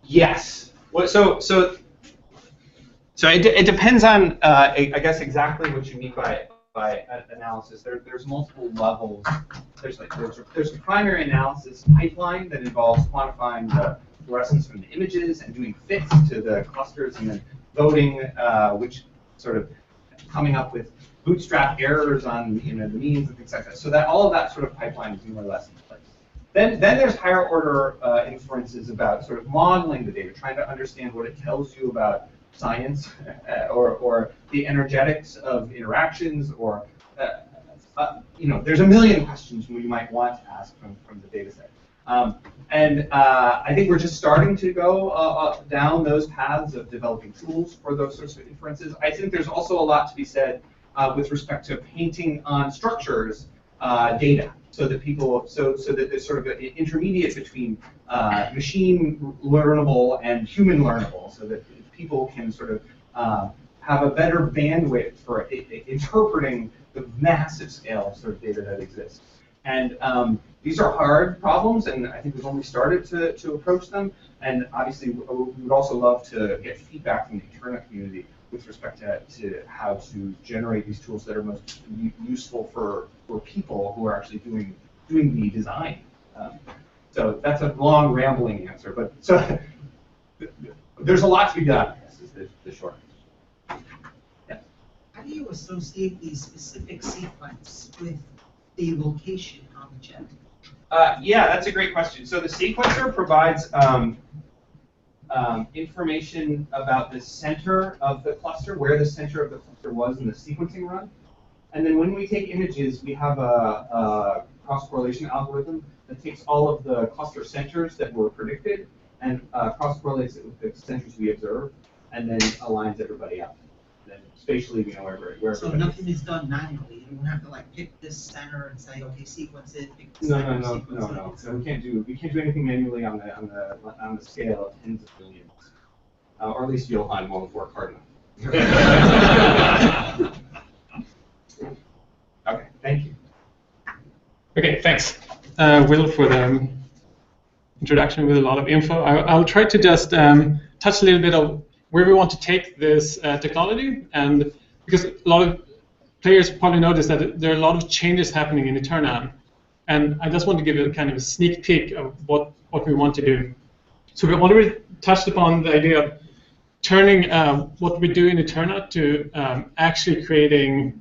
[SPEAKER 4] Yes. Well, so it depends on I guess exactly what you mean by analysis. There's multiple levels. There's a primary analysis pipeline that involves quantifying the fluorescence from the images and doing fits to the clusters and then voting, which sort of coming up with bootstrap errors on the means and things like that. So that all of that sort of pipeline is more or less in place. Then there's higher order inferences about sort of modeling the data, trying to understand what it tells you about science or the energetics of interactions, or there's a million questions you might want to ask from the data set. And I think we're just starting to go down those paths of developing tools for those sorts of inferences. I think there's also a lot to be said with respect to painting on structures data, so that there's sort of an intermediate between machine learnable and human learnable, so that people can sort of have a better bandwidth for interpreting the massive scale of sort of data that exists. And these are hard problems, and I think we've only started to approach them. And obviously, we would also love to get feedback from the EteRNA community with respect to how to generate these tools that are most useful for people who are actually doing the design. So that's a long, rambling answer, but so there's a lot to be done. This is the short answer. Yeah.
[SPEAKER 12] How do you associate the specific sequence with the location on the chip?
[SPEAKER 4] Yeah, that's a great question. So the sequencer provides information about the center of the cluster, where the center of the cluster was in the sequencing run. And then when we take images, we have a cross-correlation algorithm that takes all of the cluster centers that were predicted and cross-correlates it with the centers we observed, and then aligns everybody up. Then spatially, we know where
[SPEAKER 12] So nothing is done manually. You don't have to like pick this center and say, okay, sequence it. Pick this
[SPEAKER 4] No. So we can't do anything manually on the scale of tens of billions, or at least Johan won't work hard enough. Okay, thank you.
[SPEAKER 22] Okay, thanks, Will, for the introduction with a lot of info. I'll try to just touch a little bit of where we want to take this technology, and because a lot of players probably noticed that there are a lot of changes happening in EteRNA, and I just want to give you a kind of a sneak peek of what we want to do. So we already touched upon the idea of turning what we do in EteRNA to actually creating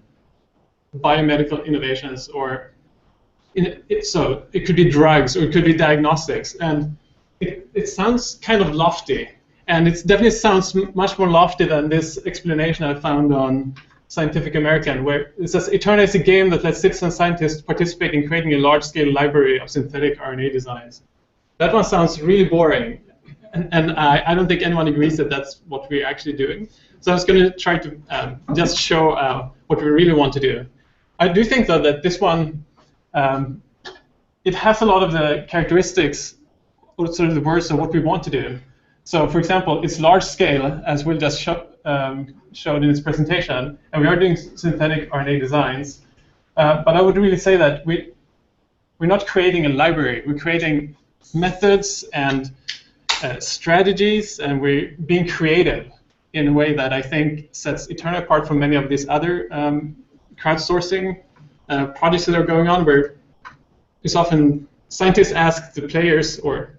[SPEAKER 22] biomedical innovations, or so it could be drugs or it could be diagnostics, and it sounds kind of lofty. And it definitely sounds much more lofty than this explanation I found on Scientific American, where it says EteRNA is a game that lets citizen scientists participate in creating a large-scale library of synthetic RNA designs. That one sounds really boring, and I don't think anyone agrees that that's what we're actually doing. So I was going to try to just show what we really want to do. I do think, though, that this one, it has a lot of the characteristics, or sort of the words of what we want to do. So, for example, it's large scale, as Will just showed in his presentation, and we are doing synthetic RNA designs. But I would really say that we're not creating a library. We're creating methods and strategies, and we're being creative in a way that I think sets EteRNA apart from many of these other crowdsourcing projects that are going on, where it's often scientists ask the players, or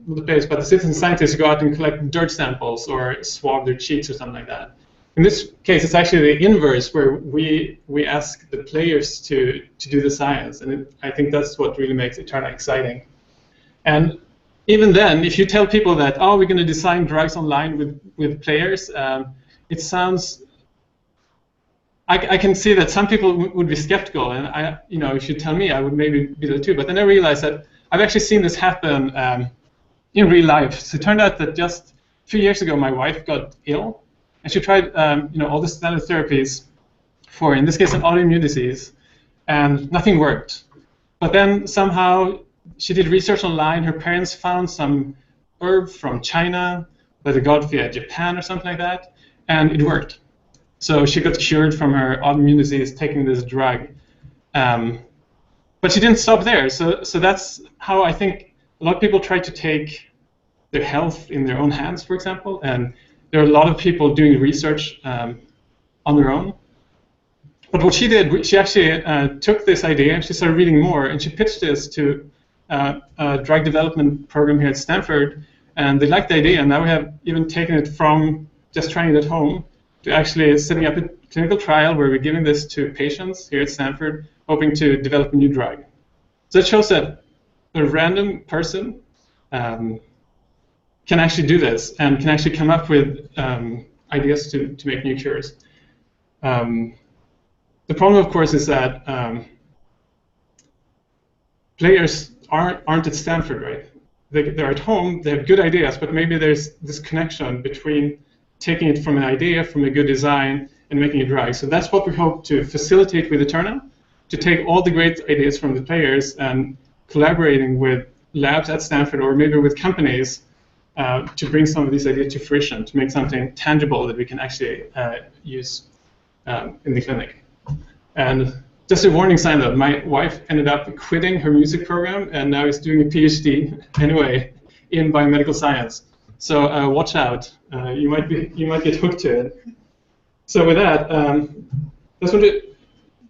[SPEAKER 22] not the players, but the citizen scientists go out and collect dirt samples or swab their cheeks or something like that. In this case, it's actually the inverse, where we ask the players to do the science, and I think that's what really makes EteRNA exciting. And even then, if you tell people that, oh, we're going to design drugs online with players, it sounds. I can see that some people would be skeptical, and if you tell me, I would maybe be there too. But then I realized that I've actually seen this happen in real life. So it turned out that just a few years ago, my wife got ill, and she tried all the standard therapies for, in this case, an autoimmune disease, and nothing worked. But then somehow she did research online. Her parents found some herb from China that they got via Japan or something like that, and it worked. So she got cured from her autoimmune disease taking this drug. But she didn't stop there. So that's how I think a lot of people try to take their health in their own hands, for example. And there are a lot of people doing research on their own. But what she did, she actually took this idea, and she started reading more, and she pitched this to a drug development program here at Stanford. And they liked the idea, and now we have even taken it from just trying it at home to actually setting up a clinical trial where we're giving this to patients here at Stanford, hoping to develop a new drug. So it shows that a random person can actually do this and can actually come up with ideas to make new cures. The problem, of course, is that players aren't at Stanford, right? They're at home, they have good ideas, but maybe there's this connection between taking it from an idea, from a good design, and making it right. So that's what we hope to facilitate with EteRNA, to take all the great ideas from the players and collaborating with labs at Stanford or maybe with companies to bring some of these ideas to fruition, to make something tangible that we can actually use in the clinic. And just a warning sign though, my wife ended up quitting her music program and now is doing a PhD anyway in biomedical science. So watch out. You might get hooked to it. So with that, I just want to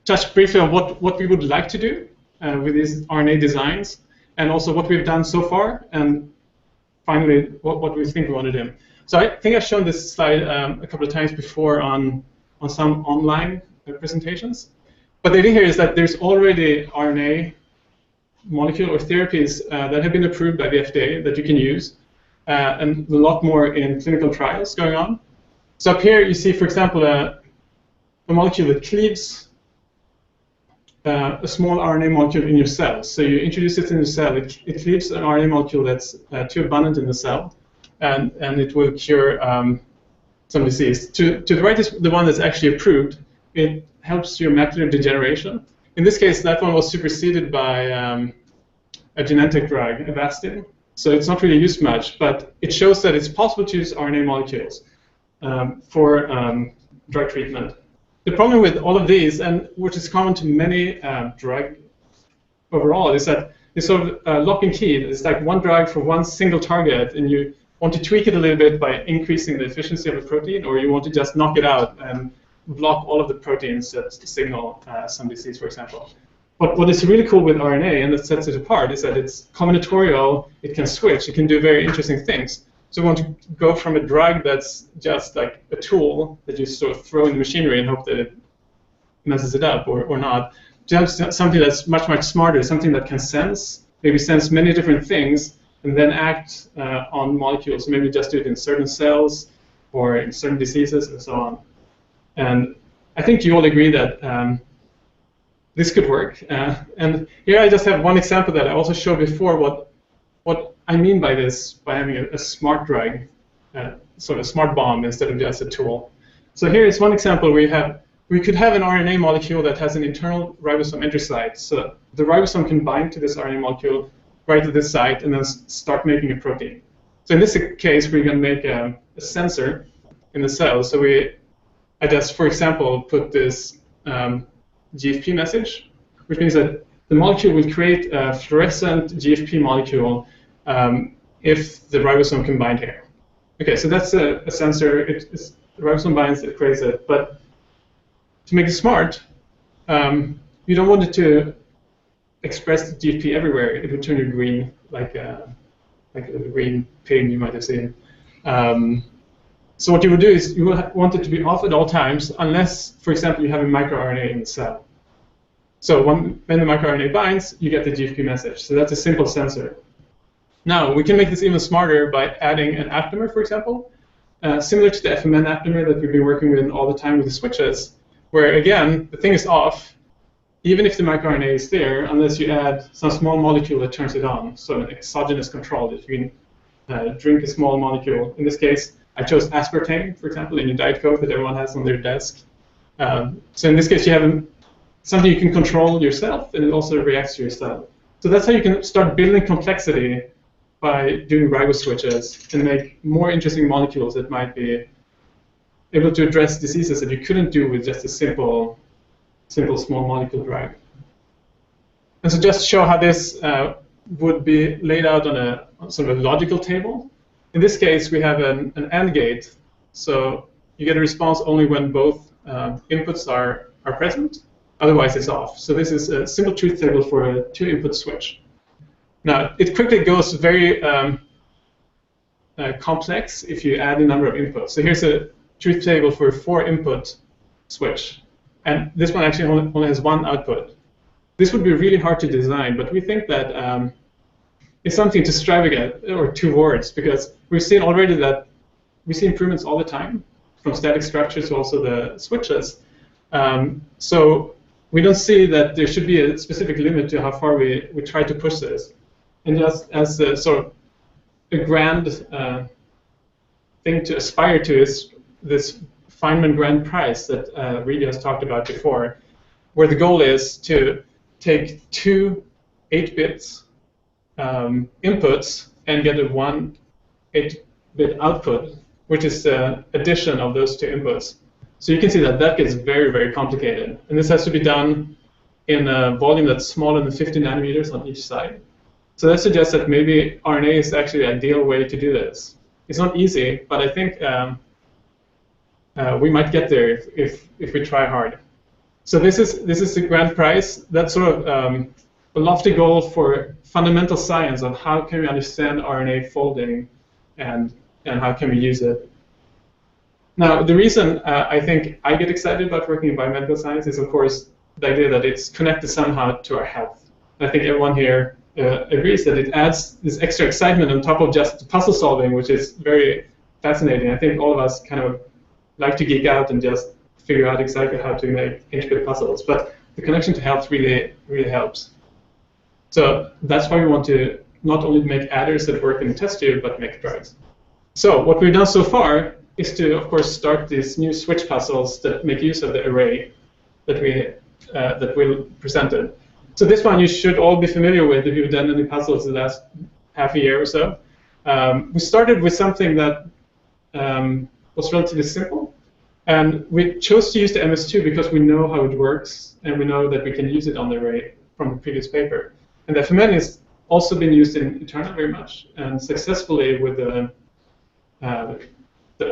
[SPEAKER 22] touch briefly on what we would like to do with these RNA designs, and also what we've done so far, and finally what we think we want to do. So I think I've shown this slide a couple of times before on some online presentations. But the idea here is that there's already RNA molecule or therapies that have been approved by the FDA that you can use. And a lot more in clinical trials going on. So up here you see, for example, a molecule that cleaves a small RNA molecule in your cells. So you introduce it in the cell, it cleaves an RNA molecule that's too abundant in the cell, and it will cure some disease. To the right is the one that's actually approved. It helps your macular degeneration. In this case, that one was superseded by a genetic drug, Avastin. So it's not really used much, but it shows that it's possible to use RNA molecules for drug treatment. The problem with all of these, and which is common to many drug overall, is that it's sort of lock and key. It's like one drug for one single target, and you want to tweak it a little bit by increasing the efficiency of a protein, or you want to just knock it out and block all of the proteins that signal some disease, for example. But what is really cool with RNA, and that sets it apart, is that it's combinatorial, it can switch, it can do very interesting things. So we want to go from a drug that's just like a tool that you sort of throw in the machinery and hope that it messes it up or not, to something that's much, much smarter, something that can sense, maybe sense many different things, and then act on molecules. Maybe just do it in certain cells or in certain diseases and so on. And I think you all agree that this could work. And here I just have one example that I also showed before what I mean by this, by having a smart drug, sort of smart bomb instead of just a tool. So here is one example where we could have an RNA molecule that has an internal ribosome entry site. So the ribosome can bind to this RNA molecule right at this site and then start making a protein. So in this case, we're going to make a sensor in the cell. So I just, for example, put this GFP message, which means that the molecule will create a fluorescent GFP molecule if the ribosome can bind here. Okay, so that's a sensor. The ribosome binds, it creates it. But to make it smart, you don't want it to express the GFP everywhere. It would turn you green, like a green pig you might have seen. So what you would do is you will want it to be off at all times, unless, for example, you have a microRNA in the cell. So when the microRNA binds, you get the GFP message. So that's a simple sensor. Now, we can make this even smarter by adding an aptamer, for example, similar to the FMN aptamer that we've been working with all the time with the switches, where, again, the thing is off, even if the microRNA is there, unless you add some small molecule that turns it on, so an exogenous control that you can drink a small molecule. In this case, I chose aspartame, for example, in your Diet Coke that everyone has on their desk. So in this case, you have something you can control yourself, and it also reacts to your cell. So that's how you can start building complexity by doing riboswitches and make more interesting molecules that might be able to address diseases that you couldn't do with just a simple small molecule drug. And so just to show how this would be laid out on a sort of a logical table. In this case, we have an AND gate. So you get a response only when both inputs are present. Otherwise, it's off. So this is a simple truth table for a 2-input switch. Now, it quickly goes very complex if you add a number of inputs. So here's a truth table for a 4-input switch. And this one actually only has 1 output. This would be really hard to design, but we think that it's something to strive against, or towards, because we've seen already that we see improvements all the time, from static structures to also the switches. So we don't see that there should be a specific limit to how far we try to push this. And just as a sort of a grand thing to aspire to is this Feynman grand prize that Reedy has talked about before, where the goal is to take 2 8-bit inputs and get a 1 8-bit output, which is the addition of those 2 inputs. So you can see that that gets very, very complicated. And this has to be done in a volume that's smaller than 50 nanometers on each side. So that suggests that maybe RNA is actually the ideal way to do this. It's not easy, but I think we might get there if we try hard. So this is the grand prize. That's sort of a lofty goal for fundamental science of how can we understand RNA folding and how can we use it. Now, the reason I think I get excited about working in biomedical science is, of course, the idea that it's connected somehow to our health. I think everyone here agrees that it adds this extra excitement on top of just puzzle solving, which is very fascinating. I think all of us kind of like to geek out and just figure out exactly how to make intricate puzzles. But the connection to health really, really helps. So that's why we want to not only make adders that work in the test tube, but make drugs. So what we've done so far is to, of course, start these new switch puzzles that make use of the array that we presented. So this one you should all be familiar with if you've done any puzzles the last half a year or so. We started with something that was relatively simple, and we chose to use the MS2 because we know how it works, and we know that we can use it on the array from the previous paper. And the FMN has also been used in EteRNA very much, and successfully with the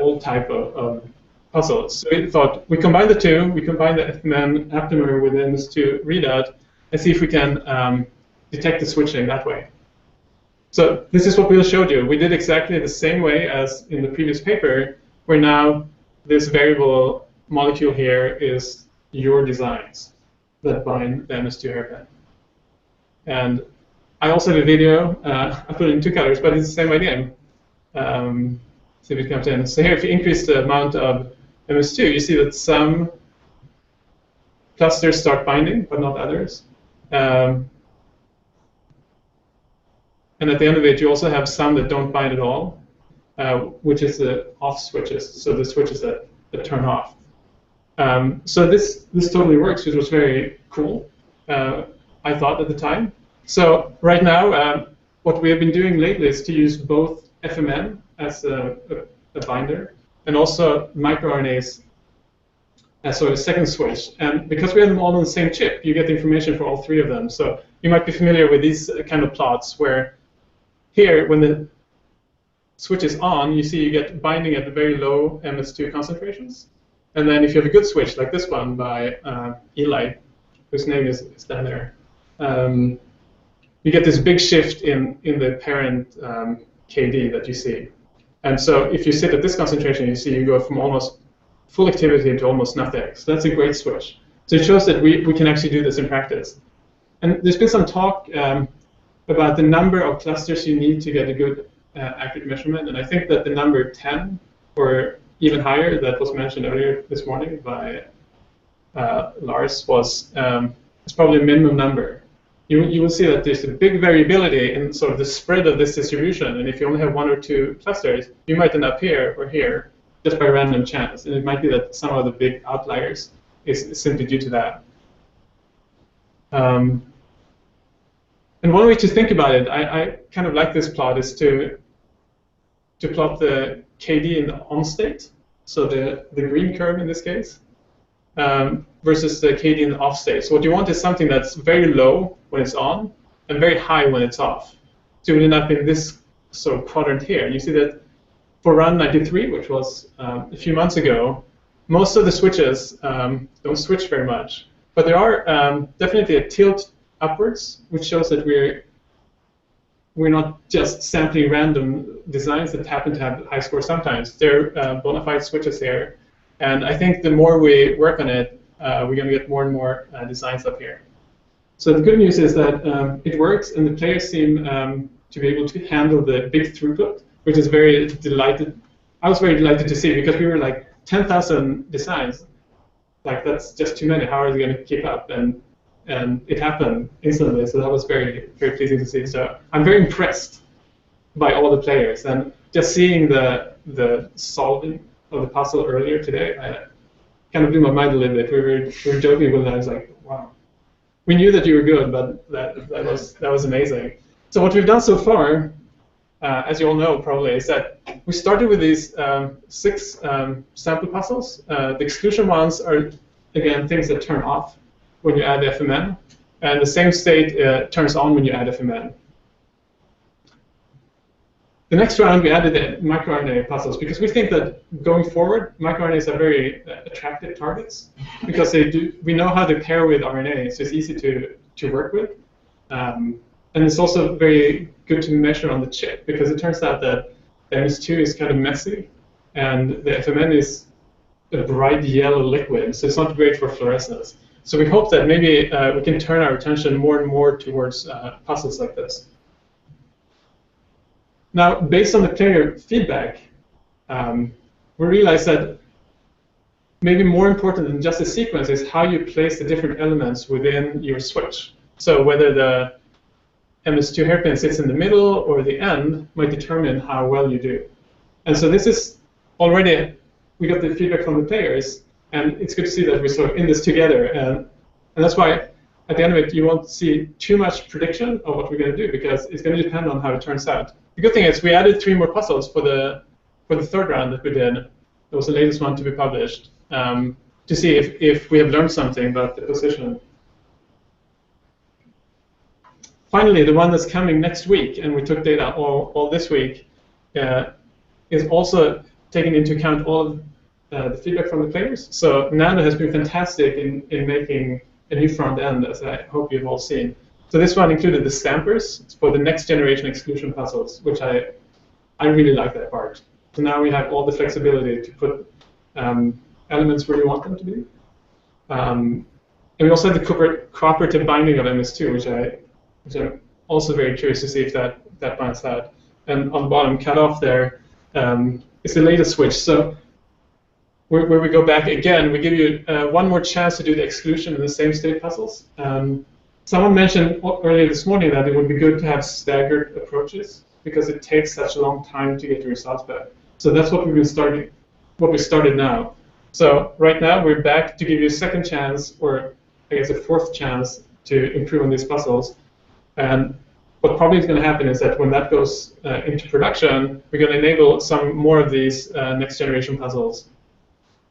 [SPEAKER 22] old type of puzzles. So we thought we combine the two, we combine the FMN aptamer with the MS2 readout, and see if we can detect the switching that way. So this is what we showed you. We did exactly the same way as in the previous paper, where now this variable molecule here is your designs that bind the MS2 hairpin. And I also have a video, I put it in 2 colors, but it's the same idea. See if it comes in. So here, if you increase the amount of MS2, you see that some clusters start binding, but not others. And at the end of it, you also have some that don't bind at all, which is the off switches, so the switches that turn off. So this totally works, which was very cool, I thought at the time. So right now, what we have been doing lately is to use both FMN as a binder and also microRNAs as sort of a second switch. And because we have them all on the same chip, you get the information for all three of them. So you might be familiar with these kind of plots where here, when the switch is on, you see you get binding at the very low MS2 concentrations. And then if you have a good switch, like this one by Eli, whose name is down there, you get this big shift in the parent KD that you see. And so if you sit at this concentration, you see you go from almost full activity to almost nothing. So that's a great switch. So it shows that we can actually do this in practice. And there's been some talk about the number of clusters you need to get a good accurate measurement. And I think that the number 10 or even higher that was mentioned earlier this morning by Lars was probably a minimum number. You will see that there's a big variability in sort of the spread of this distribution. And if you only have 1 or 2 clusters, you might end up here or here just by random chance. And it might be that some of the big outliers is simply due to that. And one way to think about it, I kind of like this plot, is to plot the KD in the on state, so the green curve in this case, versus the KD in the off state. So what you want is something that's very low when it's on and very high when it's off. So you will end up in this sort of quadrant here. And you see that for run 93, which was a few months ago, most of the switches don't switch very much. But there are definitely a tilt upwards, which shows that we're not just sampling random designs that happen to have high scores sometimes. They're bona fide switches here. And I think the more we work on it, we're going to get more and more designs up here. So the good news is that it works, and the players seem to be able to handle the big throughput, which is very delighted. I was very delighted to see, because we were like 10,000 designs. Like, that's just too many. How are they going to keep up? And it happened instantly, so that was very, very pleasing to see. So I'm very impressed by all the players, and just seeing the solving of the puzzle earlier today, I kind of blew my mind a little bit. We were joking with that. I was like, wow, we knew that you were good, but that was amazing. So what we've done so far, as you all know probably, is that we started with these 6 sample puzzles. The exclusion ones are, again, things that turn off when you add FMN, and the same state turns on when you add FMN. The next round, we added the microRNA puzzles, because we think that going forward, microRNAs are very attractive targets, because we know how they pair with RNA, so it's easy to work with. And it's also very good to measure on the chip, because it turns out that the MS2 is kind of messy, and the FMN is a bright yellow liquid, so it's not great for fluorescence. So we hope that maybe we can turn our attention more and more towards puzzles like this. Now, based on the player feedback, we realized that maybe more important than just the sequence is how you place the different elements within your switch. So whether the MS2 hairpin sits in the middle or the end might determine how well you do. And so this is already, we got the feedback from the players, and it's good to see that we're sort of in this together. And that's why at the end of it, you won't see too much prediction of what we're going to do, because it's going to depend on how it turns out. The good thing is we added 3 more puzzles for the 3rd round that we did. That was the latest one to be published, to see if we have learned something about the position. Finally, the one that's coming next week, and we took data all this week, is also taking into account all of the feedback from the players. So Nando has been fantastic in making a new front end, as I hope you've all seen. So this one included the stampers for the next generation exclusion puzzles, which I really like that part. So now we have all the flexibility to put elements where we want them to be. And we also have the cooperative binding of MS2, which I'm also very curious to see if that finds out. And on the bottom, cut off there, is the latest switch. So where we go back again, we give you one more chance to do the exclusion in the same state puzzles. Someone mentioned earlier this morning that it would be good to have staggered approaches, because it takes such a long time to get the results back. So that's what we started now. So right now we're back to give you a second chance, or I guess a fourth chance to improve on these puzzles. And what probably is going to happen is that when that goes into production, we're going to enable some more of these next generation puzzles.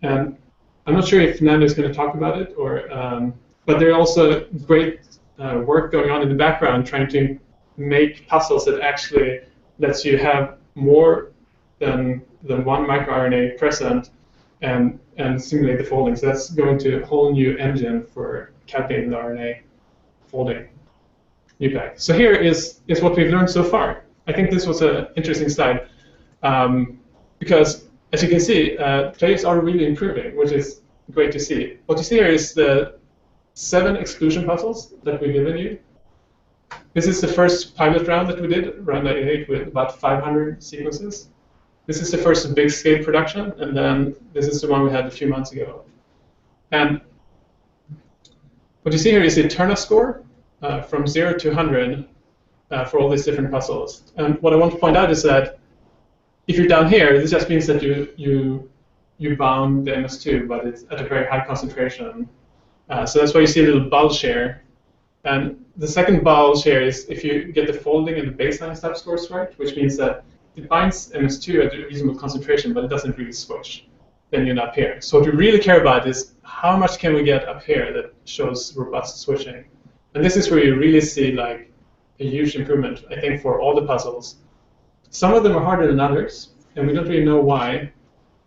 [SPEAKER 22] And I'm not sure if Nando is going to talk about it, or but there's also great work going on in the background trying to make puzzles that actually lets you have more than one microRNA present and simulate the folding. So that's going to a whole new engine for calculating the RNA folding. UPAC. So here is what we've learned so far. I think this was an interesting slide because, as you can see, players are really improving, which is great to see. What you see here is the 7 exclusion puzzles that we've given you. This is the first pilot round that we did, round 98, with about 500 sequences. This is the first big-scale production, and then this is the one we had a few months ago. And what you see here is the EteRNA score from 0 to 100 for all these different puzzles. And what I want to point out is that if you're down here, this just means that you bound the MS2, but it's at a very high concentration. So that's why you see a little bulge here. And the second bulge here is if you get the folding and the baseline step scores right, which means that it binds MS2 at a reasonable concentration, but it doesn't really switch. Then you're up here. So what we really care about is how much can we get up here that shows robust switching. And this is where you really see like a huge improvement, I think, for all the puzzles. Some of them are harder than others, and we don't really know why.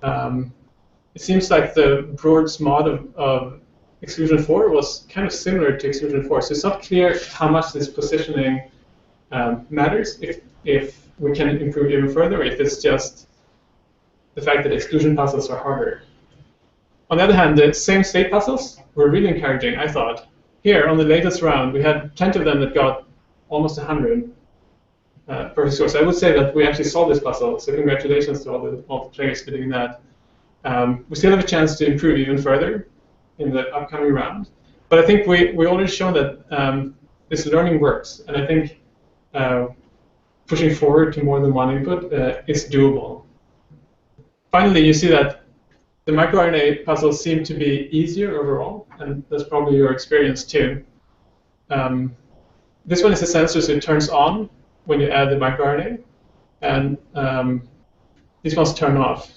[SPEAKER 22] It seems like the Broad's mod of Exclusion 4 was kind of similar to Exclusion 4, so it's not clear how much this positioning matters, if we can improve even further, or if it's just the fact that exclusion puzzles are harder. On the other hand, the same state puzzles were really encouraging, I thought. Here, on the latest round, we had 10 of them that got almost 100 perfect scores. So I would say that we actually solved this puzzle, so congratulations to all the players for doing that. We still have a chance to improve even further in the upcoming round. But I think we already shown that this learning works, and I think pushing forward to more than one input is doable. Finally, you see that the microRNA puzzles seem to be easier overall, and that's probably your experience too. This one is a sensor, so it turns on when you add the microRNA, and these ones turn off.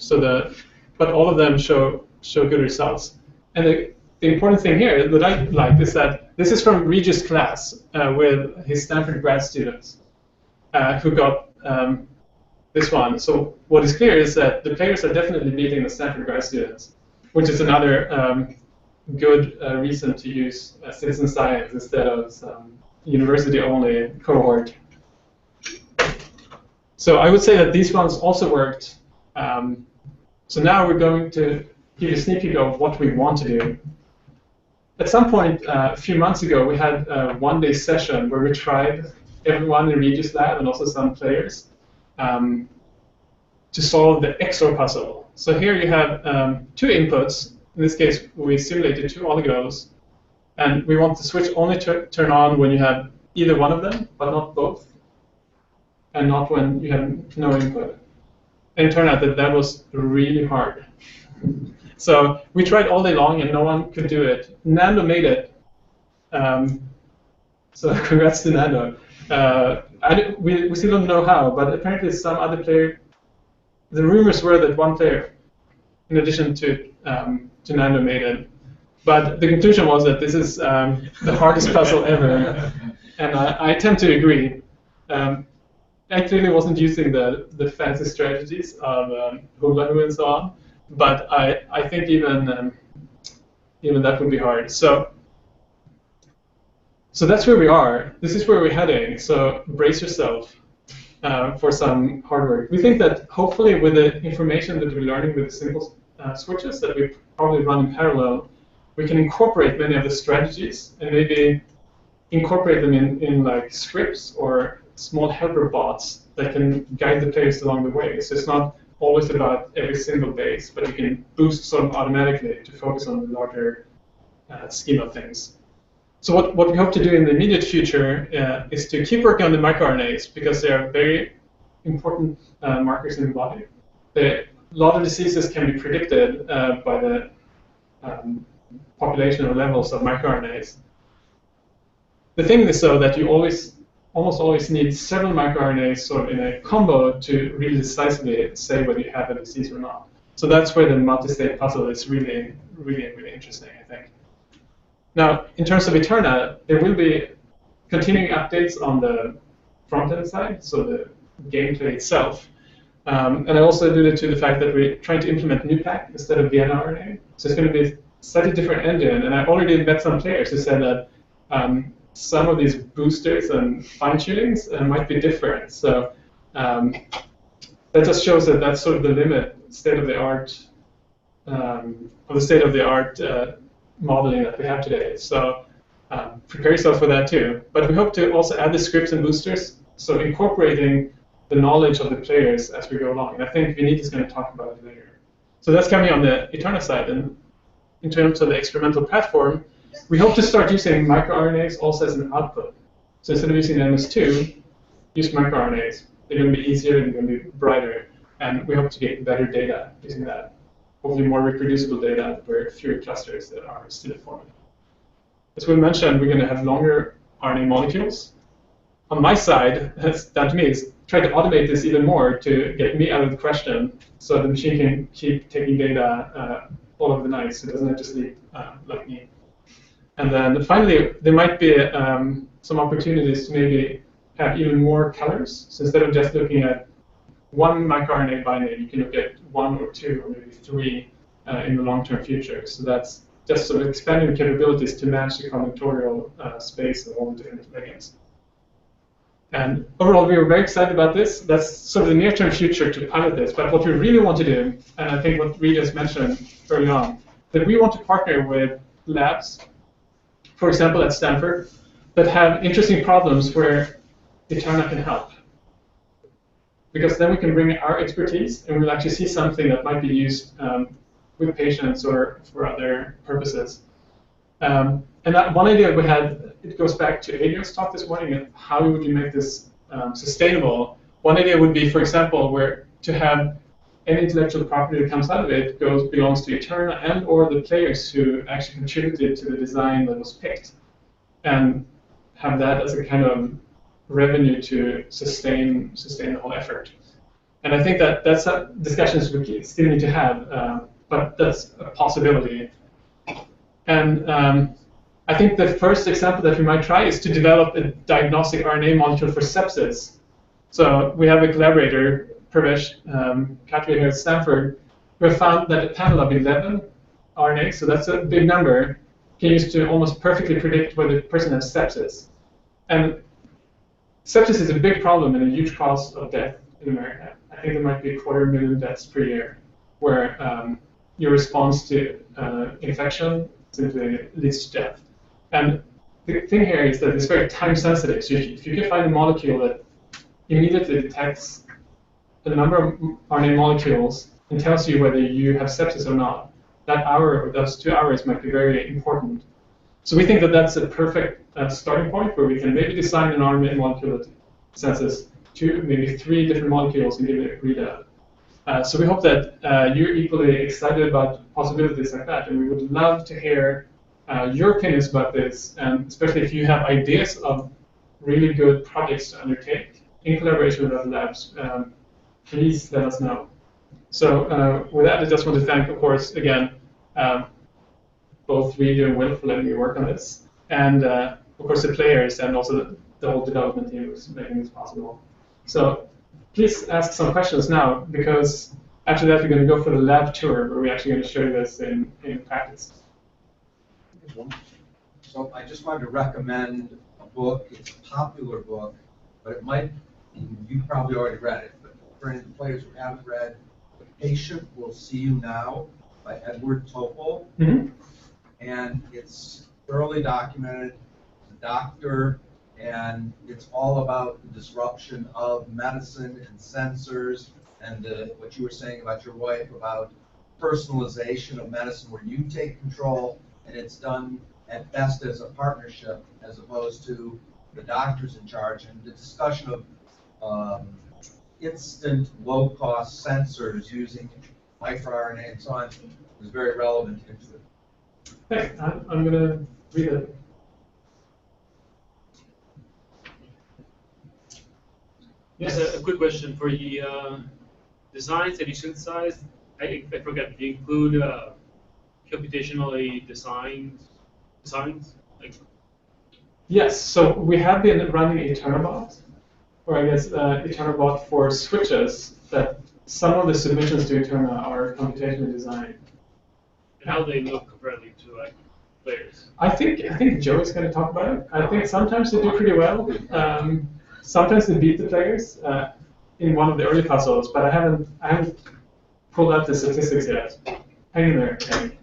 [SPEAKER 22] But all of them show good results. And the important thing here that I like is that this is from Regis' class with his Stanford grad students who got this one. So what is clear is that the players are definitely beating the Stanford grad students, which is another good reason to use citizen science instead of some university-only cohort. So I would say that these ones also worked. So now we're going to give you a sneak peek of what we want to do. At some point a few months ago, we had a one-day session where we tried everyone in Regis' lab and also some players to solve the XOR puzzle. So here you have 2 inputs. In this case, we simulated 2 oligos, and we want the switch only to turn on when you have either one of them, but not both, and not when you have no input. And it turned out that that was really hard. So we tried all day long, and no one could do it. Nando made it. So congrats to Nando. We still don't know how, but apparently some other player. The rumors were that one player, in addition to Nando, made it. But the conclusion was that this is the hardest puzzle ever, and I tend to agree. I clearly wasn't using the fancy strategies of hula hoop and so on, but I think even that would be hard. So that's where we are. This is where we're heading. So brace yourself for some hard work. We think that hopefully with the information that we're learning with the simple switches that we probably run in parallel, we can incorporate many of the strategies and maybe incorporate them in like scripts or small helper bots that can guide the players along the way. So it's not always about every single base, but you can boost some automatically to focus on the larger scheme of things. So what we hope to do in the immediate future is to keep working on the microRNAs because they are very important markers in the body. They lot of diseases can be predicted by the population or levels of microRNAs. The thing is, though, that you almost always need several microRNAs sort of in a combo to really decisively say whether you have a disease or not. So that's where the multi-state puzzle is really interesting, I think. Now, in terms of EteRNA, there will be continuing updates on the front-end side, so the gameplay itself. And I also alluded to the fact that we're trying to implement NUPAC instead of Vienna RNA. So it's going to be a slightly different engine. And I already met some players who said that some of these boosters and fine-tunings might be different. So that just shows that that's sort of the limit, state-of-the-art, of the state-of-the-art modeling that we have today. So prepare yourself for that too. But we hope to also add the scripts and boosters, so incorporating the knowledge of the players as we go along. And I think Vineet is going to talk about it later. So that's coming on the EteRNA side. And in terms of the experimental platform, we hope to start using microRNAs also as an output. So instead of using MS2, use microRNAs. They're going to be easier, they're going to be brighter, and we hope to get better data using that. Hopefully more reproducible data where fewer clusters that are still forming. As we mentioned, we're going to have longer RNA molecules. On my side, that's down to me, is try to automate this even more to get me out of the question so the machine can keep taking data all over the night, so it doesn't have to sleep like me. And then finally, there might be some opportunities to maybe have even more colors. So instead of just looking at one microRNA binary, you can look at one or two or maybe three in the long-term future. So that's just sort of expanding the capabilities to match the combinatorial space of all the different ligands. And overall, we were very excited about this. That's sort of the near-term future to pilot this. But what we really want to do, and I think what Reed has mentioned early on, that we want to partner with labs, for example, at Stanford, that have interesting problems where EteRNA can help. Because then we can bring our expertise, and we'll actually see something that might be used with patients or for other purposes. And that one idea we had, it goes back to Adrian's talk this morning, and how would you make this sustainable? One idea would be, for example, where to have any intellectual property that comes out of it belongs to EteRNA and or the players who actually contributed to the design that was picked, and have that as a kind of revenue to sustain the whole effort. And I think that that's discussions we still need to have, but that's a possibility. And I think the first example that we might try is to develop a diagnostic RNA molecule for sepsis. So we have a collaborator, Pravesh Khatri here at Stanford, who have found that a panel of 11 RNA, so that's a big number, can use to almost perfectly predict whether a person has sepsis. And sepsis is a big problem and a huge cause of death in America. I think there might be 250,000 deaths per year, where your response to infection simply leads to death. And the thing here is that it's very time sensitive. So if you can find a molecule that immediately detects the number of RNA molecules and tells you whether you have sepsis or not, that hour or those 2 hours might be very important. So we think that that's a perfect starting point where we can maybe design an RNA molecule that senses 2, maybe 3 different molecules and give it a readout. So we hope that you're equally excited about possibilities like that, and we would love to hear your opinions about this, and especially if you have ideas of really good projects to undertake in collaboration with other labs, please let us know. So with that, I just want to thank, of course, again, both Reed and Will for letting me work on this, and of course the players and also the whole development team who's making this possible. So please ask some questions now, because after that we're going to go for the lab tour where we're actually going to show you this in practice.
[SPEAKER 16] So I just wanted to recommend a book. It's a popular book, but it might, you probably already read it, but for any of the players who haven't read, The Patient Will See You Now by Edward Topol.
[SPEAKER 22] Mm-hmm.
[SPEAKER 16] And it's thoroughly documented, the doctor, and it's all about the disruption of medicine and sensors, and what you were saying about your wife about personalization of medicine where you take control, and it's done at best as a partnership as opposed to the doctors in charge. And the discussion of instant low-cost sensors using microRNA and so on, was very relevant to it.
[SPEAKER 22] Hey, I'm gonna read it.
[SPEAKER 7] Yes, a quick question for the designs that you synthesized. I forgot. Do you include computationally designs? Like,
[SPEAKER 22] Yes, so we have been running EteRNAbot, or I guess EteRNAbot for switches that some of the submissions to EteRNA are computationally designed.
[SPEAKER 7] and how they look comparatively to like players.
[SPEAKER 22] I think Joey's going to talk about it. I think sometimes they do pretty well. Sometimes they beat the players in one of the early puzzles, but I haven't pulled out the statistics yet. Hang in there, Kenny.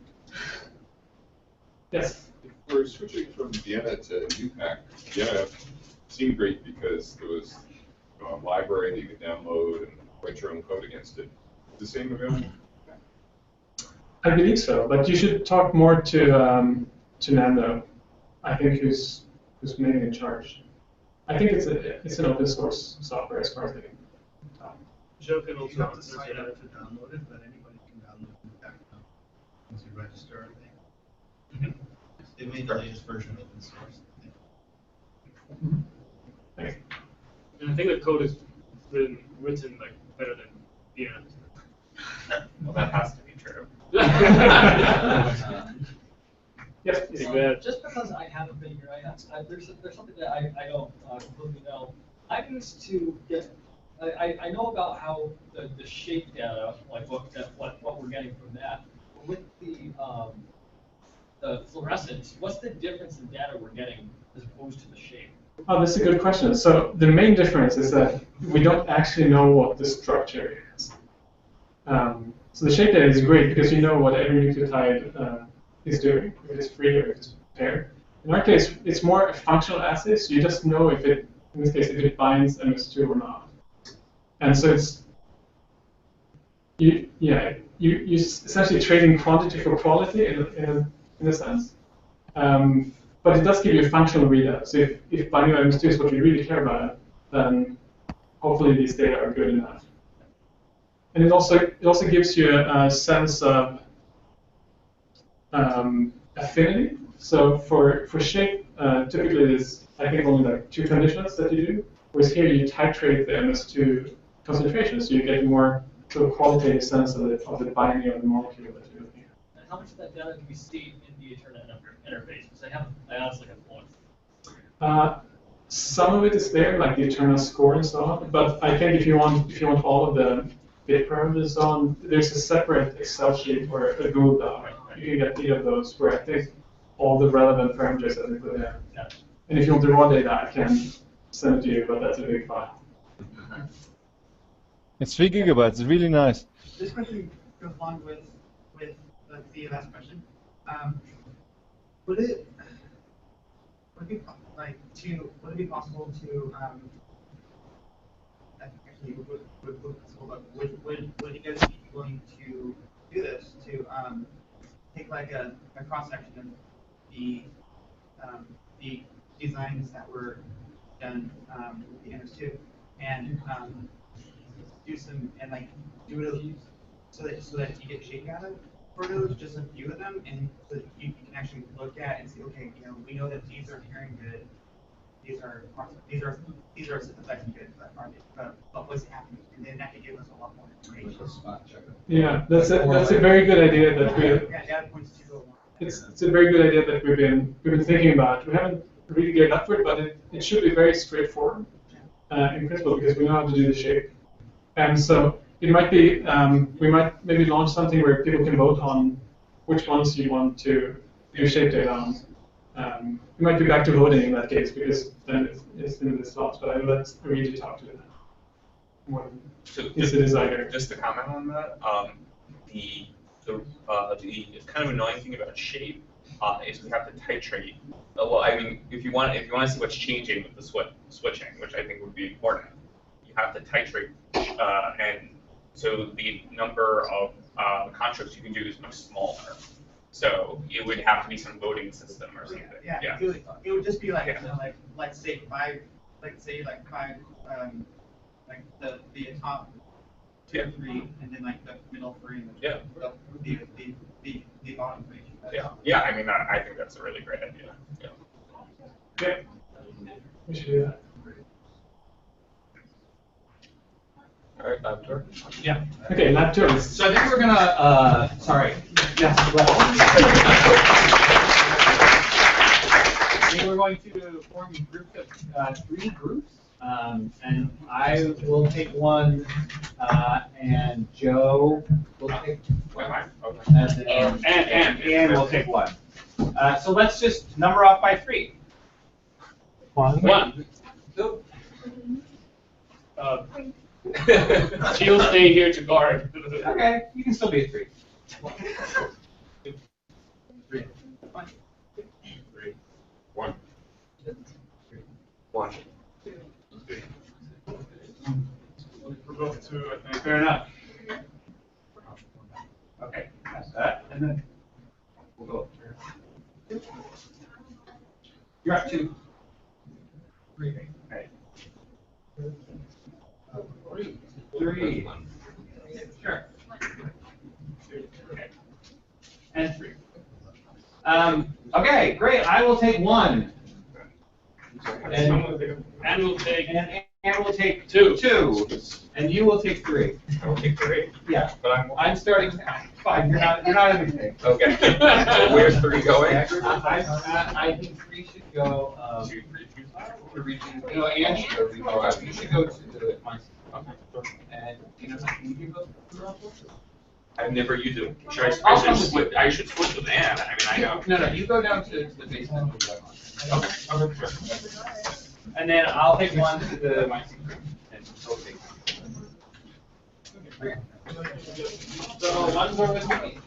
[SPEAKER 22] Yes.
[SPEAKER 1] We're switching from Vienna to UPAC. Vienna seemed great because there was a library that you could download and write your own code against it. Is the same available?
[SPEAKER 22] I believe so, but you should talk more to Nando. I think who's mainly in charge. I think it's an open source software as far as I can tell.
[SPEAKER 7] Joe can
[SPEAKER 5] You
[SPEAKER 7] also
[SPEAKER 5] have to
[SPEAKER 7] answer
[SPEAKER 5] sign
[SPEAKER 7] that.
[SPEAKER 5] up to download it, but anybody can download it back now once you register everything. They made the latest version open source.
[SPEAKER 22] Thanks.
[SPEAKER 7] And I think the code is written like better than Vienna.
[SPEAKER 2] Well, that has to be true.
[SPEAKER 22] Yes,
[SPEAKER 18] Just because I haven't been here, there's something that I don't completely know. I used to get, I know about how the shape data, like what we're getting from that. But with the fluorescence, what's the difference in data we're getting as opposed to the shape?
[SPEAKER 22] Oh, that's a good question. So the main difference is that we don't actually know what the structure is. So the shape data is great because you know what every nucleotide is doing, if it's free or if it's paired. In our case, it's more a functional assay, so you just know if it, in this case, if it binds MS2 or not. And so it's, you're essentially trading quantity for quality in a sense. But it does give you a functional readout. So if binding MS2 is what you really care about, then hopefully these data are good enough. And it also gives you a sense of affinity. So for shape, typically there's I think only like 2 conditions that you do. Whereas here you titrate the MS2 concentration, so you get more sort of qualitative sense of the binding of the molecule that you're looking at.
[SPEAKER 18] And how much of that data can be saved in the EteRNA interface? Because I honestly have one.
[SPEAKER 22] Some of it is there, like the EteRNA score and so on. But I think if you want all of the bit parameters on, there's a separate Excel sheet or a Google Doc. You can get 8 of those where I think all the relevant parameters that we put in. And if you want the raw data, I can send it to you, but that's a big file.
[SPEAKER 23] It's 3 gigabytes. It's really nice.
[SPEAKER 12] This question goes along with the last question. Would it be possible to actually would you guys be willing to do this to take like a cross section of the designs that were done with the MS2 and do some and like do it so that you get shape data for those, just a few of them, and so that you can actually look at and see, okay, we know that these are pairing good, these are synthesizing good, but what's happening, and then that can give us a lot more information.
[SPEAKER 22] Yeah, that's a very good idea that we.
[SPEAKER 12] Yeah, data points to go along.
[SPEAKER 22] It's a very good idea that we've been thinking about. We haven't really geared up for it, but it should be very straightforward in principle because we know how to do the shape. And so it might be, we might maybe launch something where people can vote on which ones you want to do shape data on. We might be back to voting in that case because then it's limited slots, but I will let Luigi talk to that. He's the designer.
[SPEAKER 2] Just to comment on that, the kind of annoying thing about shape is we have to titrate. Well, I mean, if you want to see what's changing with the switching, which I think would be important, you have to titrate, and so the number of constructs you can do is much smaller. So it would have to be some voting system or something.
[SPEAKER 12] Yeah. It would just be like let's say five, like the top
[SPEAKER 2] Yeah.
[SPEAKER 12] 3, and then like the middle 3, and
[SPEAKER 2] Yeah.
[SPEAKER 12] the bottom 3.
[SPEAKER 2] Yeah. Yeah. I mean, I think that's a really great idea. Yeah.
[SPEAKER 22] Okay. We should do that.
[SPEAKER 2] All right, lab tour.
[SPEAKER 22] Yeah. Okay, lab tours.
[SPEAKER 3] So I think we're gonna, sorry.
[SPEAKER 22] Yes.
[SPEAKER 3] I think we're going to form groups of 3 groups. And I will take one, and Joe will take one. And then Ann will take one. So let's just number off by 3.
[SPEAKER 22] 1.
[SPEAKER 3] Two.
[SPEAKER 7] She'll stay here to guard.
[SPEAKER 3] Okay, you can still be a 3.
[SPEAKER 2] 3. 1. 1.
[SPEAKER 11] We're both 2, I think.
[SPEAKER 3] Fair enough. Okay, that's that, and then we'll go. You're at 2. 3. Okay. 3. Sure. Okay. And 3. Okay, great. I will take 1. And
[SPEAKER 7] we'll take.
[SPEAKER 3] And we'll take
[SPEAKER 7] 2.
[SPEAKER 3] 2. And you will take 3.
[SPEAKER 2] I will take 3.
[SPEAKER 3] Yeah.
[SPEAKER 2] But
[SPEAKER 3] I'm starting. Fine. You're not anything.
[SPEAKER 2] Okay. So where's 3 going?
[SPEAKER 3] I think 3 should go.
[SPEAKER 2] 2, 3, 2.
[SPEAKER 3] No, and should go. You should go to my. And you know, you can go.
[SPEAKER 2] I've never used it. Should I should switch with Ann. I mean, I know.
[SPEAKER 3] No, you go down to the basement.
[SPEAKER 2] Okay. Okay, sure.
[SPEAKER 3] And then I'll take 1 to the my secret. And so take 1. So 1 more with me.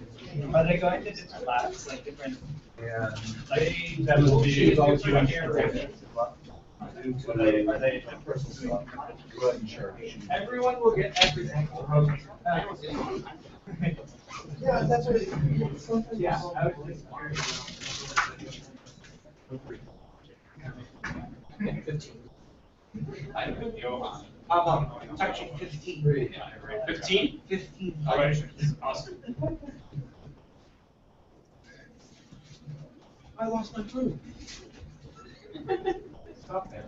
[SPEAKER 12] Are they going to different labs, like different?
[SPEAKER 3] Yeah.
[SPEAKER 12] Like,
[SPEAKER 3] That will be as long as you want
[SPEAKER 12] here.
[SPEAKER 3] Are they everyone will get everything.
[SPEAKER 12] Yeah, that's what it is.
[SPEAKER 3] Yeah, I was just curious. 15. I don't know.
[SPEAKER 12] Actually, 15.
[SPEAKER 7] 15?
[SPEAKER 12] 15.
[SPEAKER 7] All right. Awesome.
[SPEAKER 12] I lost my clue.
[SPEAKER 3] Stop there.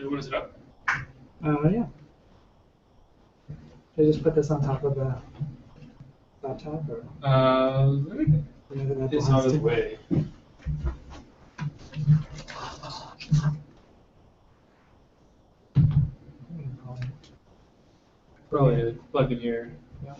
[SPEAKER 7] Do you want to set up?
[SPEAKER 6] Yeah. Should I just put this on top of the laptop or?
[SPEAKER 7] Let me get this out of the way. Probably plug in here.
[SPEAKER 6] Yeah.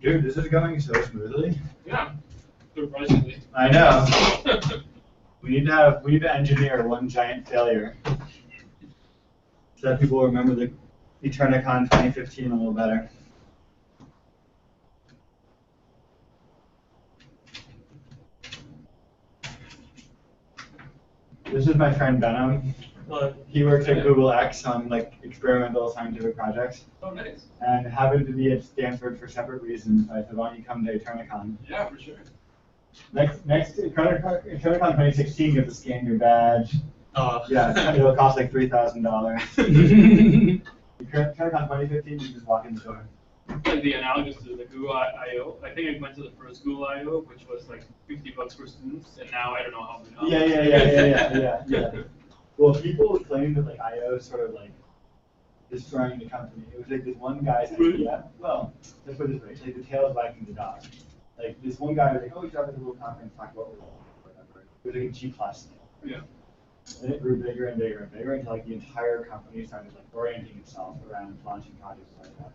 [SPEAKER 20] Dude, this is going so smoothly.
[SPEAKER 7] Yeah, surprisingly.
[SPEAKER 20] I know. We need to engineer one giant failure. So that people remember the EteRNAcon 2015 a little better. This is my friend Benham. He works at Google X on like experimental scientific projects.
[SPEAKER 7] Oh, nice.
[SPEAKER 20] And happened to be at Stanford for separate reasons. I said, why don't you come to EteRNAcon?
[SPEAKER 7] Yeah, for sure.
[SPEAKER 20] Next EteRNAcon 2016, you have to scan your badge. Yeah, it'll cost like $3,000. EteRNAcon 2015, you just walk in the door.
[SPEAKER 7] Like the analogous to the Google I/O. I think I went to the first Google I/O, which was like $50 for students, and now I don't know how many.
[SPEAKER 20] Yeah. Well, people claim that like I/O is sort of like destroying the company. It was like this one guy's idea. Well, let's put it this way: it's like the tail is wagging the dog. Like this one guy was like, "Oh, we should have a Google conference, talk about whatever." It was like a G+.
[SPEAKER 7] Yeah.
[SPEAKER 20] And it grew bigger and bigger and bigger until like the entire company started like orienting itself around launching projects like that.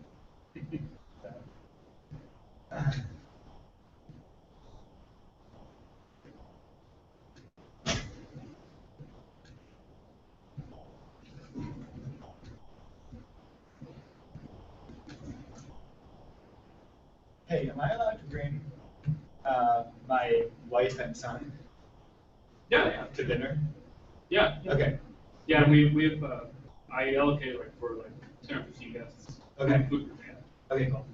[SPEAKER 20] Hey, am I allowed to bring my wife and son?
[SPEAKER 7] Yeah.
[SPEAKER 20] To dinner?
[SPEAKER 7] Yeah.
[SPEAKER 20] Okay.
[SPEAKER 7] Yeah, we've I allocate like for like 10 or 15 guests.
[SPEAKER 20] Okay.
[SPEAKER 7] Food group, yeah.
[SPEAKER 20] Okay, cool.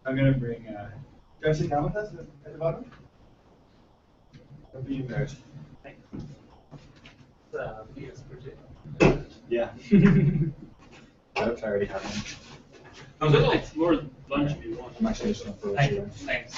[SPEAKER 20] I'm gonna bring. Do you want to sit down with us at the bottom? Don't be embarrassed.
[SPEAKER 7] Thanks.
[SPEAKER 20] Yeah. That's already happening.
[SPEAKER 7] I'm gonna explore lunch if you want.
[SPEAKER 20] I'm actually just gonna throw it here.
[SPEAKER 7] Thanks.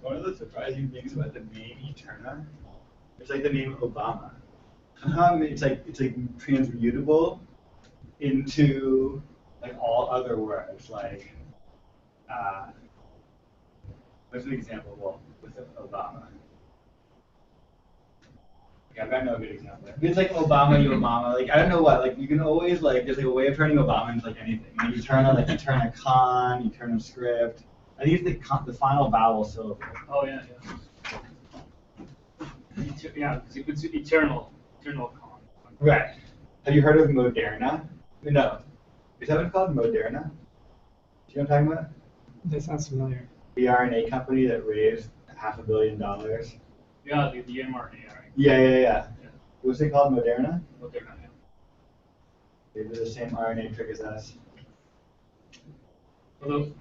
[SPEAKER 20] One of the surprising things about the name EteRNA, it's like the name Obama. It's like transmutable into like all other words. Like, what's an example? Well, with Obama. Yeah, I've got no good example. It's like Obama, you Obama. Like I don't know what. Like you can always like there's like a way of turning Obama into like anything. Like EteRNA, like EteRNAcon, EteRNAscript. I think it's the final vowel syllable.
[SPEAKER 7] Oh yeah. Yeah, because it's eternal con.
[SPEAKER 20] Right. Have you heard of Moderna? No. Is that what it's called? Moderna? Do you know what I'm talking about?
[SPEAKER 6] That sounds familiar.
[SPEAKER 20] The RNA company that raised $500 million.
[SPEAKER 7] Yeah, the mRNA, right?
[SPEAKER 20] Yeah. What's it called? Moderna?
[SPEAKER 7] Moderna, yeah.
[SPEAKER 20] They do the same RNA trick as us.
[SPEAKER 7] Although.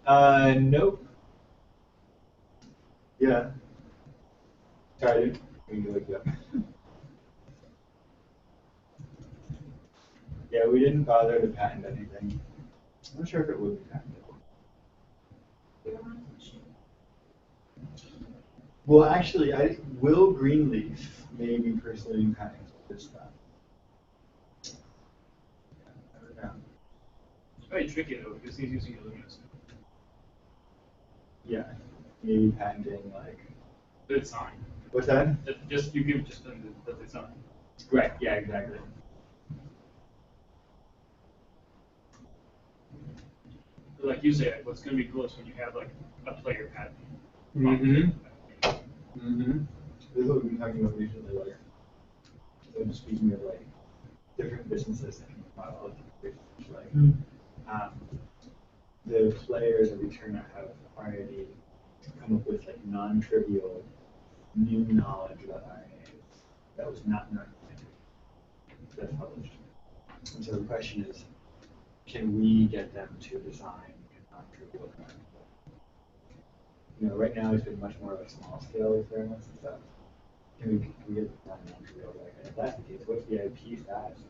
[SPEAKER 20] Nope. Yeah. Sorry, dude. We need to look you up. Yeah, we didn't bother to patent anything. I'm not sure if it would be patented. Well, actually, Will Greenleaf may be pursuing patent this stuff. Yeah,
[SPEAKER 7] It's very tricky though because he's using Illuminous.
[SPEAKER 20] Yeah, maybe patenting like.
[SPEAKER 7] The design.
[SPEAKER 20] What's that?
[SPEAKER 7] Just you give just the design.
[SPEAKER 20] Right. Yeah. Exactly.
[SPEAKER 7] But like you say, what's going to be cool is when you have like a player patent.
[SPEAKER 20] This is what we've been talking about recently. Like, I'm speaking of like different businesses that can come out of like the players of EteRNA have already come up with like non-trivial new knowledge about RNA that was not known.
[SPEAKER 3] that's published. And so the question is, can we get them to design non-trivial code? You know, right now it's been much more of a small scale experiments and stuff. Can we get them non-trivial? Like, and if that's the case, what's the IP status of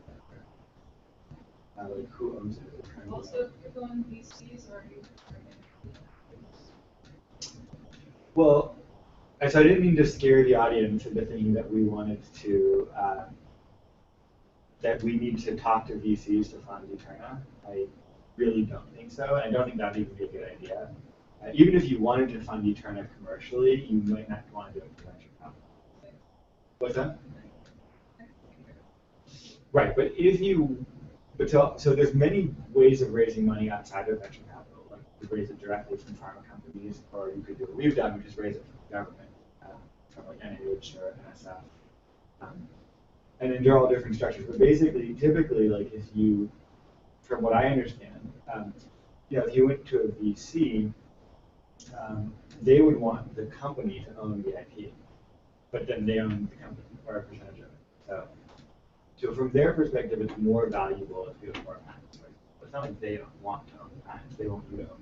[SPEAKER 3] that? Like, who owns it?
[SPEAKER 8] Also, if you're going VCs, or are you?
[SPEAKER 3] Well, so I didn't mean to scare the audience into thinking that we wanted to, that we need to talk to VCs to fund EteRNA. I really don't think so. I don't think that would even be a good idea. Even if you wanted to fund EteRNA commercially, you might not want to do it for venture capital. What's that? Right, but if you, so there's many ways of raising money outside of venture capital. Like you could raise it directly from pharma companies, or you could do what we've done, which is raise it from the government, from like NIH or NSF. And then there are all different structures, but basically, typically, like if you, from what I understand, you know, if you went to a VC, they would want the company to own the IP, but then they own the company or a percentage of it. So from their perspective, it's more valuable if you have more patents. Right? It's not like they don't want to own the patents; they want you to own them.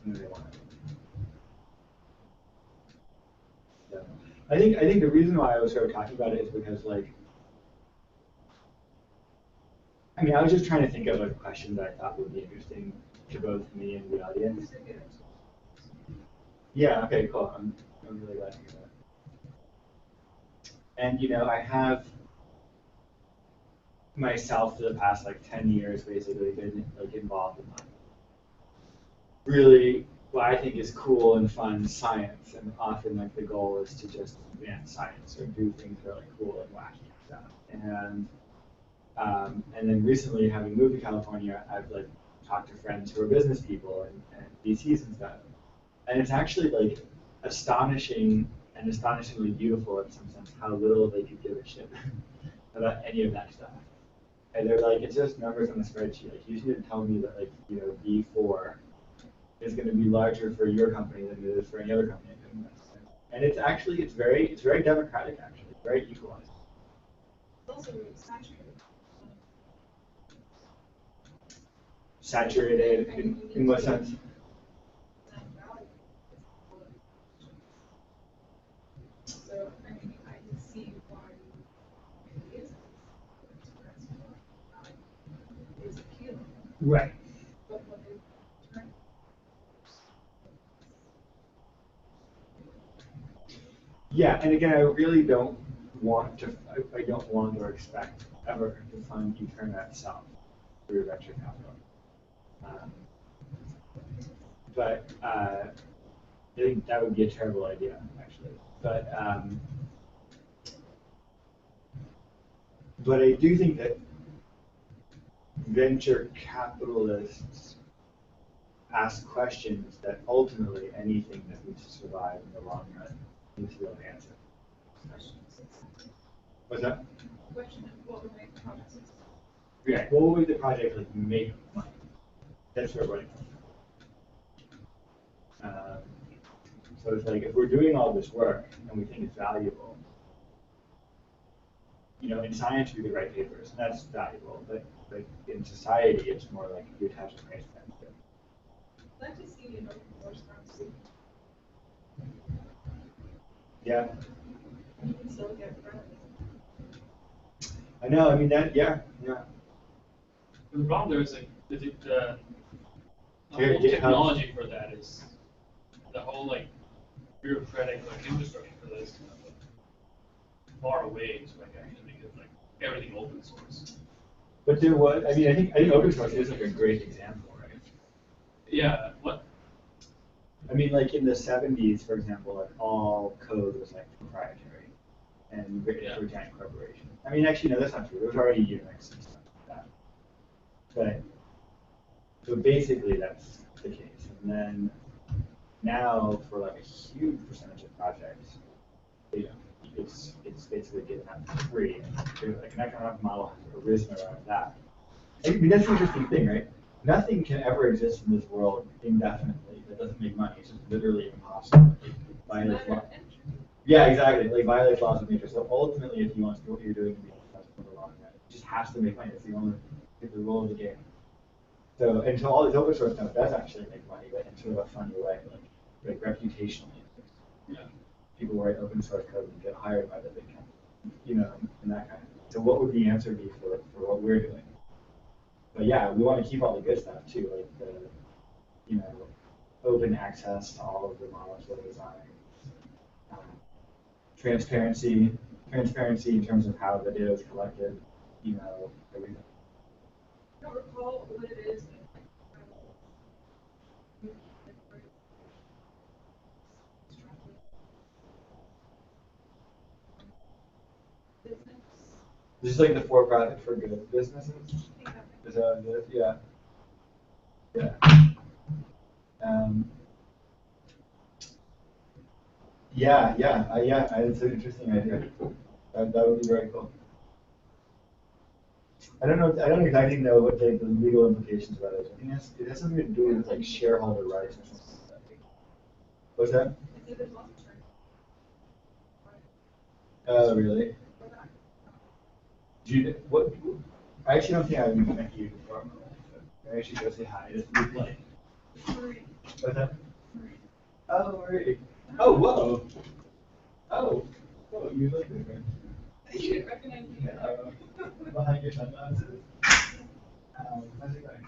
[SPEAKER 3] And they want it. So I think the reason why I was sort of talking about it is because, like, I mean, I was just trying to think of a question that I thought would be interesting to both me and the audience. Yeah. Okay. Cool. I'm really glad to hear that. And you know, I have myself for the past like 10 years basically been like involved in like really what I think is cool and fun science, and often like the goal is to just advance science or do things really cool and wacky stuff. And then recently, having moved to California, I've like talked to friends who are business people and VCs and stuff, and it's actually like astonishing and astonishingly beautiful in some sense how little they could give a shit about any of that stuff. And they're like, it's just numbers on a spreadsheet. Like, you just need to tell me that, like, you know, V4 is going to be larger for your company than it is for any other company. And it's actually, it's very democratic, actually. It's very equalized.
[SPEAKER 8] It's also really saturated.
[SPEAKER 3] Saturated in what sense?
[SPEAKER 8] So, I mean, I can see why it is. It's appealing.
[SPEAKER 3] Right.
[SPEAKER 8] But what they turn.
[SPEAKER 3] Yeah, and again, I really don't want to, I don't want or expect ever to fund EteRNA itself through venture capital. But I think that would be a terrible idea, actually. But I do think that venture capitalists ask questions that ultimately anything that needs to survive in the long run needs to be able to answer. What's that?
[SPEAKER 8] Question of what would make projects successful.
[SPEAKER 3] Yeah, what would the project like make money? That's where we're running from. So it's like if we're doing all this work and we think it's valuable, you know, in science we do write papers, and that's valuable. But in society, it's more like you attach a price tag to it.
[SPEAKER 8] I'd like to see an open source pharmacy.
[SPEAKER 3] Yeah.
[SPEAKER 8] You can still get credit.
[SPEAKER 3] I know. I mean that. Yeah.
[SPEAKER 7] The problem there is like the whole
[SPEAKER 3] GitHub.
[SPEAKER 7] technology for that is the whole like bureaucratic like infrastructure for this kind of like far away to like actually make it like everything open source.
[SPEAKER 3] But there was. I mean, I think open source is like a great example, right?
[SPEAKER 7] Yeah. What?
[SPEAKER 3] I mean, like in the 70s, for example, like all code was like proprietary and written for a giant corporation. I mean, actually, no, that's not true. There was already Unix and stuff like that. But so basically, that's the case. And then now, for like a huge percentage of projects, you know, it's basically given out for free. And like an economic model has arisen around that. I mean, that's the interesting thing, right? Nothing can ever exist in this world indefinitely that doesn't make money. It's just literally impossible. It violates law. Yeah, exactly. Like violates laws of nature. So ultimately, if you want to do what you're doing to be successful in the long
[SPEAKER 15] just has to make money. It's the rule of the game. So, and so all these open source stuff does actually make money, but in sort of a funny way, like reputationally. Yeah. People write open source code and get hired by the big company, and that kind of thing. So what would the answer be for what we're doing? But yeah, we want to keep all the good stuff too, like the, open access to all of the modular design, transparency in terms of how the data is collected, everything.
[SPEAKER 8] I don't recall what it is.
[SPEAKER 15] This is like the for-profit for good businesses. Is that what it is? Yeah. Yeah. Yeah. It's an interesting idea. That would be very cool. I don't exactly know what the legal implications of that is. I think it has something to do with like shareholder rights or something like that. What's that? Oh, really? What? I actually don't think I've met you before. I actually go say hi. It's like. What's that? Oh, Marie. Oh, whoa. Oh, you look different.
[SPEAKER 8] You didn't recognize me.
[SPEAKER 15] Behind your sunglasses. How's it going?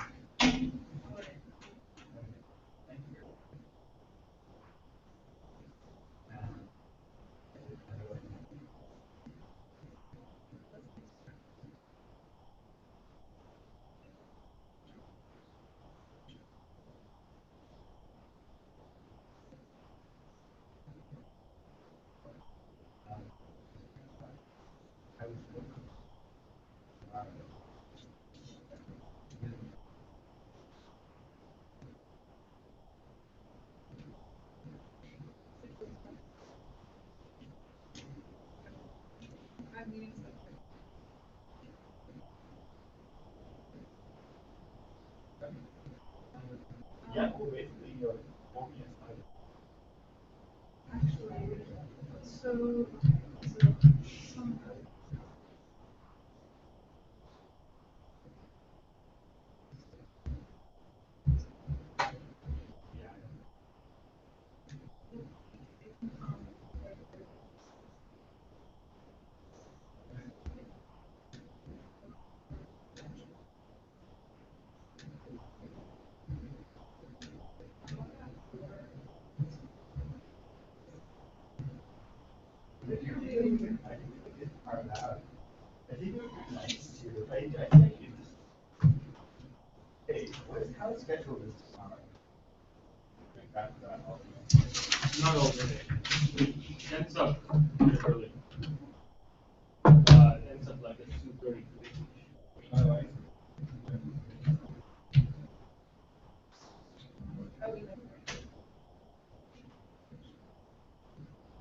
[SPEAKER 15] Yeah, well, basically, walking inside.
[SPEAKER 8] Actually, so
[SPEAKER 15] I think it would be nice to. I think you just. Hey, how scheduled is tomorrow?
[SPEAKER 7] Not all day. It ends up early. It ends up like at 2:30.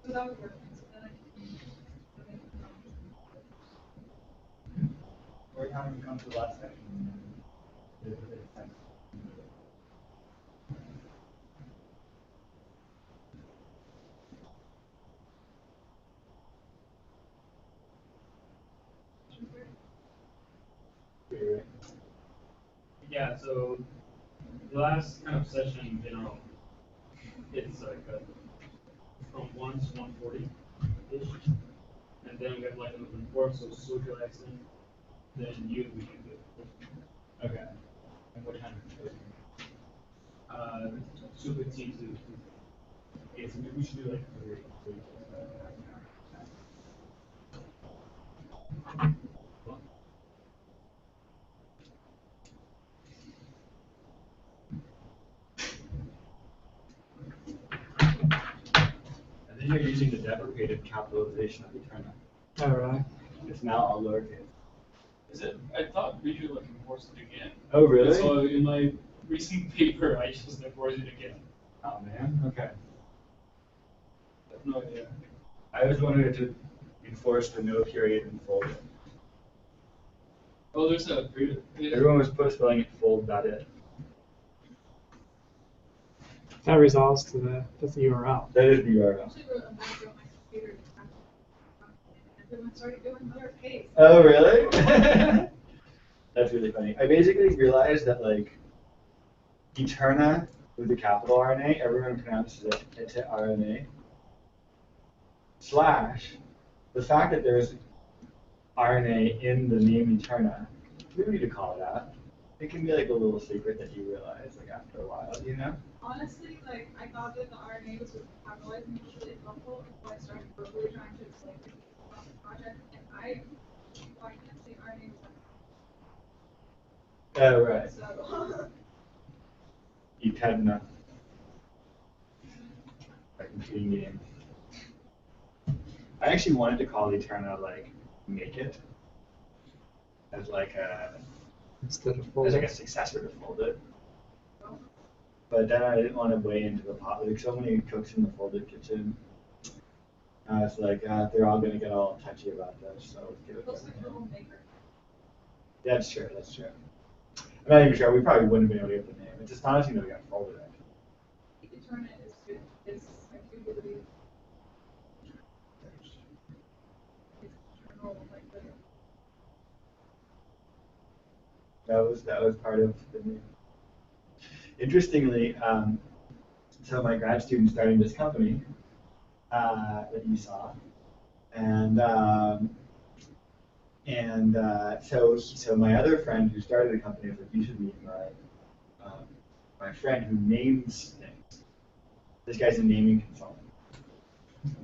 [SPEAKER 8] So that would work. So then
[SPEAKER 15] Or time you come to the last section.
[SPEAKER 7] Yeah, so the last kind of session in general, it's like from 1 to 1:40-ish. And then we have like an open forum, so social accent, then you we can do.
[SPEAKER 15] Okay. And what time is it?
[SPEAKER 7] 2:15 to. Okay, so maybe we should do like 3.
[SPEAKER 15] And then you're using the deprecated capitalization of EteRNA.
[SPEAKER 22] All right.
[SPEAKER 15] It's now all lowercase.
[SPEAKER 7] Is it? I thought we should like enforce it again.
[SPEAKER 15] Oh, really?
[SPEAKER 7] So in my recent paper, I just enforced it again.
[SPEAKER 15] Oh, man. Okay.
[SPEAKER 7] I have no idea.
[SPEAKER 15] I always wanted to enforce the no period in fold.
[SPEAKER 7] Oh, there's a period.
[SPEAKER 15] Everyone was spelling it fold.it.
[SPEAKER 22] That resolves to that's the URL.
[SPEAKER 15] That is the URL.
[SPEAKER 8] Then I started going lower pace.
[SPEAKER 15] Oh, really? That's really funny. I basically realized that like EteRNA with a capital RNA, everyone pronounces it EteRNA. Slash, the fact that there's RNA in the name EteRNA, we don't need to call it out. It can be like a little secret that you realize like after a while, you know?
[SPEAKER 8] Honestly, like, I thought that the RNA was capitalizing was really helpful, so I started verbally trying to explain to people about the project, and I can't say RNA was
[SPEAKER 15] Oh, right.
[SPEAKER 8] so.
[SPEAKER 15] EteRNA. A computing game. I actually wanted to call EteRNA like Make It as like a as like a successor to Fold It. But then I didn't want to weigh into the pot. Like so many cooks in the Folded kitchen. It's like they're all gonna get all touchy about this, so let's give it.
[SPEAKER 8] Looks like a little maker.
[SPEAKER 15] Yeah, that's true. That's true. I'm not even sure. We probably wouldn't have been able to get the name. It's astonishing that we got Folded.
[SPEAKER 8] EteRNA is good. It's like too good to be. It's eternal, like the.
[SPEAKER 15] That was part of the name. Interestingly, so my grad student starting this company that you saw, and so my other friend who started the company was like, you should meet my friend who names things. This guy's a naming consultant.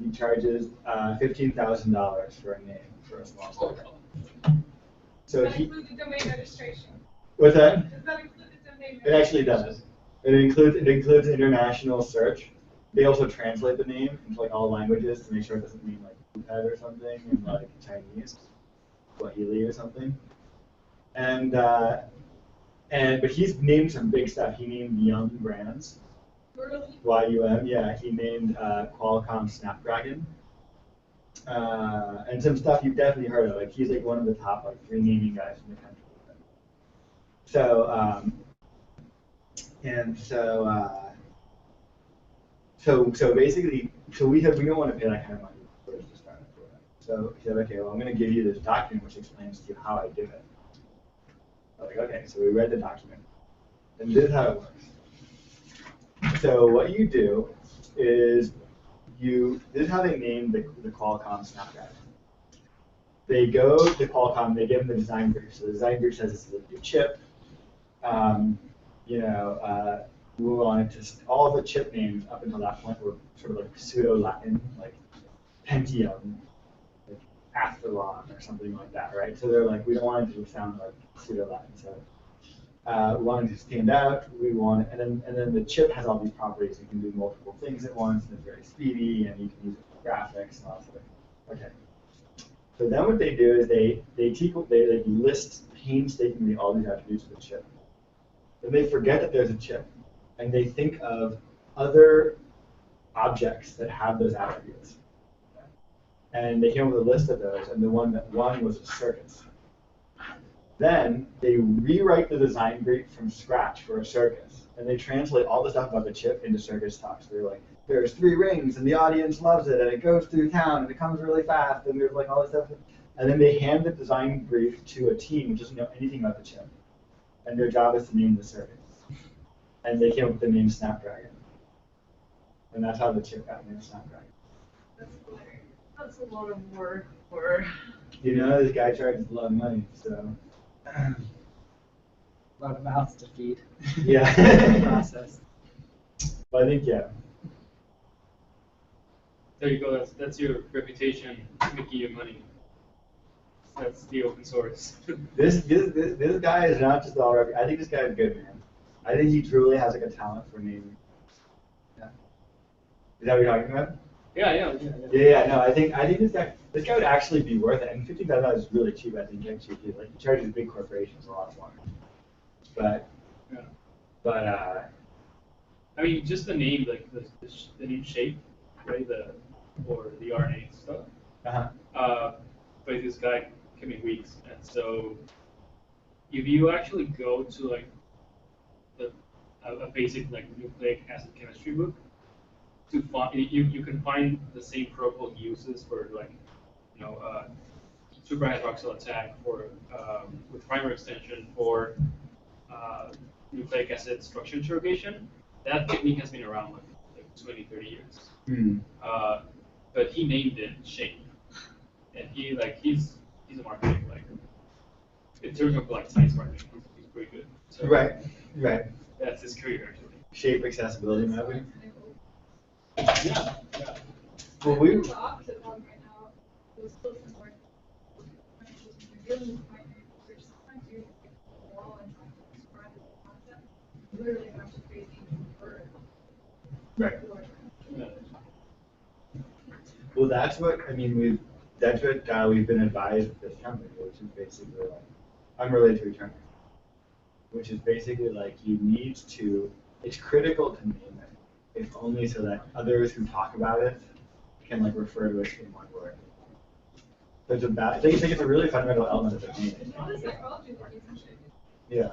[SPEAKER 15] He charges $15,000 for a name for a small startup. So
[SPEAKER 8] Does that include the domain registration?
[SPEAKER 15] What's that?
[SPEAKER 8] Does that include the domain
[SPEAKER 15] It actually does. It includes international search. They also translate the name into like all languages to make sure it doesn't mean like Phuket or something in like Chinese, Swahili or something. And but he's named some big stuff. He named Young Brands.
[SPEAKER 8] Really?
[SPEAKER 15] YUM, yeah. He named Qualcomm Snapdragon. And some stuff you've definitely heard of. Like he's like one of the top like 3 naming guys in the country. So so basically, we don't want to pay that kind of money for us to start a program. So he said, okay, well, I'm going to give you this document which explains to you how I do it. I was like, okay, so we read the document, and this is how it works. So what you do is this is how they named the Qualcomm Snapdragon. They go to Qualcomm, they give them the design brief. So the design brief says this is a new chip. We wanted to, all of the chip names up until that point were sort of like pseudo-Latin, like Pentium, like Athlon or something like that, right? So they're like, we don't want it to sound like pseudo-Latin. So we wanted to stand out. We want, and then the chip has all these properties. You can do multiple things at once, and it's very speedy, and you can use it for graphics and all that stuff. Okay. So then what they do is they list painstakingly all these attributes of the chip. Then they forget that there's a chip, and they think of other objects that have those attributes. And they came up with a list of those, and the one that won was a circus. Then they rewrite the design brief from scratch for a circus, and they translate all the stuff about the chip into circus talk. So they're like, there's 3 rings, and the audience loves it, and it goes through town, and it comes really fast, and there's like all this stuff. And then they hand the design brief to a team who doesn't know anything about the chip, and their job is to name the circuit. And they came up with the name Snapdragon. And that's how the chip got named Snapdragon.
[SPEAKER 8] That's a lot of work for.
[SPEAKER 15] You know, this guy charges a lot of money, so.
[SPEAKER 6] A lot of mouths to feed.
[SPEAKER 15] Yeah.
[SPEAKER 6] Process.
[SPEAKER 15] Well, I think, yeah.
[SPEAKER 7] There you go. That's your reputation making you money. That's the open source.
[SPEAKER 15] This guy is not just all right. I think this guy is good, man. I think he truly has like a talent for naming. Yeah. Is that what you're talking about?
[SPEAKER 7] Yeah.
[SPEAKER 15] No, I think this guy would actually be worth it. And $15,000 is really cheap. I think actually, like he charges big corporations a lot more. But
[SPEAKER 7] I mean, just the name, like the name shape, right? The RNA stuff. But this guy can make weeks, and so if you actually go to like a basic like nucleic acid chemistry book, to find you can find the same protocol he uses for like superhydroxyl attack for with primer extension for nucleic acid structure interrogation. That technique has been around like 20, 30 years. But he named it shape, and he's a marketing in terms of science marketing, he's pretty good. So
[SPEAKER 15] Right.
[SPEAKER 7] That's his career actually.
[SPEAKER 15] Shape accessibility mapping.
[SPEAKER 7] Yeah.
[SPEAKER 15] Well, we.
[SPEAKER 8] The opposite one right now. It was still similar. Dealing with primary research, sometimes you wall and describe the concept. Literally have to create a word.
[SPEAKER 15] Right. Well, that's what I mean. That's what we've been advised with this company, which is basically like unrelated to EteRNA, which is basically like you need to. It's critical to name it, if only so that others who talk about it can like refer to it in one word. So it's about. I think it's a really fundamental element of the name. Yeah.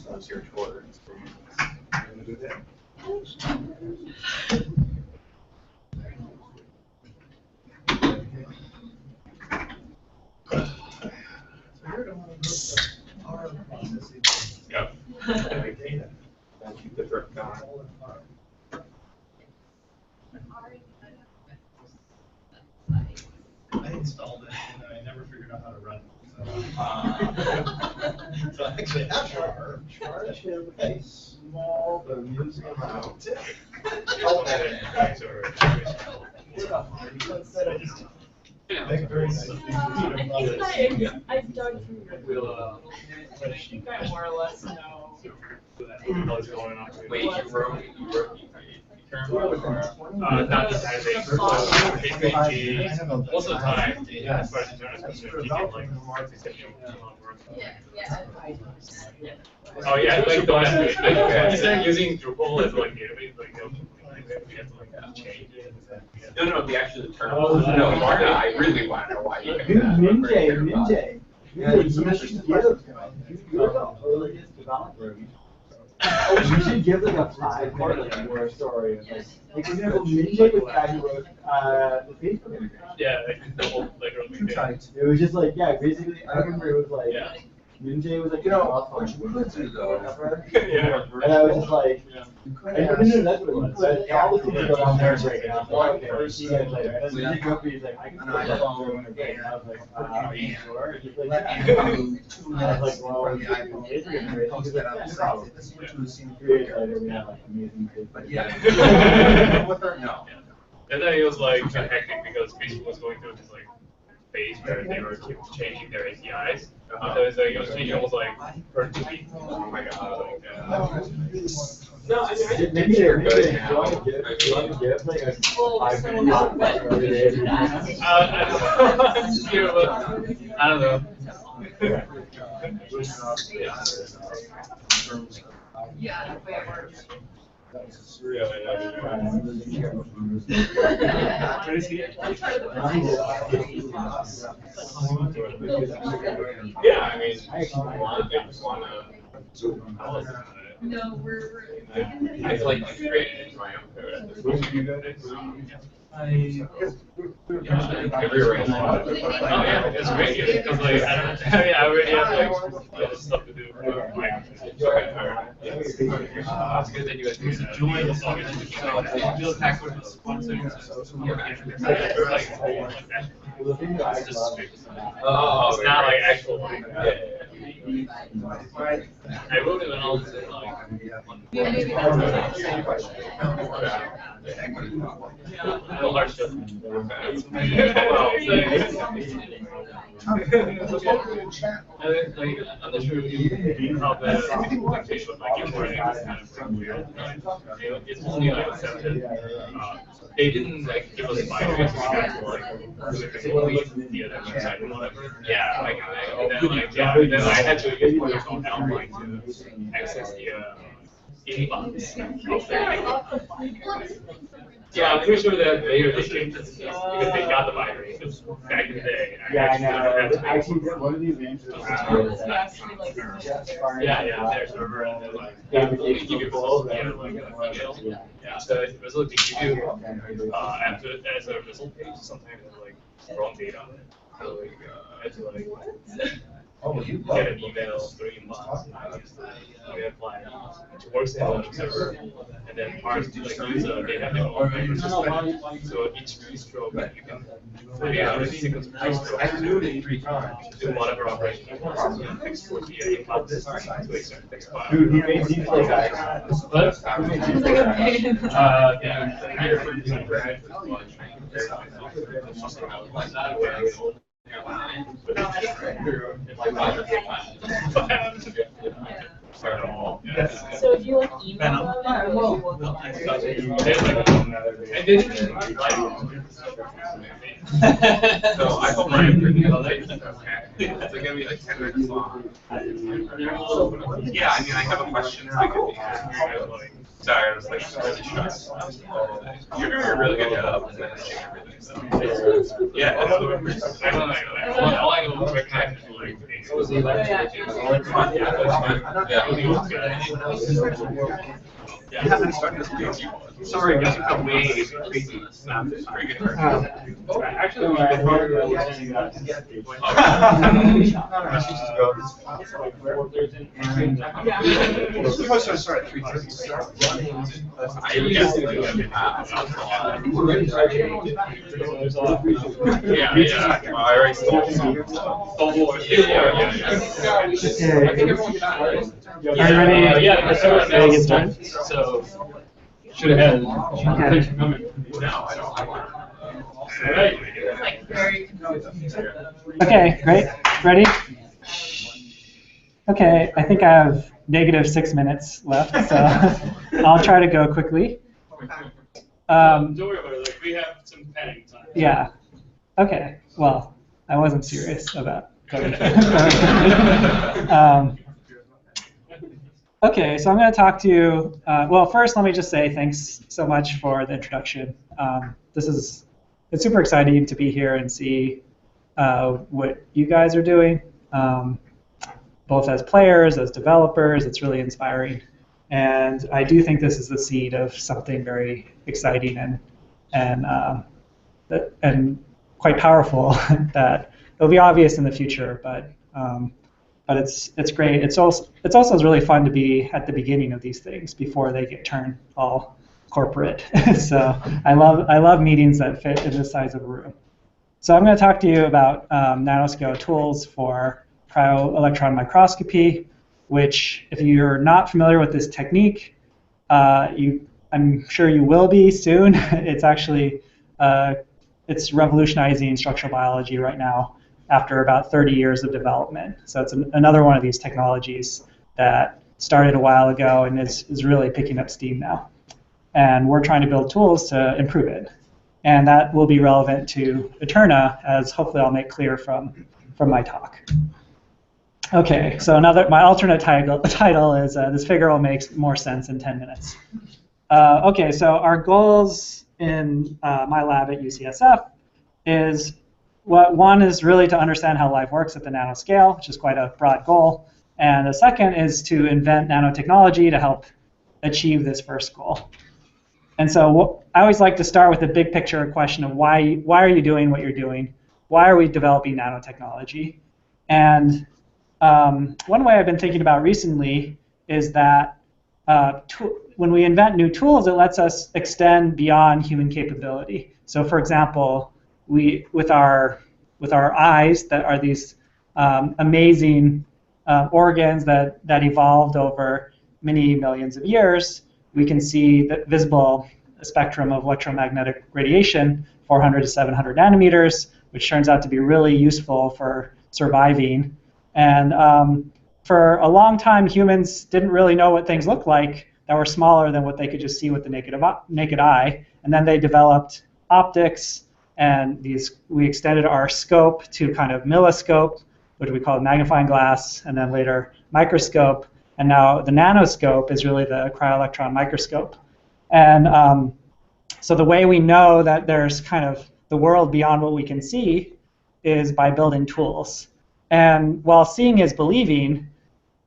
[SPEAKER 10] That's your tour. I'm gonna do that.
[SPEAKER 9] Yep. Data. Keep the drip going.
[SPEAKER 5] I installed it and I never figured out how to run it. So I actually have charge a small amusing amount. Instead I just make very nice things.
[SPEAKER 18] I've dug through your. I think I more or less know.
[SPEAKER 9] What's going on?
[SPEAKER 2] Wait, you wrote
[SPEAKER 7] term not just as a basically most of the time, as far as EteRNA is concerned, you get like oh yeah, like don't have to. Like, instead of using Drupal as like database, like we have to like change it.
[SPEAKER 2] No, the actual term. No, Marta, I really want to know why you picked that.
[SPEAKER 15] Minjay. Yeah, you should give you're the earliest developer. Oh, you should give like a 5-part like war story. Like for example, Minjay was the guy who wrote the Facebook integration.
[SPEAKER 7] Yeah, like double like early days.
[SPEAKER 15] It was just like basically I remember it was like Minjay was like
[SPEAKER 16] which you could do though.
[SPEAKER 7] Yeah.
[SPEAKER 15] And I was just like, no, that's what it was. But all the people go down there and break it out. Like, okay, see you guys later. And then Minjay goes, he's like, I can play the phone when break. And I was like, are you sure? And he's like, yeah. And I was like, well, it's like, no problem. 3 days later, we had like amazing kids.
[SPEAKER 16] But yeah.
[SPEAKER 7] No. And then it was like hectic because Facebook was going through this like phase where they were changing their APIs. So it was changing almost like per tweet. Oh my god. Like, no, I mean,
[SPEAKER 15] maybe they're good. You want to give like a 5-minute every day.
[SPEAKER 7] I don't know.
[SPEAKER 8] Yeah.
[SPEAKER 2] Yeah, I mean,
[SPEAKER 8] No, we're
[SPEAKER 2] I feel like integrated into my own code at this point.
[SPEAKER 7] Everywhere. Oh yeah, it's great because like I already have like other stuff to do. It's good that you guys join this organization. So build hack with the sponsors. Oh, it's not like actual like. I wrote it and all this like. No hard stuff. I'm not sure how the implementation of like importing is kind of weird. It's only like accepted. They didn't like give us binaries, so we had to like only via that website or whatever. Yeah, like and then I had to use my phone outline to access the inbox. Yeah, I'm pretty sure that later they changed it because they got the binary back in the day.
[SPEAKER 15] Yeah, I know. Actually, one of these names is
[SPEAKER 7] their server and then like they give you both email. Yeah, so it was like they give you after as a result page sometimes it's like wrong data. So like I had to like get an email through inbox and I used the email client which works in the server and then ours to like use they have their own member system. So each keystroke you can sequence of keystrokes do whatever operation you want. So you export via inbox to a certain text file.
[SPEAKER 15] Dude, he made these like
[SPEAKER 7] What?
[SPEAKER 13] So if you like email them, or
[SPEAKER 2] So I hope my improvement is okay. It's gonna be like 10 minutes long. Yeah, I mean, I have a question. Sorry, I was like really stressed. You're doing a really good job managing everything. So. Yeah, all I know recognize is like.
[SPEAKER 7] Yeah, I haven't started this page. Sorry, guys, I'm way crazy. Very good. Actually,
[SPEAKER 16] Sorry, 3:30.
[SPEAKER 2] Yeah. I already stole some.
[SPEAKER 22] Are you ready?
[SPEAKER 7] Yeah,
[SPEAKER 22] to get started?
[SPEAKER 7] So, should have had.
[SPEAKER 22] Okay.
[SPEAKER 2] No, I don't.
[SPEAKER 22] Okay, great. Ready? Okay, I think I have -6 minutes left, so I'll try to go quickly.
[SPEAKER 7] Don't worry about it. Like, we have some panic time.
[SPEAKER 14] Yeah. Okay. Well, I wasn't serious about going. Okay, so I'm going to talk to you. Well, first, let me just say thanks so much for the introduction. It's super exciting to be here and see what you guys are doing, both as players, as developers. It's really inspiring. And I do think this is the seed of something very exciting and quite powerful that it'll be obvious in the future, but it's great. It's also really fun to be at the beginning of these things before they get turned all corporate. So I love meetings that fit in this size of a room. So I'm going to talk to you about nanoscale tools for cryo-electron microscopy, which, if you're not familiar with this technique, I'm sure you will be soon. It's actually it's revolutionizing structural biology right now after about 30 years of development. So it's another one of these technologies that started a while ago and is really picking up steam now. And we're trying to build tools to improve it. And that will be relevant to EteRNA, as hopefully I'll make clear from my talk. Okay, so my alternate title is this figure will make more sense in 10 minutes. Okay, so our goals in my lab at UCSF is one is really to understand how life works at the nanoscale, which is quite a broad goal. And the second is to invent nanotechnology to help achieve this first goal. And so I always like to start with the big picture question of why are you doing what you're doing? Why are we developing nanotechnology? And one way I've been thinking about recently is that when we invent new tools, it lets us extend beyond human capability. So for example, with our eyes that are these amazing organs that evolved over many millions of years, we can see the visible spectrum of electromagnetic radiation, 400 to 700 nanometers, which turns out to be really useful for surviving. And for a long time, humans didn't really know what things looked like that were smaller than what they could just see with the naked eye. And then they developed optics, and we extended our scope to kind of milliscope, which we call magnifying glass, and then later microscope. And now the nanoscope is really the cryo-electron microscope. And so the way we know that there's kind of the world beyond what we can see is by building tools. And while seeing is believing,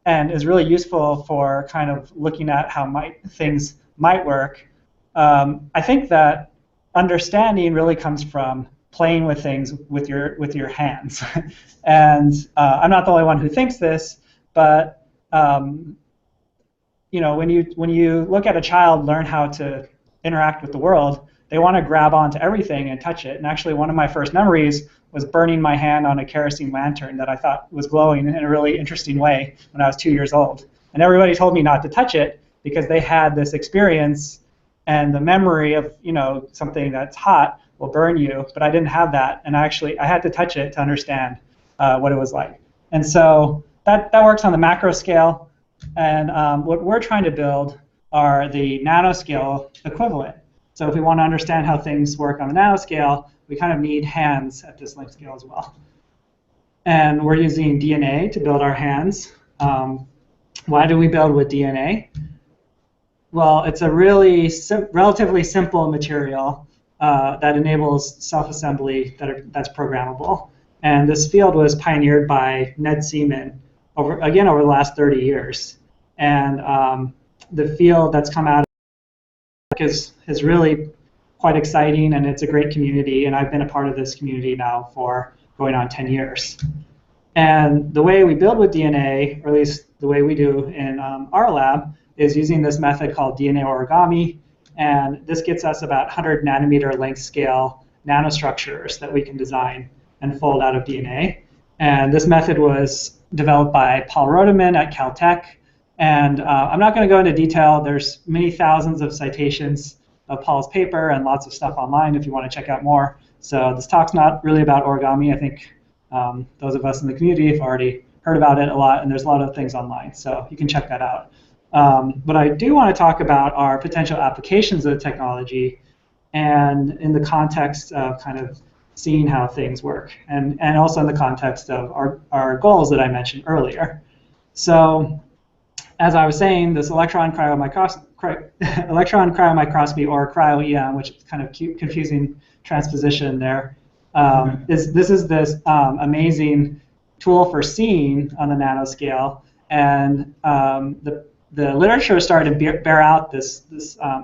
[SPEAKER 14] and is really useful for kind of looking at how things might work, I think that understanding really comes from playing with things with your hands. And I'm not the only one who thinks this, but you know, when you look at a child learn how to interact with the world, they want to grab onto everything and touch it. And actually, one of my first memories was burning my hand on a kerosene lantern that I thought was glowing in a really interesting way when I was 2 years old. And everybody told me not to touch it because they had this experience and the memory of, you know, something that's hot will burn you, but I didn't have that. And I had to touch it to understand what it was like. And so that works on the macro scale. And what we're trying to build are the nanoscale equivalent. So if we want to understand how things work on the nanoscale, we kind of need hands at this length scale as well. And we're using DNA to build our hands. Why do we build with DNA? Well, it's a really relatively simple material that enables self-assembly that's programmable. And this field was pioneered by Ned Seaman over the last 30 years. And the field that's come out is really quite exciting, and it's a great community, and I've been a part of this community now for going on 10 years. And the way we build with DNA, or at least the way we do in our lab, is using this method called DNA origami, and this gets us about 100 nanometer length scale nanostructures that we can design and fold out of DNA. And this method was developed by Paul Rodeman at Caltech. And I'm not going to go into detail. There's many thousands of citations of Paul's paper and lots of stuff online if you want to check out more. So this talk's not really about origami. I think those of us in the community have already heard about it a lot, and there's a lot of things online. So you can check that out. But I do want to talk about our potential applications of the technology and in the context of kind of seeing how things work, and also in the context of our goals that I mentioned earlier. So as I was saying, this electron cryomicroscopy, or cryo-EM, which is kind of confusing transposition there, is this amazing tool for seeing on the nanoscale, and the literature started to bear out this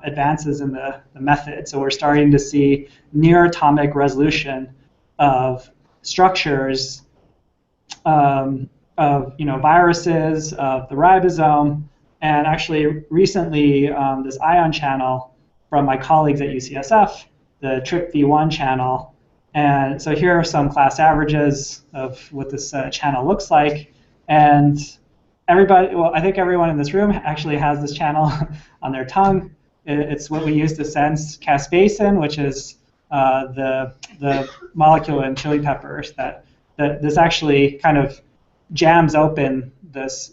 [SPEAKER 14] advances in the method. So we're starting to see near atomic resolution of structures of viruses, of the ribosome, and actually recently this ion channel from my colleagues at UCSF, the TRPV1 channel. And so here are some class averages of what this channel looks like. And everybody, well, I think everyone in this room actually has this channel on their tongue. It's what we use to sense caspacin, which is the molecule in chili peppers that this actually kind of jams open this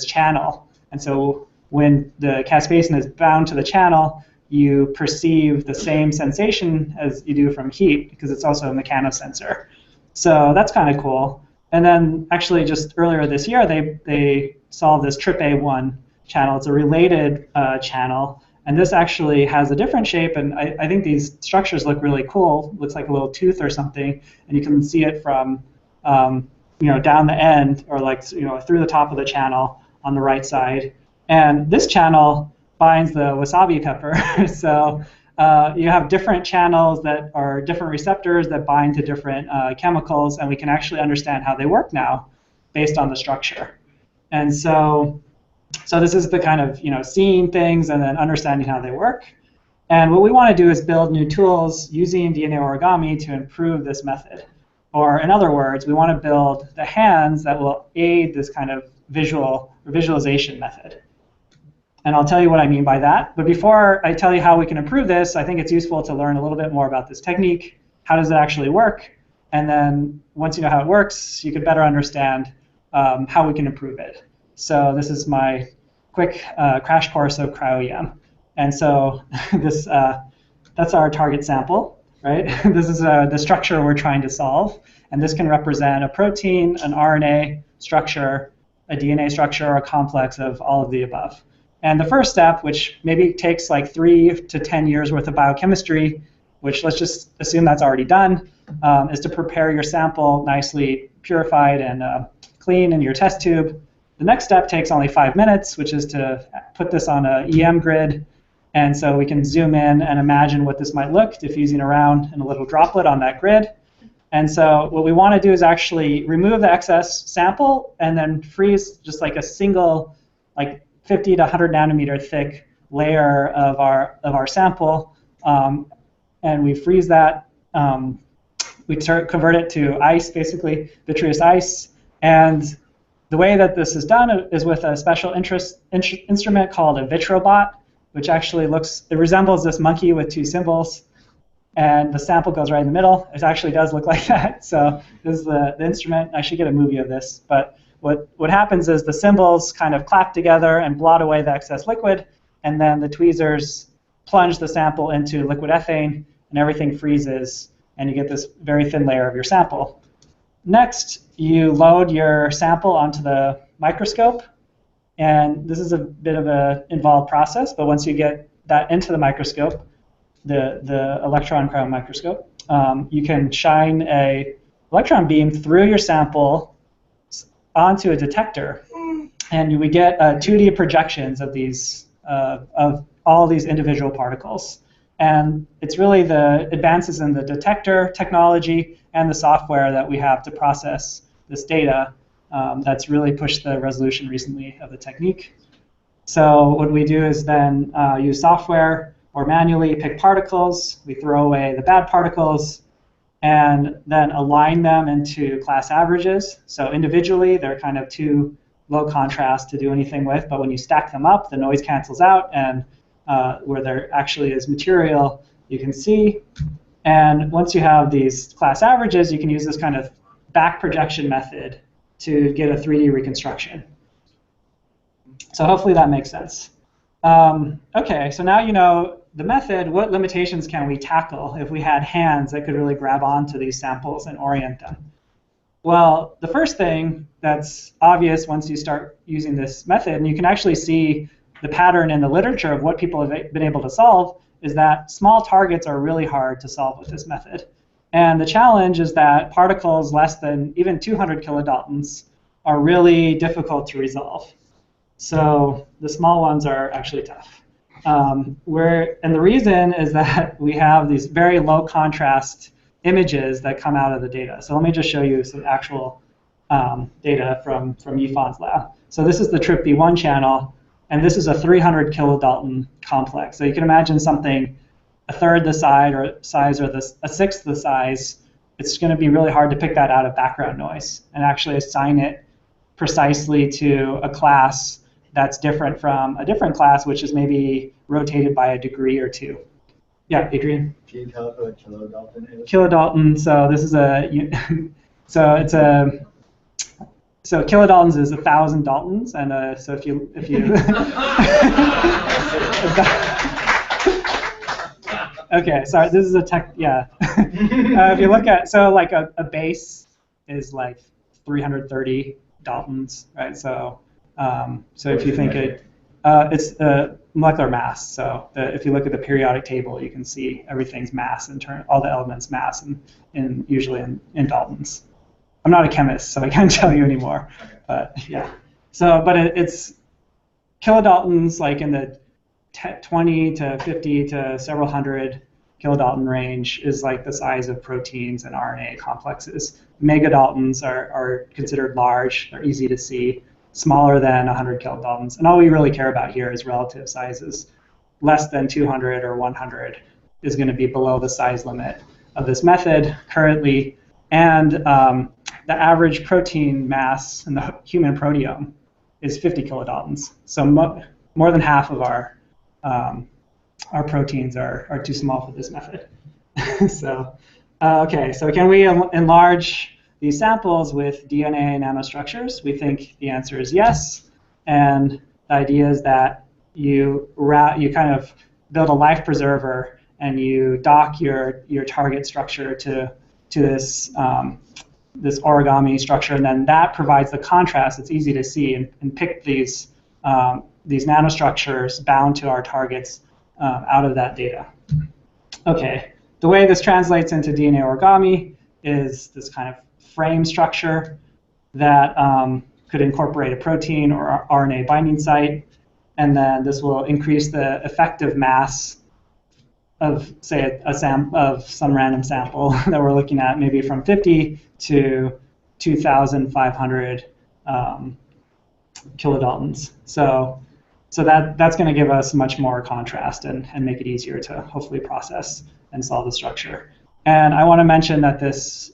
[SPEAKER 14] channel. And so when the caspacin is bound to the channel, you perceive the same sensation as you do from heat, because it's also a mechanosensor. So that's kind of cool. And then actually just earlier this year, they solved this TRPA1 channel. It's a related channel. And this actually has a different shape. And I think these structures look really cool. Looks like a little tooth or something. And you can see it from down the end, or like through the top of the channel on the right side. And this channel binds the wasabi pepper. So you have different channels that are different receptors that bind to different chemicals, and we can actually understand how they work now based on the structure. And so this is the kind of seeing things and then understanding how they work. And what we want to do is build new tools using DNA origami to improve this method. Or in other words, we want to build the hands that will aid this kind of visualization method. And I'll tell you what I mean by that. But before I tell you how we can improve this, I think it's useful to learn a little bit more about this technique. How does it actually work? And then once you know how it works, you can better understand how we can improve it. So this is my quick crash course of cryo-EM. And so that's our target sample, right? This is the structure we're trying to solve. And this can represent a protein, an RNA structure, a DNA structure, or a complex of all of the above. And the first step, which maybe takes like 3 to 10 years worth of biochemistry, which let's just assume that's already done, is to prepare your sample nicely purified and clean in your test tube. The next step takes only 5 minutes, which is to put this on an EM grid. And so we can zoom in and imagine what this might look, diffusing around in a little droplet on that grid. And so what we want to do is actually remove the excess sample and then freeze just like a single, like 50 to 100 nanometer thick layer of our sample, and we freeze that. We convert it to ice, basically vitreous ice, and the way that this is done is with a special instrument called a vitrobot, which actually it resembles this monkey with 2 symbols, and the sample goes right in the middle. It actually does look like that. So this is the instrument. I should get a movie of this, but what happens is the symbols kind of clap together and blot away the excess liquid, and then the tweezers plunge the sample into liquid ethane, and everything freezes, and you get this very thin layer of your sample. Next, you load your sample onto the microscope, and this is a bit of an involved process, but once you get that into the microscope, the electron cryo microscope, you can shine an electron beam through your sample onto a detector, and we get 2D projections of these of all these individual particles. And it's really the advances in the detector technology and the software that we have to process this data that's really pushed the resolution recently of the technique. So what we do is then use software or manually pick particles. We throw away the bad particles and then align them into class averages. So individually, they're kind of too low contrast to do anything with, but when you stack them up, the noise cancels out, and where there actually is material, you can see. And once you have these class averages, you can use this kind of back projection method to get a 3D reconstruction. So hopefully that makes sense. Okay, so now you know the method, what limitations can we tackle if we had hands that could really grab onto these samples and orient them? Well, the first thing that's obvious once you start using this method, and you can actually see the pattern in the literature of what people have been able to solve, is that small targets are really hard to solve with this method. And the challenge is that particles less than even 200 kilodaltons are really difficult to resolve. So the small ones are actually tough. And the reason is that we have these very low contrast images that come out of the data. So let me just show you some actual data from Yifan's lab. So this is the TRPV1 channel, and this is a 300 kilodalton complex. So you can imagine something a third the size or a sixth the size. It's going to be really hard to pick that out of background noise and actually assign it precisely to a class that's different from a different class, which is maybe rotated by a degree or two. Yeah, Adrian?
[SPEAKER 15] Can you tell what kilodalton is?
[SPEAKER 14] Kilodalton, so this is so kilodaltons is 1,000 daltons, and so if you okay, sorry, this is a tech, yeah. If you look at, so like a base is like 330 daltons, right? So if you think it's molecular mass. So if you look at the periodic table, you can see everything's mass all the elements mass, and usually in daltons. I'm not a chemist, so I can't tell you anymore. But yeah, but it's kilodaltons, like in the 20 to 50 to several hundred kilodalton range is like the size of proteins and RNA complexes. Megadaltons are considered large, they're easy to see, smaller than 100 kilodaltons. And all we really care about here is relative sizes. Less than 200 or 100 is going to be below the size limit of this method currently. And the average protein mass in the human proteome is 50 kilodaltons. So more than half of our proteins are too small for this method. So, okay, so can we enlarge these samples with DNA nanostructures? We think the answer is yes. And the idea is that you kind of build a life preserver and you dock your target structure to this this origami structure, and then that provides the contrast. It's easy to see and pick these nanostructures bound to our targets out of that data. Okay, the way this translates into DNA origami is this kind of frame structure that could incorporate a protein or RNA binding site, and then this will increase the effective mass of, say, of some random sample that we're looking at, maybe from 50 to 2,500 kilodaltons. So that's going to give us much more contrast and make it easier to hopefully process and solve the structure. And I want to mention that this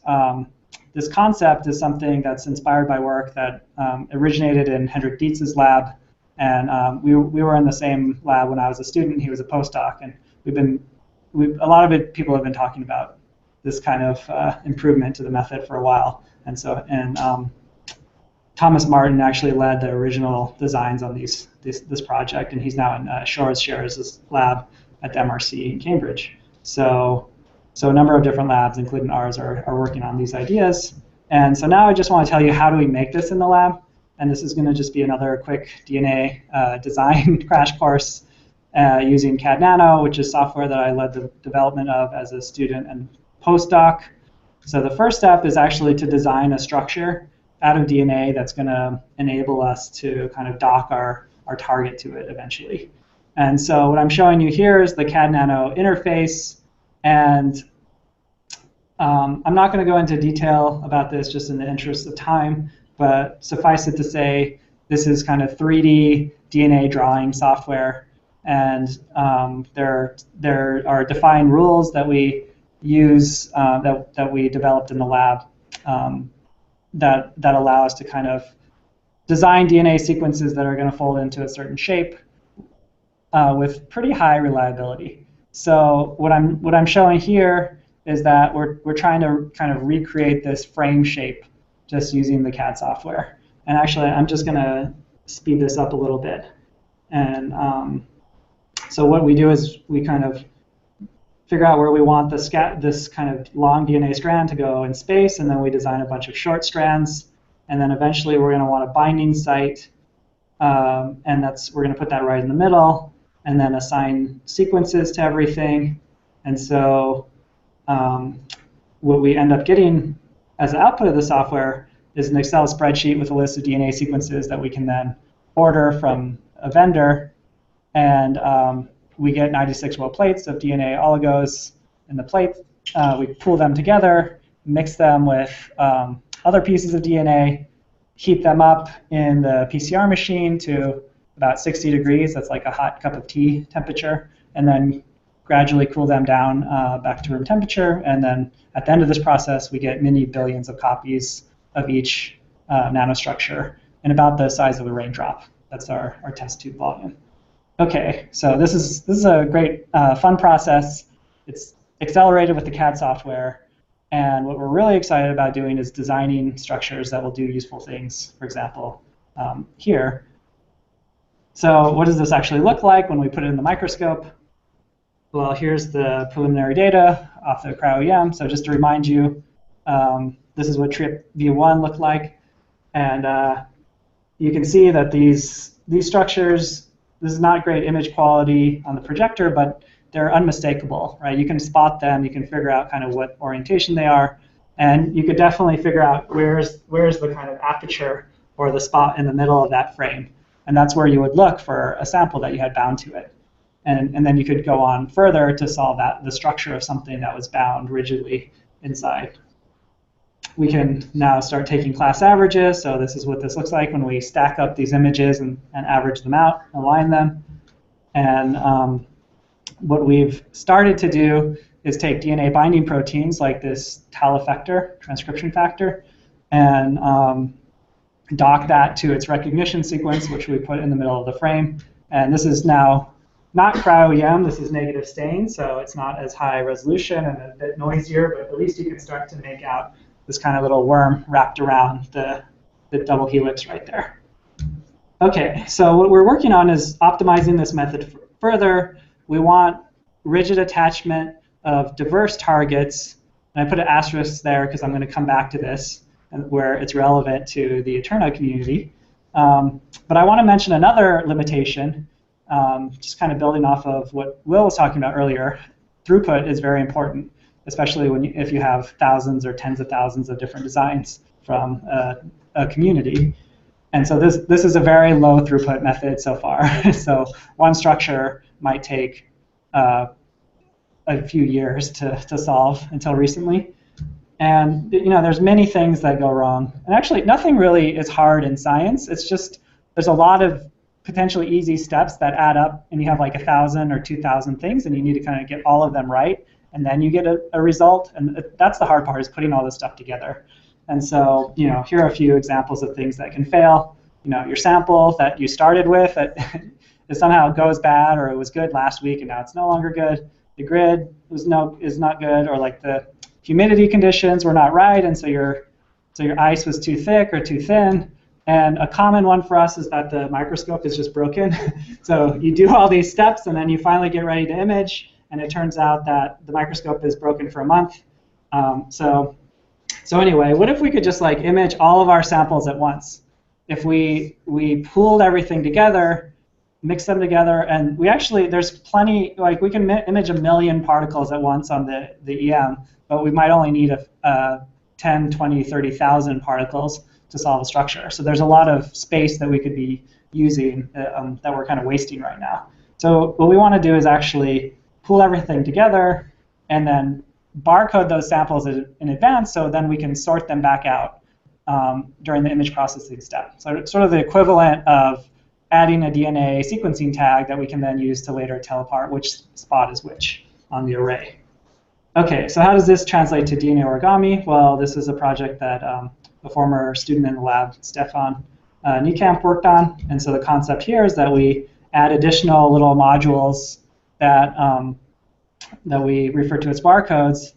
[SPEAKER 14] concept is something that's inspired by work that originated in Hendrik Dietz's lab. And we were in the same lab when I was a student. He was a postdoc, and a lot of people have been talking about this kind of improvement to the method for a while. And Thomas Martin actually led the original designs on this project, and he's now in shares lab at the MRC in Cambridge. So a number of different labs, including ours, are working on these ideas. And so now I just want to tell you, how do we make this in the lab? And this is going to just be another quick DNA design crash course using CAD Nano, which is software that I led the development of as a student and postdoc. So the first step is actually to design a structure out of DNA that's going to enable us to kind of dock our target to it eventually. And so what I'm showing you here is the CAD Nano interface. And I'm not going to go into detail about this just in the interest of time, but suffice it to say, this is kind of 3D DNA drawing software. And there are defined rules that we use, that we developed in the lab, that allow us to kind of design DNA sequences that are going to fold into a certain shape with pretty high reliability. So what I'm showing here is that we're trying to kind of recreate this frame shape just using the CAD software. And actually, I'm just going to speed this up a little bit. And So what we do is we kind of figure out where we want this kind of long DNA strand to go in space, and then we design a bunch of short strands, and then eventually we're going to want a binding site, and we're going to put that right in the middle, and then assign sequences to everything. And so what we end up getting as an output of the software is an Excel spreadsheet with a list of DNA sequences that we can then order from a vendor, and we get 96 well plates of DNA oligos in the plate. We pull them together, mix them with other pieces of DNA, heat them up in the PCR machine to about 60 degrees. That's like a hot cup of tea temperature, and then gradually cool them down back to room temperature. And then at the end of this process, we get many billions of copies of each nanostructure in about the size of a raindrop. That's our test tube volume. Okay, so this is a great fun process. It's accelerated with the CAD software, and what we're really excited about doing is designing structures that will do useful things. For example, here. So what does this actually look like when we put it in the microscope? Well, here's the preliminary data off the cryo-EM. So just to remind you, this is what TRIP V1 looked like, and you can see that these structures. This is not great image quality on the projector, but they're unmistakable, right? You can spot them, you can figure out kind of what orientation they are, and you could definitely figure out where's the kind of aperture or the spot in the middle of that frame. And that's where you would look for a sample that you had bound to it. And then you could go on further to solve the structure of something that was bound rigidly inside. We can now start taking class averages. So this is what this looks like when we stack up these images and average them out, align them. And what we've started to do is take DNA binding proteins like this TAL effector, transcription factor, and dock that to its recognition sequence, which we put in the middle of the frame. And this is now not cryo-EM, this is negative stain, so it's not as high resolution and a bit noisier, but at least you can start to make out this kind of little worm wrapped around the double helix right there. Okay, so what we're working on is optimizing this method further. We want rigid attachment of diverse targets, and I put an asterisk there because I'm going to come back to this, where it's relevant to the EteRNA community. But I want to mention another limitation, just kind of building off of what Will was talking about earlier. Throughput is very important, especially if you have thousands or tens of thousands of different designs from a community. And so this is a very low throughput method so far. So one structure might take a few years to solve until recently. And there's many things that go wrong. And actually, nothing really is hard in science. It's just there's a lot of potentially easy steps that add up, and you have like 1,000 or 2,000 things, and you need to kind of get all of them right, and then you get a result. And that's the hard part, is putting all this stuff together. And so, here are a few examples of things that can fail. Your sample that you started with, it somehow goes bad, or it was good last week and now it's no longer good. The grid is not good, or like the humidity conditions were not right, and so your ice was too thick or too thin. And a common one for us is that the microscope is just broken. So you do all these steps, and then you finally get ready to image, and it turns out that the microscope is broken for a month. So anyway, what if we could just like image all of our samples at once? If we pooled everything together, mix them together, and there's plenty, like we can image 1 million particles at once on the EM, but we might only need 10, 20, 30,000 particles to solve a structure. So there's a lot of space that we could be using that we're kind of wasting right now. So what we want to do is actually pool everything together and then barcode those samples in advance, so then we can sort them back out during the image processing step. So it's sort of the equivalent of adding a DNA sequencing tag that we can then use to later tell apart which spot is which on the array. Okay, so how does this translate to DNA origami? Well, this is a project that a former student in the lab, Stefan Niekamp, worked on. And so the concept here is that we add additional little modules that we refer to as barcodes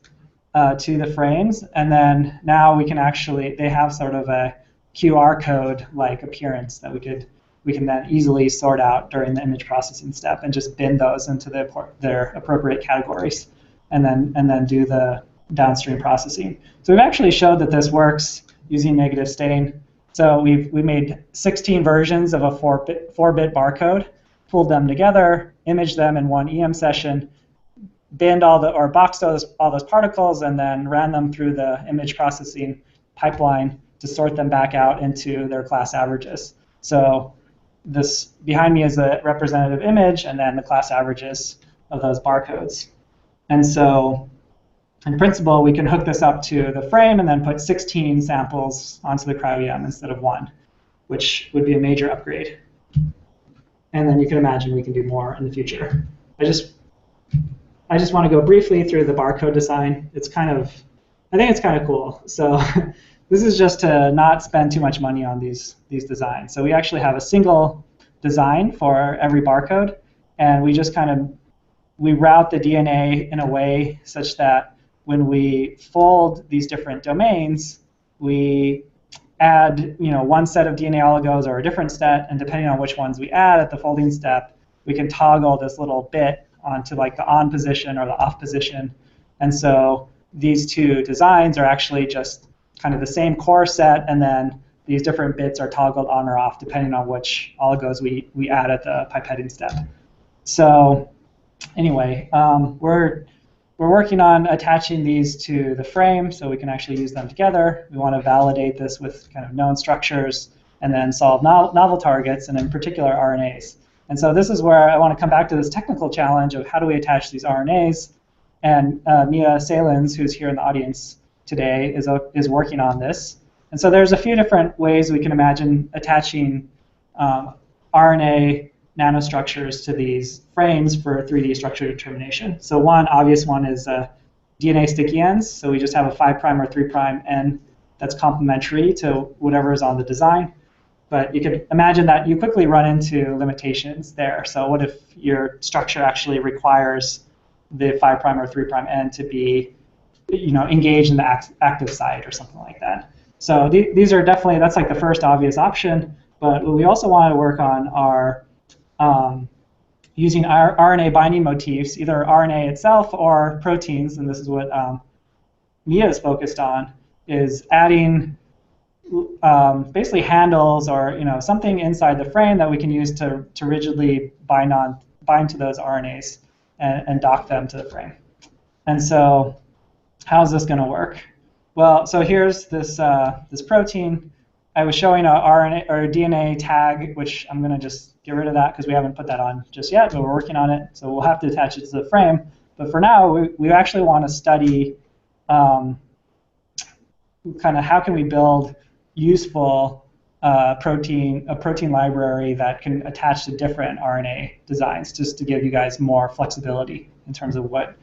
[SPEAKER 14] to the frames. And then now we can they have sort of a QR code-like appearance that we could we can then easily sort out during the image processing step and just bin those into their appropriate categories, and then do the downstream processing. So we've actually showed that this works using negative stain. So we made 16 versions of a 4-bit barcode, pulled them together, imaged them in one EM session, binned or boxed all those particles, and then ran them through the image processing pipeline to sort them back out into their class averages. So this behind me is a representative image, and then the class averages of those barcodes. And so in principle, we can hook this up to the frame and then put 16 samples onto the cryo-EM instead of 1, which would be a major upgrade. And then you can imagine we can do more in the future. I just want to go briefly through the barcode design. I think it's kind of cool. So this is just to not spend too much money on these designs. So we actually have a single design for every barcode, and we just we route the DNA in a way such that when we fold these different domains, we add one set of DNA oligos or a different set, and depending on which ones we add at the folding step, we can toggle this little bit onto like the on position or the off position. And so these two designs are actually just kind of the same core set, and then these different bits are toggled on or off depending on which oligos we add at the pipetting step. So anyway, we're working on attaching these to the frame so we can actually use them together. We want to validate this with kind of known structures and then solve novel targets, and in particular RNAs. And so this is where I want to come back to this technical challenge of how do we attach these RNAs. And Mia Salins, who's here in the audience today, is working on this. And so there's a few different ways we can imagine attaching RNA nanostructures to these frames for 3D structure determination. So one obvious one is DNA sticky ends. So we just have a 5' or 3' end that's complementary to whatever is on the design. But you could imagine that you quickly run into limitations there. So what if your structure actually requires the 5' or 3' end to be engaged in the active site or something like that? So these are definitely, that's like the first obvious option. But what we also want to work on are using our RNA binding motifs, either RNA itself or proteins, and this is what Mia is focused on, is adding basically handles or something inside the frame that we can use to rigidly bind to those RNAs and dock them to the frame. And so how's this going to work? Well, so here's this protein. I was showing a RNA or a DNA tag, which I'm going to just get rid of that because we haven't put that on just yet, but we're working on it. So we'll have to attach it to the frame. But for now, we actually want to study kind of how can we build useful a protein library that can attach to different RNA designs, just to give you guys more flexibility in terms of what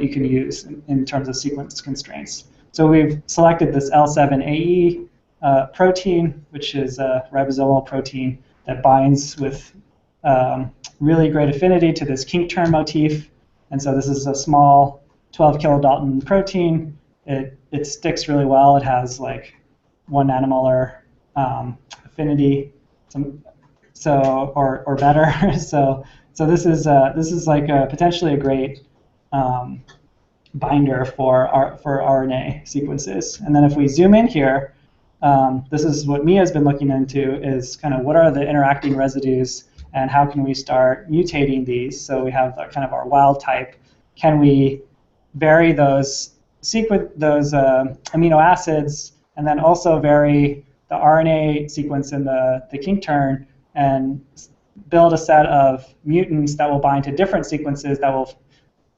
[SPEAKER 14] you can use in terms of sequence constraints. So we've selected this L7AE protein, which is a ribosomal protein that binds with really great affinity to this kink turn motif. And so this is a small 12 kilodalton protein. It sticks really well. It has like 1 nanomolar affinity, or better. so this is like potentially a great binder for RNA sequences. And then if we zoom in here, this is what Mia's been looking into, is kind of what are the interacting residues and how can we start mutating these. So we have kind of our wild type. Can we vary those amino acids and then also vary the RNA sequence in the kink turn and build a set of mutants that will bind to different sequences that will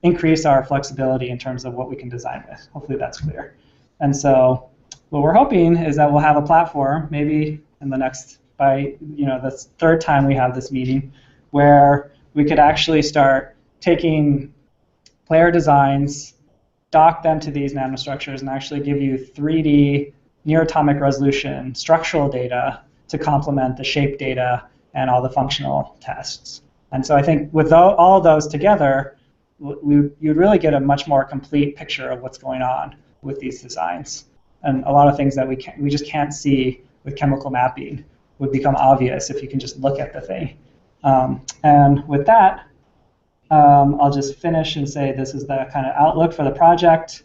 [SPEAKER 14] increase our flexibility in terms of what we can design with. Hopefully that's clear. And so what we're hoping is that we'll have a platform, maybe in the next, by the third time we have this meeting, where we could actually start taking player designs, dock them to these nanostructures, and actually give you 3D near atomic resolution structural data to complement the shape data and all the functional tests. And so I think with all of those together, you'd really get a much more complete picture of what's going on with these designs, and a lot of things that we just can't see with chemical mapping. would become obvious if you can just look at the thing. And with that, I'll just finish and say this is the kind of outlook for the project.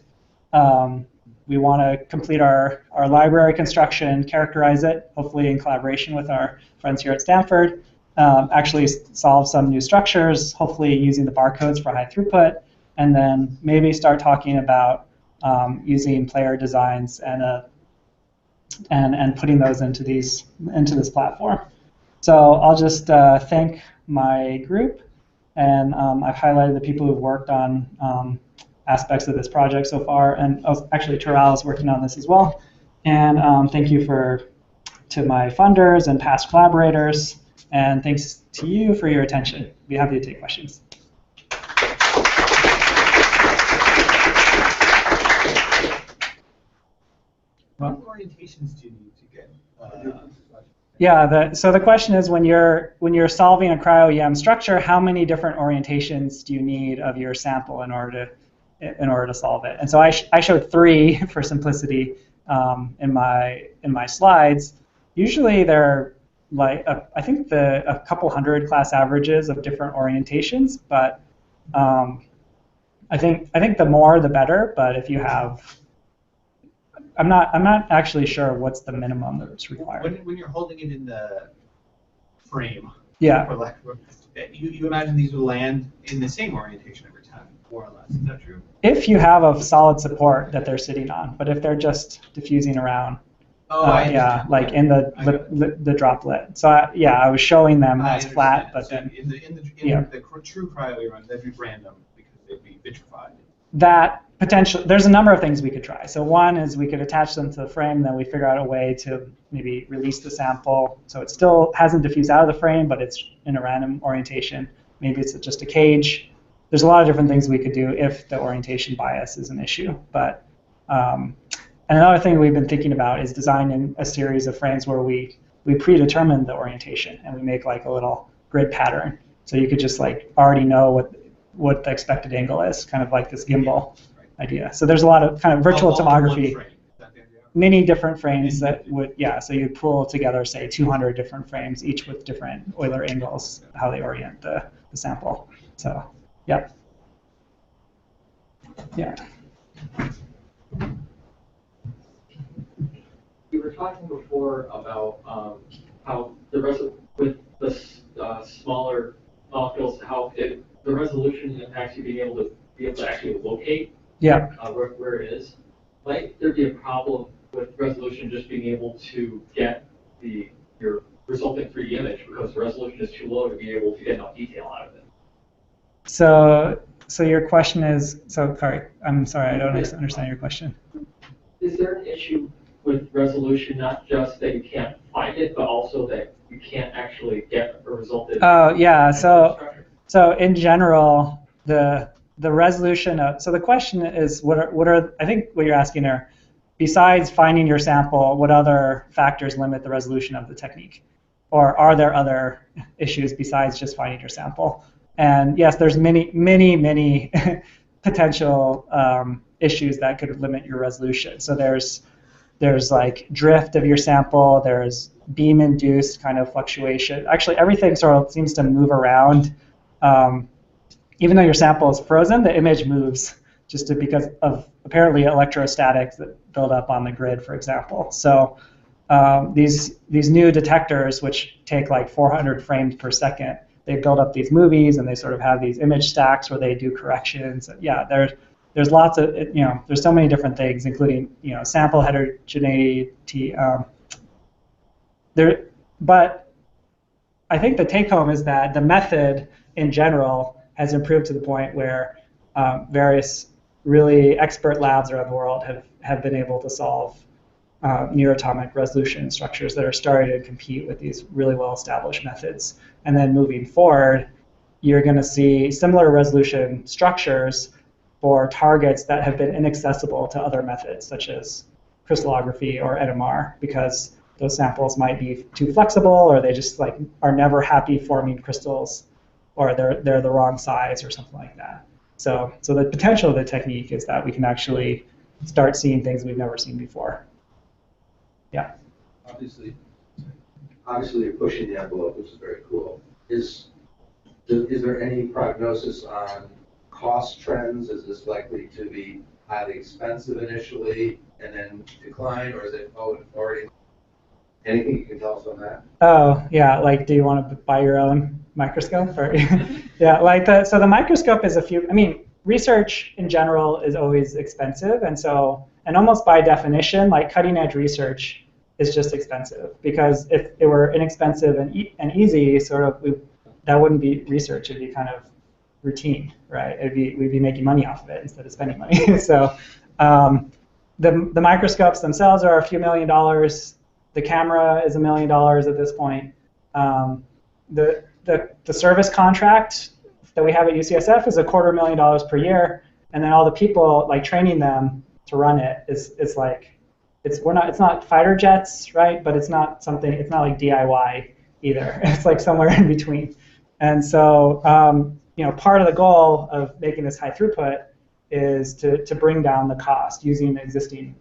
[SPEAKER 14] We want to complete our library construction, characterize it, hopefully in collaboration with our friends here at Stanford, actually solve some new structures, hopefully using the barcodes for high throughput, and then maybe start talking about using player designs and putting those into this platform. So I'll just thank my group, and I've highlighted the people who've worked on aspects of this project so far, and actually Terrell is working on this as well. And thank you to my funders and past collaborators, and thanks to you for your attention. Be happy to take questions.
[SPEAKER 10] What orientations do you need to get?
[SPEAKER 14] Yeah, so the question is, when you're solving a cryo-EM structure, how many different orientations do you need of your sample in order to solve it? And so I showed 3 for simplicity in my slides. Usually they're like I think a couple hundred class averages of different orientations, but I think the more the better. But if you have, I'm not actually sure what's the minimum that's required.
[SPEAKER 10] When you're holding it in the frame,
[SPEAKER 14] yeah,
[SPEAKER 10] you imagine these will land in the same orientation every time, more or less. Is that true?
[SPEAKER 14] If you have a solid support that they're sitting on, but if they're just diffusing around, yeah, like in the droplet. So I was showing them as flat, but
[SPEAKER 10] so
[SPEAKER 14] then
[SPEAKER 10] in the true cryo runs, that'd be random because they'd be vitrified.
[SPEAKER 14] That potential, there's a number of things we could try. So one is we could attach them to the frame, then we figure out a way to maybe release the sample so it still hasn't diffused out of the frame, but it's in a random orientation. Maybe it's just a cage. There's a lot of different things we could do if the orientation bias is an issue. But another thing we've been thinking about is designing a series of frames where we predetermine the orientation and we make like a little grid pattern. So you could just like already know what the expected angle is, kind of like this gimbal idea. So there's a lot of kind of virtual tomography, many different frames that would, so you'd pull together, say, 200 different frames, each with different Euler angles, how they orient the sample. So, yeah.
[SPEAKER 18] We were talking before about how with the smaller molecules, how the resolution impacts you being able to actually locate where it is. Might there be a problem with resolution just being able to get your resulting 3D image because the resolution is too low to be able to get enough detail out of it?
[SPEAKER 14] So your question is, I'm sorry, I don't understand your question.
[SPEAKER 18] Is there an issue with resolution, not just that you can't find it, but also that you can't actually get a result?
[SPEAKER 14] Oh, yeah. So in general, the resolution so the question is, what are I think what you're asking are, besides finding your sample, what other factors limit the resolution of the technique? Or are there other issues besides just finding your sample? And yes, there's many potential issues that could limit your resolution. So there's like drift of your sample, there's beam-induced kind of fluctuation. Actually, everything sort of seems to move around. Even though your sample is frozen, the image moves just because of apparently electrostatics that build up on the grid, for example. So these new detectors, which take like 400 frames per second, they build up these movies and they sort of have these image stacks where they do corrections. Yeah, there's lots of, there's so many different things, including, sample heterogeneity. But I think the take home is that the method in general has improved to the point where various really expert labs around the world have been able to solve near-atomic resolution structures that are starting to compete with these really well-established methods. And then moving forward, you're going to see similar resolution structures for targets that have been inaccessible to other methods, such as crystallography or NMR, because those samples might be too flexible, or they just like are never happy forming crystals, or they're the wrong size or something like that. So the potential of the technique is that we can actually start seeing things we've never seen before. Yeah.
[SPEAKER 16] Obviously, obviously you're pushing the envelope, which is very cool. Is there any prognosis on cost trends? Is this likely to be highly expensive initially and then decline, or is it already? Anything you can tell us on that?
[SPEAKER 14] Oh, yeah, like, do you want to buy your own microscope? Or yeah, like, so the microscope is research in general is always expensive, and almost by definition, like, cutting edge research is just expensive, because if it were inexpensive and easy, that wouldn't be research, it'd be kind of routine, right? We'd be making money off of it instead of spending money. So the microscopes themselves are a few $1 million. The camera is $1 million at this point. The service contract that we have at UCSF is $250,000 per year, and then all the people like training them to run it it's not fighter jets, right? But it's not like DIY either. It's like somewhere in between. And so part of the goal of making this high throughput is to bring down the cost using existing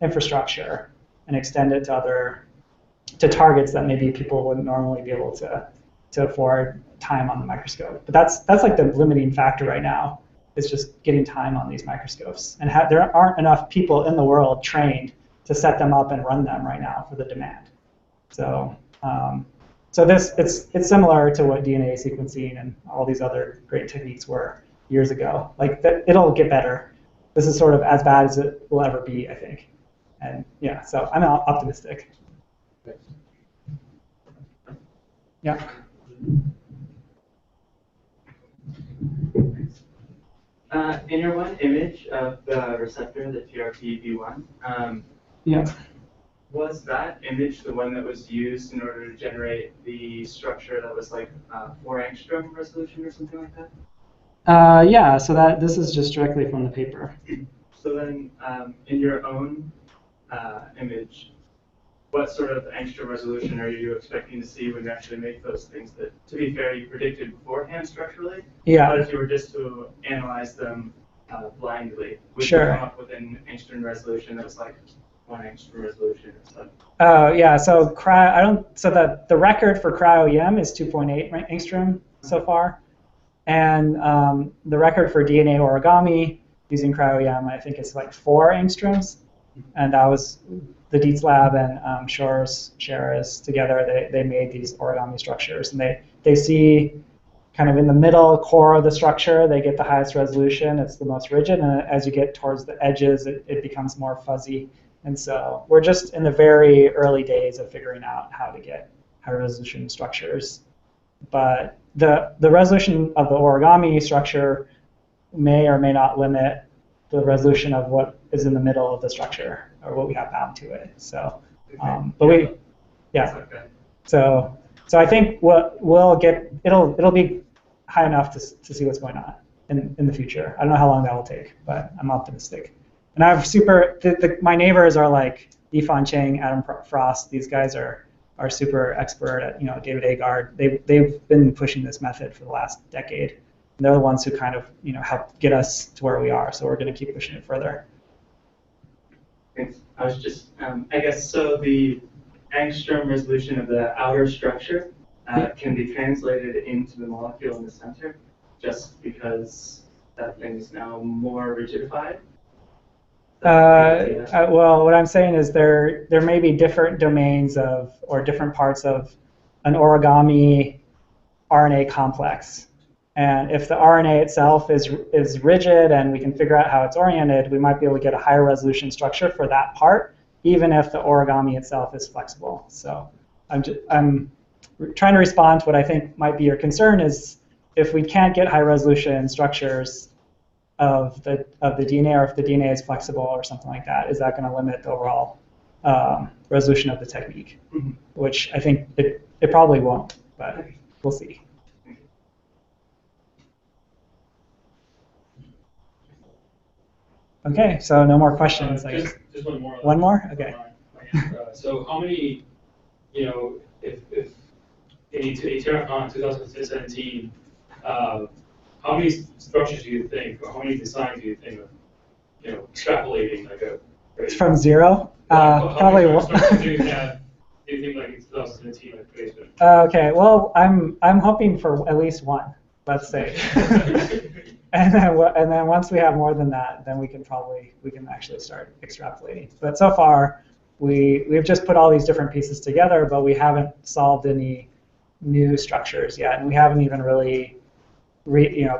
[SPEAKER 14] infrastructure and extend it to targets that maybe people wouldn't normally be able to afford time on the microscope. But that's like the limiting factor right now, is just getting time on these microscopes. And there aren't enough people in the world trained to set them up and run them right now for the demand. So it's similar to what DNA sequencing and all these other great techniques were years ago. Like it'll get better. This is sort of as bad as it will ever be, I think. And yeah, so I'm optimistic. Yeah.
[SPEAKER 17] In your one image of the receptor, the TRPV1,
[SPEAKER 14] yeah.
[SPEAKER 17] Was that image the one that was used in order to generate the structure that was like 4 angstrom resolution or something like that?
[SPEAKER 14] Yeah, so this is just directly from the paper.
[SPEAKER 17] So then, in your own image, what sort of angstrom resolution are you expecting to see when you actually make those things that, to be fair, you predicted beforehand structurally?
[SPEAKER 14] Yeah.
[SPEAKER 17] But if you were just to analyze them blindly, would
[SPEAKER 14] Sure.
[SPEAKER 17] you come up with an angstrom resolution that was like 1 angstrom resolution or something?
[SPEAKER 14] Oh yeah, so the record for cryo-EM is 2.8 angstrom so far, and the record for DNA origami using cryo-EM, I think it's like 4 angstroms, and that was the Dietz lab and Shara's together. They made these origami structures, and they see kind of in the middle core of the structure, they get the highest resolution. It's the most rigid, and as you get towards the edges, it becomes more fuzzy. And so we're just in the very early days of figuring out how to get high resolution structures. But the resolution of the origami structure may or may not limit the resolution of what is in the middle of the structure or what we have bound to it. So, So I think what we'll get, it'll be high enough to see what's going on in the future. I don't know how long that will take, but I'm optimistic. And I have my neighbors are like Yifan Cheng, Adam Frost. These guys are super expert at, David Agard. They've been pushing this method for the last decade. And they're the ones who kind of, help get us to where we are. So we're going to keep pushing it further.
[SPEAKER 17] Thanks. I was just, I guess, so the angstrom resolution of the outer structure can be translated into the molecule in the center, just because that thing is now more rigidified.
[SPEAKER 14] Well, what I'm saying is there may be different domains or different parts of an origami RNA complex. And if the RNA itself is rigid and we can figure out how it's oriented, we might be able to get a higher resolution structure for that part, even if the origami itself is flexible. So I'm trying to respond to what I think might be your concern is if we can't get high resolution structures of the DNA, or if the DNA is flexible or something like that, is that going to limit the overall resolution of the technique? Mm-hmm. Which I think it probably won't, but we'll see. Okay, so no more questions.
[SPEAKER 7] Just one more.
[SPEAKER 14] One more? Okay.
[SPEAKER 7] So how many, if in EteRNAcon 2017, how many structures do you think, or how many designs do you think of, extrapolating like a...
[SPEAKER 14] From zero? Probably one.
[SPEAKER 7] Do you think like in 2017, like
[SPEAKER 14] Okay, well, I'm hoping for at least one, let's say. And then once we have more than that, then we can actually start extrapolating. But so far, we've just put all these different pieces together, but we haven't solved any new structures yet, and we haven't even really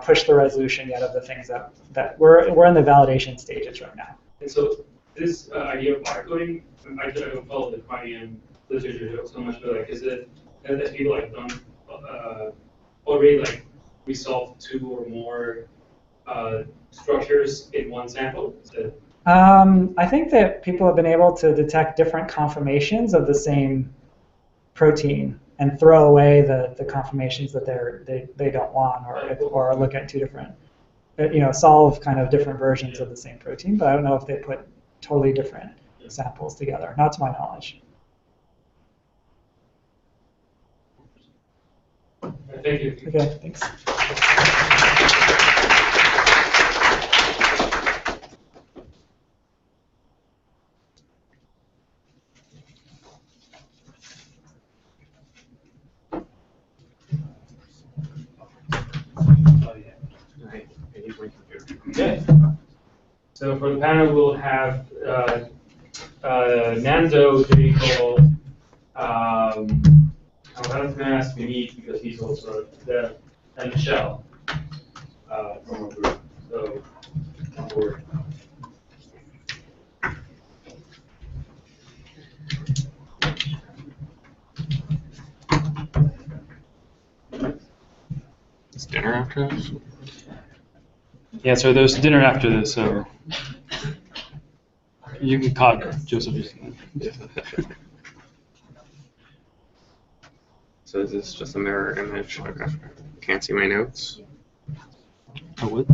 [SPEAKER 14] pushed the resolution yet of the things that we're in the validation stages right now.
[SPEAKER 7] And so this idea of barcoding, I don't follow the Quantium literature so much, but like, is it that people like done already like we solved 2 or more structures in one sample?
[SPEAKER 14] I think that people have been able to detect different conformations of the same protein and throw away the conformations that they don't want, or look at 2 different, solve kind of different versions of the same protein. But I don't know if they put totally different samples together, not to my knowledge.
[SPEAKER 7] Thank you.
[SPEAKER 14] Okay, thanks.
[SPEAKER 7] Okay. So for the panel, we'll have Nando, Diego, I'm going to ask Vinit because he's also there, and Michelle from our group. So on board.
[SPEAKER 22] Is dinner after this? Yeah, so there's dinner after this, so you can call Joseph.
[SPEAKER 9] So is this just a mirror image? Okay. Can't see my notes.
[SPEAKER 22] Oh, what?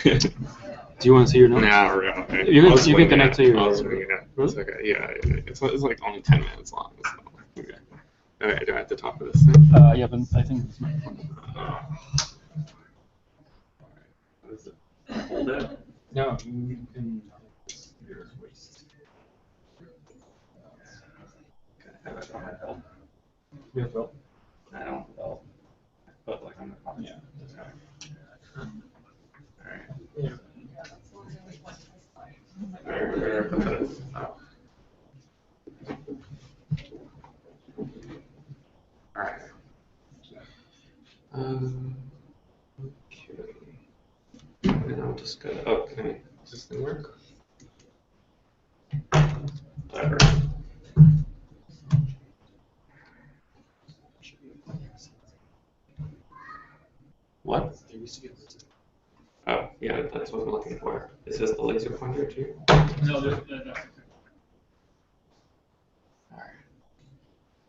[SPEAKER 22] Do you want to see your notes?
[SPEAKER 9] No, really.
[SPEAKER 22] You can connect to your.
[SPEAKER 9] It's okay. Yeah, it's like only 10 minutes long. So. Okay. Okay, do I have to talk to this thing?
[SPEAKER 22] Yeah, but I think.
[SPEAKER 9] Hold it?
[SPEAKER 22] No, you can. Waste. You have help?
[SPEAKER 9] I don't help. But like I'm the
[SPEAKER 22] Yeah.
[SPEAKER 9] Alright. Where do I put this? Oh. Alright. Okay. And I'll just go. Oh, does this thing work? Whatever. What? Oh, yeah, that's what I'm looking for. Is this the laser pointer too?
[SPEAKER 7] No, no.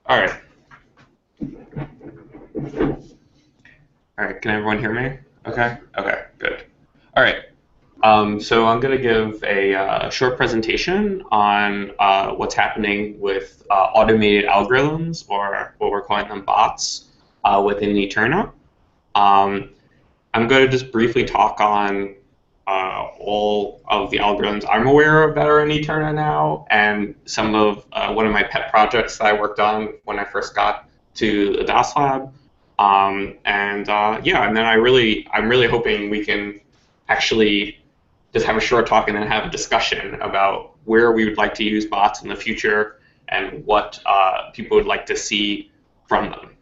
[SPEAKER 9] Alright. Alright, can everyone hear me? Okay? Okay, good. Alright. So I'm going to give a short presentation on what's happening with automated algorithms, or what we're calling them bots, within EteRNA. I'm going to just briefly talk on all of the algorithms I'm aware of that are in EteRNA now, and some of one of my pet projects that I worked on when I first got to the DAS lab. And then I'm really hoping we can actually just have a short talk and then have a discussion about where we would like to use bots in the future and what people would like to see from them.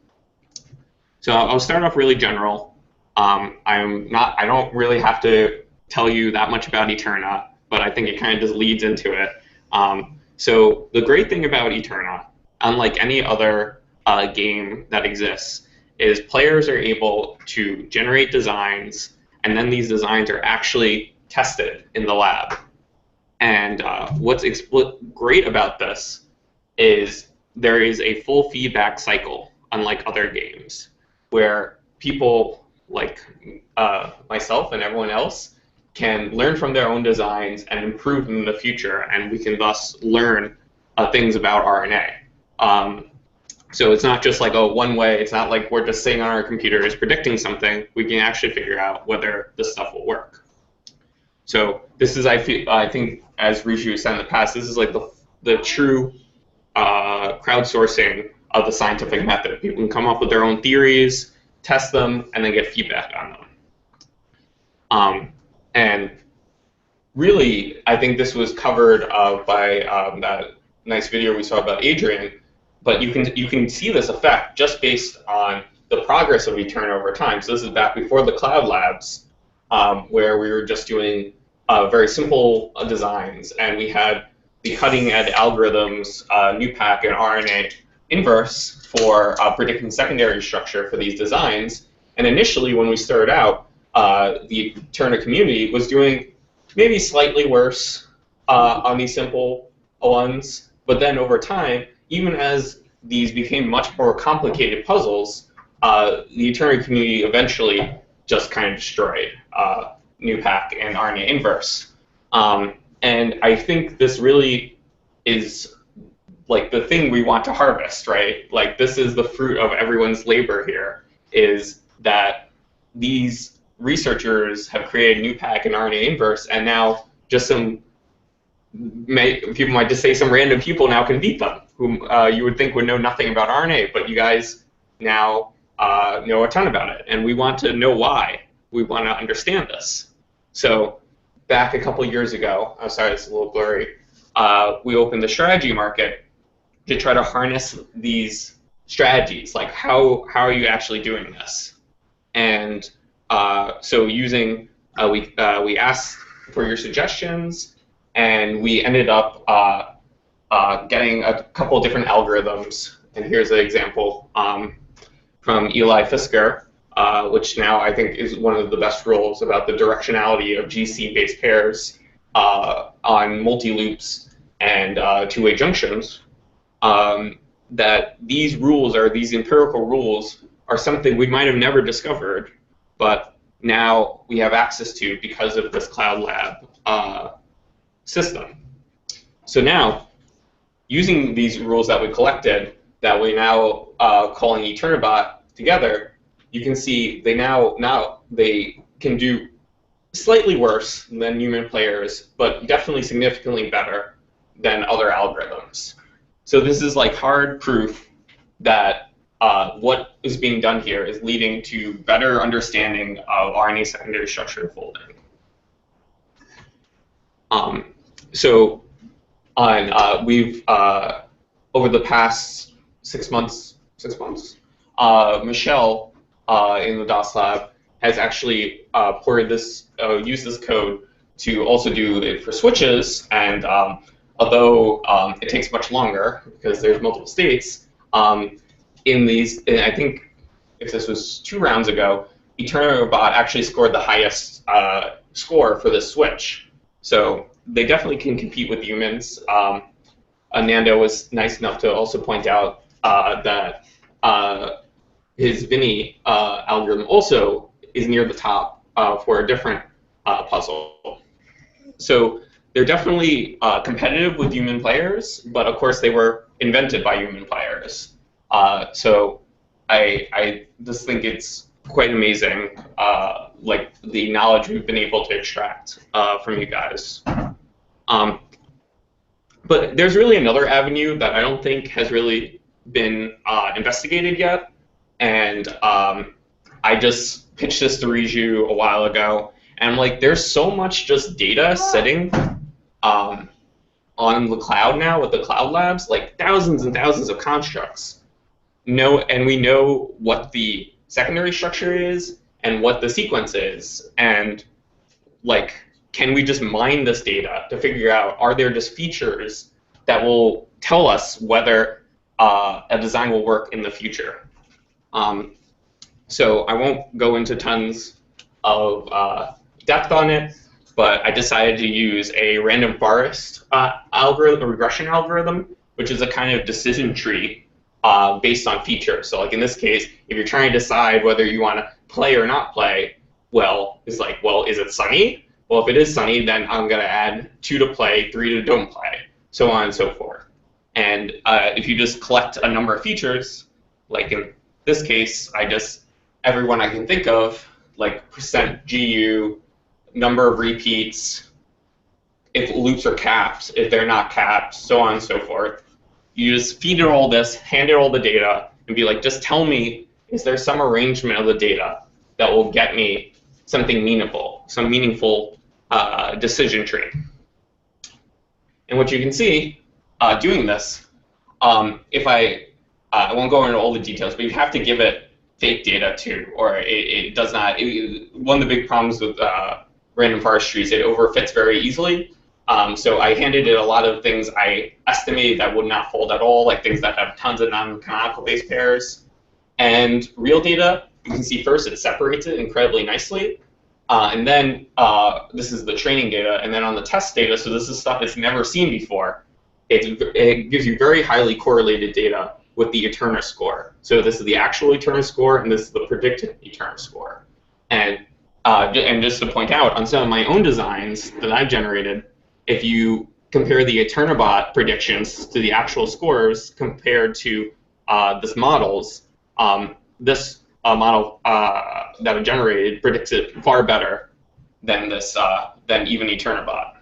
[SPEAKER 9] So I'll start off really general. I don't really have to tell you that much about EteRNA, but I think it kind of just leads into it. So the great thing about EteRNA, unlike any other game that exists, is players are able to generate designs, and then these designs are actually tested in the lab. And what's great about this is there is a full feedback cycle, unlike other games, where people like myself and everyone else can learn from their own designs and improve them in the future, and we can thus learn things about RNA. So it's not just like a one way, it's not like we're just sitting on our computers predicting something. We can actually figure out whether this stuff will work. So this is, I think, as Riju said in the past, this is like the true
[SPEAKER 2] crowdsourcing of the scientific method. People can come up with their own theories, test them, and then get feedback on them. And really, I think this was covered by that nice video we saw about Adrian. But you can see this effect just based on the progress of EteRNA over time. So this is back before the cloud labs, where we were just doing very simple designs, and we had the cutting-edge algorithms, NUPAC and RNA inverse for predicting secondary structure for these designs. And initially, when we started out, the EteRNA community was doing maybe slightly worse on these simple ones. But then over time, even as these became much more complicated puzzles, the EteRNA community eventually just kind of destroyed NUPAC and RNA inverse. And I think this really is like the thing we want to harvest, right? Like this is the fruit of everyone's labor here, is that these researchers have created NUPAC and RNA inverse, and now just some people might just say some random people now can beat them, whom you would think would know nothing about RNA, but you guys now know a ton about it, and we want to know why. We want to understand this. So back a couple years ago, I'm sorry, it's a little blurry, we opened the strategy market to try to harness these strategies, like how are you actually doing this? And so using, we asked for your suggestions, and we ended up getting a couple different algorithms. And here's an example from Eli Fisker, which now I think is one of the best rules about the directionality of GC-based pairs on multi-loops and two-way junctions. That these rules, or these empirical rules, are something we might have never discovered, but now we have access to because of this Cloud Lab system. So now, using these rules that we collected, that we now calling EteRNAbot together, you can see they now they can do slightly worse than human players, but definitely significantly better than other algorithms. So this is like hard proof that what is being done here is leading to better understanding of RNA secondary structure folding. So we've over the past 6 months, Michelle in the DOS lab has actually ported this, used this code to also do it for switches, and although it takes much longer because there's multiple states, in these, and I think if this was 2 rounds ago, EteRNAbot actually scored the highest score for this switch. So they definitely can compete with humans. Nando was nice enough to also point out that his Vinny algorithm also is near the top for a different puzzle. So they're definitely competitive with human players, but of course they were invented by human players. So I just think it's quite amazing, like the knowledge we've been able to extract from you guys. But there's really another avenue that I don't think has really been investigated yet, and I just pitched this to Riju a while ago, and I'm like, there's so much just data sitting on the cloud now with the cloud labs, like thousands and thousands of constructs. And we know what the secondary structure is and what the sequence is, and like, can we just mine this data to figure out, are there just features that will tell us whether a design will work in the future? So I won't go into tons of depth on it, but I decided to use a random forest algorithm, a regression algorithm, which is a kind of decision tree based on features. So like in this case, if you're trying to decide whether you want to play or not play, well, it's like, well, is it sunny? Well, if it is sunny, then I'm going to add 2 to play, 3 to don't play, so on and so forth. And if you just collect a number of features, like in this case, everyone I can think of, like %GU, number of repeats, if loops are capped, if they're not capped, so on and so forth, you just feed it all this, hand it all the data, and be like, just tell me, is there some arrangement of the data that will get me something meaningful, some meaningful decision tree? And what you can see doing this, if I won't go into all the details, but you have to give it fake data too, or it does not. One of the big problems with random forest trees, it overfits very easily. So I handed it a lot of things I estimated that would not fold at all, like things that have tons of non-canonical base pairs. And real data, you can see first it separates it incredibly nicely. And then this is the training data. And then on the test data, so this is stuff it's never seen before, it gives you very highly correlated data with the EteRNA score. So this is the actual EteRNA score, and this is the predicted EteRNA score. And just to point out, on some of my own designs that I've generated, if you compare the EteRNA bot predictions to the actual scores compared to this model's, this model that I generated predicts it far better than this than even EteRNA bot.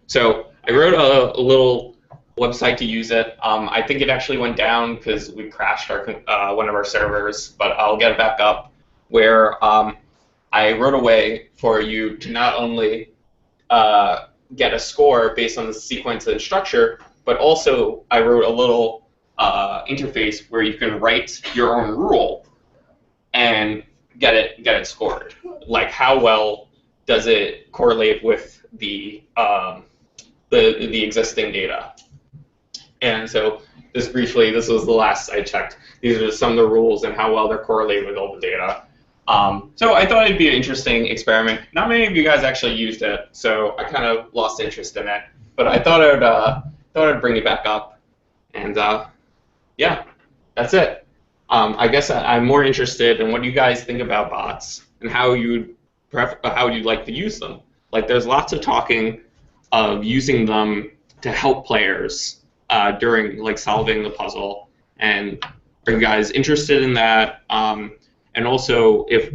[SPEAKER 2] So I wrote a little website to use it. I think it actually went down because we crashed our one of our servers, but I'll get it back up. Where I wrote a way for you to not only get a score based on the sequence and structure, but also I wrote a little interface where you can write your own rule and get it scored. Like how well does it correlate with the existing data? And so just briefly, this was the last I checked. These are just some of the rules and how well they're correlated with all the data. So I thought it'd be an interesting experiment. Not many of you guys actually used it, so I kind of lost interest in it. But I thought I'd bring it back up, and yeah, that's it. I guess I'm more interested in what you guys think about bots and how you'd like to use them. Like, there's lots of talking of using them to help players during like solving the puzzle. And are you guys interested in that? And also, if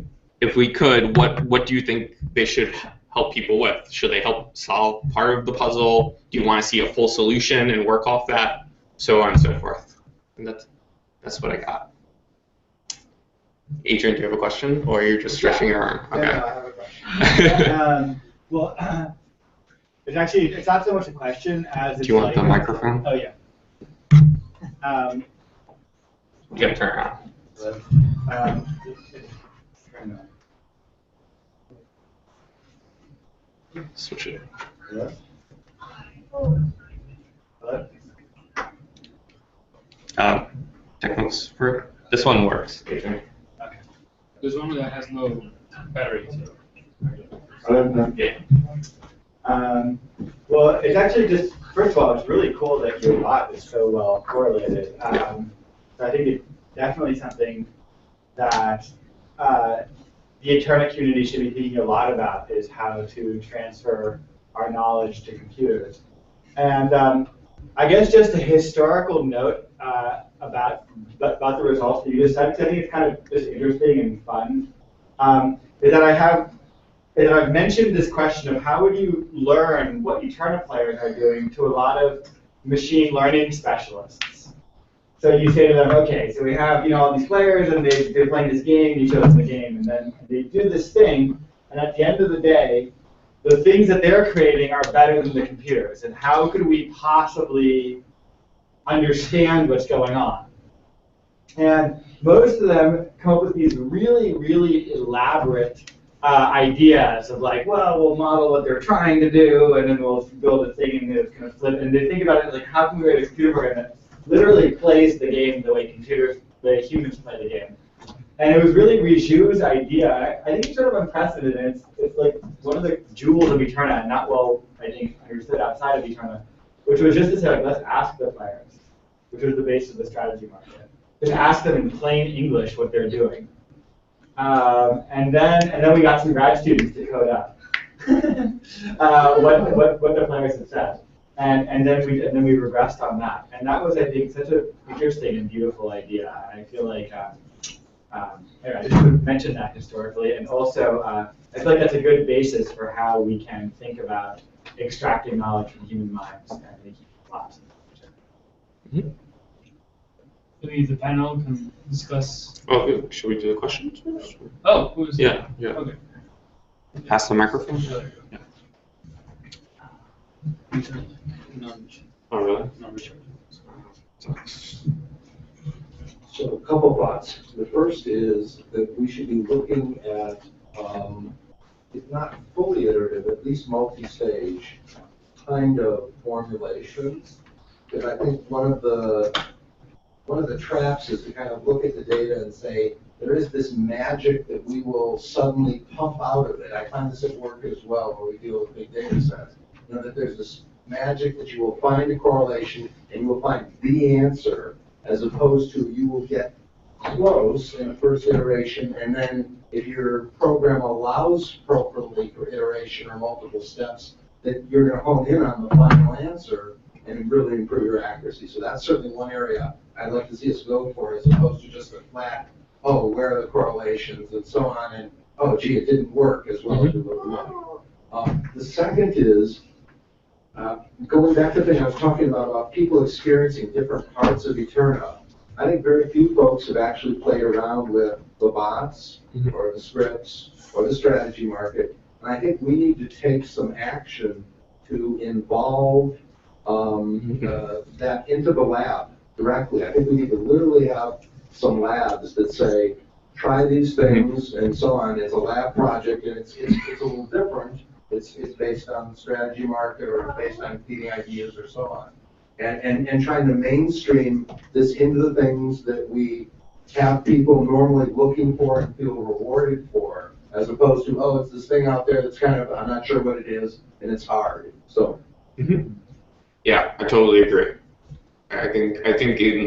[SPEAKER 2] we could, what do you think they should help people with? Should they help solve part of the puzzle? Do you want to see a full solution and work off that? So on and so forth. And that's what I got. Adrian, do you have a question, or you're just stretching your arm? Okay.
[SPEAKER 15] No, I have a question. Well, it's not so much a question as it's
[SPEAKER 2] do you want
[SPEAKER 15] like,
[SPEAKER 2] the microphone?
[SPEAKER 15] Oh yeah.
[SPEAKER 2] You gotta turn it on. Switch it.
[SPEAKER 15] Yeah. Hello?
[SPEAKER 2] Techniques for this one works. Adrian.
[SPEAKER 15] Okay.
[SPEAKER 7] There's one that has no battery.
[SPEAKER 2] Yeah.
[SPEAKER 15] Well, it's actually just, first of all, it's really cool that your bot is so well correlated. So I think it's definitely something that the EteRNA community should be thinking a lot about, is how to transfer our knowledge to computers. And I guess just a historical note about the results that you just said, because I think it's kind of just interesting and fun, is that I've mentioned this question of how would you learn what EteRNA players are doing to a lot of machine learning specialists. So you say to them, okay, so we have all these players and they're playing this game, you show them the game, and then they do this thing, and at the end of the day, the things that they're creating are better than the computers, and how could we possibly understand what's going on? And most of them come up with these really, really elaborate ideas of like, well, we'll model what they're trying to do, and then we'll build a thing and it's going to flip. And they think about it like, how can we write a computer program that literally plays the game the way humans play the game? And it was really Riju's idea. I think it's sort of unprecedented. It's like one of the jewels of EteRNA, not well, I think, understood outside of EteRNA, which was just to say, like, let's ask the players, which was the base of the strategy market. Just ask them in plain English what they're doing. And then we got some grad students to code up what the players had said, and then we regressed on that, and that was, I think, such an interesting and beautiful idea. And I feel like anyway, I just would mention that historically, and also I feel like that's a good basis for how we can think about extracting knowledge from human minds and making
[SPEAKER 14] class.
[SPEAKER 7] Maybe the panel can discuss.
[SPEAKER 9] Oh, yeah. Should we do the questions first?
[SPEAKER 7] Oh, who's?
[SPEAKER 9] Yeah, yeah.
[SPEAKER 7] Okay.
[SPEAKER 9] Pass the microphone. Yeah. Oh, really?
[SPEAKER 4] So a couple thoughts. The first is that we should be looking at, if not fully iterative, at least multi-stage kind of formulations. Because I think one of the traps is to kind of look at the data and say, there is this magic that we will suddenly pump out of it. I find this at work as well, where we deal with big data sets. You know, that there's this magic that you will find a correlation and you will find the answer, as opposed to you will get close in the first iteration, and then if your program allows appropriately for iteration or multiple steps, that you're going to hone in on the final answer and really improve your accuracy. So that's certainly one area I'd like to see us go for, as opposed to just a flat, oh, where are the correlations and so on, and oh, gee, it didn't work as well as we would want. The second is, going back to the thing I was talking about people experiencing different parts of EteRNA. I think very few folks have actually played around with the bots or the scripts or the strategy market. And I think we need to take some action to involve that into the lab directly. I think we need to literally have some labs that say, try these things and so on. It's a lab project, and it's a little different. It's based on the strategy market, or based on feeding ideas or so on. And trying to mainstream this into the things that we have people normally looking for and feel rewarded for, as opposed to, oh, it's this thing out there that's kind of, I'm not sure what it is, and it's hard. So.
[SPEAKER 9] Yeah, I totally agree. I think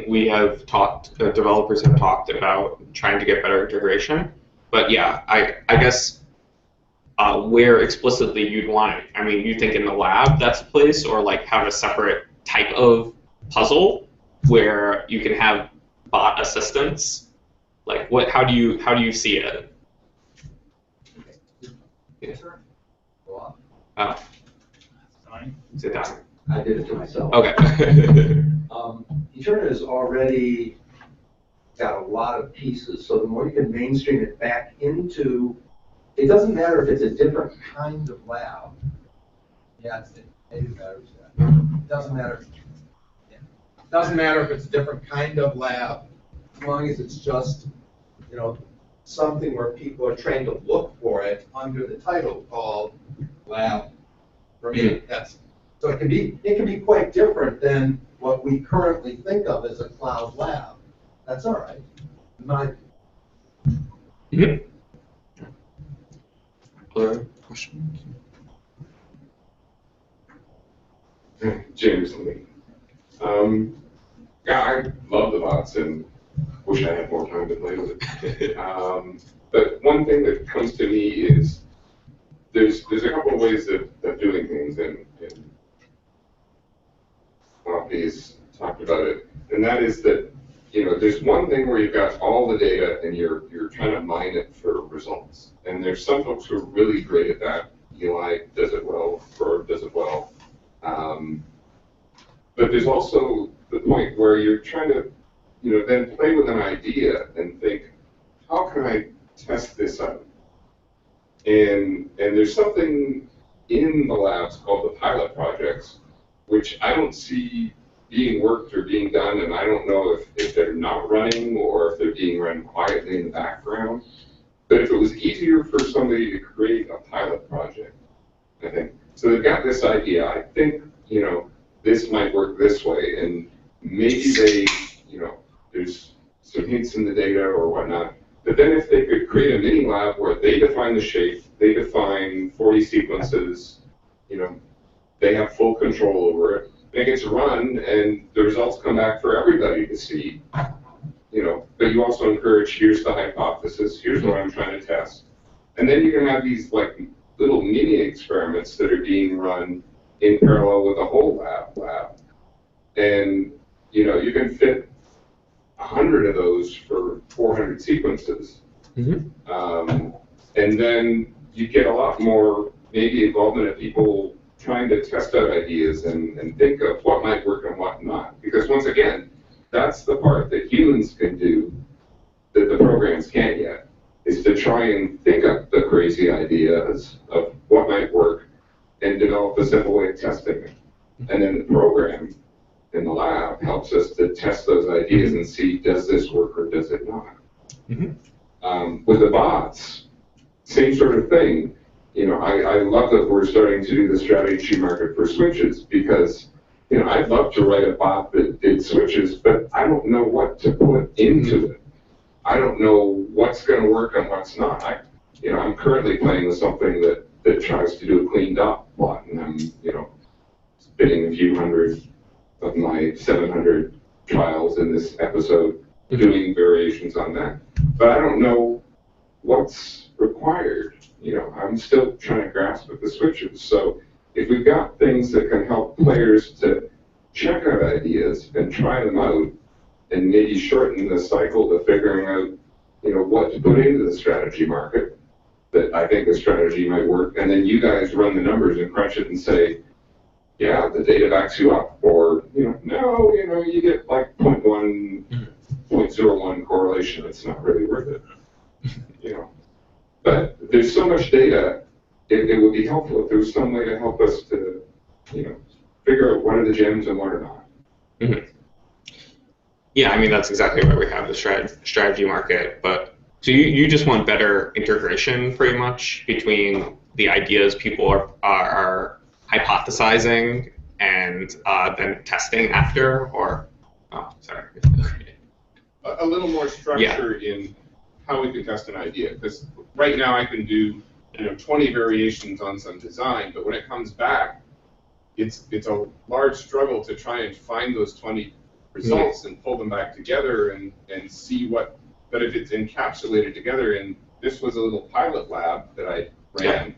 [SPEAKER 9] we have talked, developers have talked about trying to get better integration, but yeah, I guess where explicitly you'd want it. I mean, you think in the lab that's a place, or like have a separate type of puzzle where you can have bot assistance. Like what? How do you see it? Yeah. Oh. Sit down.
[SPEAKER 4] I did it to myself.
[SPEAKER 9] Okay.
[SPEAKER 4] EteRNA has already got a lot of pieces, so the more you can mainstream it back into, it doesn't matter if it's a different kind of lab. Yeah, it matters. It doesn't matter. Yeah. It doesn't matter if it's a different kind of lab, as long as it's just, you know, something where people are trained to look for it under the title called lab. For me, that's. So it can be quite different than what we currently think of as a cloud lab. That's all right.
[SPEAKER 9] Other questions?
[SPEAKER 1] James Lee. Yeah, I love the bots and wish I had more time to play with it. But one thing that comes to me is there's a couple of ways of doing things, and Poppy's talked about it, and that is that, you know, there's one thing where you've got all the data and you're trying to mine it for results, and there's some folks who are really great at that. Eli does it well, Ferb does it well, but there's also the point where you're trying to, you know, then play with an idea and think, how can I test this out? And there's something in the labs called the pilot projects, which I don't see being worked or being done, and I don't know if they're not running or if they're being run quietly in the background. But if it was easier for somebody to create a pilot project, I think. So they've got this idea, I think, you know, this might work this way, and maybe they, you know, there's some hints in the data or whatnot. But then if they could create a mini lab where they define the shape, they define 40 sequences, you know, they have full control over it. It gets run, and the results come back for everybody to see. You know, but you also encourage, here's the hypothesis, here's what I'm trying to test. And then you can have these like little mini experiments that are being run in parallel with the whole lab. And, you know, you can fit 100 of those for 400 sequences. And then you get a lot more maybe involvement of people trying to test out ideas and think of what might work and what not. Because once again, that's the part that humans can do that the programs can't yet, is to try and think up the crazy ideas of what might work and develop a simple way of testing it. And then the program in the lab helps us to test those ideas and see, does this work or does it not? With the bots, same sort of thing. You know, I love that we're starting to do the strategy market for switches, because, you know, I'd love to write a bot that did switches, but I don't know what to put into it. I don't know what's going to work and what's not. I'm currently playing with something that tries to do a cleaned up bot, and I'm, spitting a few hundred of my 700 trials in this episode, doing variations on that. But I don't know what's required. I'm still trying to grasp at the switches. So if we've got things that can help players to check out ideas and try them out, and maybe shorten the cycle to figuring out, what to put into the strategy market, that I think the strategy might work, and then you guys run the numbers and crunch it and say, yeah, the data backs you up, or, no, you get like 0.01 correlation, it's not really worth it, But there's so much data, it would be helpful if there was some way to help us to, figure out what are the gems and what are not.
[SPEAKER 2] Yeah, I mean, that's exactly why we have the strategy market. But so you just want better integration, pretty much, between the ideas people are hypothesizing and then testing after, or, sorry.
[SPEAKER 1] A little more structure in how we can test an idea, because right now I can do 20 variations on some design, but when it comes back, it's a large struggle to try and find those 20 results and pull them back together and see what, but if it's encapsulated together, and this was a little pilot lab that I ran,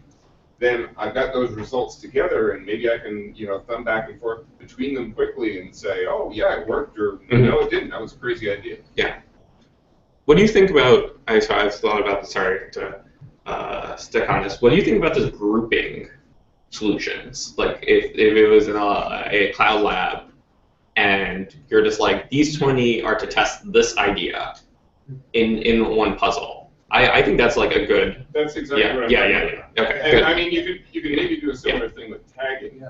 [SPEAKER 1] then I've got those results together, and maybe I can, thumb back and forth between them quickly and say, oh yeah, it worked, or no, it didn't, that was a crazy idea.
[SPEAKER 2] Yeah. What do you think about, I've thought about this, sorry to stick on this, what do you think about this grouping solutions? Like if it was in a cloud lab, and you're just like, these 20 are to test this idea in one puzzle. I think that's like a good.
[SPEAKER 1] That's exactly what I'm
[SPEAKER 2] talking about. Okay.
[SPEAKER 1] And
[SPEAKER 2] Good.
[SPEAKER 1] I mean, you could maybe do a similar thing with tagging.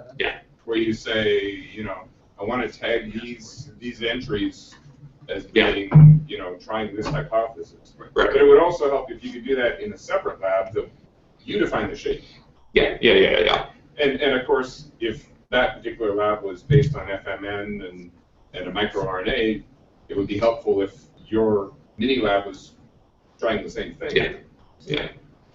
[SPEAKER 1] Where you say, I want to tag these entries as being, trying this hypothesis.
[SPEAKER 2] Right.
[SPEAKER 1] But it would also help if you could do that in a separate lab that you define the shape.
[SPEAKER 2] Yeah.
[SPEAKER 1] And of course, if that particular lab was based on FMN and a microRNA, it would be helpful if your mini lab was trying the same thing.
[SPEAKER 2] Yeah.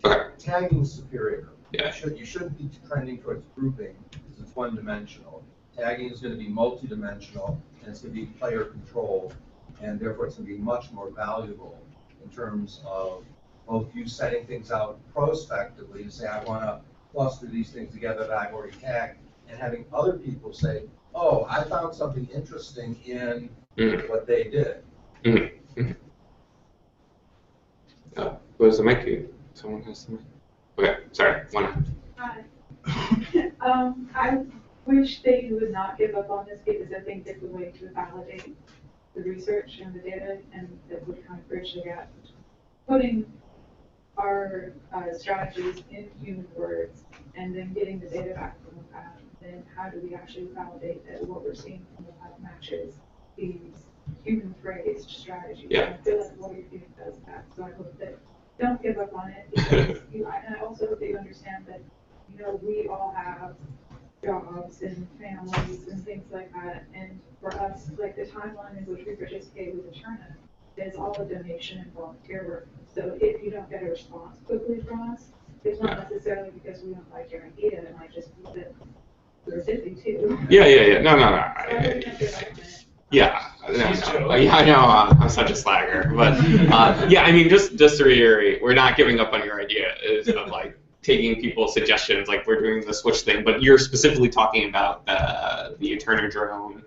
[SPEAKER 2] Okay.
[SPEAKER 4] Tagging is superior.
[SPEAKER 2] Yeah.
[SPEAKER 4] You shouldn't be trending towards grouping because it's one-dimensional. Tagging is going to be multi-dimensional, and it's going to be player controlled, and therefore it's going to be much more valuable in terms of both you setting things out prospectively to say, I want to cluster these things together that I've already tagged, and having other people say, oh, I found something interesting in what they did.
[SPEAKER 2] Where's the mic? Someone has the mic. Okay, sorry.
[SPEAKER 8] Hi. I wish that you would not give up on this, because I think it's a way to validate the research and the data, and that would kind of bridge the gap. Putting our strategies in human words and then getting the data back from the lab, then how do we actually validate that what we're seeing from the lab matches these human phrased strategies?
[SPEAKER 2] Yeah.
[SPEAKER 8] And I feel like what you're doing does that. So I hope that don't give up on it, because and I also hope that you understand that, we all have jobs and families and things like that. And for us, like the timeline in which we participate with EteRNA is all a donation and volunteer work. So if you don't get a response quickly from us, it's not necessarily because we don't like your idea. It might just be that we're busy too.
[SPEAKER 2] Yeah. No.
[SPEAKER 8] Yeah,
[SPEAKER 2] I know. I'm such a slagger, but yeah. I mean, just to reiterate, we're not giving up on your idea. Is of like taking people's suggestions, like we're doing the switch thing, but you're specifically talking about the EteRNA drone.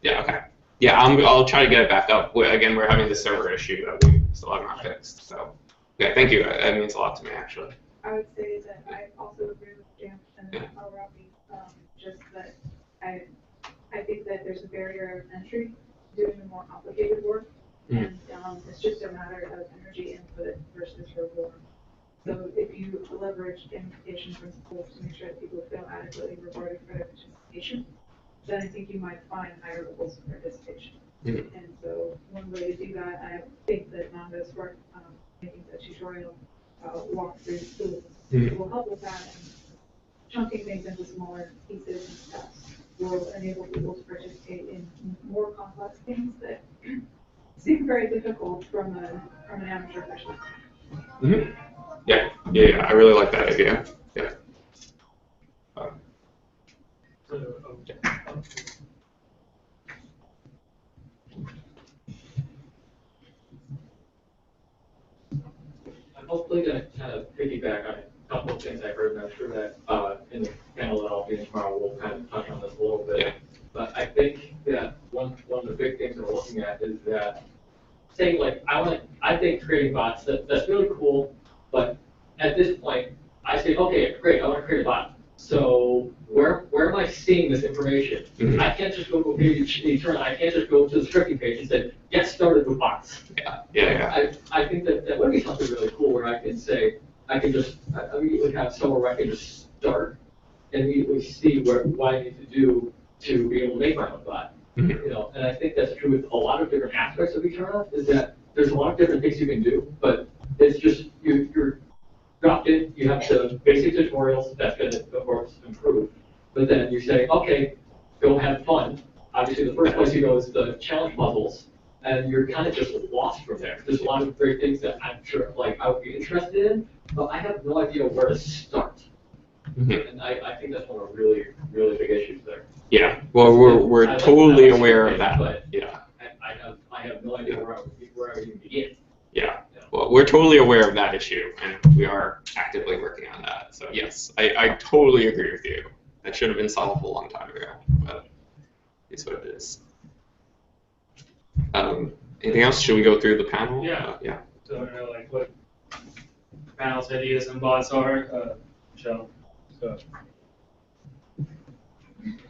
[SPEAKER 2] Yeah. Okay. Yeah. I'll try to get it back up. Again, we're having this server issue that we still have not fixed. So yeah, thank you. That means a lot to me, actually.
[SPEAKER 8] I would say that I also agree with Jam, and then I'll wrap me, just that I think that there's a barrier of entry to doing the more complicated work. And it's just a matter of energy input versus reward. So if you leverage gamification principles to make sure that people feel adequately rewarded for their participation, then I think you might find higher levels of participation. And so one way to do that, I think that Nanda's work, making the tutorial walkthrough tools will help with that. And chunking things into smaller pieces and steps will enable people to participate in more complex things that seem very difficult from an amateur perspective.
[SPEAKER 9] Yeah, I really like that idea. Yeah.
[SPEAKER 19] I'm hopefully going to kind of piggyback on a couple of things I heard, and I'm sure that in the panel that I'll be in tomorrow, we'll kind of touch on this a little bit. But I think that one of the big things that we're looking at is that saying, like, I think creating bots, that's really cool, but at this point, I say, okay, great, I want to create a bot. So where am I seeing this information? I can't just go to a page, I can't just go to the scripting page and say, get started with bots. I think that would be something really cool where I can say, I can just immediately have somewhere where I can just start and immediately see what I need to do to be able to make my own bot. You know, and I think that's true with a lot of different aspects of EteRNA, is that there's a lot of different things you can do, but it's just you're dropped in, you have the basic tutorials that's going to, of course, improve. But then you say, okay, go have fun. Obviously, the first place you go is the challenge puzzles, and you're kind of just lost from there. There's a lot of great things that I'm sure, like, I would be interested in, but I have no idea where to start. And I think that's one of the really, really big issues there.
[SPEAKER 9] Yeah, well, we're totally aware of that.
[SPEAKER 19] But
[SPEAKER 9] yeah.
[SPEAKER 19] I have no idea where I would even begin.
[SPEAKER 9] Yeah. Well, we're totally aware of that issue, and we are actively working on that. So yes, I totally agree with you. That should have been solved a long time ago, but it's what it is. Anything else? Should we go through the panel?
[SPEAKER 7] Yeah.
[SPEAKER 9] Yeah.
[SPEAKER 7] So I don't know, like, what panel's ideas and bots are, Michelle. So.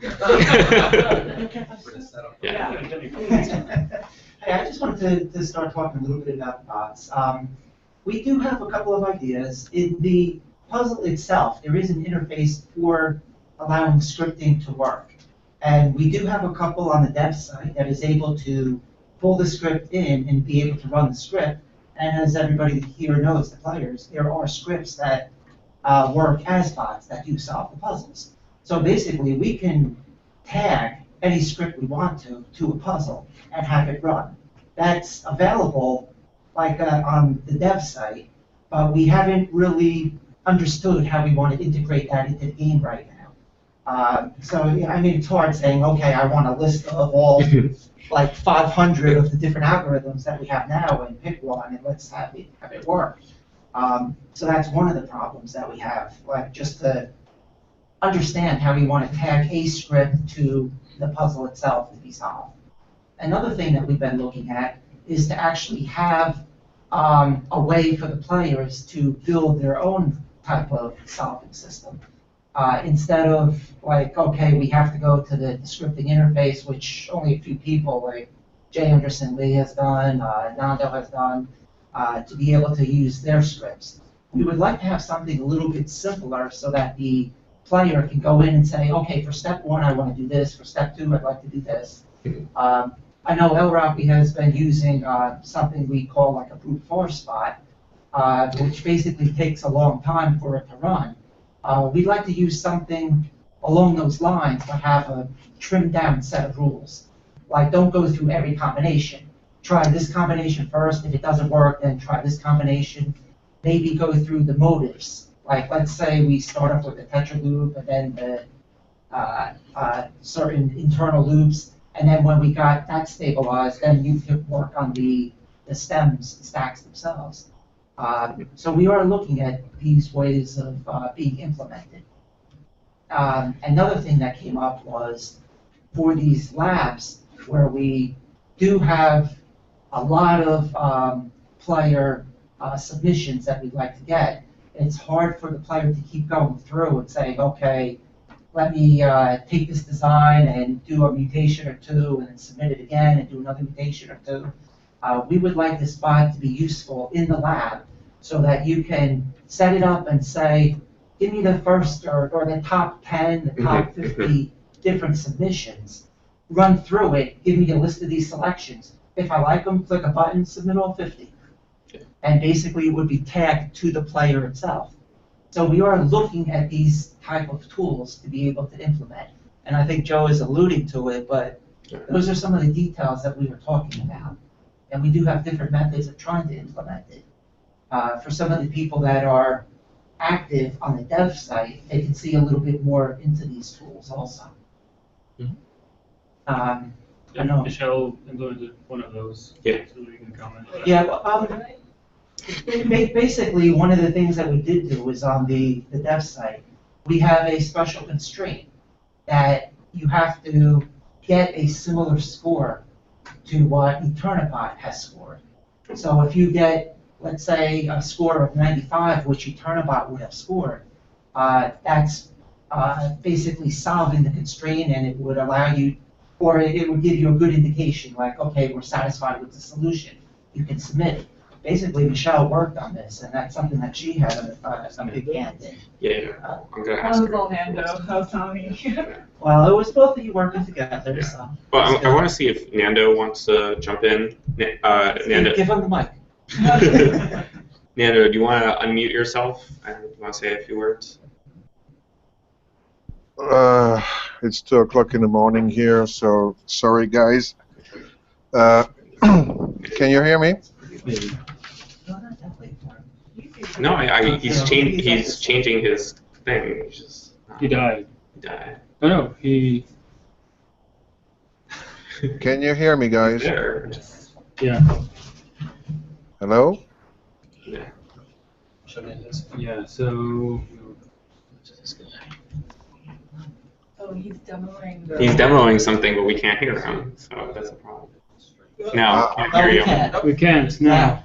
[SPEAKER 21] Hey, I just wanted to start talking a little bit about bots. We do have a couple of ideas. In the puzzle itself, there is an interface for allowing scripting to work. And we do have a couple on the dev site that is able to pull the script in and be able to run the script. And as everybody here knows, the players, there are scripts that work as bots that do solve the puzzles. So basically, we can tag any script we want to a puzzle and have it run. That's available like on the dev site, but we haven't really understood how we want to integrate that into the game right now. So I mean, it's hard saying, okay, I want a list of all like 500 of the different algorithms that we have now and pick one and let's have it work. So that's one of the problems that we have, like just to understand how we want to tag a script to the puzzle itself to be solved. Another thing that we've been looking at is to actually have a way for the players to build their own type of solving system. Instead of like, okay, we have to go to the scripting interface, which only a few people like Jay Anderson Lee has done, Nando has done, to be able to use their scripts. We would like to have something a little bit simpler so that the player can go in and say, okay, for step 1, I want to do this. For step 2, I'd like to do this. I know EteRNA has been using something we call like a brute force bot, which basically takes a long time for it to run. We'd like to use something along those lines, but have a trimmed down set of rules. Like, don't go through every combination. Try this combination first. If it doesn't work, then try this combination. Maybe go through the motives. Like, let's say we start off with the tetra loop and then the certain internal loops, and then when we got that stabilized, then you could work on the stems, the stacks themselves. So we are looking at these ways of being implemented. Another thing that came up was for these labs where we do have a lot of player submissions that we'd like to get, it's hard for the player to keep going through and saying, okay, let me take this design and do a mutation or two and then submit it again and do another mutation or two. We would like this bot to be useful in the lab so that you can set it up and say, give me the first or the top 10, the top 50 different submissions. Run through it, give me a list of these selections. If I like them, click a button, submit all 50. And basically it would be tagged to the player itself. So we are looking at these type of tools to be able to implement. And I think Joe is alluding to it, but those are some of the details that we were talking about. And we do have different methods of trying to implement it. For some of the people that are active on the dev site, they can see a little bit more into these tools also. I know.
[SPEAKER 7] Michelle implemented one of those.
[SPEAKER 9] Yeah.
[SPEAKER 7] So we can comment.
[SPEAKER 21] Yeah, basically, one of the things that we did do was on the dev site, we have a special constraint that you have to get a similar score to what EteRNAcon has scored. So if you get, let's say, a score of 95, which EteRNAbot would have scored, that's basically solving the constraint, and it would allow you, or it would give you a good indication, like, okay, we're satisfied with the solution. You can submit it. Basically, Michelle worked on this, and that's something that she had a big hand in.
[SPEAKER 9] Yeah, I'm gonna
[SPEAKER 13] That
[SPEAKER 9] ask
[SPEAKER 13] was
[SPEAKER 9] her.
[SPEAKER 13] all Nando, that was Tommy.
[SPEAKER 21] Well, it was both of you working together, so.
[SPEAKER 9] Well, I want to see if Nando wants to jump in. Nando,
[SPEAKER 21] Give him the mic.
[SPEAKER 9] Nando, do you want to unmute yourself and want to say a few words?
[SPEAKER 11] It's 2 o'clock in the morning here, so sorry guys. Can you hear me?
[SPEAKER 9] No, he's changing his thing. He's just,
[SPEAKER 7] He died.
[SPEAKER 9] He died.
[SPEAKER 7] Oh no, he.
[SPEAKER 11] Can you hear me, guys?
[SPEAKER 9] There.
[SPEAKER 7] Yeah.
[SPEAKER 11] Hello?
[SPEAKER 9] Yeah.
[SPEAKER 7] Yeah. So.
[SPEAKER 13] Oh, he's demoing.
[SPEAKER 9] He's demoing something, but we can't hear him, so that's a problem. No, can't hear you.
[SPEAKER 7] We can't now.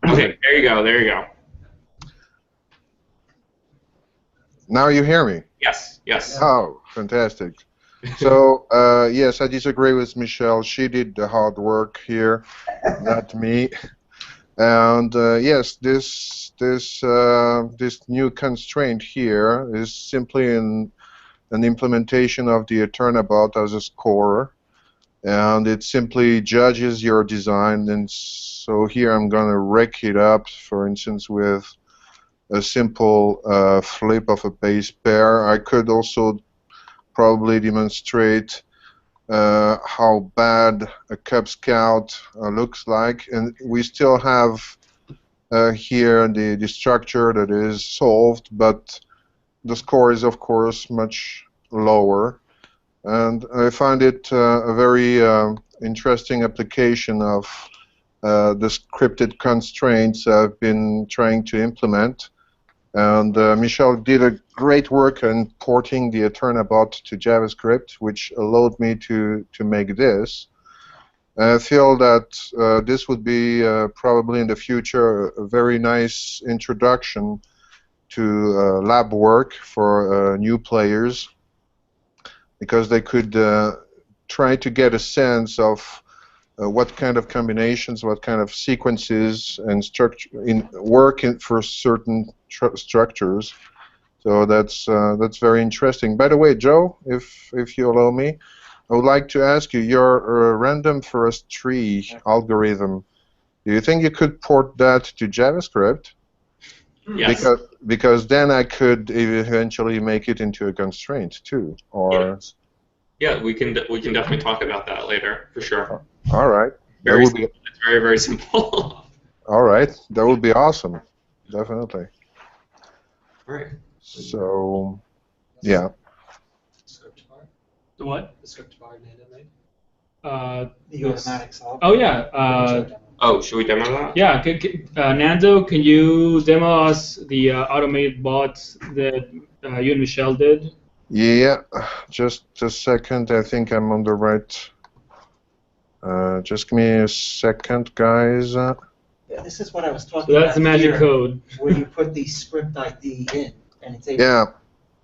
[SPEAKER 9] Okay, there you go. There you go.
[SPEAKER 11] Now you hear me?
[SPEAKER 9] Yes. Yes.
[SPEAKER 11] Oh, fantastic. So, yes, I disagree with Michelle. She did the hard work here, not me. And yes, this new constraint here is simply an implementation of the EteRNAbot as a scorer, and it simply judges your design. And so here I'm going to rake it up, for instance, with a simple flip of a base pair. I could also probably demonstrate how bad a Cub Scout looks like, and we still have here the structure that is solved, but the score is of course much lower, and I find it a very interesting application of the scripted constraints I've been trying to implement. And Michelle did a great work in porting the EteRNAbot to JavaScript, which allowed me to make this. I feel that this would be probably in the future a very nice introduction to lab work for new players, because they could try to get a sense of what kind of combinations, what kind of sequences and structure for certain structures. So that's very interesting. By the way, Joe, if you allow me, I would like to ask you, your random forest tree algorithm, do you think you could port that to JavaScript?
[SPEAKER 9] Yes.
[SPEAKER 11] Because then I could eventually make it into a constraint too, or.
[SPEAKER 9] Yeah, we can definitely talk about that later for sure.
[SPEAKER 11] All right.
[SPEAKER 9] Very simple. It's very, very simple.
[SPEAKER 11] All right, that would be awesome, definitely.
[SPEAKER 9] All right.
[SPEAKER 11] So, yeah.
[SPEAKER 7] The what?
[SPEAKER 10] The script bar Nando made?
[SPEAKER 14] The automatic solve.
[SPEAKER 7] Oh yeah.
[SPEAKER 9] Oh, should we demo that?
[SPEAKER 7] Yeah. Nando, can you demo us the automated bot that you and Michelle did?
[SPEAKER 11] Yeah, just a second. I think I'm on the right. Just give me a second, guys.
[SPEAKER 21] Yeah, Yeah, this is what I was talking
[SPEAKER 7] So
[SPEAKER 21] about.
[SPEAKER 7] that's the magic
[SPEAKER 21] here,
[SPEAKER 7] code.
[SPEAKER 21] Where you put the script ID in, and it's able.
[SPEAKER 11] Yeah.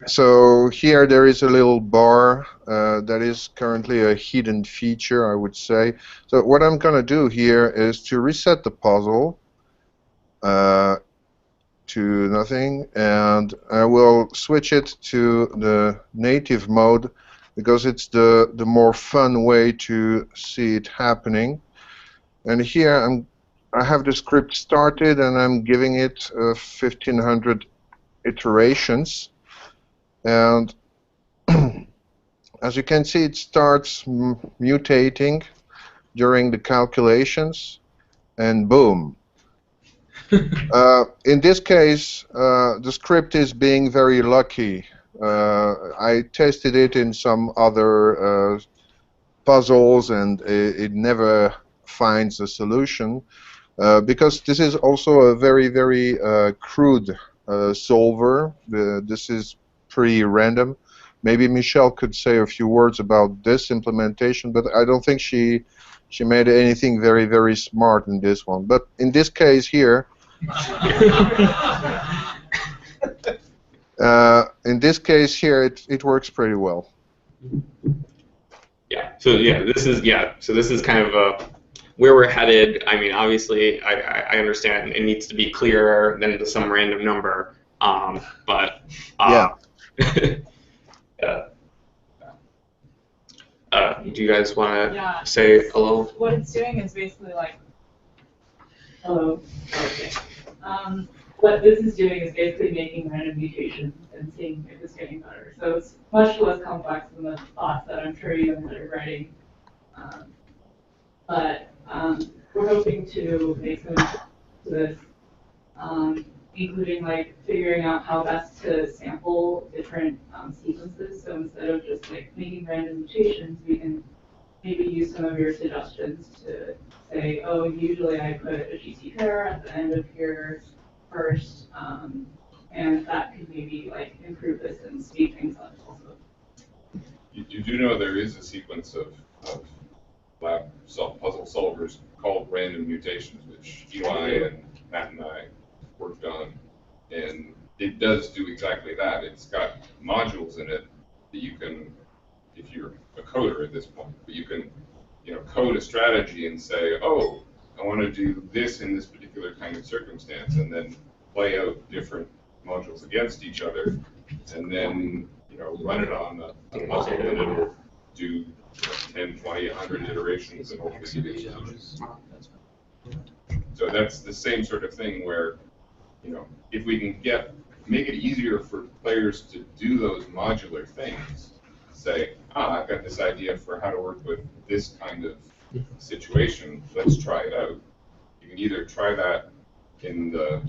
[SPEAKER 11] So here there is a little bar that is currently a hidden feature, I would say. So what I'm going to do here is to reset the puzzle to nothing, and I will switch it to the native mode because it's the more fun way to see it happening. And here I have the script started, and I'm giving it 1500 iterations. And as you can see, it starts mutating during the calculations, and boom. In this case, the script is being very lucky. I tested it in some other puzzles, and it never finds a solution because this is also a very, very crude solver. This is pretty random. Maybe Michelle could say a few words about this implementation, but I don't think she made anything very, very smart in this one. But in this case here, it works pretty well.
[SPEAKER 2] Yeah. So this is kind of where we're headed. I mean, obviously, I understand it needs to be clearer than some random number. But
[SPEAKER 11] yeah.
[SPEAKER 2] Do you guys want to say hello?
[SPEAKER 13] What it's doing is basically like, hello. Okay. What this is doing is basically making random mutations and seeing if it's getting better. So it's much less complex than the thoughts that I'm sure you guys are writing. But we're hoping to make some improvements to this, including like figuring out how best to sample different sequences. So instead of just like making random mutations, we can maybe use some of your suggestions to say, oh, usually I put a GC pair at the end of here first, and that could maybe like improve this and speed things up also.
[SPEAKER 1] You do know there is a sequence of lab puzzle solvers called random mutations, which Eli and Matt and I worked on, and it does do exactly that. It's got modules in it that you can, if you're a coder at this point, but you can, code a strategy and say, oh, I want to do this in this particular kind of circumstance, and then play out different modules against each other, and then run it on a puzzle, and it'll do 10, 20, 100 iterations, and hopefully give you solutions. So that's the same sort of thing where, if we can make it easier for players to do those modular things, say, I've got this idea for how to work with this kind of situation, let's try it out. You can either try that in the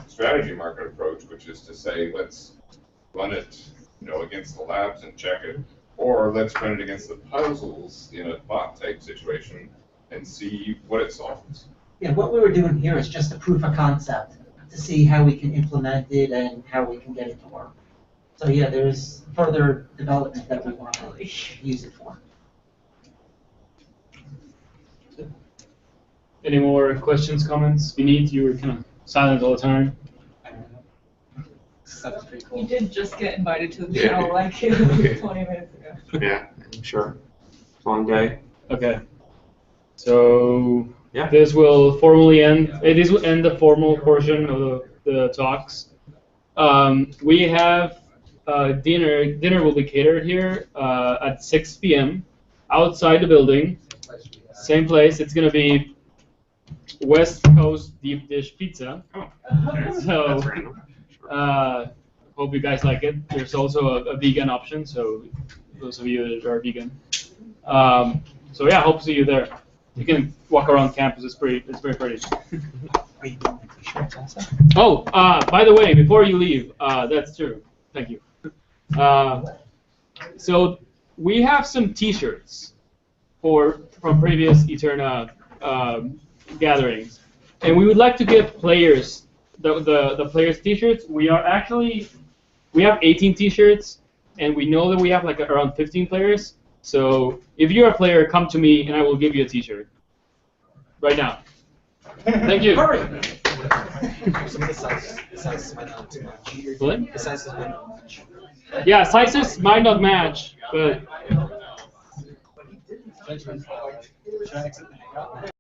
[SPEAKER 1] strategy market approach, which is to say, let's run it, against the labs and check it, or let's run it against the puzzles in a bot type situation and see what it solves.
[SPEAKER 21] Yeah, what we were doing here is just a proof of concept to see how we can implement it and how we can get it to work. So yeah, there's further development that we want to use it for.
[SPEAKER 7] Any more questions, comments? Beneath, you were kind of silent all the time.
[SPEAKER 21] That's pretty cool.
[SPEAKER 13] You did just get invited to the panel like 20 minutes ago.
[SPEAKER 2] Yeah, I'm sure. Long day.
[SPEAKER 7] Okay. So this will formally end. This will end the formal portion of the talks. We have dinner. Dinner will be catered here at 6 p.m. outside the building. Same place. It's gonna be West Coast deep dish pizza.
[SPEAKER 2] Oh,
[SPEAKER 7] so
[SPEAKER 2] that's random.
[SPEAKER 7] hope you guys like it. There's also a vegan option, so those of you that are vegan. So yeah, hope to see you there. You can walk around campus. It's very pretty. Oh, by the way, before you leave, that's true. Thank you. So we have some T-shirts from previous EteRNA gatherings, and we would like to give players the players T-shirts. We have 18 T-shirts, and we know that we have like around 15 players. So if you're a player, come to me, and I will give you a T-shirt right now. Thank you.
[SPEAKER 15] Hurry! Some of the sizes might not too much.
[SPEAKER 7] What?
[SPEAKER 15] The sizes might not match.
[SPEAKER 7] Yeah, sizes might not match, but
[SPEAKER 15] Should I exit the hangout?